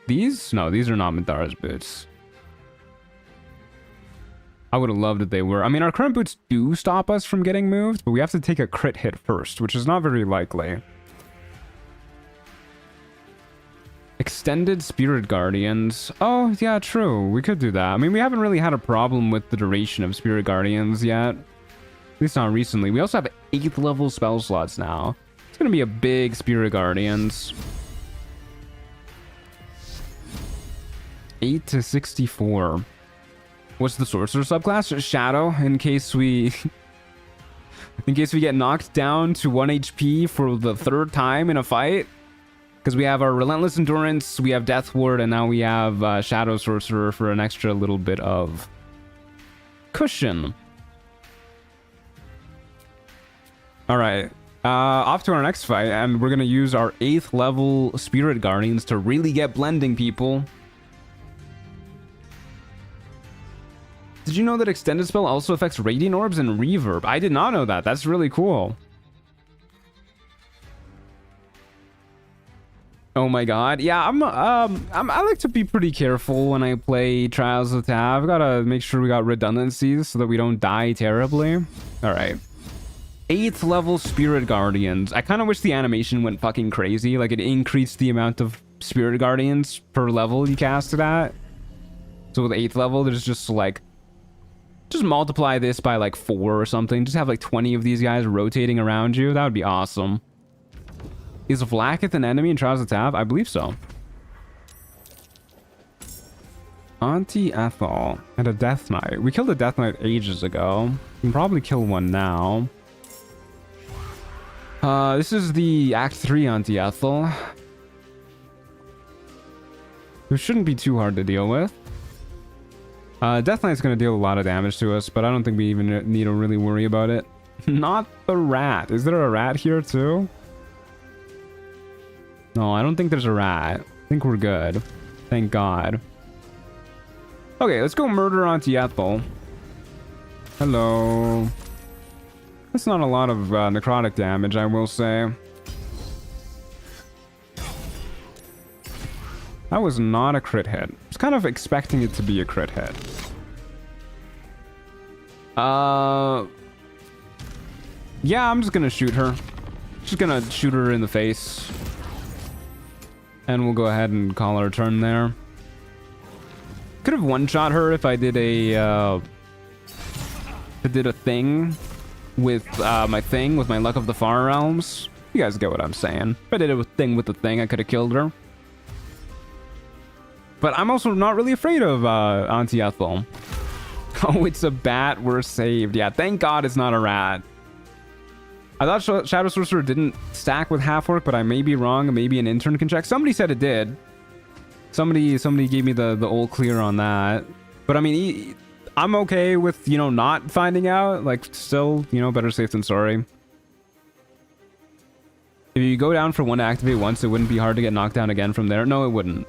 These? No, these are not Minthara's boots. I would have loved if they were. I mean, our current boots do stop us from getting moved, but we have to take a crit hit first, which is not very likely. Extended Spirit Guardians. Oh, yeah, true. We could do that. I mean, we haven't really had a problem with the duration of Spirit Guardians yet. At least not recently. We also have 8th level spell slots now. It's going to be a big Spirit Guardians. 8 to 64. What's the sorcerer subclass? Shadow, in case we get knocked down to 1 HP for the 3rd time in a fight. Because we have our Relentless Endurance, we have Death Ward, and now we have Shadow Sorcerer for an extra little bit of cushion. Alright, off to our next fight, and we're going to use our 8th level Spirit Guardians to really get blending, people. Did you know that Extended Spell also affects Radiant Orbs and Reverb? I did not know that. That's really cool. Oh my god. Yeah, I like to be pretty careful when I play Trials of Tav. Gotta make sure we got redundancies so that we don't die terribly. Alright. 8th level Spirit Guardians. I kind of wish the animation went fucking crazy. Like, it increased the amount of Spirit Guardians per level you cast it at. So with 8th level, there's just like... Just multiply this by like 4 or something. Just have like 20 of these guys rotating around you. That would be awesome. Is Vlaakith an enemy in Trials of Tav? I believe so. Auntie Ethel and a Death Knight. We killed a Death Knight ages ago. We can probably kill one now. This is the Act 3 Auntie Ethel. This shouldn't be too hard to deal with. Death Knight's going to deal a lot of damage to us, but I don't think we even need to really worry about it. Not the rat. Is there a rat here too? No, I don't think there's a rat. I think we're good. Thank God. Okay, let's go murder Auntie Ethel. Hello. That's not a lot of necrotic damage, I will say. That was not a crit hit. I was kind of expecting it to be a crit hit. Yeah, I'm just gonna shoot her. Just gonna shoot her in the face. And we'll go ahead and call our turn there. Could have one-shot her if I did a thing with my Luck of the Far Realms. You guys get what I'm saying. If I did a thing with the thing, I could have killed her. But I'm also not really afraid of Auntie Ethel. Oh, it's a bat. We're saved. Yeah, thank God it's not a rat. I thought Shadow Sorcerer didn't stack with Half-Orc, but I may be wrong. Maybe an intern can check. Somebody said it did. Somebody gave me the old clear on that. But I mean, I'm okay with, you know, not finding out. Like, still, you know, better safe than sorry. If you go down for one to activate once, it wouldn't be hard to get knocked down again from there. No, it wouldn't.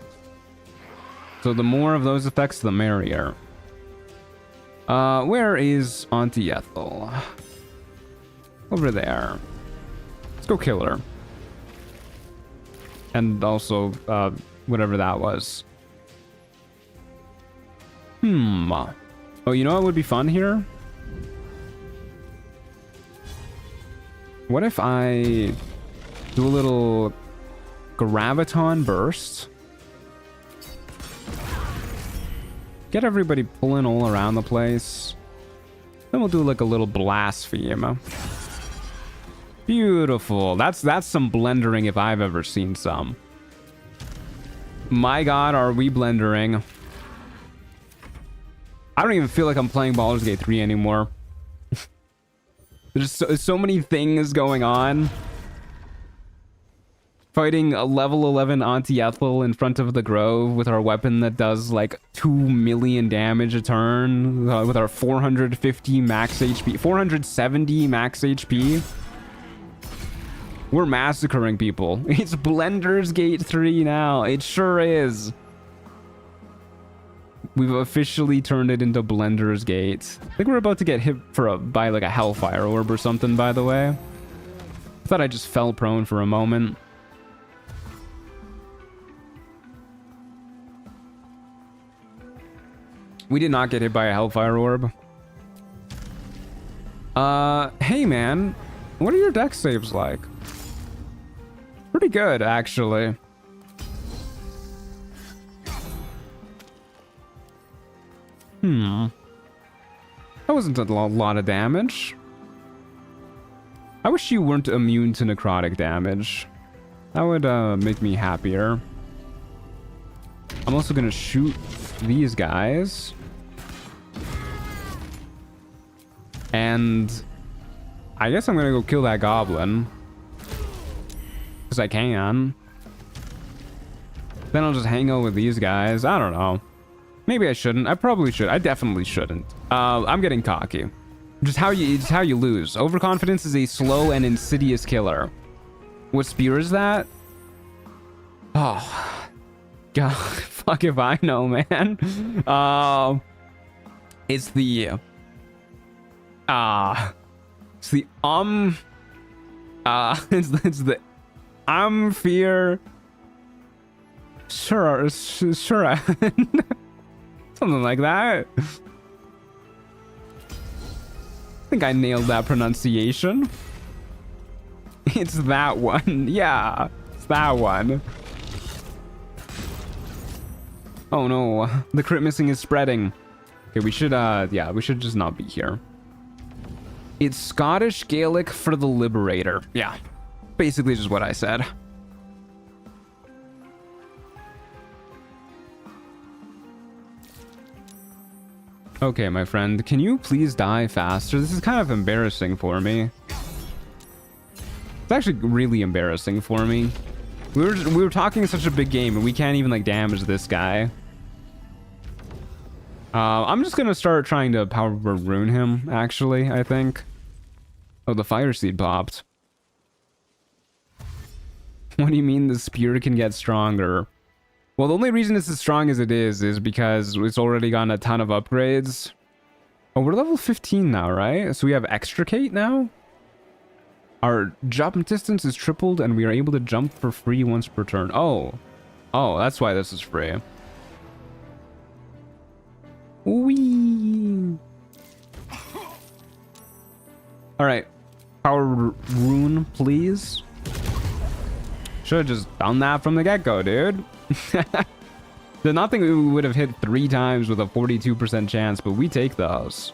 So the more of those effects, the merrier. Where is Auntie Ethel? Over there. Let's go kill her. And also, whatever that was. Oh, you know what would be fun here? What if I do a little Graviton Burst? Get everybody pulling all around the place. Then we'll do like a little Blaspheme. Beautiful. That's some blendering if I've ever seen some. My God, are we blendering? I don't even feel like I'm playing Baldur's Gate 3 anymore. There's so many things going on. Fighting a level 11 Auntie Ethel in front of the Grove with our weapon that does like 2 million damage a turn, with our 450 max HP, 470 max HP. We're massacring people. It's Blender's Gate 3 now. It sure is. We've officially turned it into Blender's Gate. I think we're about to get hit by like a Hellfire Orb or something, by the way. I thought I just fell prone for a moment. We did not get hit by a Hellfire Orb. Hey man, what are your dex saves like? Pretty good, actually. That wasn't a lot of damage. I wish you weren't immune to necrotic damage. That would make me happier. I'm also gonna shoot these guys. And I guess I'm gonna go kill that goblin. Because I can. Then I'll just hang out with these guys. I don't know. Maybe I shouldn't. I probably should. I definitely shouldn't. I'm getting cocky. Just how you lose. Overconfidence is a slow and insidious killer. What spear is that? Oh. God, fuck if I know, man. It's the it's the Fear sure something like that. I think I nailed that pronunciation. It's that one. Yeah, it's that one. Oh no, the crit missing is spreading. Okay, we should yeah, we should just not be here. It's Scottish Gaelic for the Liberator. Yeah, basically just what I said. Okay, my friend, can you please die faster? This is kind of embarrassing for me. It's actually really embarrassing for me. We were talking such a big game and we can't even like damage this guy. I'm just gonna start trying to power rune him, actually, I think. Oh, the fire seed popped. What do you mean the spear can get stronger? Well, the only reason it's as strong as it is because it's already gotten a ton of upgrades. Oh, we're level 15 now, right? So we have Extricate now? Our jump distance is tripled and we are able to jump for free once per turn. Oh. Oh, that's why this is free. Whee! Alright. Power rune, please. Should have just done that from the get-go, dude. The nothing we would have hit 3 times with a 42% chance, but we take those.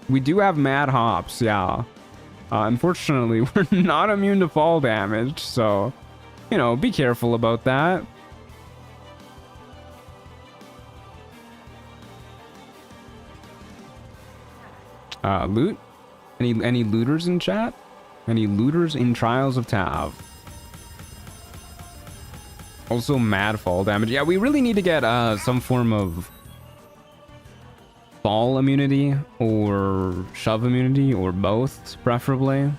We do have mad hops, yeah. Unfortunately, we're not immune to fall damage, so, you know, be careful about that. Loot? Any looters in chat? Any looters in Trials of Tav? Also mad fall damage. Yeah, we really need to get some form of fall immunity or shove immunity or both, preferably.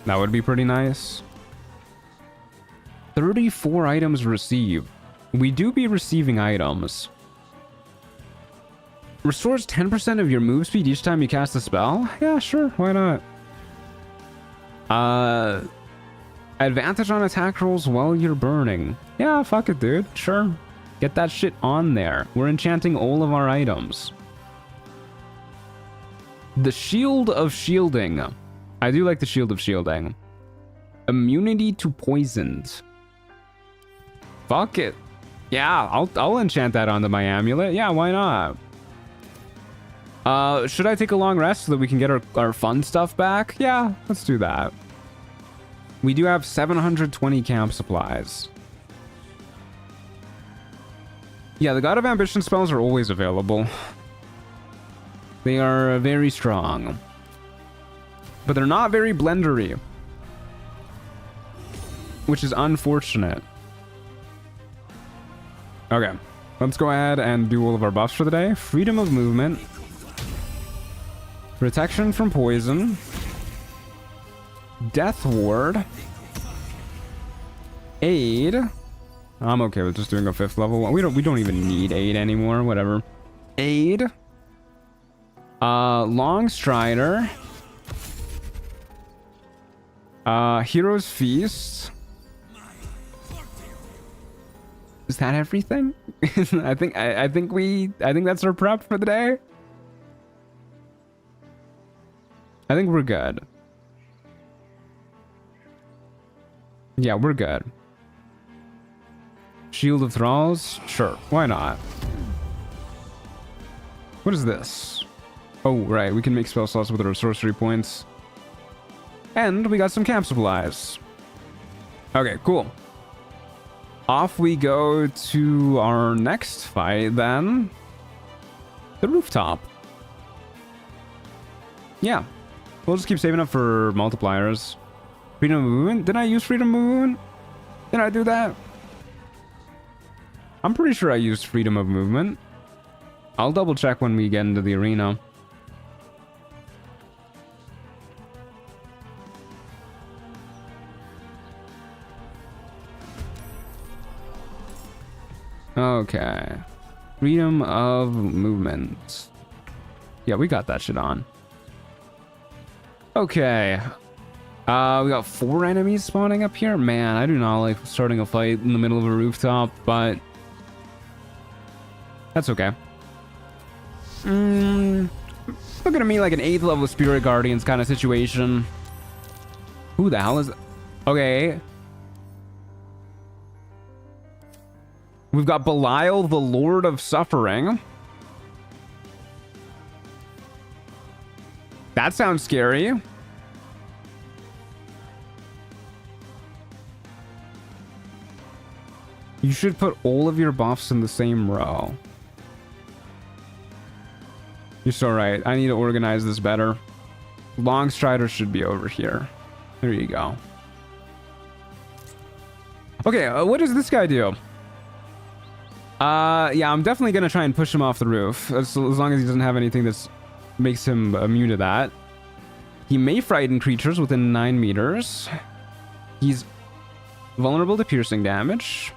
That would be pretty nice. 34 items received. We do be receiving items. Restores 10% of your move speed each time you cast a spell? Yeah, sure, why not? Advantage on attack rolls while you're burning. Yeah, fuck it, dude. Sure. Get that shit on there. We're enchanting all of our items. The Shield of Shielding. I do like the Shield of Shielding. Immunity to poisons. Fuck it. Yeah, I'll enchant that onto my amulet. Yeah, why not? Should I take a long rest so that we can get our fun stuff back? Yeah, let's do that. We do have 720 camp supplies. Yeah, the God of Ambition spells are always available. They are very strong. But they're not very blendery. which is unfortunate. Okay, let's go ahead and do all of our buffs for the day. Freedom of movement. Protection from poison. Death ward. Aid. I'm okay with just doing a 5th level one. We don't even need aid anymore. Whatever. Aid. Long Strider. Hero's Feast. Is that everything? I think that's our prep for the day. I think we're good. Yeah, we're good. Shield of Thralls? Sure, why not? What is this? Oh, right, we can make spell slots with our sorcery points. And we got some camp supplies. Okay, cool. Off we go to our next fight then. The rooftop. Yeah. We'll just keep saving up for multipliers. Freedom of movement? Did I use freedom of movement? Did I do that? I'm pretty sure I used freedom of movement. I'll double check when we get into the arena. Okay. Freedom of movement. Yeah, we got that shit on. Okay. We got 4 enemies spawning up here. Man, I do not like starting a fight in the middle of a rooftop, but that's okay. Looking at me like an 8th level Spirit Guardians kind of situation. Who the hell is... Okay. We've got Belial, the Lord of Suffering. That sounds scary. You should put all of your buffs in the same row. You're so right. I need to organize this better. Long Strider should be over here. There you go. Okay, what does this guy do? Yeah, I'm definitely gonna try and push him off the roof. As long as he doesn't have anything that makes him immune to that. He may frighten creatures within 9 meters. He's vulnerable to piercing damage.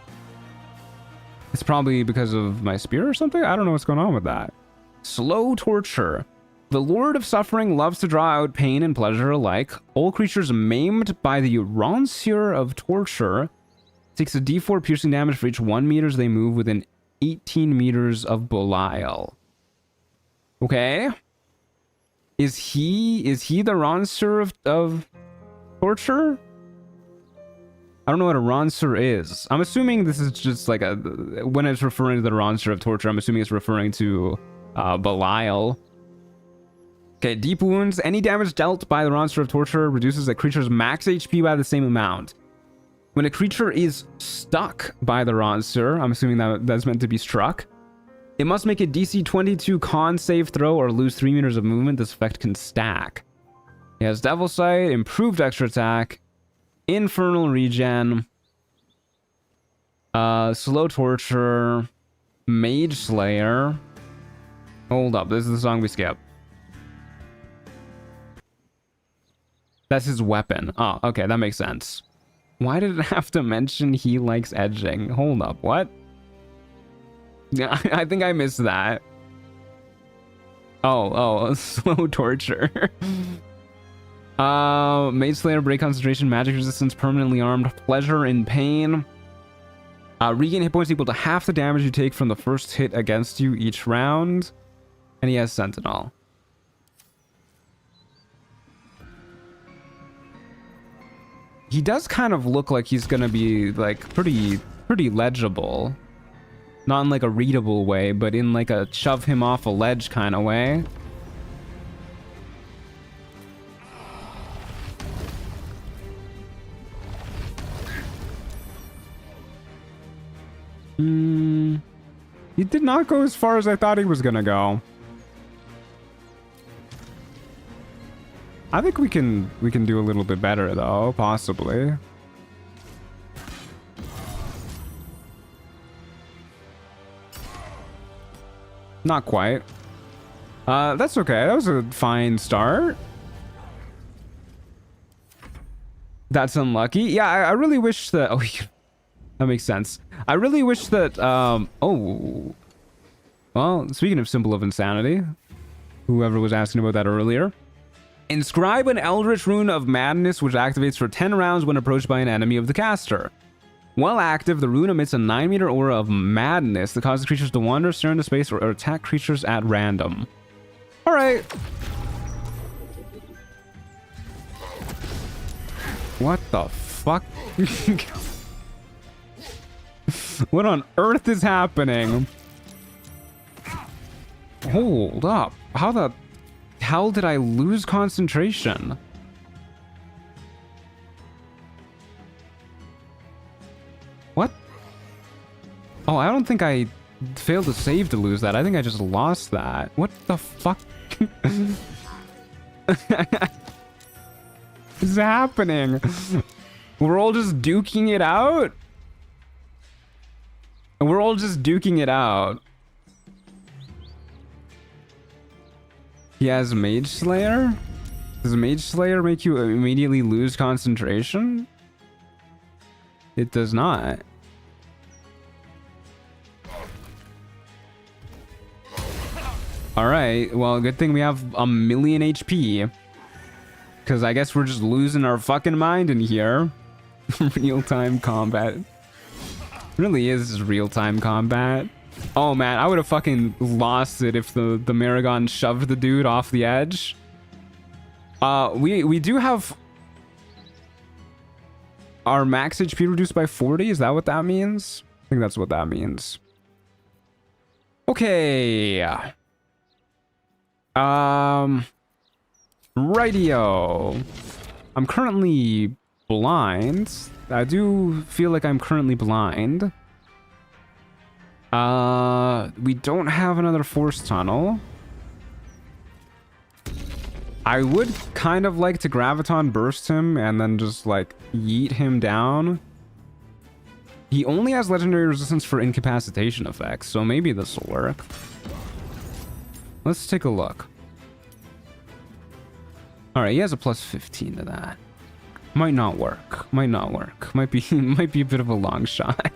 It's probably because of my spear or something. I don't know what's going on with that. Slow torture. The Lord of Suffering loves to draw out pain and pleasure alike. All creatures maimed by the Ronseur of Torture takes a d4 piercing damage for each 1 meters they move within 18 meters of Belial. Okay. Is he the Ronseur of Torture? I don't know what a Ronseur is. I'm assuming this is just like a... When it's referring to the Ronseur of Torture, I'm assuming it's referring to Belial. Okay, deep wounds. Any damage dealt by the Ronseur of Torture reduces a creature's max HP by the same amount. When a creature is stuck by the Ronseur, I'm assuming that's meant to be struck, it must make a DC 22 con save throw or lose 3 meters of movement. This effect can stack. He has Devil Sight, improved extra attack, Infernal Regen, Slow Torture, Mage Slayer. Hold up, this is the song we skip. That's his weapon. Oh, okay, that makes sense. Why did it have to mention he likes edging? Hold up, what? Yeah, I think I missed that. Oh, slow torture. Mage Slayer, break concentration, magic resistance, permanently armed, pleasure in pain. Regain hit points equal to half the damage you take from the first hit against you each round. And he has Sentinel. He does kind of look like he's gonna be like pretty legible. Not in like a readable way, but in like a shove him off a ledge kind of way. He did not go as far as I thought he was gonna go. I think we can do a little bit better though, possibly. Not quite. That's okay. That was a fine start. That's unlucky. Yeah, I really wish that... Oh, that makes sense. I really wish that... Oh. Well, speaking of symbol of insanity, whoever was asking about that earlier. Inscribe an Eldritch Rune of Madness, which activates for 10 rounds when approached by an enemy of the caster. While active, the rune emits a 9-meter aura of madness that causes creatures to wander, stare into space, or attack creatures at random. Alright. What the fuck? What on earth is happening? Hold up. How the hell did I lose concentration? What? Oh, I don't think I failed to save to lose that. I think I just lost that. What the fuck is happening? We're all just duking it out? We're all just duking it out. He has Mage Slayer? Does Mage Slayer make you immediately lose concentration? It does not. Alright, well, good thing we have 1,000,000 HP. Because I guess we're just losing our fucking mind in here. Real-time combat. Really is real-time combat. Oh man, I would have fucking lost it if the Maragon shoved the dude off the edge. We do have our max HP reduced by 40. Is that what that means? I think that's what that means. Okay. Rightio. I'm currently blind. I do feel like I'm currently blind. We don't have another force tunnel. I would kind of like to Graviton burst him and then just like yeet him down. He only has legendary resistance for incapacitation effects, so maybe this will work. Let's take a look. Alright, he has a plus 15 to that. Might not work. Might not work. Might be a bit of a long shot.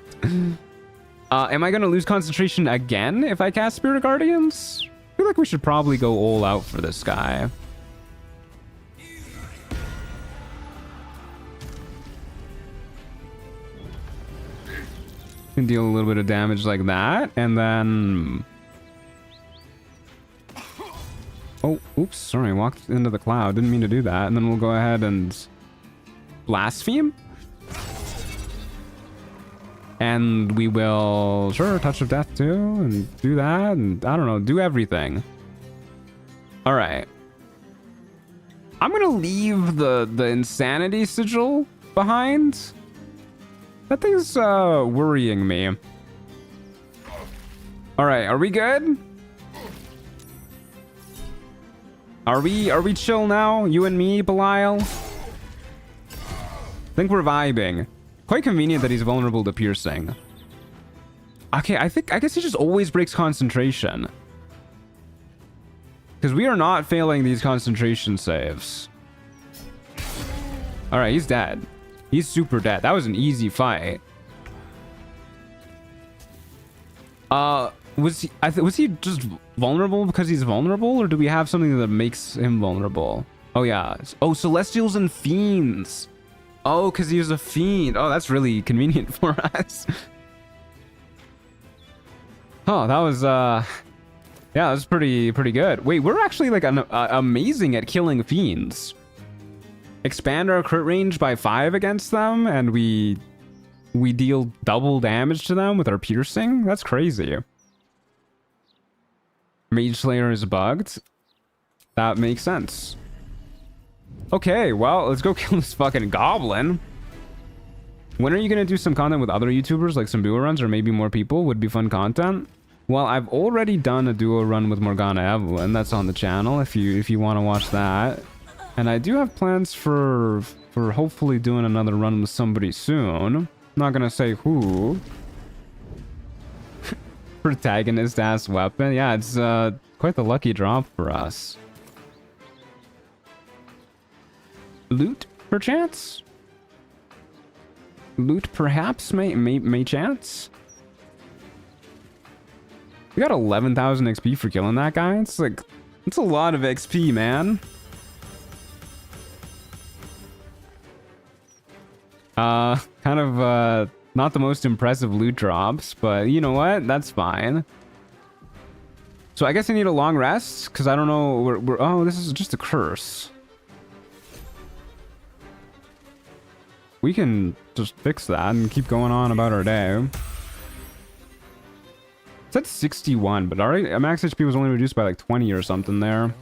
Am I gonna lose concentration again if I cast Spirit Guardians? I feel like we should probably go all out for this guy. Can deal a little bit of damage like that, and then... Oh, oops, sorry, walked into the cloud. Didn't mean to do that. And then we'll go ahead and blaspheme. And we will, sure, Touch of Death too, and do that, and I don't know, do everything. All right. I'm gonna leave the Insanity Sigil behind. That thing's worrying me. All right, are we good? Are we chill now? You and me, Belial? Think we're vibing. Quite convenient that he's vulnerable to piercing. Okay, I guess he just always breaks concentration. Because we are not failing these concentration saves. Alright, he's dead. He's super dead. That was an easy fight. Was he just vulnerable because he's vulnerable, or do we have something that makes him vulnerable? Oh yeah. Oh, Celestials and Fiends. Oh, because he was a fiend. Oh, that's really convenient for us. Oh, that was yeah, that was pretty good. Wait, we're actually like amazing at killing fiends. Expand our crit range by 5 against them, and we deal double damage to them with our piercing. That's crazy. Mage Slayer is bugged. That makes sense. Okay, well, let's go kill this fucking goblin. When are you gonna do some content with other YouTubers, like some duo runs, or maybe more people? Would be fun content. Well, I've already done a duo run with Morgana Evelyn. That's on the channel if you want to watch that. And I do have plans for hopefully doing another run with somebody soon. Not gonna say who. Protagonist ass weapon. Yeah, it's quite the lucky drop for us. Loot perchance? Loot perhaps may chance? We got 11,000 XP for killing that guy. It's like, it's a lot of XP, man. Kind of not the most impressive loot drops, but you know what? That's fine. So I guess I need a long rest because I don't know. Oh, this is just a curse. We can just fix that and keep going on about our day. It's at 61, but our max HP was only reduced by like 20 or something there.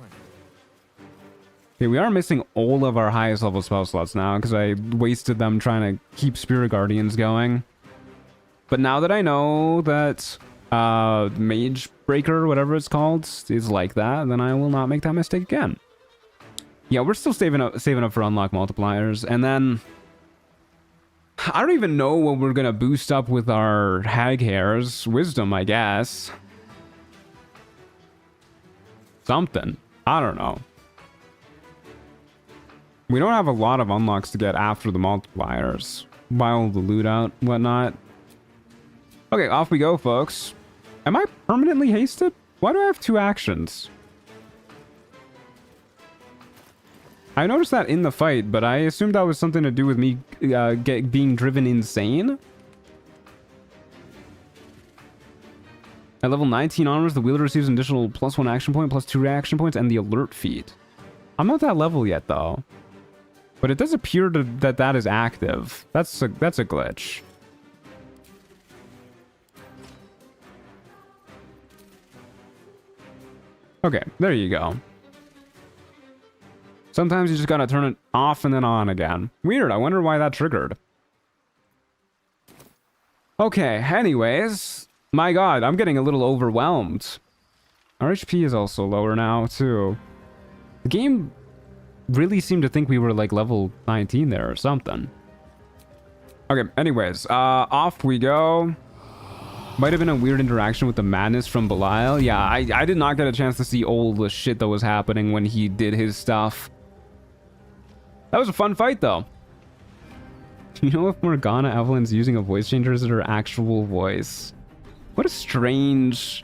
Okay, we are missing all of our highest level spell slots now because I wasted them trying to keep Spirit Guardians going. But now that I know that Mage Breaker, whatever it's called, is like that, then I will not make that mistake again. Yeah, we're still saving up for unlock multipliers, and then I don't even know what we're gonna boost up with our hag hairs. Wisdom, I guess. Something. I don't know. We don't have a lot of unlocks to get after the multipliers. Buy all the loot out, whatnot. Okay, off we go, folks. Am I permanently hasted? Why do I have 2 actions? I noticed that in the fight, but I assumed that was something to do with me being driven insane. At level 19 onwards, the wielder receives an additional +1 action point, +2 reaction points, and the alert feat. I'm not that level yet, though. But it does appear that is active. That's a glitch. Okay, there you go. Sometimes you just gotta turn it off and then on again. Weird, I wonder why that triggered. Okay, anyways. My god, I'm getting a little overwhelmed. Our HP is also lower now, too. The game really seemed to think we were like level 19 there or something. Okay, anyways, off we go. Might have been a weird interaction with the madness from Belial. Yeah, I did not get a chance to see all the shit that was happening when he did his stuff. That was a fun fight, though. Do you know if Morgana Evelyn's using a voice changer as her actual voice? What a strange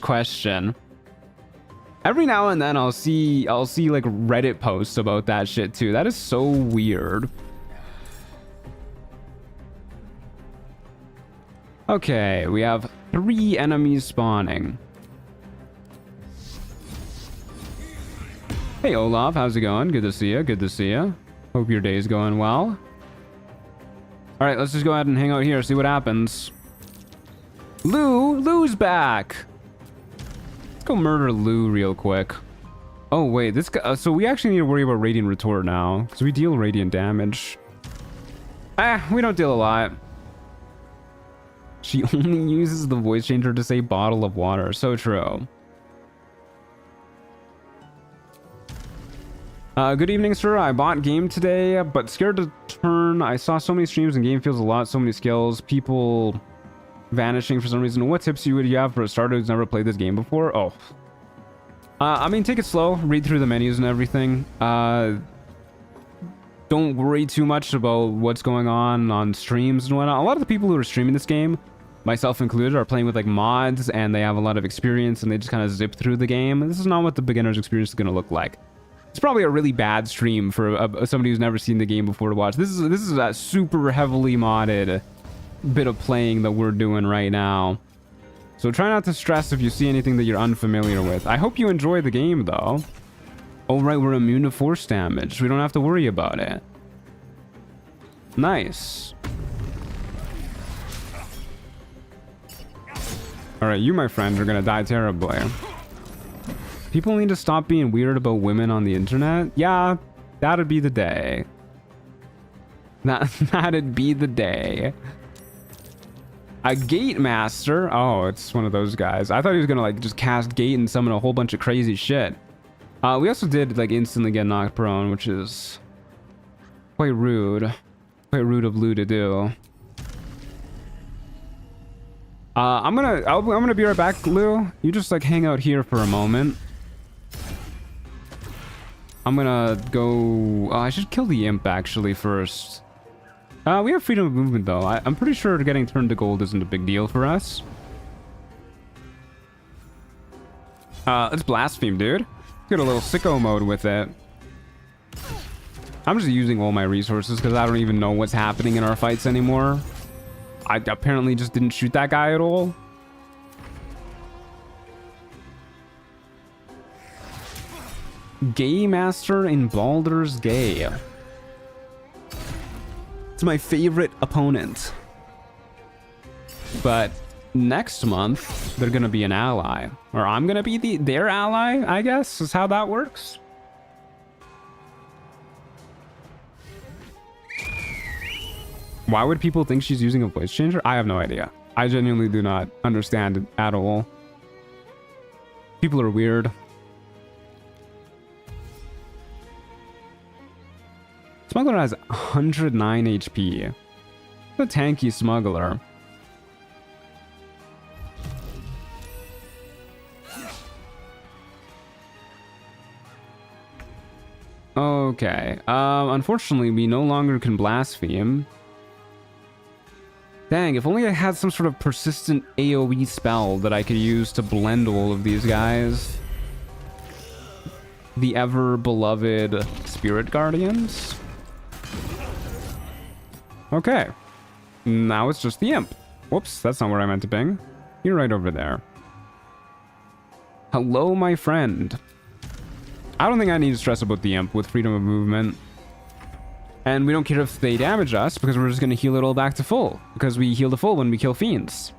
question. Every now and then I'll see like Reddit posts about that shit too. That is so weird. Okay, we have 3 enemies spawning. Hey Olaf, how's it going? Good to see you. Good to see you. Hope your day's going well. All right, let's just go ahead and hang out here, see what happens. Lou's back. Let's go murder Lou real quick. Oh wait, this guy. So we actually need to worry about radiant retort now, because we deal radiant damage. We don't deal a lot. She only uses the voice changer to say bottle of water. So true. Good evening, sir. I bought game today, but scared to turn. I saw so many streams and game feels a lot, so many skills, people vanishing for some reason. What tips would you have for a starter who's never played this game before? Oh. I mean, take it slow. Read through the menus and everything. Don't worry too much about what's going on streams and whatnot. A lot of the people who are streaming this game, myself included, are playing with like mods and they have a lot of experience and they just kind of zip through the game. This is not what the beginner's experience is going to look like. It's probably a really bad stream for somebody who's never seen the game before to watch. This is a super heavily modded bit of playing that we're doing right now. So try not to stress if you see anything that you're unfamiliar with. I hope you enjoy the game though. Oh right, we're immune to force damage. We don't have to worry about it. Nice. Alright, you my friend are gonna die terribly. People need to stop being weird about women on the internet. Yeah, that'd be the day. That'd be the day. A gate master. Oh, it's one of those guys. I thought he was gonna like just cast gate and summon a whole bunch of crazy shit. We also did like instantly get knocked prone, which is quite rude. Quite rude of Lou to do. Alright, let's just go ahead and hang out here, see what happens. People need to stop being weird about women on the internet. Yeah, that'd be the day. That'd be the day. A gate master. Oh, it's one of those guys. I thought he was gonna like just cast gate and summon a whole bunch of crazy shit. We also did like instantly get knocked prone, which is quite rude. I'm gonna be right back, Lou. You just like hang out here for a moment. I'm gonna go... I should kill the imp actually first. We have freedom of movement though. I'm pretty sure getting turned to gold isn't a big deal for us. Let's blaspheme, dude. Get a little sicko mode with it. I'm just using all my resources because I don't even know what's happening in our fights anymore. I apparently just didn't shoot that guy at all. Gay Master in Baldur's Gay. It's my favorite opponent. But next month, they're gonna be an ally. Or I'm gonna be their ally, I guess, is how that works. Why would people think she's using a voice changer? I have no idea. I genuinely do not understand it at all. People are weird. Smuggler has 109 HP. The tanky smuggler. Okay. Unfortunately, we no longer can blaspheme. Dang, if only I had some sort of persistent AoE spell that I could use to blend all of these guys. The ever-beloved Spirit Guardians. Okay. Now it's just the imp. Whoops, that's not where I meant to ping. You're right over there. Hello, my friend. I don't think I need to stress about the imp with freedom of movement. And we don't care if they damage us, because we're just going to heal it all back to full. Because we heal to full when we kill fiends.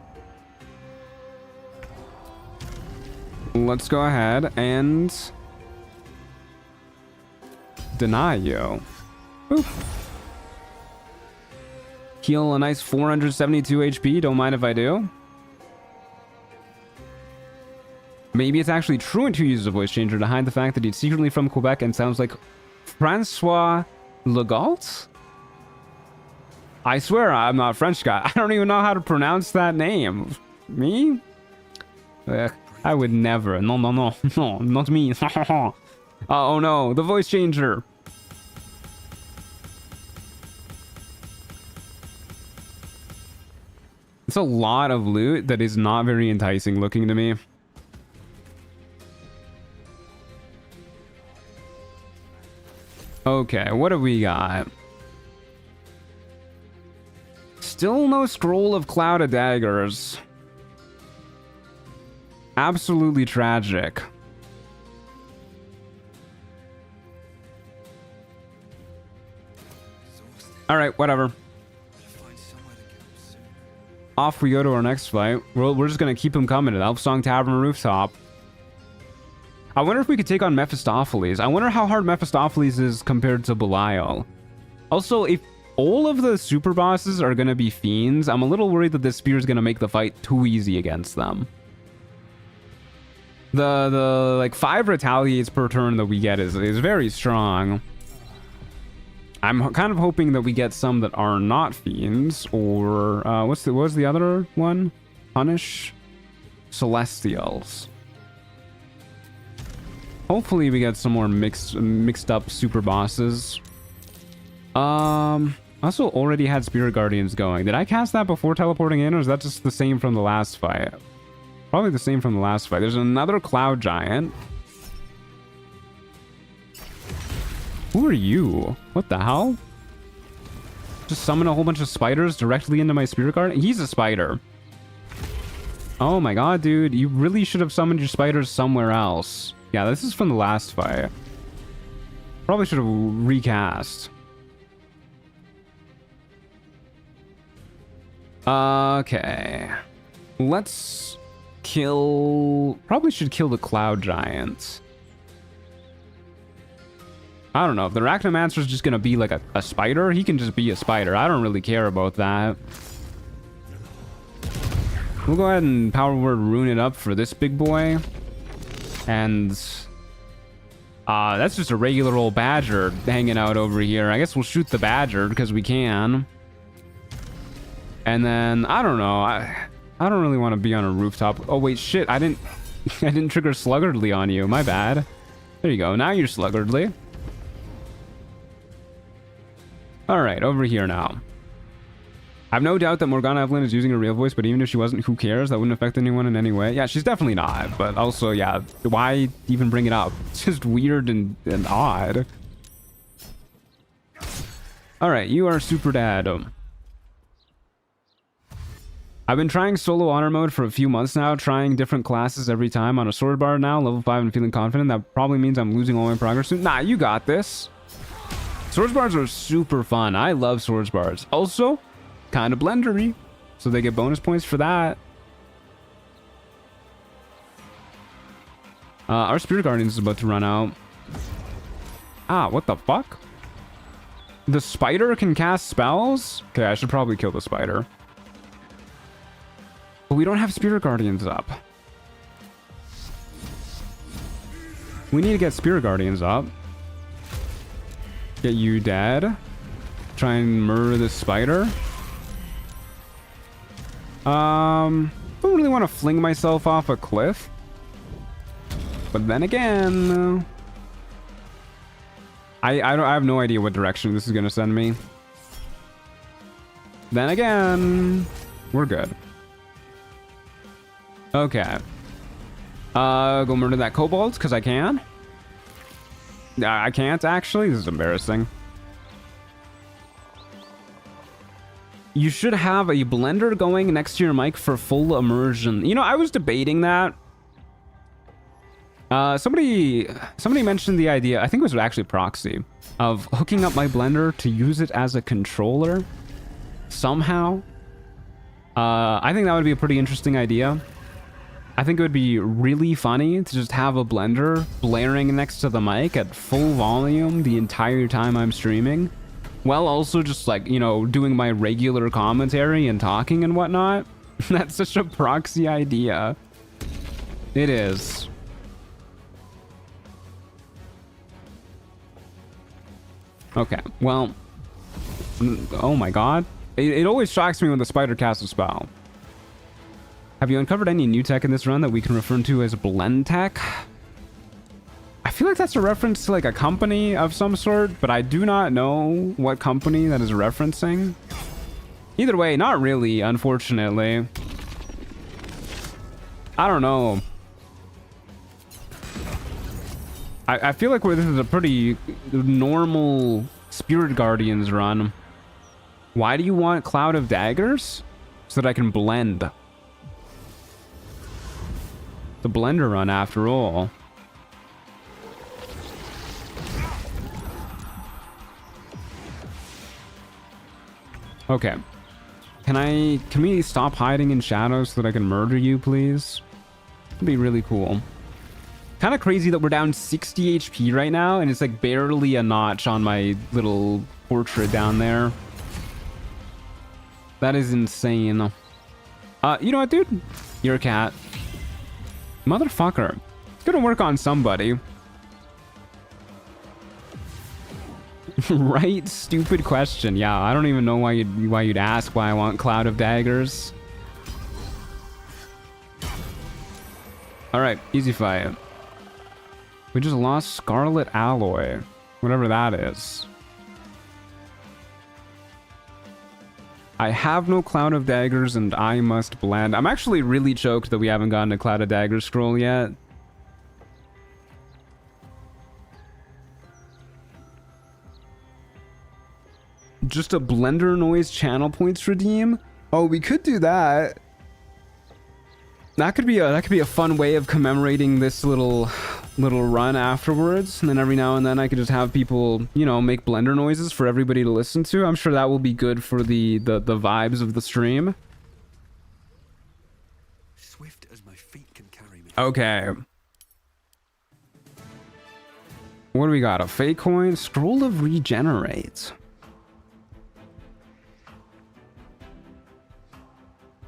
Let's go ahead and... deny you. Boop. Heal a nice 472 HP, don't mind if I do. Maybe it's actually Truant who uses a voice changer to hide the fact that he's secretly from Quebec and sounds like Francois Legault? I swear I'm not a French guy. I don't even know how to pronounce that name. Me? I would never. No, no, no. No, not me. Oh no, the voice changer. It's a lot of loot that is not very enticing looking to me. Okay, what do we got? Still no scroll of Cloud of Daggers. Absolutely tragic. Alright, whatever. Off we go to our next fight. We're just gonna keep him coming at Elfsong Tavern Rooftop. I wonder if we could take on Mephistopheles. I wonder how hard Mephistopheles is compared to Belial. Also, if all of the super bosses are gonna be fiends, I'm a little worried that this spear is gonna make the fight too easy against them. The like 5 retaliates per turn that we get is very strong. I'm kind of hoping that we get some that are not fiends, or what was the other one? Punish Celestials. Hopefully we get some more mixed up super bosses. Also already had Spirit Guardians going. Did I cast that before teleporting in, or is that just the same from the last fight? Probably the same from the last fight. There's another Cloud Giant. Who are you? What the hell? Just summon a whole bunch of spiders directly into my Spirit Guardian? He's a spider. Oh my god, dude. You really should have summoned your spiders somewhere else. Yeah, this is from the last fight. Probably should have recast. Okay. Let's kill... Probably should kill the Cloud Giant. I don't know. If the Arachnomancer is just going to be like a spider, he can just be a spider. I don't really care about that. We'll go ahead and Power Word Rune it up for this big boy. And that's just a regular old badger hanging out over here. I guess we'll shoot the badger because we can. And then, I don't know. I don't really want to be on a rooftop. Oh wait, shit, I didn't I didn't trigger sluggardly on you. My bad. There you go. Now you're sluggardly. All right, over here now. I have no doubt that Morgana Evelyn is using a real voice, but even if she wasn't, who cares? That wouldn't affect anyone in any way. Yeah, she's definitely not, but also, yeah, why even bring it up? It's just weird and odd. All right, you are super dad. I've been trying solo honor mode for a few months now, trying different classes every time. On a sword bar now, level 5 and feeling confident. That probably means I'm losing all my progress soon. Nah, you got this. Swords bars are super fun. I love swords bars. Also, kind of blendery, so they get bonus points for that. Our Spirit Guardian is about to run out. Ah, what the fuck? The spider can cast spells? Okay, I should probably kill the spider. But we don't have Spirit Guardians up. We need to get Spirit Guardians up. Get you dead. Try and murder the spider. Don't really want to fling myself off a cliff. But then again, I have no idea what direction this is going to send me. Then again, we're good. Okay. Go murder that kobold, because I can. I can't, actually. This is embarrassing. You should have a blender going next to your mic for full immersion. You know, I was debating that. Somebody mentioned the idea, I think it was actually Proxy, of hooking up my blender to use it as a controller somehow. I think that would be a pretty interesting idea. I think it would be really funny to just have a blender blaring next to the mic at full volume the entire time I'm streaming, while also just, like, you know, doing my regular commentary and talking and whatnot. That's such a Proxy idea. It is. Okay, well, oh my god. It always shocks me when the spider casts a spell. Have you uncovered any new tech in this run that we can refer to as blend tech? I feel like that's a reference to, like, a company of some sort, but I do not know what company that is referencing. Either way, not really, unfortunately. I don't know. I feel like this is a pretty normal Spirit Guardians run. Why do you want Cloud of Daggers? So that I can blend. The blender run, after all. Okay. Can we stop hiding in shadows so that I can murder you, please? That'd be really cool. Kind of crazy that we're down 60 HP right now, and it's like barely a notch on my little portrait down there. That is insane. You know what, dude? You're a cat. Motherfucker. It's gonna work on somebody. Right? Stupid question. Yeah, I don't even know why you'd ask why I want Cloud of Daggers. Alright, easy fight. We just lost Scarlet Alloy. Whatever that is. I have no Cloud of Daggers and I must blend. I'm actually really choked that we haven't gotten a Cloud of Daggers scroll yet. Just a blender noise channel points redeem? Oh, we could do that. That could be a fun way of commemorating this little run afterwards, and then every now and then I could just have people, you know, make blender noises for everybody to listen to. I'm sure that will be good for the vibes of the stream. Swift as my feet can carry me. Okay. What do we got? A fake coin? Scroll of Regenerate.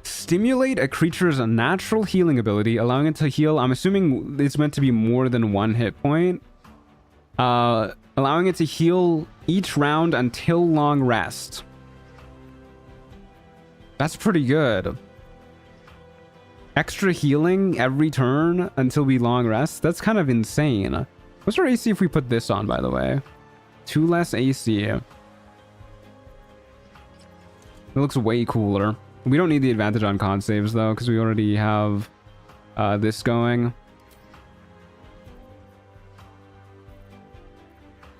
Stimulate a creature's natural healing ability, allowing it to heal. I'm assuming it's meant to be more than one hit point. Allowing it to heal each round until long rest. That's pretty good. extra healing every turn until we long rest. That's kind of insane. What's our AC if we put this on, by the way? 2 less AC. It looks way cooler. We don't need the advantage on con saves, though, because we already have this going.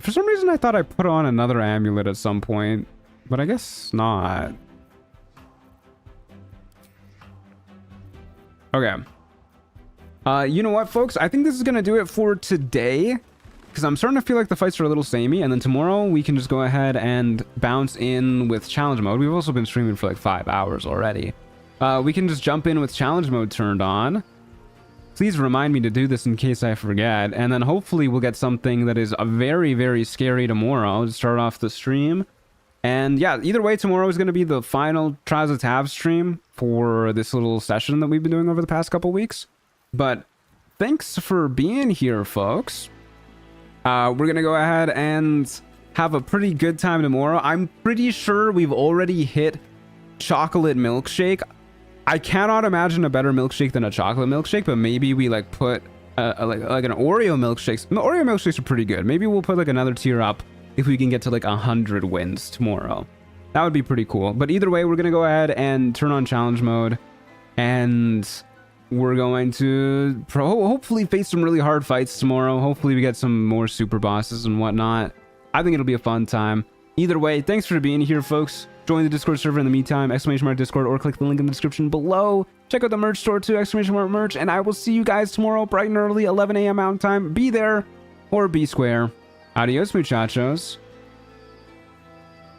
For some reason, I thought I put on another amulet at some point, but I guess not. Okay. You know what, folks? I think this is going to do it for today, because I'm starting to feel like the fights are a little samey, and then tomorrow we can just go ahead and bounce in with challenge mode. We've also been streaming for like 5 hours already. We can just jump in with challenge mode turned on. Please remind me to do this in case I forget, and then hopefully we'll get something that is very, very scary tomorrow to start off the stream. And yeah, either way, tomorrow is going to be the final Trials of Tav stream for this little session that we've been doing over the past couple weeks. But thanks for being here, folks. We're going to go ahead and have a pretty good time tomorrow. I'm pretty sure we've already hit chocolate milkshake. I cannot imagine a better milkshake than a chocolate milkshake, but maybe we like put like an Oreo milkshake. Oreo milkshakes are pretty good. Maybe we'll put like another tier up if we can get to like 100 wins tomorrow. That would be pretty cool. But either way, we're going to go ahead and turn on challenge mode, and we're going to hopefully face some really hard fights tomorrow. Hopefully we get some more super bosses and whatnot. I think it'll be a fun time. Either way, thanks for being here, folks. Join the Discord server in the meantime, !Discord, or click the link in the description below. Check out the merch store too, !merch, and I will see you guys tomorrow bright and early, 11 a.m. Mountain Time. Be there or be square. Adios, muchachos.